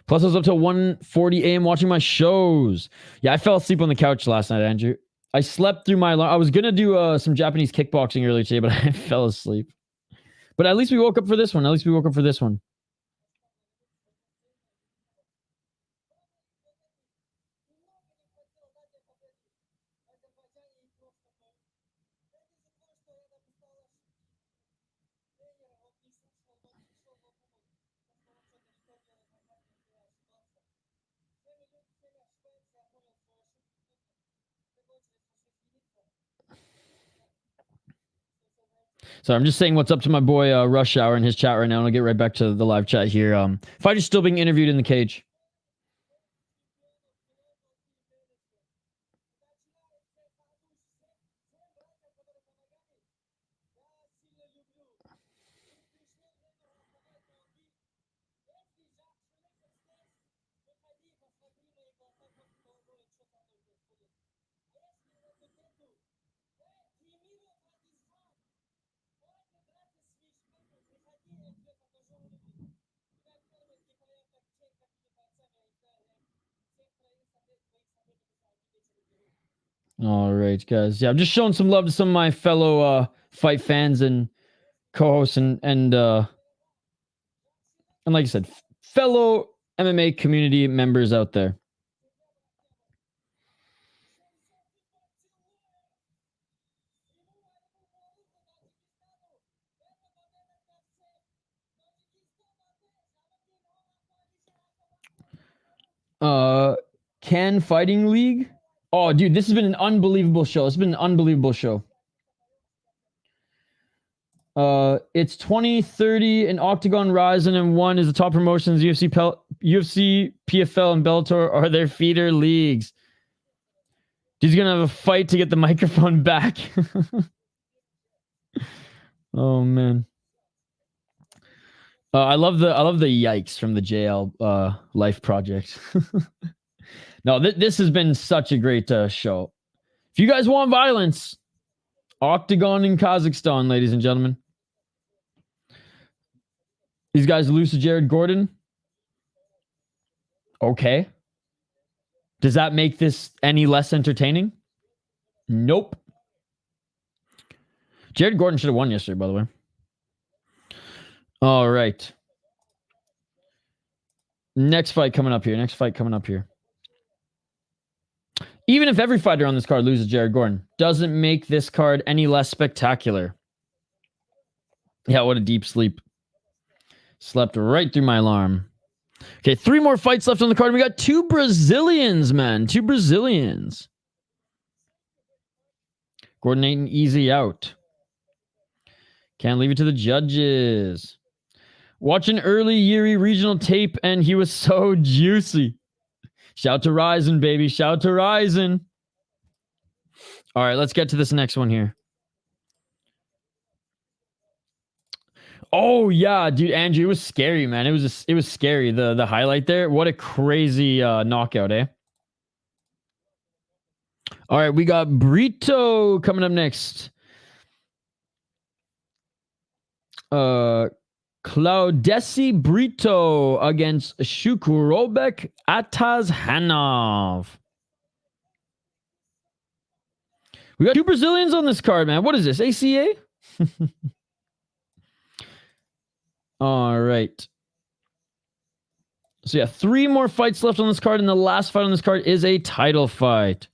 Plus, I was up till 1:40 a.m. watching my shows. Yeah, I fell asleep on the couch last night, Andrew. I slept through my alarm. I was going to do some Japanese kickboxing earlier today, but I fell asleep. But at least we woke up for this one. So I'm just saying what's up to my boy Rush Hour in his chat right now, and I'll get right back to the live chat here. Fighter's still being interviewed in the cage. All right, guys. Yeah, I'm just showing some love to some of my fellow fight fans and co-hosts and like I said, fellow MMA community members out there. Can Fighting League? Oh, dude, this has been an unbelievable show. It's been an unbelievable show. It's 2030 and Octagon Rising and 1 is the top promotions. UFC, PFL, and Bellator are their feeder leagues. He's gonna have a fight to get the microphone back. Oh man. I love the yikes from the JL Life Project. No, this has been such a great show. If you guys want violence, Octagon in Kazakhstan, ladies and gentlemen. These guys lose to Jared Gordon. Okay. Does that make this any less entertaining? Nope. Jared Gordon should have won yesterday, by the way. All right. Next fight coming up here. Even if every fighter on this card loses Jared Gordon, doesn't make this card any less spectacular. Yeah, what a deep sleep. Slept right through my alarm. Okay, 3 more fights left on the card. We got 2 Brazilians, man. 2 Brazilians. Gordon ain't easy out. Can't leave it to the judges. Watch an early Yuri regional tape, and he was so juicy. Shout to Ryzen, baby. Shout to Ryzen. All right, let's get to this next one here. Oh, yeah, dude, Andrew, it was scary, man. It was scary, the highlight there. What a crazy knockout, eh? All right, we got Brito coming up next. Claudeci Brito against Sukhrobbek Atazhanov. We got 2 Brazilians on this card, man. What is this, ACA? All right. So yeah, 3 more fights left on this card, and the last fight on this card is a title fight.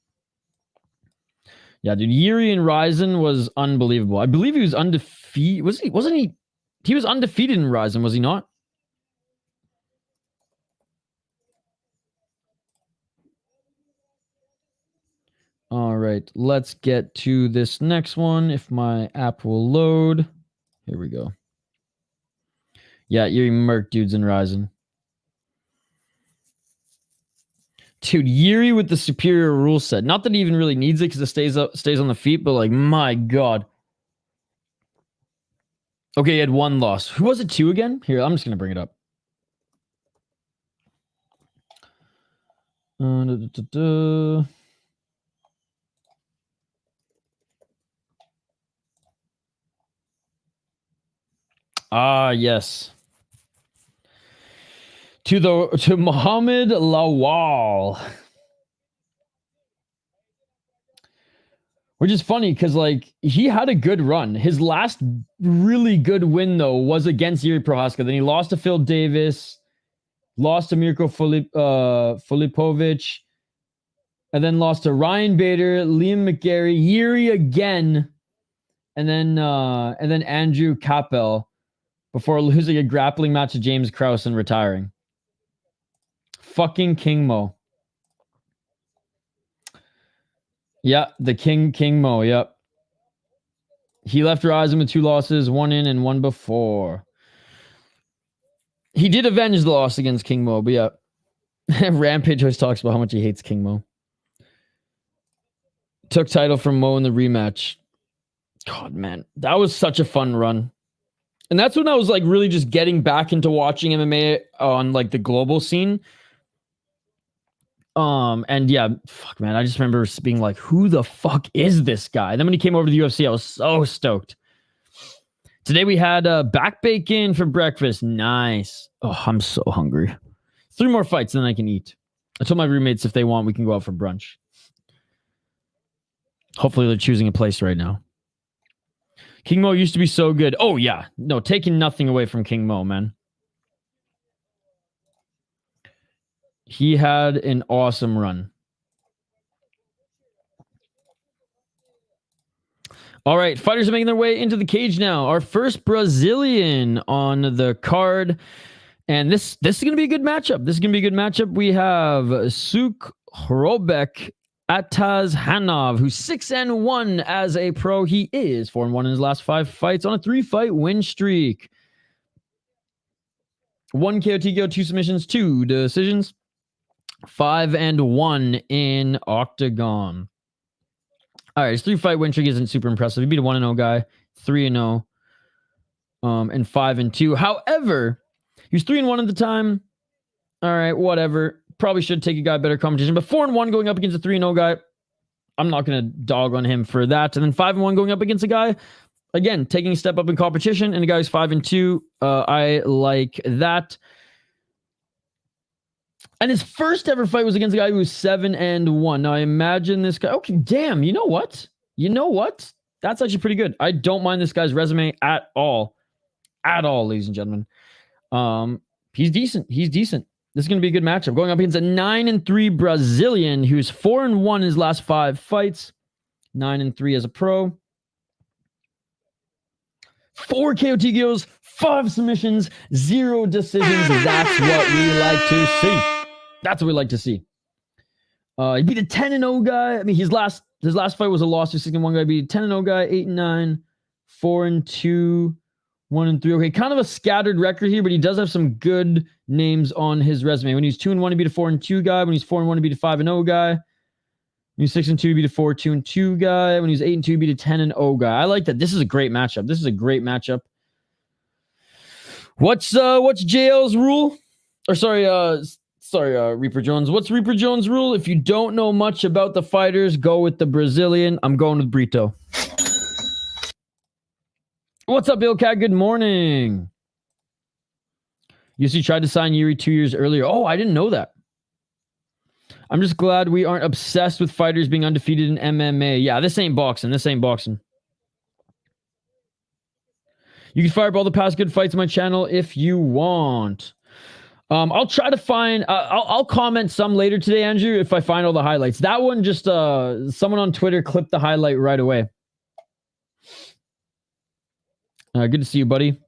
Yeah, dude, Yuri and Ryzen was unbelievable. I believe he was undefeated. Wasn't he? He was undefeated in Ryzen, was he not? All right, let's get to this next one. If my app will load. Here we go. Yeah, Yuri murked dudes in Ryzen. Dude, Yuri with the superior rule set. Not that he even really needs it because it stays on the feet, but like, my God. Okay, he had 1 loss. Who was it 2 again? Here, I'm just going to bring it up. Ah, yes. To Mohamed Lawal. Which is funny because, like, he had a good run. His last really good win, though, was against Yuri Prohaska. Then he lost to Phil Davis, lost to Mirko Filipovic, and then lost to Ryan Bader, Liam McGarry, Yuri again, and then Andrew Capel before losing a grappling match to James Krause and retiring. Fucking King Mo. Yeah, the King Mo, yep. He left Ryzen with 2 losses, 1 in and 1 before. He did avenge the loss against King Mo, but yeah. Rampage always talks about how much he hates King Mo. Took title from Mo in the rematch. God, man. That was such a fun run. And that's when I was like really just getting back into watching MMA on like the global scene. And yeah, fuck, man, I just remember being like, who the fuck is this guy? And then when he came over to the UFC, I was so stoked. Today we had back bacon for breakfast. Nice. Oh, I'm so hungry. 3 more fights, then I can eat. I told my roommates if they want, we can go out for brunch. Hopefully they're choosing a place right now. King Mo used to be so good. Oh, yeah. No, taking nothing away from King Mo, man. He had an awesome run. All right, fighters are making their way into the cage now. Our first Brazilian on the card. And this is going to be a good matchup. We have Sukhrobbek Atazhanov, who's 6-1 as a pro. He is 4-1 in his last 5 fights on a 3-fight win streak. 1 KO, TKO, 2 submissions, 2 decisions. 5-1 in Octagon. All right, his 3-fight win streak isn't super impressive. He beat a 1-0 guy, 3-0, and 5-2. However, he was 3-1 at the time. All right, whatever. Probably should take a guy better competition, but 4-1 going up against a 3-0 guy. I'm not going to dog on him for that. And then 5-1 going up against a guy, again, taking a step up in competition, and a guy who's 5-2. I like that. And his first ever fight was against a guy who was 7-1. Now I imagine this guy. Okay, damn. You know what? That's actually pretty good. I don't mind this guy's resume at all, ladies and gentlemen. He's decent. This is going to be a good matchup. Going up against a 9-3 Brazilian who's 4-1 in his last 5 fights, 9-3 as a pro. 4 KO TKOs, 5 submissions, 0 decisions. That's what we like to see. That's what we like to see. He beat a 10-0 guy. I mean, his last fight was a loss to 6-1 guy. He beat a 10-0 guy, 8-9, 4-2, 1-3. Okay, kind of a scattered record here, but he does have some good names on his resume. When he's 2-1, he beat a 4-2 guy. When he's 4-1, he beat a 5-0 guy. When he's 6-2, he beat a 4-2 guy. When he's 8-2, he beat a 10-0 guy. I like that. This is a great matchup. What's JL's rule? Or sorry, Reaper Jones. What's Reaper Jones' rule? If you don't know much about the fighters, go with the Brazilian. I'm going with Brito. What's up, Ilcat? Good morning. UFC tried to sign Yuri 2 years earlier. Oh, I didn't know that. I'm just glad we aren't obsessed with fighters being undefeated in MMA. Yeah, this ain't boxing. You can fire up all the past good fights on my channel if you want. I'll try to find... I'll comment some later today, Andrew, if I find all the highlights. That one just... someone on Twitter clipped the highlight right away. Good to see you, buddy.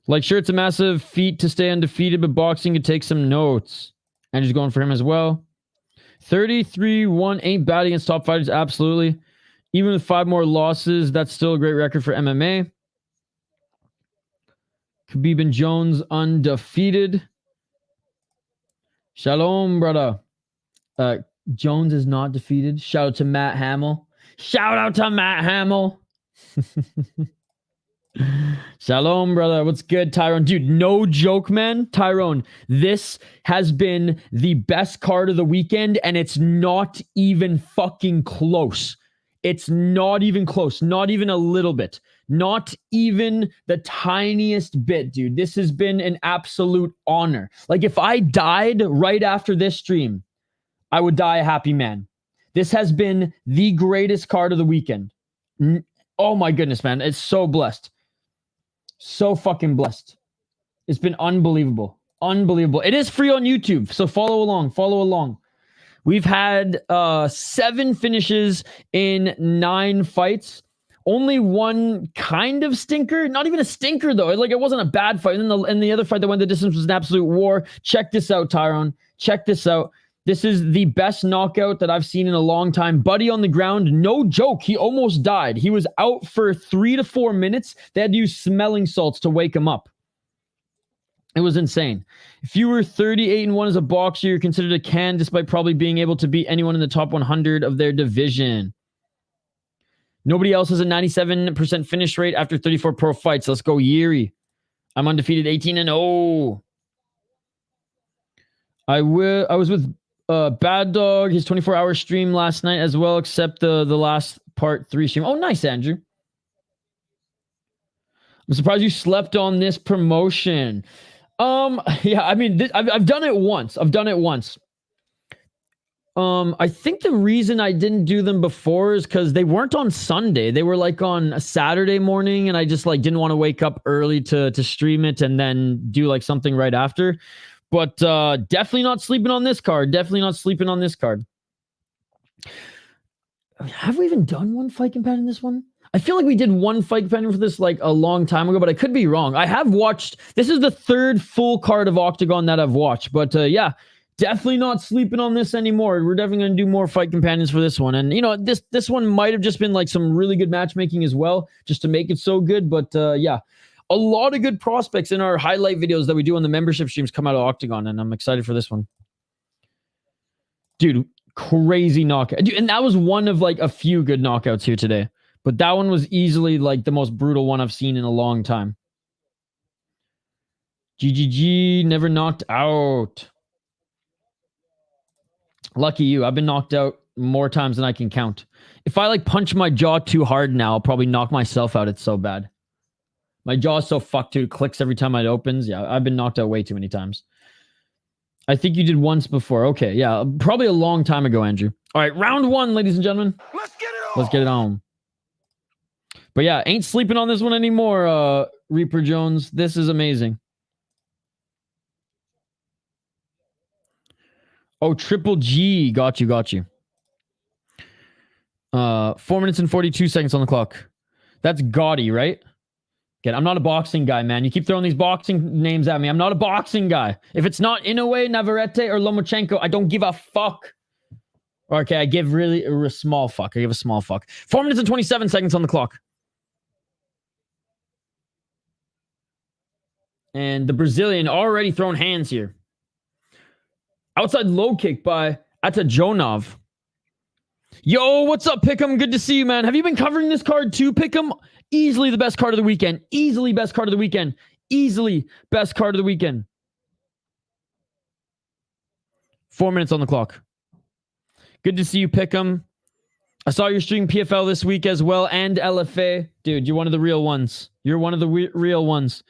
Like, sure, it's a massive feat to stay undefeated, but boxing could take some notes. Andrew's going for him as well. 33-1 ain't bad against top fighters, absolutely. Even with 5 more losses, that's still a great record for MMA. Khabib and Jones undefeated. Shalom, brother. Jones is not defeated. Shout out to Matt Hamill. Shalom, brother. What's good, Tyrone? Dude, no joke, man. Tyrone, this has been the best card of the weekend, and it's not even fucking close. It's not even close. Not even a little bit. Not even the tiniest bit, dude. This has been an absolute honor. Like, if I died right after this stream, I would die a happy man. This has been the greatest card of the weekend. Oh my goodness, man. It's so blessed. So fucking blessed. It's been unbelievable. Unbelievable. It is free on YouTube, so follow along. We've had 7 finishes in 9 fights. Only one kind of stinker. Not even a stinker, though. Like, it wasn't a bad fight. And the other fight that went the distance was an absolute war. Check this out, Tyrone. Check this out. This is the best knockout that I've seen in a long time. Buddy on the ground, no joke. He almost died. He was out for 3 to 4 minutes. They had to use smelling salts to wake him up. It was insane. If you were 38-1 as a boxer, you're considered a can, despite probably being able to beat anyone in the top 100 of their division. Nobody else has a 97% finish rate after 34 pro fights. Let's go, Yuri. I'm undefeated, 18-0. I was with Bad Dog, his 24-hour stream last night as well, except the last part 3 stream. Oh, nice, Andrew. I'm surprised you slept on this promotion. Yeah, I mean, I've done it once. I think the reason I didn't do them before is because they weren't on Sunday. They were like on a Saturday morning, and I just like didn't want to wake up early to stream it and then do like something right after. But definitely not sleeping on this card. Have we even done one fight companion in this one? I feel like we did one fight companion for this like a long time ago, but I could be wrong. I have watched. This is the 3rd full card of Octagon that I've watched. But yeah, definitely not sleeping on this anymore. We're definitely going to do more fight companions for this one. And, you know, this one might have just been like some really good matchmaking as well, just to make it so good. But yeah, a lot of good prospects in our highlight videos that we do on the membership streams come out of Octagon, and I'm excited for this one. Dude, crazy knockout. Dude, and that was one of like a few good knockouts here today. But that one was easily like the most brutal one I've seen in a long time. GGG, never knocked out. Lucky you. I've been knocked out more times than I can count. If I like punch my jaw too hard now, I'll probably knock myself out. It's so bad. My jaw is so fucked, dude. It clicks every time it opens. Yeah, I've been knocked out way too many times. I think you did once before. Okay, yeah, probably a long time ago, Andrew. All right, round one, ladies and gentlemen. Let's get it on. Let's get it on. But yeah, ain't sleeping on this one anymore, Reaper Jones. This is amazing. Oh, Triple G. Got you, got you. 4 minutes and 42 seconds on the clock. That's gaudy, right? Again, I'm not a boxing guy, man. You keep throwing these boxing names at me. I'm not a boxing guy. If it's not Inoue, Navarrete, or Lomachenko, I don't give a fuck. Okay, I give really a small fuck. I give a small fuck. 4 minutes and 27 seconds on the clock. And the Brazilian already throwing hands here. Outside low kick by Atazhanov. Yo, what's up, Pick'em? Good to see you, man. Have you been covering this card too, Pick'em? Easily the best card of the weekend. Easily best card of the weekend. Easily best card of the weekend. 4 minutes on the clock. Good to see you, Pick'em. I saw your stream PFL this week as well, and LFA. Dude, you're one of the real ones. You're one of the real ones.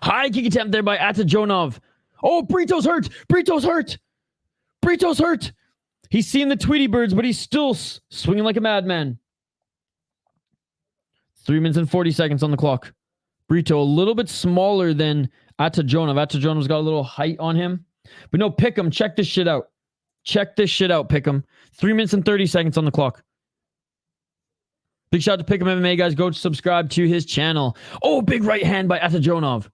High kick attempt there by Atazhanov. Oh, Brito's hurt. Brito's hurt. Brito's hurt. He's seeing the Tweety birds, but he's still swinging like a madman. 3 minutes and 40 seconds on the clock. Brito a little bit smaller than Atazhanov. Atazhanov's got a little height on him. But no, Pick'em, check this shit out. Check this shit out, Pick'em. 3 minutes and 30 seconds on the clock. Big shout out to Pick'em MMA, guys. Go subscribe to his channel. Oh, big right hand by Atazhanov.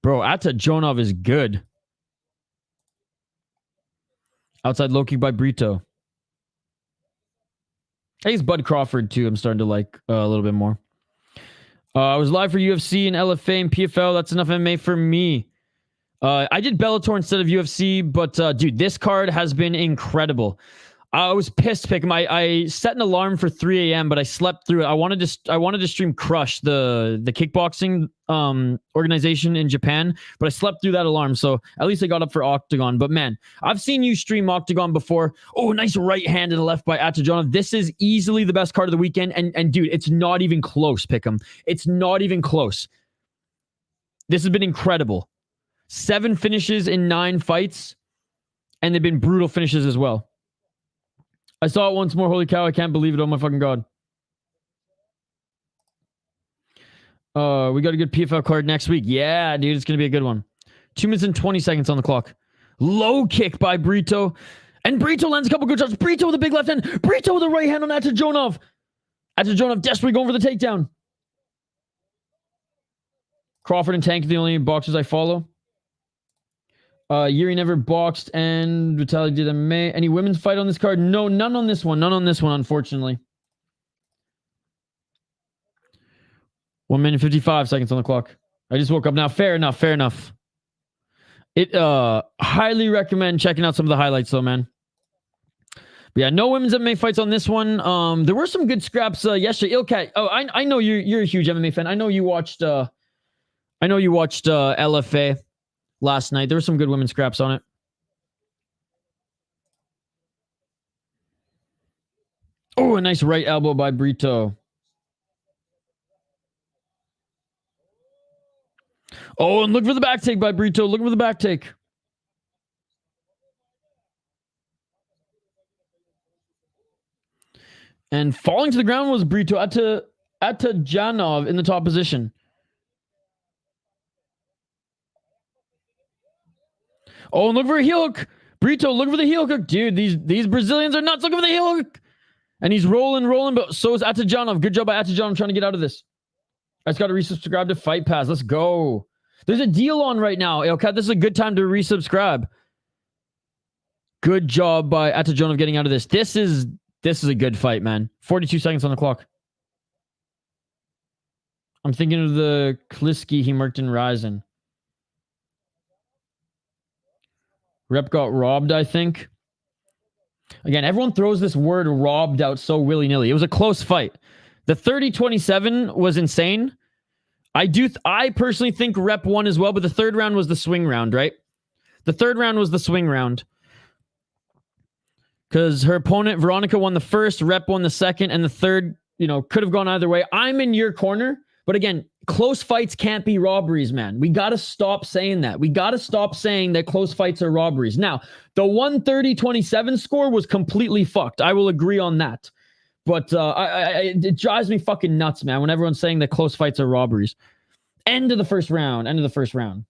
Bro, Atazhanov is good. Outside low kick by Brito. Hey, it's Bud Crawford, too. I'm starting to like a little bit more. I was live for UFC and LFA and PFL. That's enough MMA for me. I did Bellator instead of UFC, but dude, this card has been incredible. I was pissed, Pick'em. I set an alarm for 3 a.m., but I slept through it. I wanted to stream Crush, the kickboxing organization in Japan, but I slept through that alarm, so at least I got up for Octagon. But man, I've seen you stream Octagon before. Oh, nice right hand and a left by Atazhanov. This is easily the best card of the weekend, and dude, it's not even close, Pick'em. It's not even close. This has been incredible. 7 finishes in 9 fights, and they've been brutal finishes as well. I saw it once more. Holy cow, I can't believe it. Oh my fucking god. We got a good PFL card next week. Yeah, dude, it's going to be a good one. 2 minutes and 20 seconds on the clock. Low kick by Brito. And Brito lands a couple good shots. Brito with a big left hand. Brito with a right hand on Atazhanov. Atazhanov desperately going for the takedown. Crawford and Tank are the only boxers I follow. Yuri never boxed, and Vitaly did MMA. Any women's fight on this card? No, none on this one. None on this one, unfortunately. 1 minute 55 seconds on the clock. I just woke up now. Fair enough. Fair enough. It highly recommend checking out some of the highlights, though, man. But yeah, no women's MMA fights on this one. There were some good scraps yesterday. Ilkat. Oh, I know you're a huge MMA fan. I know you watched. LFA. Last night. There were some good women's scraps on it. Oh, a nice right elbow by Brito. Oh, and look for the back take by Brito. Look for the back take. And falling to the ground was Brito. Atazhanov in the top position. Oh, and look for a heel hook. Brito, look for the heel hook. Dude, these Brazilians are nuts. Looking for the heel hook. And he's rolling, but so is Atazhanov. Good job by Atazhanov trying to get out of this. I just got to resubscribe to Fight Pass. Let's go. There's a deal on right now. Okay, this is a good time to resubscribe. Good job by Atazhanov getting out of this. This is a good fight, man. 42 seconds on the clock. I'm thinking of the Kliski he marked in Ryzen. Rep got robbed, I think. Again, everyone throws this word robbed out so willy-nilly. It was a close fight. The 30-27 was insane. I personally think Rep won as well, but the third round was the swing round, right? The third round was the swing round. Because her opponent, Veronica, won the first, Rep won the second, and the third, you know, could have gone either way. I'm in your corner. But again, close fights can't be robberies, man. We got to stop saying that. We got to stop saying that close fights are robberies. Now, the 130-27 score was completely fucked. I will agree on that. But it drives me fucking nuts, man, when everyone's saying that close fights are robberies. End of the first round. End of the first round.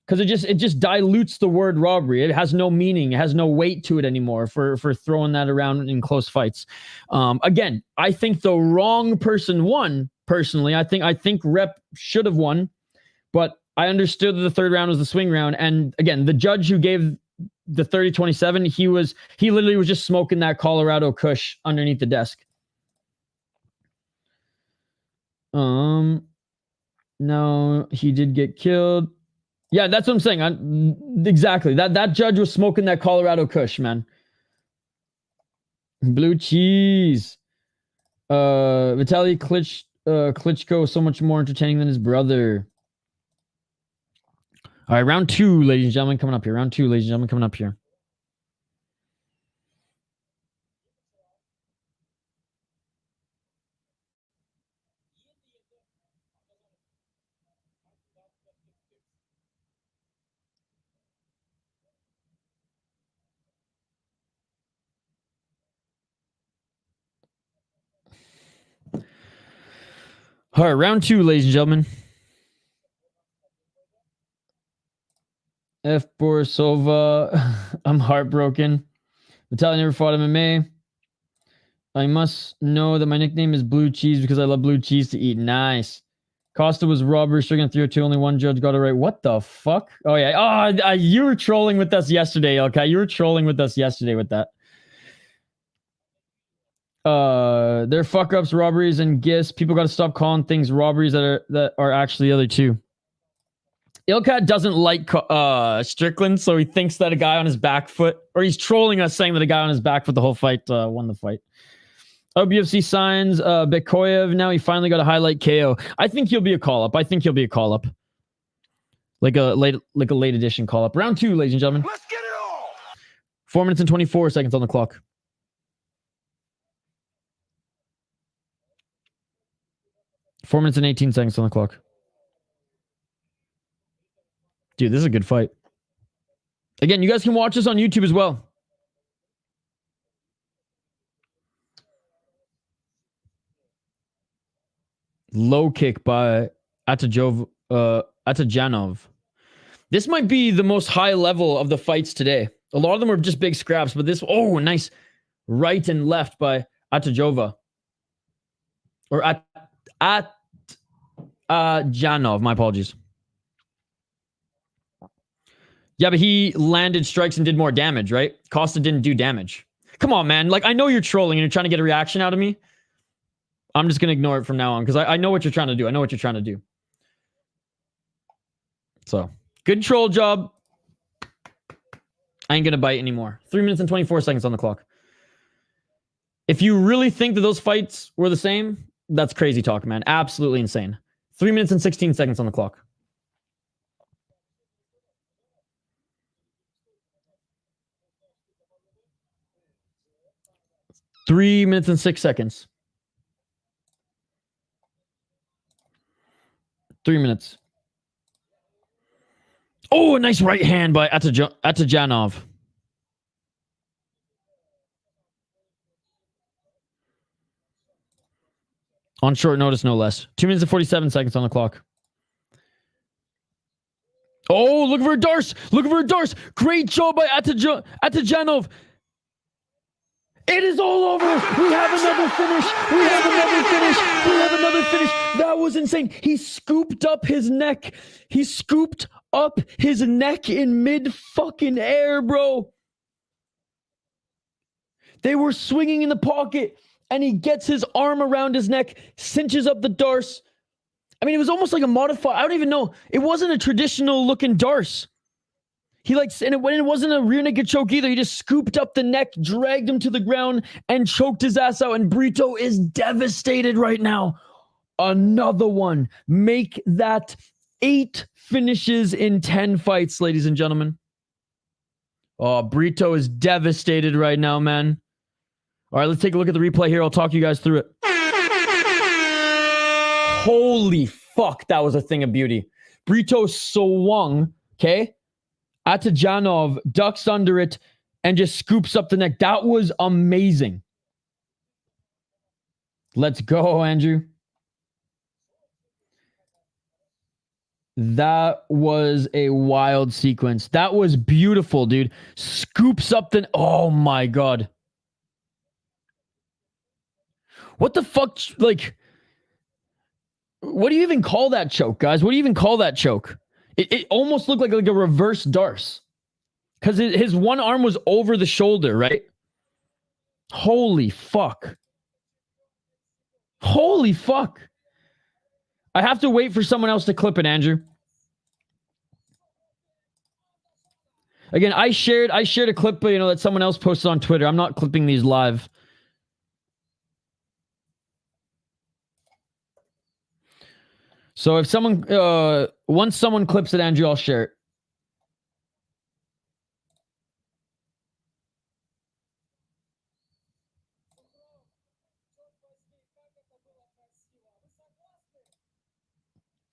Because it just dilutes the word robbery. It has no meaning. It has no weight to it anymore for throwing that around in close fights. Again, I think the wrong person won. Personally, I think Rep should have won, but I understood that the third round was the swing round. And again, the judge who gave the 30-27, he literally was just smoking that Colorado Kush underneath the desk. No, he did get killed. Yeah, that's what I'm saying. Exactly. That judge was smoking that Colorado Kush, man. Blue cheese. Vitaly Klitschko is so much more entertaining than his brother. All right, round 2, ladies and gentlemen, coming up here. Round 2, ladies and gentlemen, coming up here. All right, round 2, ladies and gentlemen. F. Borisova. I'm heartbroken. Vitaly never fought MMA. I must know that my nickname is Blue Cheese because I love blue cheese to eat. Nice. Costa was robbery, stricken 302. Only one judge got it right. What the fuck? Oh, yeah. Oh, you were trolling with us yesterday, okay? You were trolling with us yesterday with that. They're fuck-ups, robberies, and gifts. People got to stop calling things robberies that are actually the other two. Ilkat doesn't like Strickland, so he thinks that a guy on his back foot, or he's trolling us saying that a guy on his back foot the whole fight won the fight. OBFC signs Bekoyev. Now he finally got a highlight KO. I think he'll be a call-up. Like a late edition call-up. Round 2, ladies and gentlemen. Let's get it on. 4 minutes and 24 seconds on the clock. Four minutes and 18 seconds on the clock. Dude, this is a good fight. Again, you guys can watch this on YouTube as well. Low kick by Atazhanov. This might be the most high level of the fights today. A lot of them are just big scraps, but this, oh, nice right and left by Atazhanov. Or Atazhanov, my apologies. Yeah, but he landed strikes and did more damage, right? Costa didn't do damage. Come on, man. Like, I know you're trolling and you're trying to get a reaction out of me. I'm just going to ignore it from now on because I know what you're trying to do. I know what you're trying to do. So, good troll job. I ain't going to bite anymore. 3 minutes and 24 seconds on the clock. If you really think that those fights were the same, that's crazy talk, man. Absolutely insane. 3 minutes and 16 seconds on the clock. Three minutes and 6 seconds. 3 minutes. Oh, a nice right hand by Atazhanov. On short notice, no less. 2 minutes and 47 seconds on the clock. Oh, look for a Darce. Look for a Darce. Great job by Atazhanov. It is all over. We have another finish. We have another finish. We have another finish. That was insane. He scooped up his neck. He scooped up his neck in mid-fucking air, bro. They were swinging in the pocket, and he gets his arm around his neck, cinches up the Darce. I mean, it was almost like a modified. I don't even know. It wasn't a traditional looking Darce. He and it wasn't a rear naked choke either. He just scooped up the neck, dragged him to the ground, and choked his ass out. And Brito is devastated right now. Another one. Make that 8 finishes in 10 fights, ladies and gentlemen. Oh, Brito is devastated right now, man. All right, let's take a look at the replay here. I'll talk you guys through it. Holy fuck, that was a thing of beauty. Brito swung, okay? Atazhanov ducks under it and just scoops up the neck. That was amazing. Let's go, Andrew. That was a wild sequence. That was beautiful, dude. Scoops up the... Oh, my God. What the fuck? Like, what do you even call that choke, guys? What do you even call that choke? It almost looked like a reverse Darce. Because his one arm was over the shoulder, right? Holy fuck. Holy fuck. I have to wait for someone else to clip it, Andrew. Again, I shared a clip, that someone else posted on Twitter. I'm not clipping these live. So if someone, once someone clips it, Andrew, I'll share it.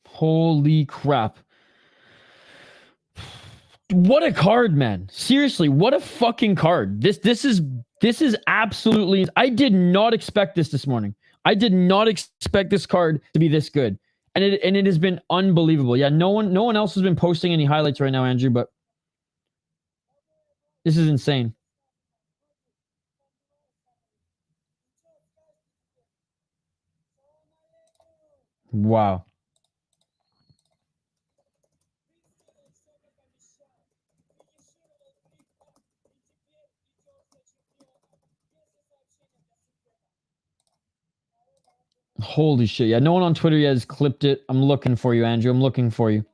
Holy crap. What a card, man. Seriously, what a fucking card. This is absolutely... I did not expect this morning. I did not expect this card to be this good. And it has been unbelievable. Yeah, no one else has been posting any highlights right now, Andrew, but this is insane. Wow. Holy shit. Yeah, no one on Twitter yet has clipped it. I'm looking for you, Andrew. I'm looking for you.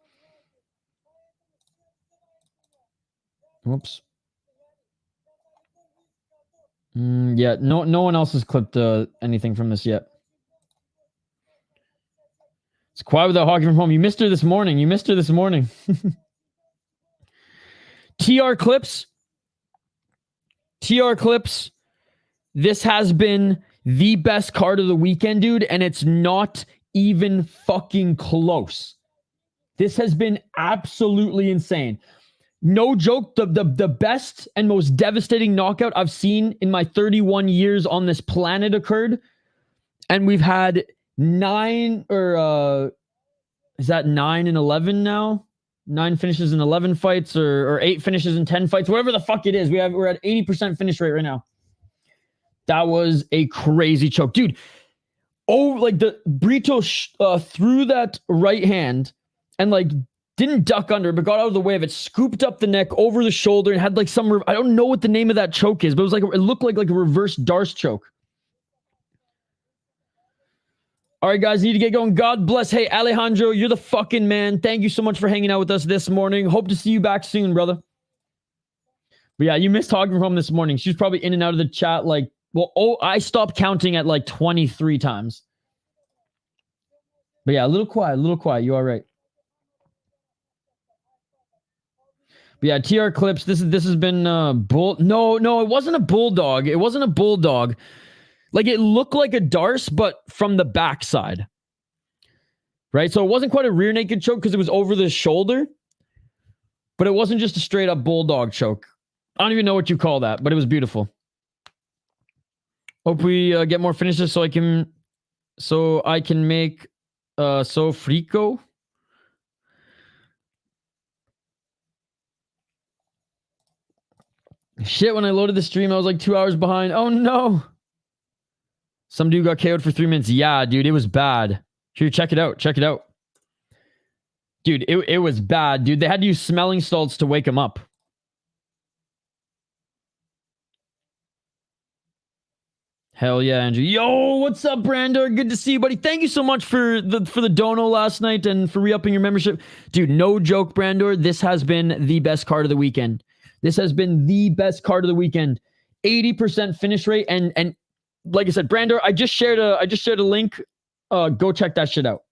Whoops. Yeah, no one else has clipped anything from this yet. It's quiet without hockey from home. You missed her this morning. TR clips. This has been the best card of the weekend, dude, and it's not even fucking close. This has been absolutely insane. No joke, the best and most devastating knockout I've seen in my 31 years on this planet occurred, and we've had 9 or is that 9 and 11 now? 9 finishes in 11 fights or 8 finishes in 10 fights, whatever the fuck it is. We're at 80% finish rate right now. That was a crazy choke. Dude, like the Brito threw that right hand and like didn't duck under, but got out of the way of it, scooped up the neck over the shoulder and had like some, I don't know what the name of that choke is, but it was like, it looked like a reverse Darce choke. All right, guys, need to get going. God bless. Hey, Alejandro, you're the fucking man. Thank you so much for hanging out with us this morning. Hope to see you back soon, brother. But yeah, you missed talking from this morning. She was probably in and out of the chat like, I stopped counting at like 23 times. But yeah, a little quiet. You all right? But yeah, TR clips. This has been bull. No, it wasn't a bulldog. It wasn't a bulldog. Like it looked like a Darce, but from the backside. Right? So it wasn't quite a rear naked choke because it was over the shoulder. But it wasn't just a straight up bulldog choke. I don't even know what you call that, but it was beautiful. Hope we get more finishes so I can make Frico. Shit, when I loaded the stream, I was like 2 hours behind. Oh no. Some dude got KO'd for 3 minutes. Yeah, dude, it was bad. Here, check it out. Dude, it was bad, dude. They had to use smelling salts to wake him up. Hell yeah, Andrew. Yo, what's up, Brandor? Good to see you, buddy. Thank you so much for the dono last night and for re-upping your membership. Dude, no joke, Brandor. This has been the best card of the weekend. 80% finish rate and like I said, Brandor, I just shared a link. Go check that shit out.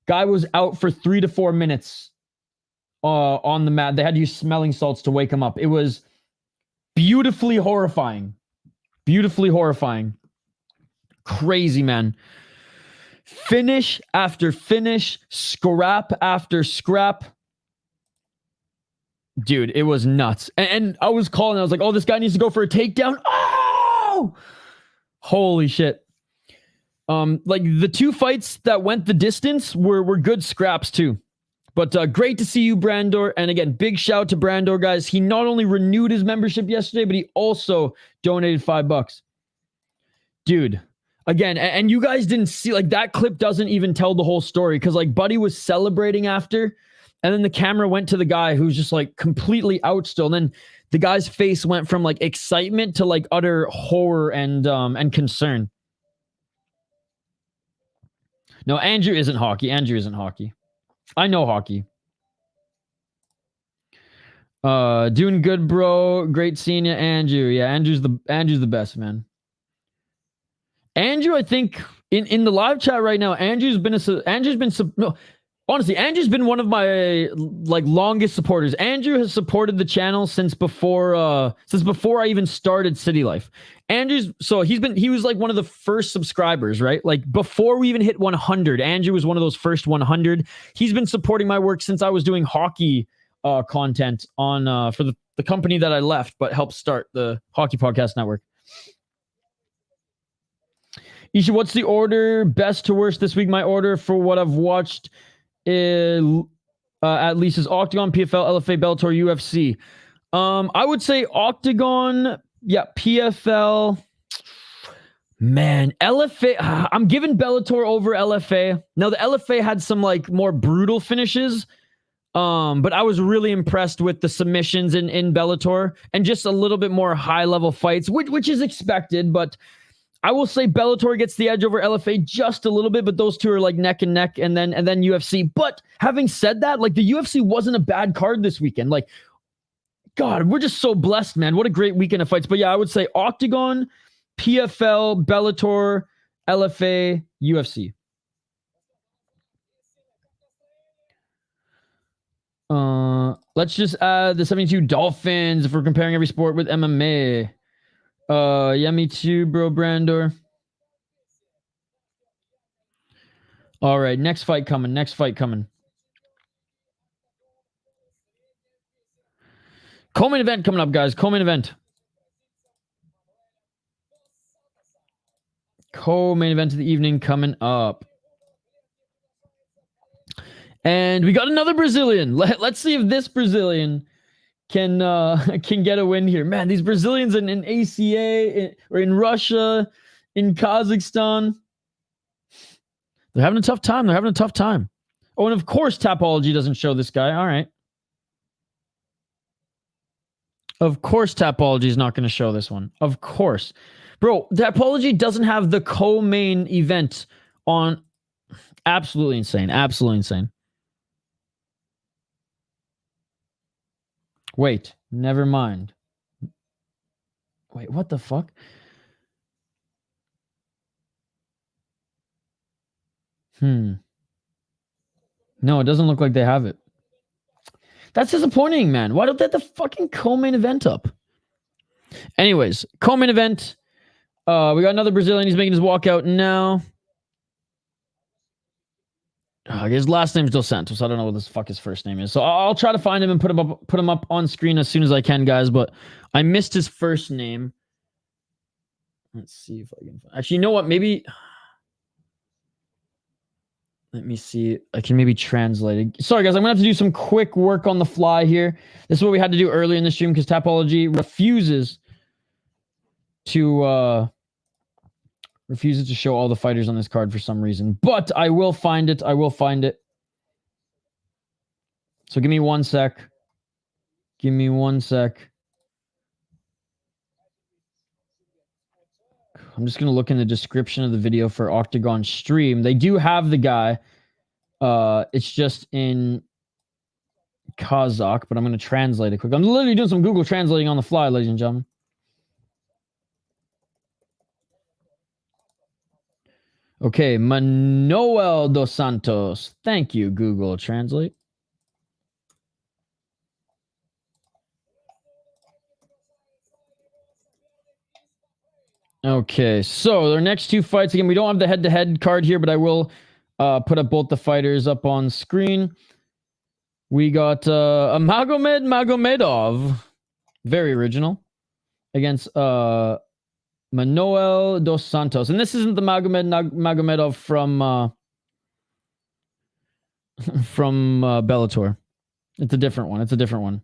Guy was out for 3 to 4 minutes on the mat. They had to use smelling salts to wake him up. It was beautifully horrifying. Beautifully horrifying. Crazy, man. Finish after finish, scrap after scrap. Dude, it was nuts. And I was calling, I was like, oh, this guy needs to go for a takedown. Oh! Holy shit. Like the two fights that went the distance were good scraps too. But great to see you, Brandor. And again, big shout out to Brandor, guys. He not only renewed his membership yesterday, but he also donated $5. Dude, again, and you guys didn't see, like, that clip doesn't even tell the whole story, because like Buddy was celebrating after, and then the camera went to the guy who's just like completely out still. And then the guy's face went from like excitement to like utter horror and concern. No, Andrew isn't hockey. Andrew isn't hockey. I know hockey. Doing good, bro. Great seeing you, Andrew. Yeah, Andrew's the best, man. Andrew, I think in the live chat right now, Andrew's been one of my like longest supporters. Andrew has supported the channel since before I even started City Life. He was like one of the first subscribers, right? Like before we even hit 100, Andrew was one of those first 100. He's been supporting my work since I was doing hockey content on for the company that I left but helped start, the Hockey Podcast Network. Isha, what's the order best to worst this week? My order for what I've watched at least is Octagon, PFL, LFA, Bellator, UFC. I would say Octagon, yeah, PFL. Man, LFA, I'm giving Bellator over LFA. Now, the LFA had some like more brutal finishes, but I was really impressed with the submissions in Bellator and just a little bit more high-level fights, which is expected, but I will say Bellator gets the edge over LFA just a little bit, but those two are like neck and neck, and then UFC. But having said that, like the UFC wasn't a bad card this weekend. Like, God, we're just so blessed, man. What a great weekend of fights. But yeah, I would say Octagon, PFL, Bellator, LFA, UFC. Let's just add the 72 Dolphins if we're comparing every sport with MMA. Yeah, me too, bro, Brandor. All right, next fight coming. Co-main event coming up, guys. Co-main event of the evening coming up. And we got another Brazilian. Let's see if this Brazilian can get a win here. Man, these Brazilians in ACA or in Russia, in Kazakhstan, they're having a tough time. Oh, and of course Tapology doesn't show this guy. All right. Of course Tapology is not going to show this one. Of course. Bro, Tapology doesn't have the co-main event on. Absolutely insane. Wait, never mind. Wait, what the fuck? No, it doesn't look like they have it. That's disappointing, man. Why don't they have the fucking co-main event up? Anyways, co-main event. We got another Brazilian. He's making his walkout now. His last name's Dos Santos. I don't know what this fuck his first name is. So I'll try to find him and put him up on screen as soon as I can, guys. But I missed his first name. Let's see if I can find. Actually, you know what? Maybe. Let me see. I can maybe translate it. Sorry, guys. I'm gonna have to do some quick work on the fly here. This is what we had to do earlier in the stream because Tapology refuses to show all the fighters on this card for some reason. But I will find it. So give me one sec. I'm just going to look in the description of the video for Octagon stream. They do have the guy. It's just in Kazakh, but I'm going to translate it quick. I'm literally doing some Google translating on the fly, ladies and gentlemen. Okay, Manuel Dos Santos. Thank you, Google Translate. Okay, so their next two fights, again, we don't have the head-to-head card here, but I will put up both the fighters up on screen. We got a Magomedov, very original, against Manuel dos Santos. And this isn't the Magomedov from Bellator. It's a different one. It's a different one.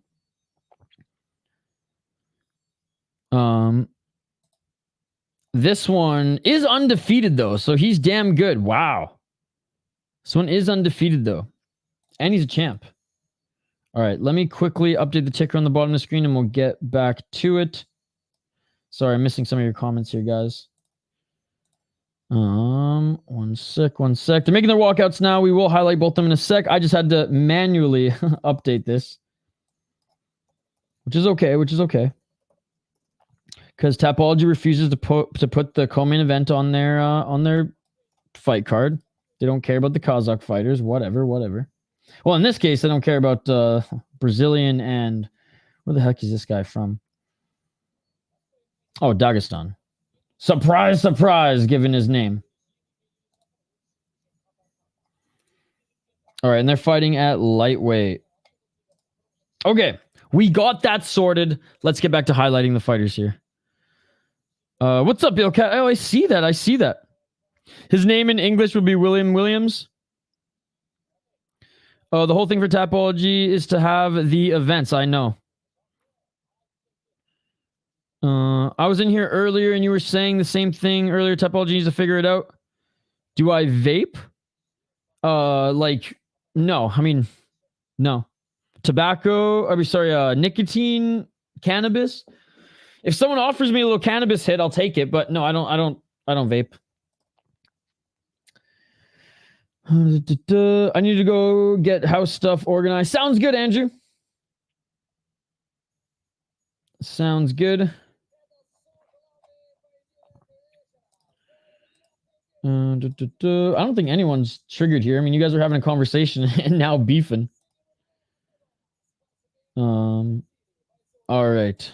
This one is undefeated, though, so he's damn good. Wow. This one is undefeated, though. And he's a champ. All right, let me quickly update the ticker on the bottom of the screen, and we'll get back to it. Sorry, I'm missing some of your comments here, guys. One sec. They're making their walkouts now. We will highlight both of them in a sec. I just had to manually update this. Which is okay, Because Tapology refuses to put the co-main event on their fight card. They don't care about the Kazakh fighters. Whatever. Well, in this case, they don't care about Brazilian and... Where the heck is this guy from? Oh, Dagestan. Surprise, surprise, given his name. All right, and they're fighting at lightweight. Okay, we got that sorted. Let's get back to highlighting the fighters here. What's up, Bill Cat? Oh, I see that. His name in English would be William Williams. Oh, the whole thing for Tapology is to have the events. I know. I was in here earlier and you were saying the same thing earlier. Tapology needs to figure it out. Do I vape? No. I mean, no. Tobacco. Nicotine, cannabis. If someone offers me a little cannabis hit, I'll take it. But no, I don't vape. I need to go get house stuff organized. Sounds good, Andrew. Sounds good. I don't think anyone's triggered here. I mean, you guys are having a conversation and now beefing. All right.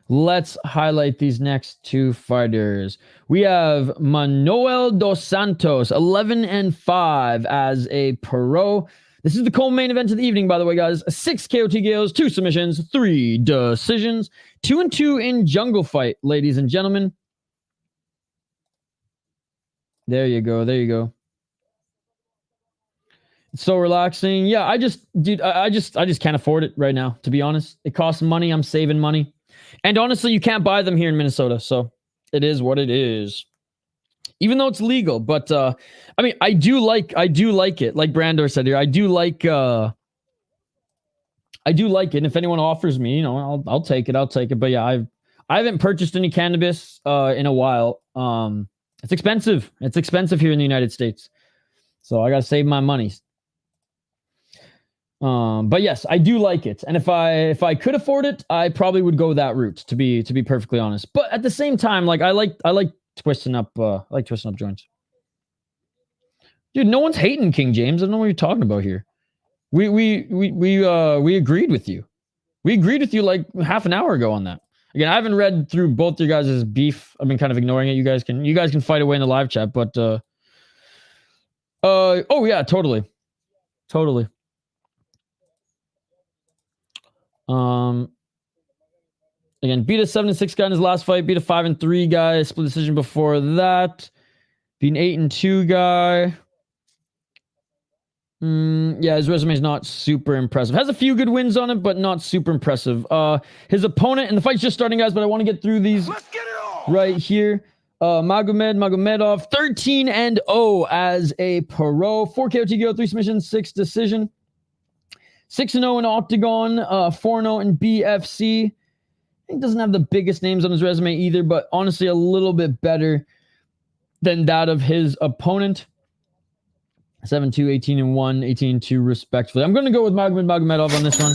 Let's highlight these next two fighters. We have Manuel dos Santos, 11-5 as a pro. This is the co-main event of the evening, by the way, guys. 6 KOT KOs, 2 submissions, 3 decisions. 2-2 in jungle fight, ladies and gentlemen. There you go. It's so relaxing. Yeah, I just can't afford it right now, to be honest. It costs money. I'm saving money. And honestly, you can't buy them here in Minnesota, so it is what it is. Even though it's legal, but I mean, I do like it. Like Brandor said here, I do like it. And if anyone offers me, I'll take it. But yeah, I haven't purchased any cannabis in a while. It's expensive. It's expensive here in the United States, so I gotta save my money. But yes, I do like it, and if I could afford it, I probably would go that route. To be perfectly honest, but at the same time, like I like twisting up joints. Dude, no one's hating King James. I don't know what you're talking about here. We agreed with you. We agreed with you like half an hour ago on that. Again, I haven't read through both your guys' beef. I've been kind of ignoring it. You guys can fight away in the live chat, but oh yeah, totally. Again, beat a 7-6 guy in his last fight, beat a 5-3 guy, split decision before that, beat an 8-2 guy. Yeah, his resume is not super impressive. Has a few good wins on it, but not super impressive. His opponent, and the fight's just starting, guys, but I want to get through these right here. Magomedov, 13-0 as a pro. 4 KO TKO, 3 submissions, 6 decision. 6-0 in Octagon, 4-0 in BFC. He doesn't have the biggest names on his resume either, but honestly a little bit better than that of his opponent. 7-2, 18-1, 18-2 respectively. I'm going to go with Magomedov on this one.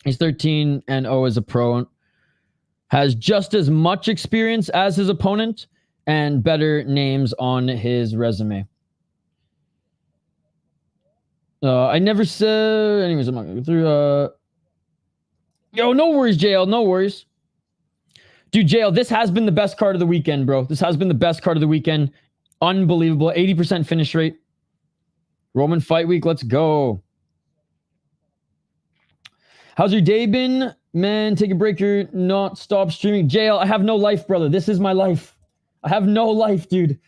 He's 13-0 as a pro. Has just as much experience as his opponent and better names on his resume. I never said... Anyways, I'm not going to go through... Yo, no worries, JL. No worries. Dude, JL, this has been the best card of the weekend, bro. This has been the best card of the weekend. Unbelievable. 80% finish rate. Roman Fight Week. Let's go. How's your day been? Man, take a break. You're not stop streaming. JL, I have no life, brother. This is my life. I have no life, dude.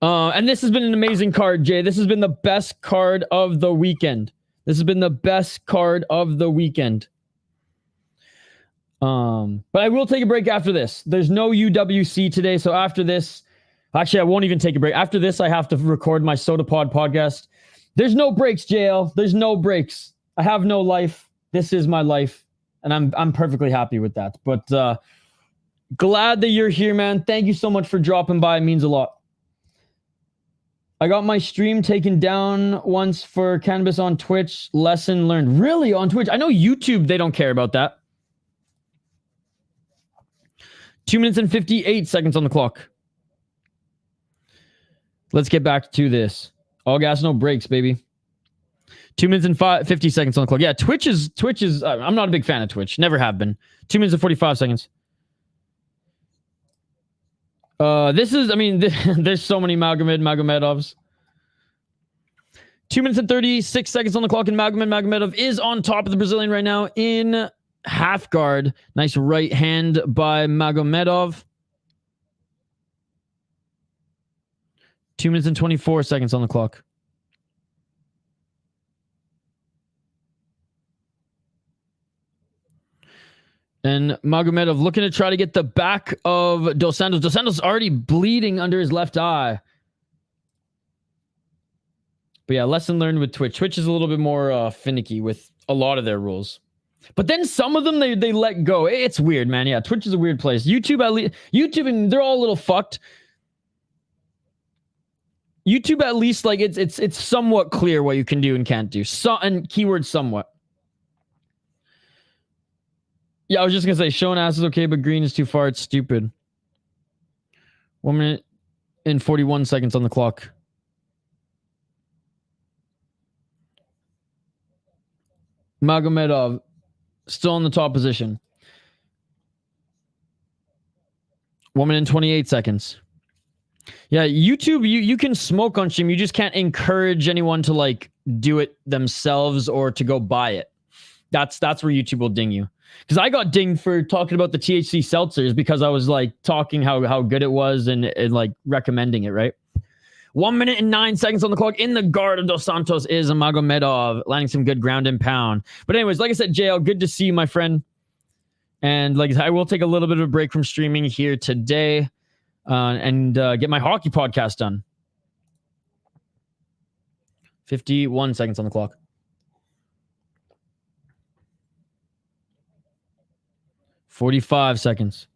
And this has been an amazing card, Jay. This has been the best card of the weekend. This has been the best card of the weekend. But I will take a break after this. There's no UWC today, so after this, actually, I won't even take a break. After this, I have to record my Soda Pod podcast. There's no breaks, JL. There's no breaks. I have no life. This is my life, and I'm perfectly happy with that. But glad that you're here, man. Thank you so much for dropping by. It means a lot. I got my stream taken down once for cannabis on Twitch. Lesson learned. Really? On Twitch? I know YouTube, they don't care about that. 2 minutes and 58 seconds on the clock. Let's get back to this. All gas, no brakes, baby. 2 minutes and 50 seconds on the clock. Yeah, Twitch is I'm not a big fan of Twitch. Never have been. 2 minutes and 45 seconds. This is, I mean, there's so many Magomedovs. 2 minutes and 36 seconds on the clock, and Magomedov is on top of the Brazilian right now in half guard. Nice right hand by Magomedov. 2 minutes and 24 seconds on the clock. And Magomedov looking to try to get the back of Dos Santos. Dos Santos already bleeding under his left eye. But yeah, lesson learned with Twitch. Twitch is a little bit more finicky with a lot of their rules. But then some of them, they let go. It's weird, man. Yeah, Twitch is a weird place. YouTube, at least, YouTube, and they're all a little fucked. YouTube, at least, like, it's somewhat clear what you can do and can't do. And keyword somewhat. Yeah, I was just going to say, showing ass is okay, but green is too far. It's stupid. 1 minute and 41 seconds on the clock. Magomedov still in the top position. 1 minute and 28 seconds. Yeah, YouTube, you can smoke on stream. You just can't encourage anyone to, like, do it themselves or to go buy it. That's where YouTube will ding you. Because I got dinged for talking about the THC seltzers because I was like talking how good it was and like recommending it, right? 1 minute and 9 seconds on the clock. In the guard of Dos Santos is a Magomedov, landing some good ground and pound. But anyways, like I said, JL, good to see you, my friend. And like I will take a little bit of a break from streaming here today and get my hockey podcast done. 51 seconds on the clock. 45 seconds.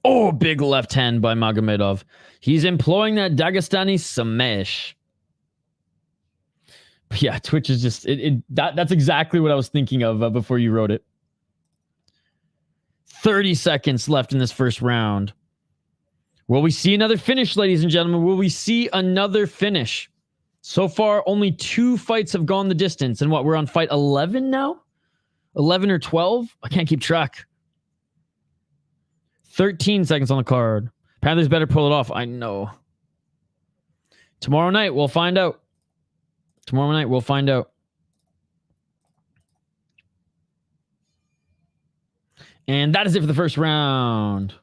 Oh, big left hand by Magomedov. He's employing that Dagestani smash. But yeah, Twitch is just... That's exactly what I was thinking of before you wrote it. 30 seconds left in this first round. Will we see another finish, ladies and gentlemen? Will we see another finish? So far, only 2 fights have gone the distance. And what, we're on fight 11 now? 11 or 12? I can't keep track. 13 seconds on the card. Panthers better pull it off. I know. Tomorrow night, we'll find out. Tomorrow night, we'll find out. And that is it for the first round.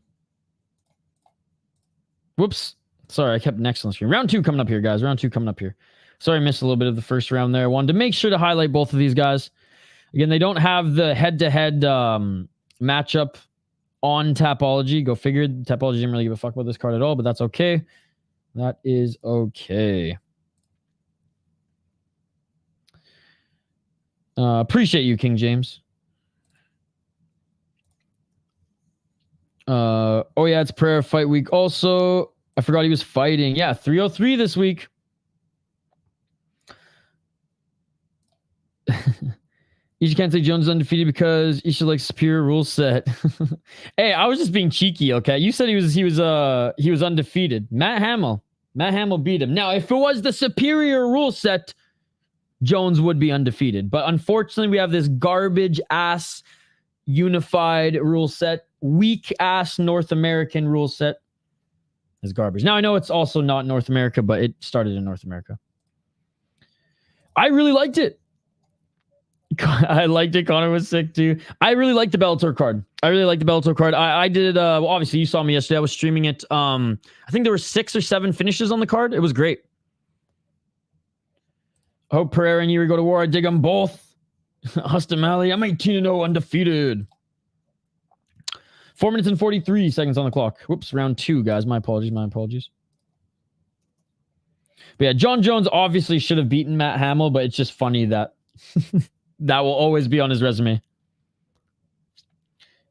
Whoops. Sorry, I kept next on the screen. Round 2 coming up here, guys. Round 2 coming up here. Sorry, I missed a little bit of the first round there. I wanted to make sure to highlight both of these guys. Again, they don't have the head-to-head matchup on Tapology. Go figure. Tapology didn't really give a fuck about this card at all, but that's okay. That is okay. Appreciate you, King James. Oh, yeah, it's prayer fight week. Also, I forgot he was fighting. Yeah, 303 this week. You can't say Jones is undefeated because Isha likes superior rule set. Hey, I was just being cheeky, okay? You said he was undefeated. Matt Hamill beat him. Now, if it was the superior rule set, Jones would be undefeated. But unfortunately, we have this garbage ass unified rule set, weak ass North American rule set is garbage. Now I know it's also not North America, but it started in North America. I really liked it. I liked it. Connor was sick too. I really liked the Bellator card. I did well, obviously you saw me yesterday. I was streaming it. I think there were 6 or 7 finishes on the card. It was great. I hope Pereira and Yuri go to war. I dig them both. Austin Malley, I'm 18-0 undefeated. 4 minutes and 43 seconds on the clock. Whoops, round 2, guys. My apologies. But yeah, John Jones obviously should have beaten Matt Hamill, but it's just funny that that will always be on his resume.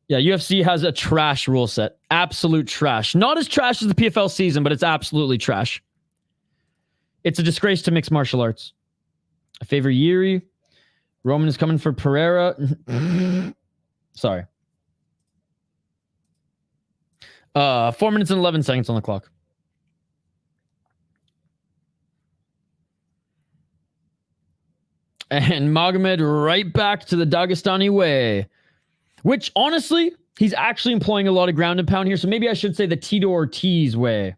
Yeah, UFC has a trash rule set. Absolute trash. Not as trash as the PFL season, but it's absolutely trash. It's a disgrace to mixed martial arts. I favor Yuri. Roman is coming for Pereira. Sorry. 4 minutes and 11 seconds on the clock. And Magomed right back to the Dagestani way. Which, honestly, he's actually employing a lot of ground and pound here. So maybe I should say the Tito Ortiz way.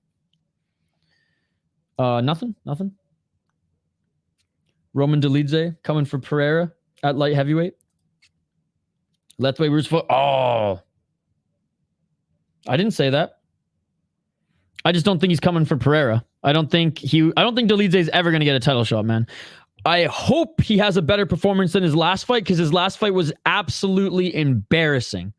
Nothing. Roman Dolidze coming for Pereira at light heavyweight. Lethway roots for... Oh. I didn't say that. I just don't think he's coming for Pereira. I don't think Dolidze is ever going to get a title shot, man. I hope he has a better performance than his last fight, because his last fight was absolutely embarrassing.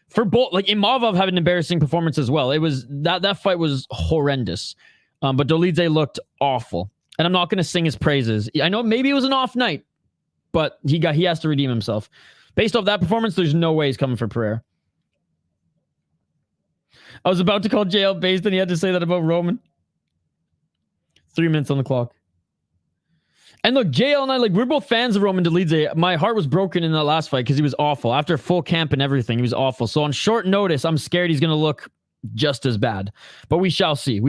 For both, like Imavov had an embarrassing performance as well. It was that fight was horrendous. But Dolidze looked awful. And I'm not going to sing his praises. I know maybe it was an off night, but he has to redeem himself. Based off that performance, there's no way he's coming for Pereira. I was about to call JL based, and he had to say that about Roman. 3 minutes on the clock. And look, JL and I, we're both fans of Roman Dolidze. My heart was broken in that last fight because he was awful. After full camp and everything, he was awful. So on short notice, I'm scared he's going to look just as bad. But we shall see.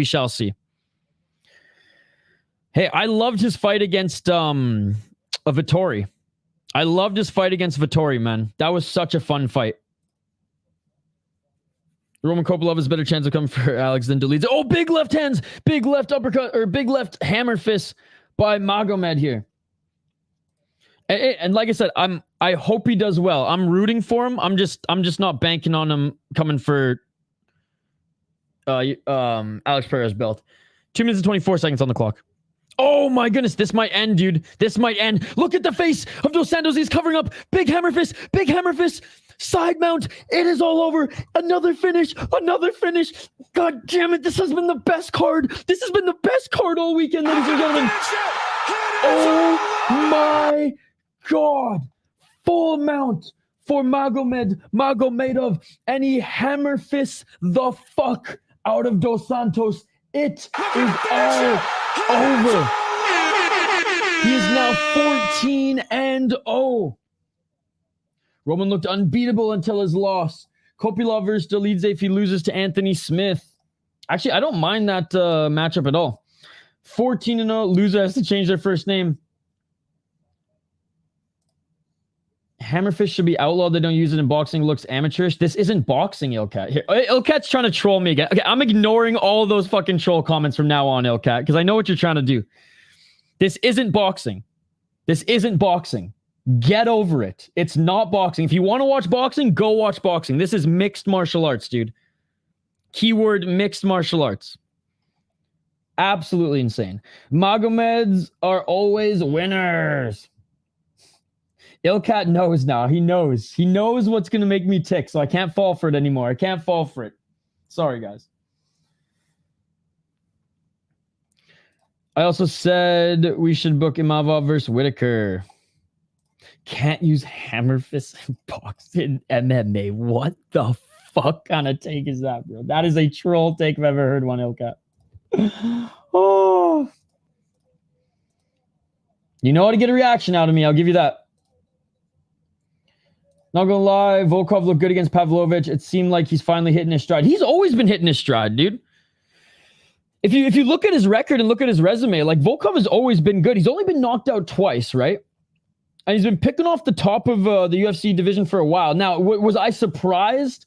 Hey, I loved his fight against Vittori. I loved his fight against Vittori, man. That was such a fun fight. Roman Kopylov has a better chance of coming for Alex than Dolidze. Oh, big left hands, big left uppercut, or big left hammer fist by Magomed here. And like I said, I hope he does well. I'm rooting for him. I'm just not banking on him coming for Alex Pereira's belt. 2 minutes and 24 seconds on the clock. Oh my goodness, this might end, dude. This might end. Look at the face of Dos Santos. He's covering up. Big hammer fist. Side mount. It is all over. Another finish. God damn it. This has been the best card. This has been the best card all weekend, ladies and gentlemen. Oh my God. Full mount for Magomedov. And he hammer fists the fuck out of Dos Santos. It is all over. He is now 14-0. Roman looked unbeatable until his loss. Kopylov versus Dolidze if he loses to Anthony Smith. Actually, I don't mind that matchup at all. 14-0. Loser has to change their first name. Hammerfist should be outlawed. They don't use it in boxing. Looks amateurish. This isn't boxing, Ilcat. Here, Ilcat's trying to troll me again. Okay, I'm ignoring all those fucking troll comments from now on, Ilcat, because I know what you're trying to do. This isn't boxing. Get over it. It's not boxing. If you want to watch boxing, go watch boxing. This is mixed martial arts, dude. Keyword mixed martial arts. Absolutely insane. Magomeds are always winners. Ilcat knows now. He knows what's going to make me tick, so I can't fall for it anymore. I can't fall for it. Sorry, guys. I also said we should book Imavov versus Whitaker. Can't use hammer fists in boxing MMA. What the fuck kind of take is that, bro? That is a troll take if I've ever heard one, Ilcat. Oh. You know how to get a reaction out of me. I'll give you that. Not gonna lie, Volkov looked good against Pavlovich. It seemed like he's finally hitting his stride. He's always been hitting his stride, dude. If you look at his record and look at his resume, Volkov has always been good. He's only been knocked out twice, right? And he's been picking off the top of the UFC division for a while. Now, was I surprised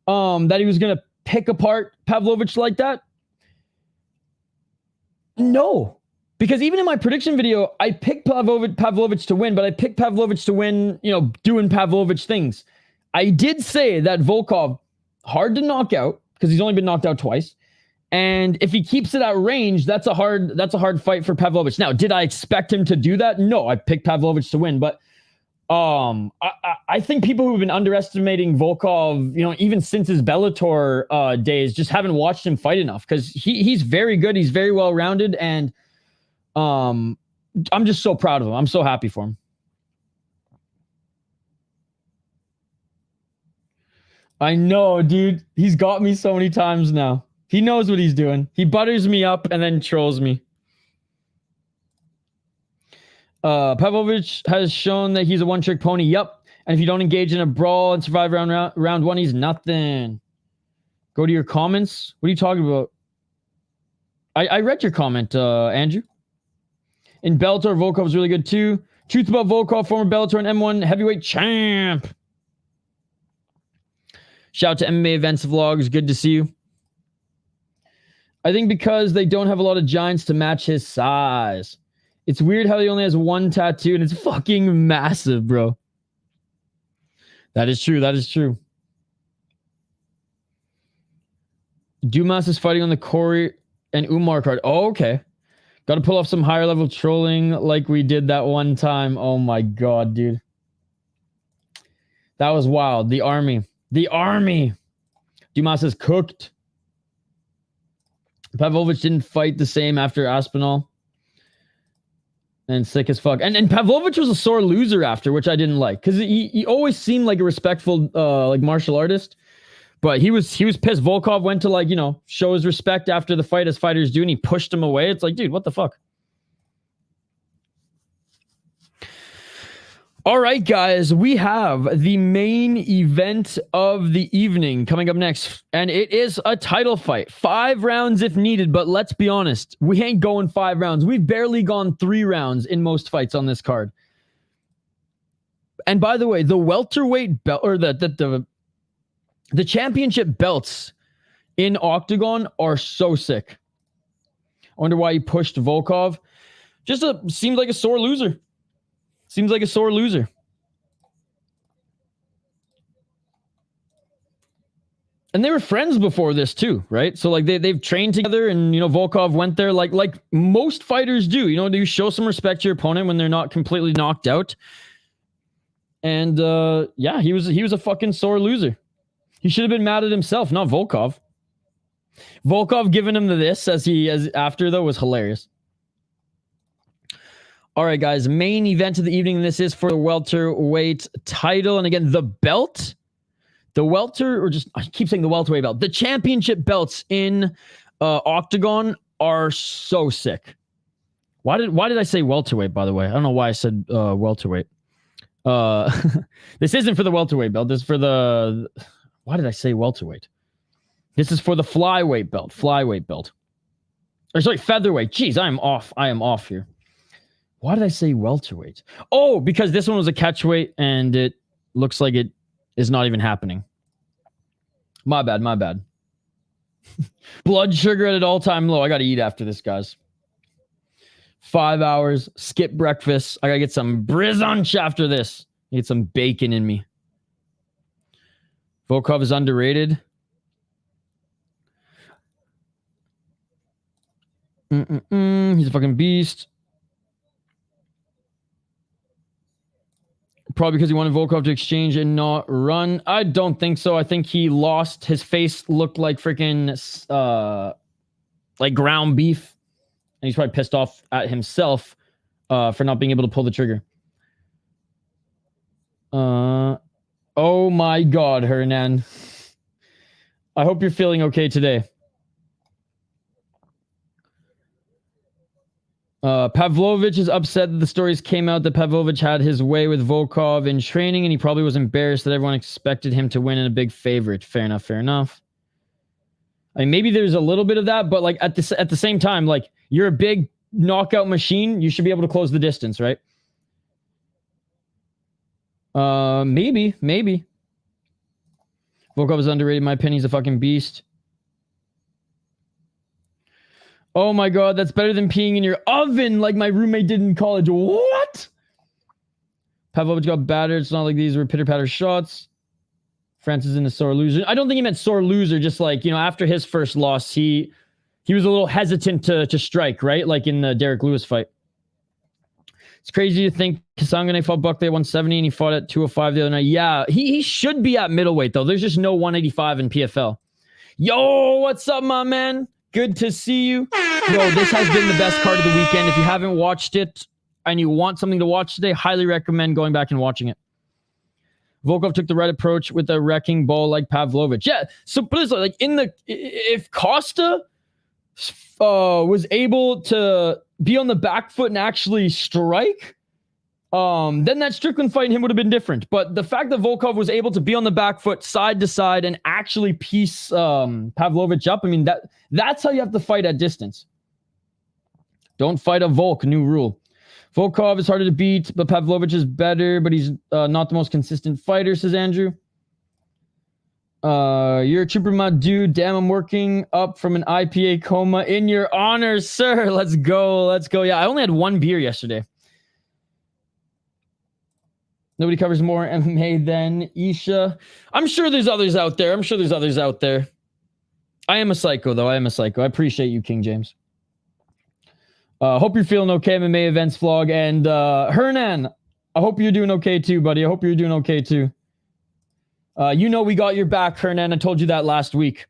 that he was going to pick apart Pavlovich like that? No. Because even in my prediction video, I picked Pavlovich to win, but I picked Pavlovich to win, you know, doing Pavlovich things. I did say that Volkov, hard to knock out, because he's only been knocked out twice. And if he keeps it at range, that's a hard fight for Pavlovich. Now, did I expect him to do that? No, I picked Pavlovich to win. But I think people who've been underestimating Volkov, you know, even since his Bellator days, just haven't watched him fight enough, because he's very good. He's very well rounded, and I'm just so proud of him. I'm so happy for him. I know, dude. He's got me so many times now. He knows what he's doing. He butters me up and then trolls me. Pavlovich has shown that he's a one-trick pony. Yup. And if you don't engage in a brawl and survive round one, he's nothing. Go to your comments. What are you talking about? I read your comment, Andrew. In Bellator, Volkov is really good too. Truth about Volkov, former Bellator and M1 heavyweight champ. Shout out to MMA Events Vlogs. Good to see you. I think because they don't have a lot of giants to match his size. It's weird how he only has one tattoo and it's fucking massive, bro. That is true. That is true. Dumas is fighting on the Corey and Umar card. Oh, okay. Got to pull off some higher level trolling like we did that one time. Oh my God, dude. That was wild. The army. The army. Dumas is cooked. Pavlovich didn't fight the same after Aspinall. And sick as fuck. And Pavlovich was a sore loser after, which I didn't like. Because he always seemed like a respectful like martial artist. But he was pissed. Volkov went to, like, you know, show his respect after the fight, as fighters do, and he pushed him away. It's like, dude, what the fuck? All right, guys, we have the main event of the evening coming up next, and it is a title fight. 5 rounds if needed, but let's be honest, we ain't going 5 rounds. We've barely gone 3 rounds in most fights on this card. And by the way, the welterweight belt, or the championship belts in Octagon are so sick. I wonder why he pushed Volkov. Just seemed like a sore loser. Seems like a sore loser. And they were friends before this too, right? So like they've trained together, and, you know, Volkov went there like most fighters do. You know, you show some respect to your opponent when they're not completely knocked out. And yeah, he was a fucking sore loser. He should have been mad at himself, not Volkov. Volkov giving him this as after, though, was hilarious. All right, guys, main event of the evening. This is for the welterweight title. And again, the belt, the welter, or just, I keep saying the welterweight belt. The championship belts in Octagon are so sick. Why did I say welterweight, by the way? I don't know why I said welterweight. This isn't for the welterweight belt. This is for the... Why did I say welterweight? This is for the flyweight belt. Flyweight belt. Or sorry, featherweight. Jeez, I am off. I am off here. Why did I say welterweight? Oh, because this one was a catchweight, and it looks like it is not even happening. My bad, my bad. Blood sugar at an all-time low. I got to eat after this, guys. 5 hours, skip breakfast. I got to get some brizunch after this. Get some bacon in me. Volkov is underrated. He's a fucking beast. Probably because he wanted Volkov to exchange and not run. I don't think so. I think he lost. His face looked like freaking like ground beef. And he's probably pissed off at himself for not being able to pull the trigger. Oh my God, Hernan. I hope you're feeling okay today. Pavlovich is upset that the stories came out that Pavlovich had his way with Volkov in training, and he probably was embarrassed that everyone expected him to win in a big favorite. Fair enough, fair enough. I mean, maybe there's a little bit of that, but like at the same time, like, you're a big knockout machine, you should be able to close the distance, right? Maybe. Volkov is underrated. My opinion, he's a fucking beast. Oh my god, that's better than peeing in your oven like my roommate did in college. What? Pavlovich got battered. It's not like these were pitter-patter shots. Francis in a sore loser. I don't think he meant sore loser, just like, you know, after his first loss, he was a little hesitant to strike, right? Like in the Derek Lewis fight. It's crazy to think Kasangane fought Buckley at 170 and he fought at 205 the other night. Yeah, he should be at middleweight, though. There's just no 185 in PFL. Yo, what's up, my man? Good to see you. Bro, this has been the best card of the weekend. If you haven't watched it and you want something to watch today, highly recommend going back and watching it. Volkov took the right approach with a wrecking ball like Pavlovich. Yeah, so please, like if Costa was able to be on the back foot and actually strike, then that Strickland fight and him would have been different. But the fact that Volkov was able to be on the back foot, side to side, and actually piece Pavlovich up, I mean, that's how you have to fight at distance. Don't fight a Volk, new rule. Volkov is harder to beat, but Pavlovich is better, but he's not the most consistent fighter, says Andrew. You're a trooper, my dude. Damn, I'm working up from an IPA coma in your honor, sir. Let's go. Yeah, I only had one beer yesterday. Nobody covers more MMA than Isha. I'm sure there's others out there. I am a psycho, though. I appreciate you, King James. Hope you're feeling okay, MMA events vlog. And Hernan, I hope you're doing okay too, buddy. You know we got your back, Hernan. I told you that last week.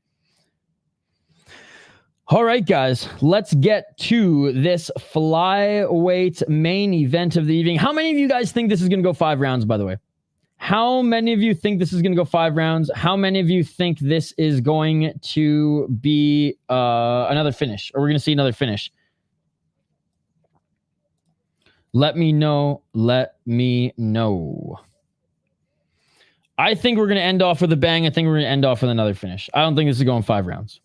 All right, guys. Let's get to this flyweight main event of the evening. How many of you guys think this is going to go 5 rounds, by the way? How many of you think this is going to go 5 rounds? How many of you think this is going to be another finish? Or we're going to see another finish? Let me know. I think we're going to end off with a bang. I think we're going to end off with another finish. I don't think this is going 5 rounds.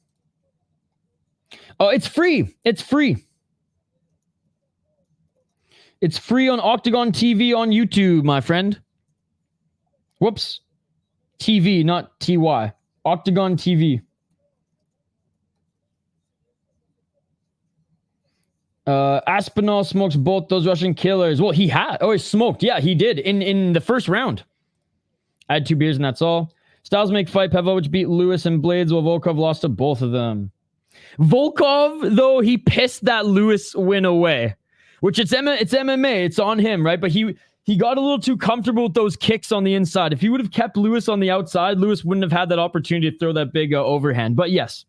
Oh, it's free. It's free on Octagon TV on YouTube, my friend. Whoops. TV, not TY. Octagon TV. Aspinall smokes both those Russian killers. Well, he had. Oh, he smoked. Yeah, he did in the first round. I had 2 beers and that's all. Styles make fight. Pavlovich beat Lewis and Blades while Volkov lost to both of them. Volkov, though, he pissed that Lewis win away. Which it's MMA. It's on him, right? But he got a little too comfortable with those kicks on the inside. If he would have kept Lewis on the outside, Lewis wouldn't have had that opportunity to throw that big overhand. But yes.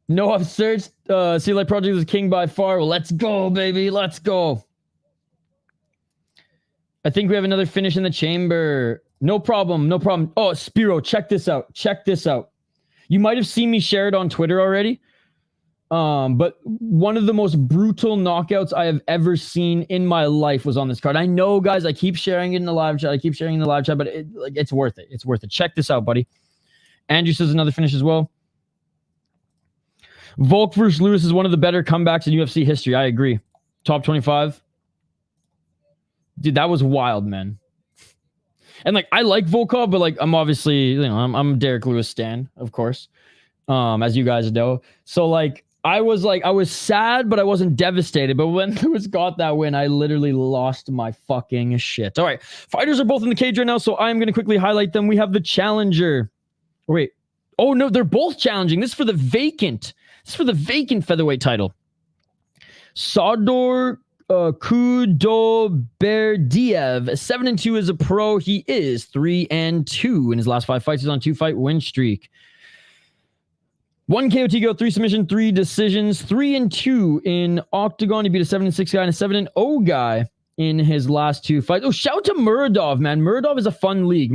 No, I've searched. See, like Project is king by far. Well, let's go, baby. Let's go. I think we have another finish in the chamber. No problem. Oh, Spiro, check this out. You might have seen me share it on Twitter already. But one of the most brutal knockouts I have ever seen in my life was on this card. I know, guys, I keep sharing it in the live chat. But it's worth it. Check this out, buddy. Andrew says another finish as well. Volk versus Lewis is one of the better comebacks in UFC history. I agree. Top 25. Dude, that was wild, man. And I like Volkov, but I'm obviously, I'm a Derek Lewis stan, of course. As you guys know. So I was sad, but I wasn't devastated. But when Lewis got that win, I literally lost my fucking shit. All right. Fighters are both in the cage right now, so I'm going to quickly highlight them. We have the challenger. Wait. Oh, no, they're both challenging. This is for the vacant. Featherweight title. Sardor Khudoyberdiev, 7-2 as a pro. He is 3-2 in his last 5 fights. He's on a 2-fight win streak. 1 KO go, 3 submission, 3 decisions, 3-2 in Octagon. He beat a 7-6 guy and a 7-0 guy in his last 2 fights. Oh, shout out to Muradov, man. Muradov is a fun league.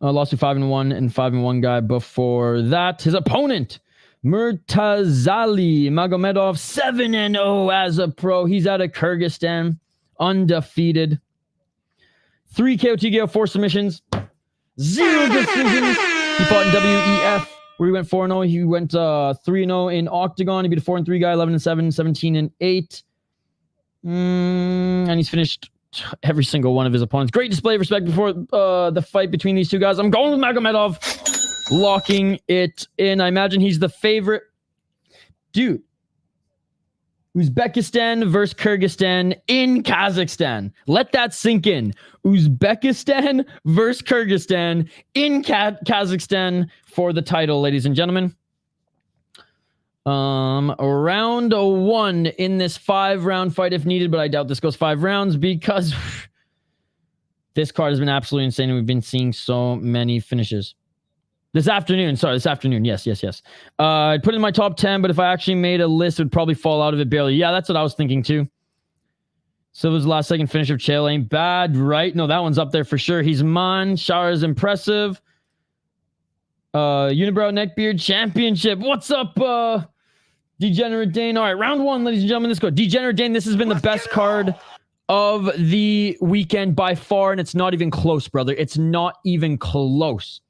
Lost to 5-1 and 5-1 guy before that. His opponent, Murtazali Magomedov, 7-0 as a pro. He's out of Kyrgyzstan, undefeated. 3 KO 4 submissions, 0 decisions. He fought in WEF, where he went 4-0. He went 3-0 in Octagon. He beat a 4-3 guy, 11-7, 17-8. And he's finished every single one of his opponents. Great display of respect before the fight between these two guys. I'm going with Magomedov, locking it in. I imagine he's the favorite. Dude. Uzbekistan versus Kyrgyzstan in Kazakhstan. Let that sink in. Uzbekistan versus Kyrgyzstan in Kazakhstan for the title, ladies and gentlemen. Round 1 in this 5-round fight if needed, but I doubt this goes 5 rounds because this card has been absolutely insane and we've been seeing so many finishes. This afternoon. Yes. I'd put it in my top 10, but if I actually made a list, it would probably fall out of it barely. Yeah, that's what I was thinking too. Silva's last second finish of Chael ain't bad, right? No, that one's up there for sure. He's man. Shara is impressive. Unibrow Neckbeard Championship. What's up, Degenerate Dane? All right, round 1, ladies and gentlemen. Let's go. Degenerate Dane, this has been the best card of the weekend by far, and it's not even close, brother. It's not even close.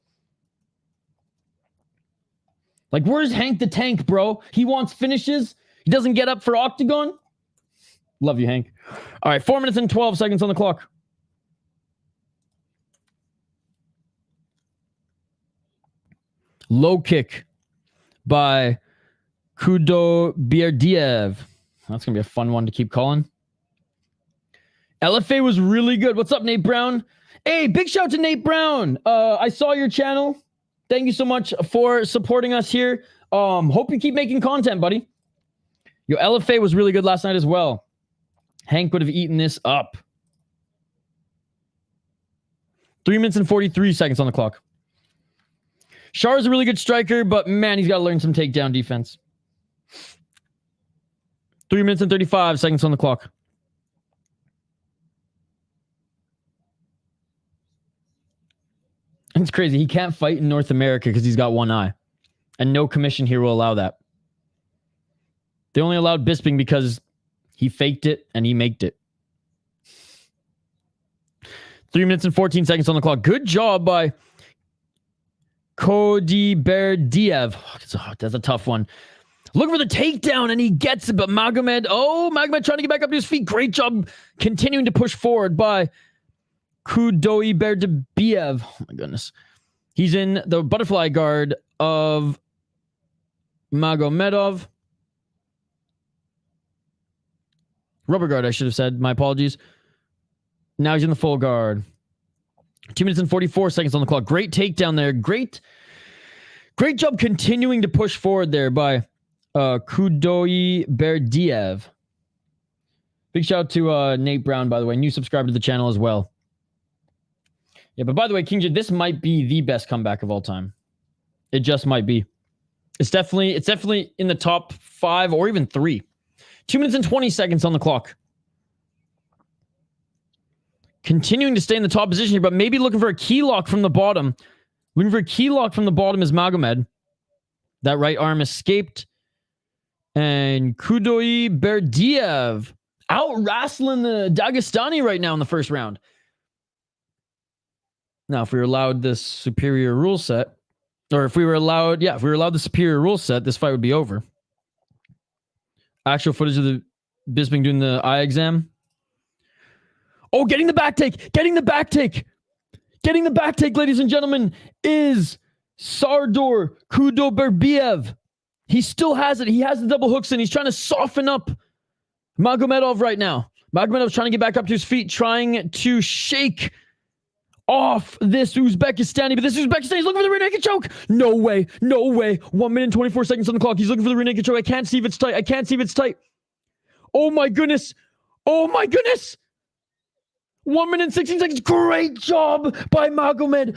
Like, where's Hank the Tank, bro? He wants finishes. He doesn't get up for Octagon. Love you, Hank. All right, 4 minutes and 12 seconds on the clock. Low kick by Khudoyberdiev. That's going to be a fun one to keep calling. LFA was really good. What's up, Nate Brown? Hey, big shout out to Nate Brown. I saw your channel. Thank you so much for supporting us here. Hope you keep making content, buddy. Your LFA was really good last night as well. Hank would have eaten this up. 3 minutes and 43 seconds on the clock. Shar is a really good striker, but man, he's got to learn some takedown defense. 3 minutes and 35 seconds on the clock. It's crazy. He can't fight in North America because he's got one eye. And no commission here will allow that. They only allowed Bisping because he faked it and he maked it. 3 minutes and 14 seconds on the clock. Good job by Khudoyberdiev. That's a tough one. Look for the takedown and he gets it, but Magomed trying to get back up to his feet. Great job continuing to push forward by Khudoyberdiev. Oh my goodness. He's in the butterfly guard of Magomedov. Rubber guard, I should have said. My apologies. Now he's in the full guard. 2 minutes and 44 seconds on the clock. Great takedown there. Great job continuing to push forward there by Khudoyberdiev. Big shout out to Nate Brown, by the way. New subscriber to the channel as well. Yeah, but by the way, King J, this might be the best comeback of all time. It just might be. It's definitely in the top 5 or even 3. 2 minutes and 20 seconds on the clock. Continuing to stay in the top position here, but maybe looking for a key lock from the bottom. Looking for a key lock from the bottom is Magomed. That right arm escaped. And Khudoyberdiev out-wrestling the Dagestani right now in the first round. Now, if we were allowed this superior rule set, or if we were allowed the superior rule set, this fight would be over. Actual footage of the Bisping doing the eye exam. Oh, getting the back take, ladies and gentlemen, is Sardor Khudoyberdiev. He still has it. He has the double hooks in. He's trying to soften up Magomedov right now. Magomedov's trying to get back up to his feet, trying to shake off this Uzbekistani, but this Uzbekistani is looking for the rear naked choke. No way. 1 minute and 24 seconds on the clock. He's looking for the rear naked choke. I can't see if it's tight. Oh my goodness. 1 minute and 16 seconds. Great job by Magomed.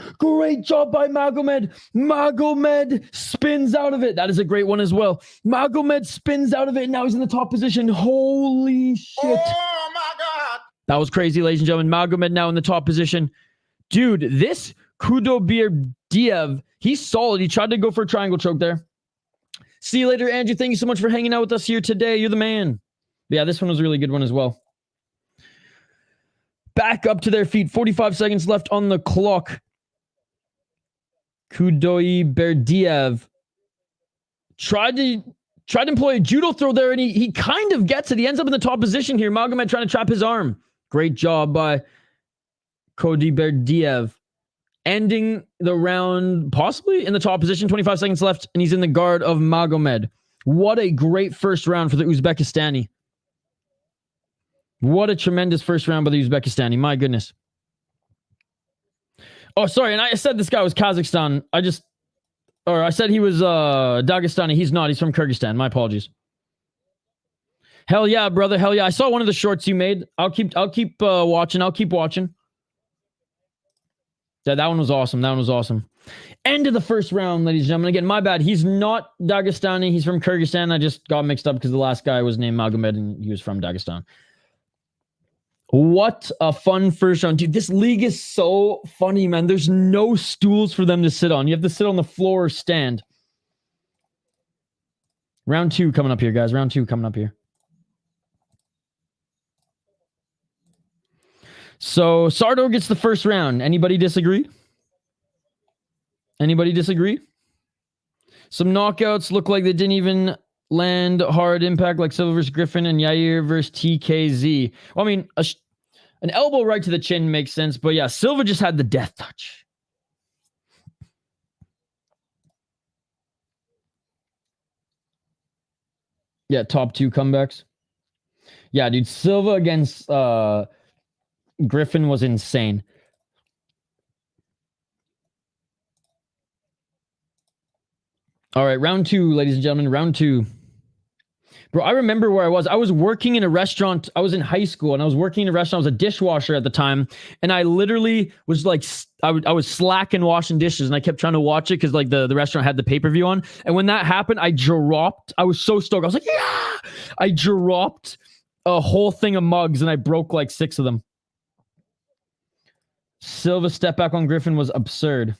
Magomed spins out of it. That is a great one as well. Magomed spins out of it. And now he's in the top position. Holy shit. Oh my God. That was crazy, ladies and gentlemen. Magomed now in the top position. Dude, this Khudoyberdiev, he's solid. He tried to go for a triangle choke there. See you later, Andrew. Thank you so much for hanging out with us here today. You're the man. But yeah, this one was a really good one as well. Back up to their feet. 45 seconds left on the clock. Khudoyberdiev tried to Tried to employ a judo throw there, and he kind of gets it. He ends up in the top position here. Magomed trying to trap his arm. Great job by Khudoyberdiev. Ending the round possibly in the top position. 25 seconds left, and he's in the guard of Magomed. What a great first round for the Uzbekistani. What a tremendous first round by the Uzbekistani. My goodness. Oh, sorry. And I said this guy was Kazakhstan. I said he was Dagestani. He's not. He's from Kyrgyzstan. My apologies. Hell yeah, brother. Hell yeah. I saw one of the shorts you made. I'll keep watching. I'll keep watching. Yeah, that one was awesome. That one was awesome. End of the first round, ladies and gentlemen. Again, my bad. He's not Dagestani. He's from Kyrgyzstan. I just got mixed up because the last guy was named Magomed and he was from Dagestan. What a fun first round. Dude, this league is so funny, man. There's no stools for them to sit on. You have to sit on the floor or stand. Round 2 coming up here, guys. Round 2 coming up here. So, Sardor gets the first round. Anybody disagree? Anybody disagree? Some knockouts look like they didn't even land hard impact like Silva versus Griffin and Yair versus TKZ. Well, I mean, an elbow right to the chin makes sense, but yeah, Silva just had the death touch. Yeah, top 2 comebacks. Yeah, dude, Silva against Griffin was insane. All right, round 2, ladies and gentlemen, round 2. Bro, I remember where I was. I was working in a restaurant. I was in high school, and I was working in a restaurant. I was a dishwasher at the time, and I literally was like, I was slacking washing dishes, and I kept trying to watch it because like the restaurant had the pay-per-view on. And when that happened, I dropped. I was so stoked. I was like, yeah! I dropped a whole thing of mugs, and I broke like 6 of them. Silva step back on Griffin was absurd.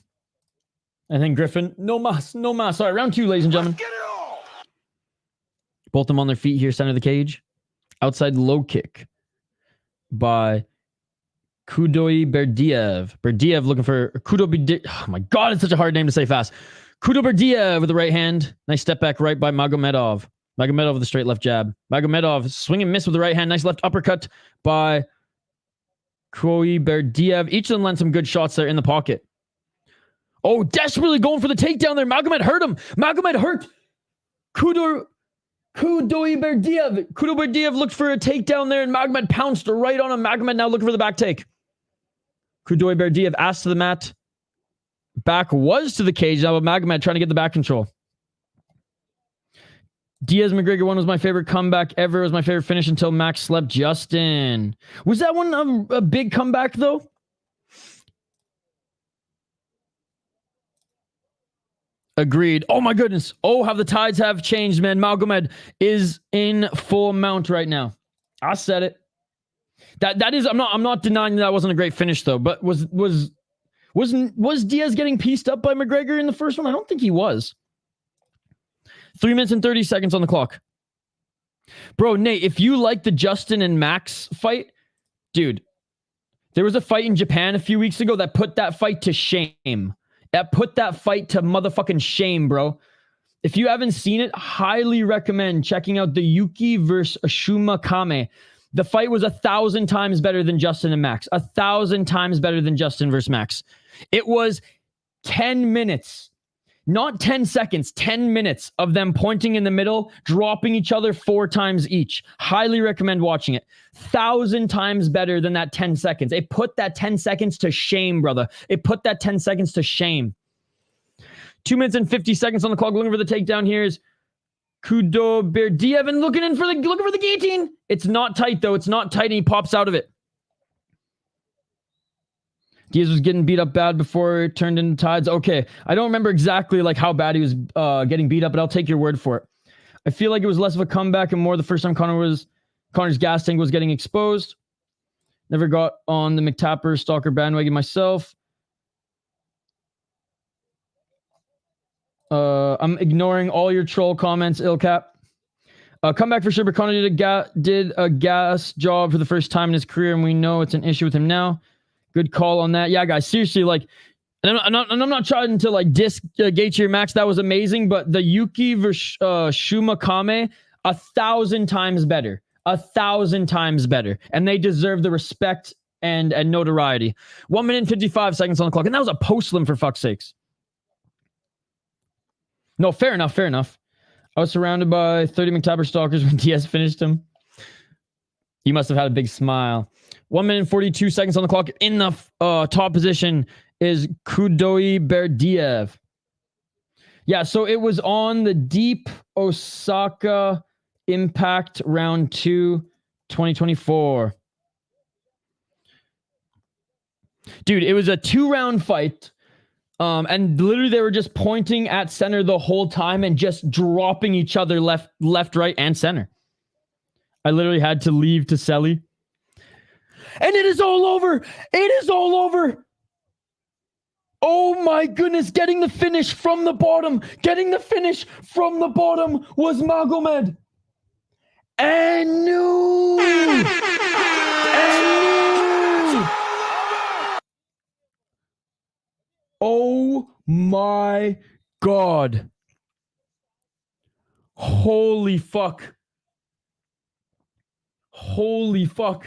I think Griffin, no mas. All right, round 2, ladies and gentlemen. Both of them on their feet here, center of the cage. Outside low kick by Khudoyberdiev. Berdiev looking for Khudoyberdiev. Oh my God, it's such a hard name to say fast. Khudoyberdiev with the right hand. Nice step back right by Magomedov. Magomedov with a straight left jab. Magomedov swing and miss with the right hand. Nice left uppercut by Khudoyberdiev. Each of them land some good shots there in the pocket. Oh, desperately going for the takedown there. Magomed hurt him. Magomed hurt Khudoyberdiev. Khudoyberdiev looked for a takedown there, and Magomed pounced right on him. Magomed now looking for the back take. Khudoyberdiev asked to the mat. Back was to the cage now, but Magomed trying to get the back control. Diaz-McGregor one was my favorite comeback ever. It was my favorite finish until Max slept Justin. Was that one a big comeback, though? Agreed. Oh my goodness. Oh, how the tides have changed, man. Magomed is in full mount right now. I said it. That is. I'm not denying that wasn't a great finish though. But was Diaz getting pieced up by McGregor in the first one? I don't think he was. 3 minutes and 30 seconds on the clock. Bro, Nate, if you like the Justin and Max fight, dude, there was a fight in Japan a few weeks ago that put that fight to shame. That put that fight to motherfucking shame, bro. If you haven't seen it, highly recommend checking out the Yuki versus Ashuma Kame. The fight was 1,000 times better than Justin and Max. 1,000 times better than Justin versus Max. It was 10 minutes. Not 10 seconds, 10 minutes of them pointing in the middle, dropping each other 4 times each. Highly recommend watching it. 1,000 times better than that 10 seconds. It put that 10 seconds to shame, brother. It put that 10 seconds to shame. 2 minutes and 50 seconds on the clock. Looking for the takedown here is Khudoyberdiev and looking for the guillotine. It's not tight, though. It's not tight, and he pops out of it. Diaz was getting beat up bad before it turned into tides. Okay, I don't remember exactly like how bad he was getting beat up, but I'll take your word for it. I feel like it was less of a comeback and more the first time Connor's gas tank was getting exposed. Never got on the McTapper stalker bandwagon myself. I'm ignoring all your troll comments, Ilcap. Comeback for sure, but Connor did a gas job for the first time in his career, and we know it's an issue with him now. Good call on that. Yeah, guys, seriously, like, And I'm not trying to like diss Gaethje Max. That was amazing, but the Yuki versus Shuma Kame, 1,000 times better. 1,000 times better. And they deserve the respect and notoriety. 1 minute and 55 seconds on the clock. And that was a post-lim for fuck's sakes. No, fair enough, fair enough. I was surrounded by 30 McTavish stalkers when Diaz finished him. You must have had a big smile. 1 minute and 42 seconds on the clock. In the top position is Khudoyberdiev. Yeah, so it was on the Deep Osaka Impact Round 2, 2024. Dude, it was a 2-round fight. And literally they were just pointing at center the whole time and just dropping each other left, right, and center. I literally had to leave to Selly. And it is all over. It is all over. Oh my goodness. Getting the finish from the bottom. Getting the finish from the bottom was Magomed. And no. Oh my God. Holy fuck. Holy fuck.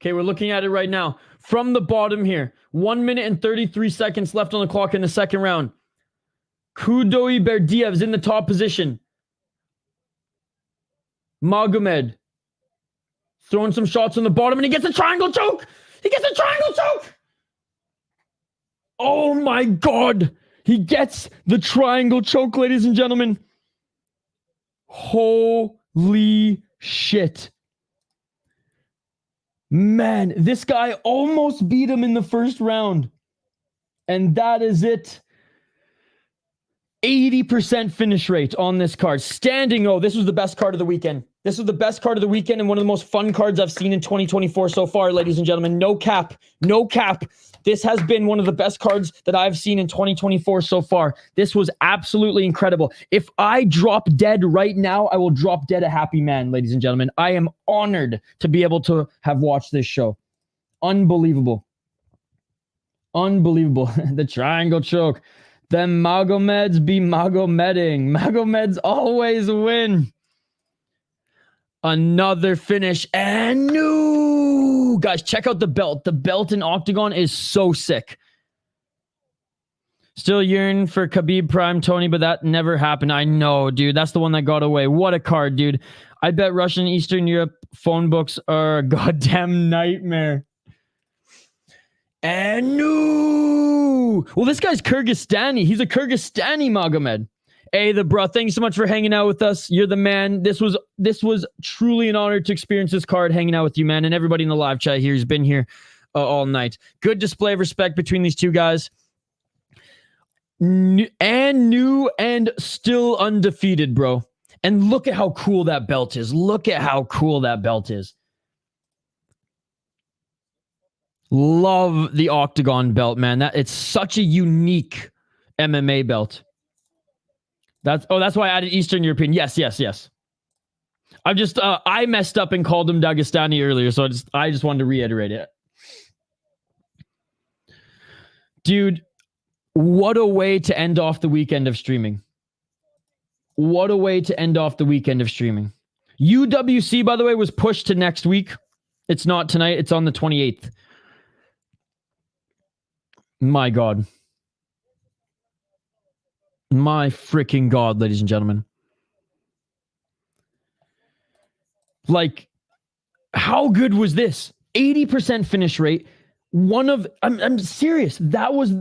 Okay, we're looking at it right now. From the bottom here. 1 minute and 33 seconds left on the clock in the second round. Khudoyberdiev is in the top position. Magomed throwing some shots on the bottom and he gets a triangle choke. He gets a triangle choke. Oh my God. He gets the triangle choke, ladies and gentlemen. Holy shit. Man, this guy almost beat him in the first round. And that is it. 80% finish rate on this card. Standing O, this was the best card of the weekend. This was the best card of the weekend and one of the most fun cards I've seen in 2024 so far, ladies and gentlemen. No cap. No cap. This has been one of the best cards that I've seen in 2024 so far. This was absolutely incredible. If I drop dead right now, I will drop dead a happy man, ladies and gentlemen. I am honored to be able to have watched this show. Unbelievable. Unbelievable. The triangle choke. Them Magomeds be Magomeding. Magomeds always win. Another finish. And no! Guys, check out the belt. The belt in Octagon is so sick. Still yearn for Khabib Prime Tony, but that never happened. I know, dude. That's the one that got away. What a card, dude. I bet Russian Eastern Europe phone books are a goddamn nightmare. And no! Well, this guy's Kyrgyzstani. He's a Kyrgyzstani Magomed. Hey, the bro, thank you so much for hanging out with us. You're the man. This was truly an honor to experience this card, hanging out with you, man, and everybody in the live chat here who's been here all night. Good display of respect between these two guys. New and still undefeated, bro. And look at how cool that belt is. Look at how cool that belt is. Love the Octagon belt, man. It's such a unique MMA belt. That's why I added Eastern European. Yes. I'm just I messed up and called him Dagestani earlier, so I just wanted to reiterate it. Dude, what a way to end off the weekend of streaming. What a way to end off the weekend of streaming. UWC, by the way, was pushed to next week. It's not tonight, it's on the 28th. My God. My freaking God, ladies and gentlemen. Like, how good was this? 80% finish rate. I'm serious. That was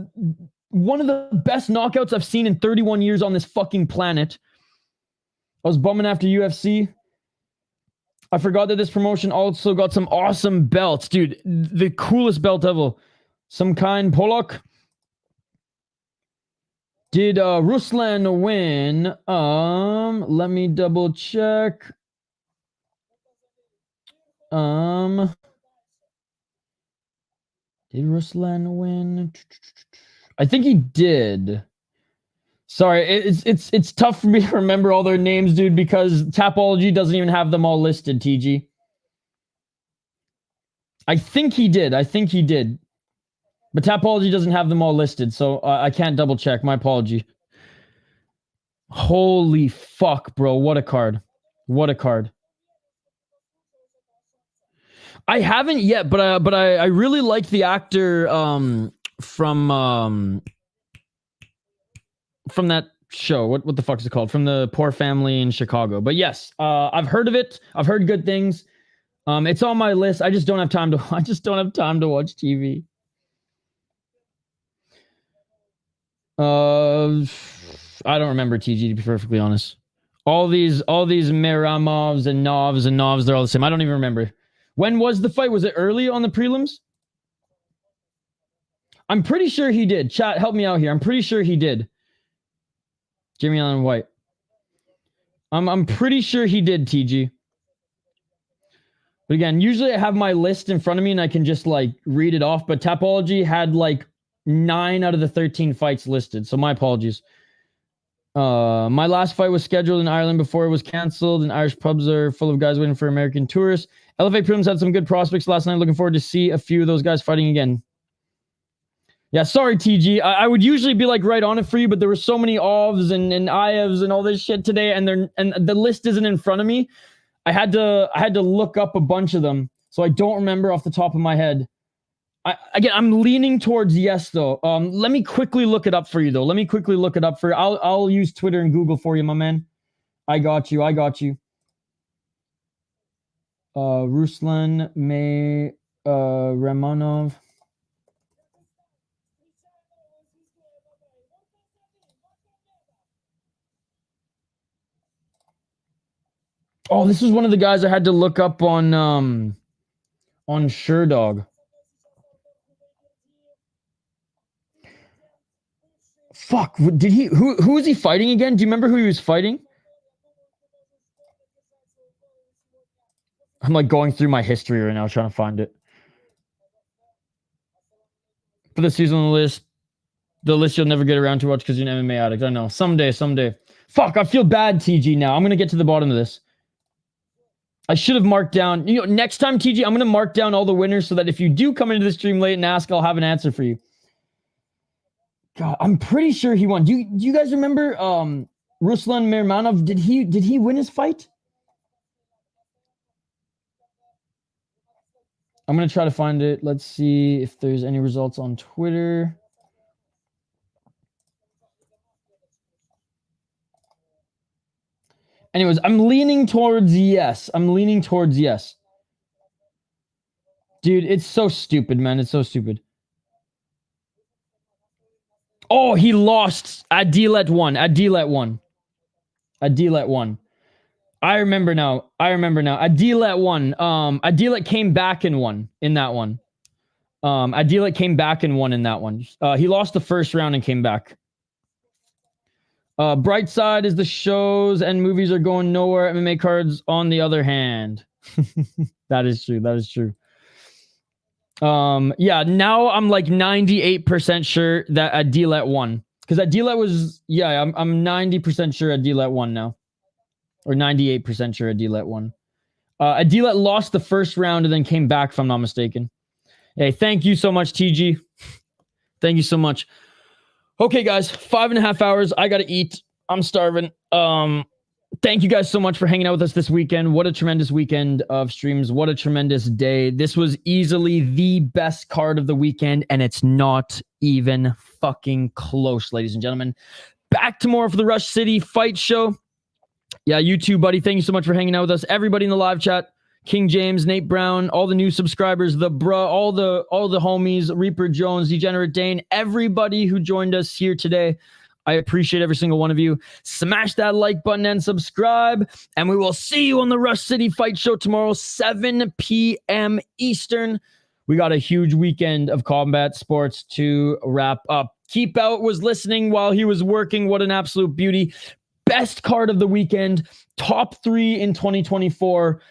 one of the best knockouts I've seen in 31 years on this fucking planet. I was bumming after UFC. I forgot that this promotion also got some awesome belts. Dude, the coolest belt ever. Some kind Polak. Did Ruslan win? Let me double check. Did Ruslan win? I think he did. Sorry, it's tough for me to remember all their names, dude, because Tapology doesn't even have them all listed, TG. I think he did. But Tapology doesn't have them all listed, so I can't double check. My apology. Holy fuck, bro. What a card. What a card. I haven't yet, but I really like the actor from that show. What the fuck is it called? From the Poor Family in Chicago. But yes, I've heard of it. I've heard good things. It's on my list. I just don't have time to watch TV. I don't remember TG, to be perfectly honest. All these Miramovs and Novs, they're all the same. I don't even remember. When was the fight? Was it early on the prelims? I'm pretty sure he did. Chat, help me out here. I'm pretty sure he did. Jimmy Allen White. I'm pretty sure he did, TG. But again, usually I have my list in front of me and I can just like read it off. But Tapology had like 9 out of the 13 fights listed. So my apologies. My last fight was scheduled in Ireland before it was canceled, and Irish pubs are full of guys waiting for American tourists. LFA Prelims had some good prospects last night. Looking forward to see a few of those guys fighting again. Yeah, sorry, TG. I would usually be like right on it for you, but there were so many OVs and IEVs and all this shit today, and the list isn't in front of me. I had to look up a bunch of them, so I don't remember off the top of my head. I'm leaning towards yes, though. Let me quickly look it up for you, though. Let me quickly look it up for you. I'll use Twitter and Google for you, my man. I got you. Ruslan Ramonov. Oh, this is one of the guys I had to look up on Sherdog. Fuck, did he who was he fighting again? Do you remember who he was fighting? I'm like going through my history right now trying to find it. For the season list, the list you'll never get around to watch because you're an MMA addict. I know. Someday. Fuck, I feel bad, TG, now. I'm going to get to the bottom of this. I should have marked down... You know, next time, TG, I'm going to mark down all the winners so that if you do come into the stream late and ask, I'll have an answer for you. God, I'm pretty sure he won. Do you guys remember Ruslan Mirzamatov? Did he win his fight? I'm going to try to find it. Let's see if there's any results on Twitter. Anyways, I'm leaning towards yes. Dude, it's so stupid, man. It's so stupid. Oh, he lost. Adilet won. I remember now. Adilet won. Adilet came back and won in that one. He lost the first round and came back. Bright side is the shows and movies are going nowhere. MMA cards, on the other hand. That is true. Yeah, now I'm like 98% sure that Adilet won. Because Adilet was, yeah, I'm 90% sure Adilet won now. Or 98% sure Adilet won. Adilet lost the first round and then came back, if I'm not mistaken. Hey, thank you so much, TG. Thank you so much. Okay, guys, 5.5 hours. I gotta eat. I'm starving. Thank you guys so much for hanging out with us this weekend. What a tremendous weekend of streams. What a tremendous day. This was easily the best card of the weekend, and it's not even fucking close, ladies and gentlemen. Back tomorrow for the Rush City Fight Show. Yeah, you too, buddy. Thank you so much for hanging out with us. Everybody in the live chat, King James, Nate Brown, all the new subscribers, the bruh, all the homies, Reaper Jones, Degenerate Dane, everybody who joined us here today. I appreciate every single one of you. Smash that like button and subscribe, and we will see you on the Rush City Fight Show tomorrow, 7 p.m. Eastern. We got a huge weekend of combat sports to wrap up. Keep Out was listening while he was working. What an absolute beauty. Best card of the weekend, top 3 in 2024,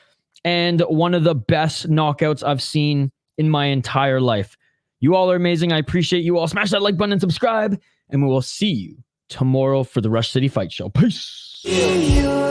and one of the best knockouts I've seen in my entire life. You all are amazing. I appreciate you all. Smash that like button and subscribe, and we will see you tomorrow for the Rush City Fight Show. Peace. Yeah.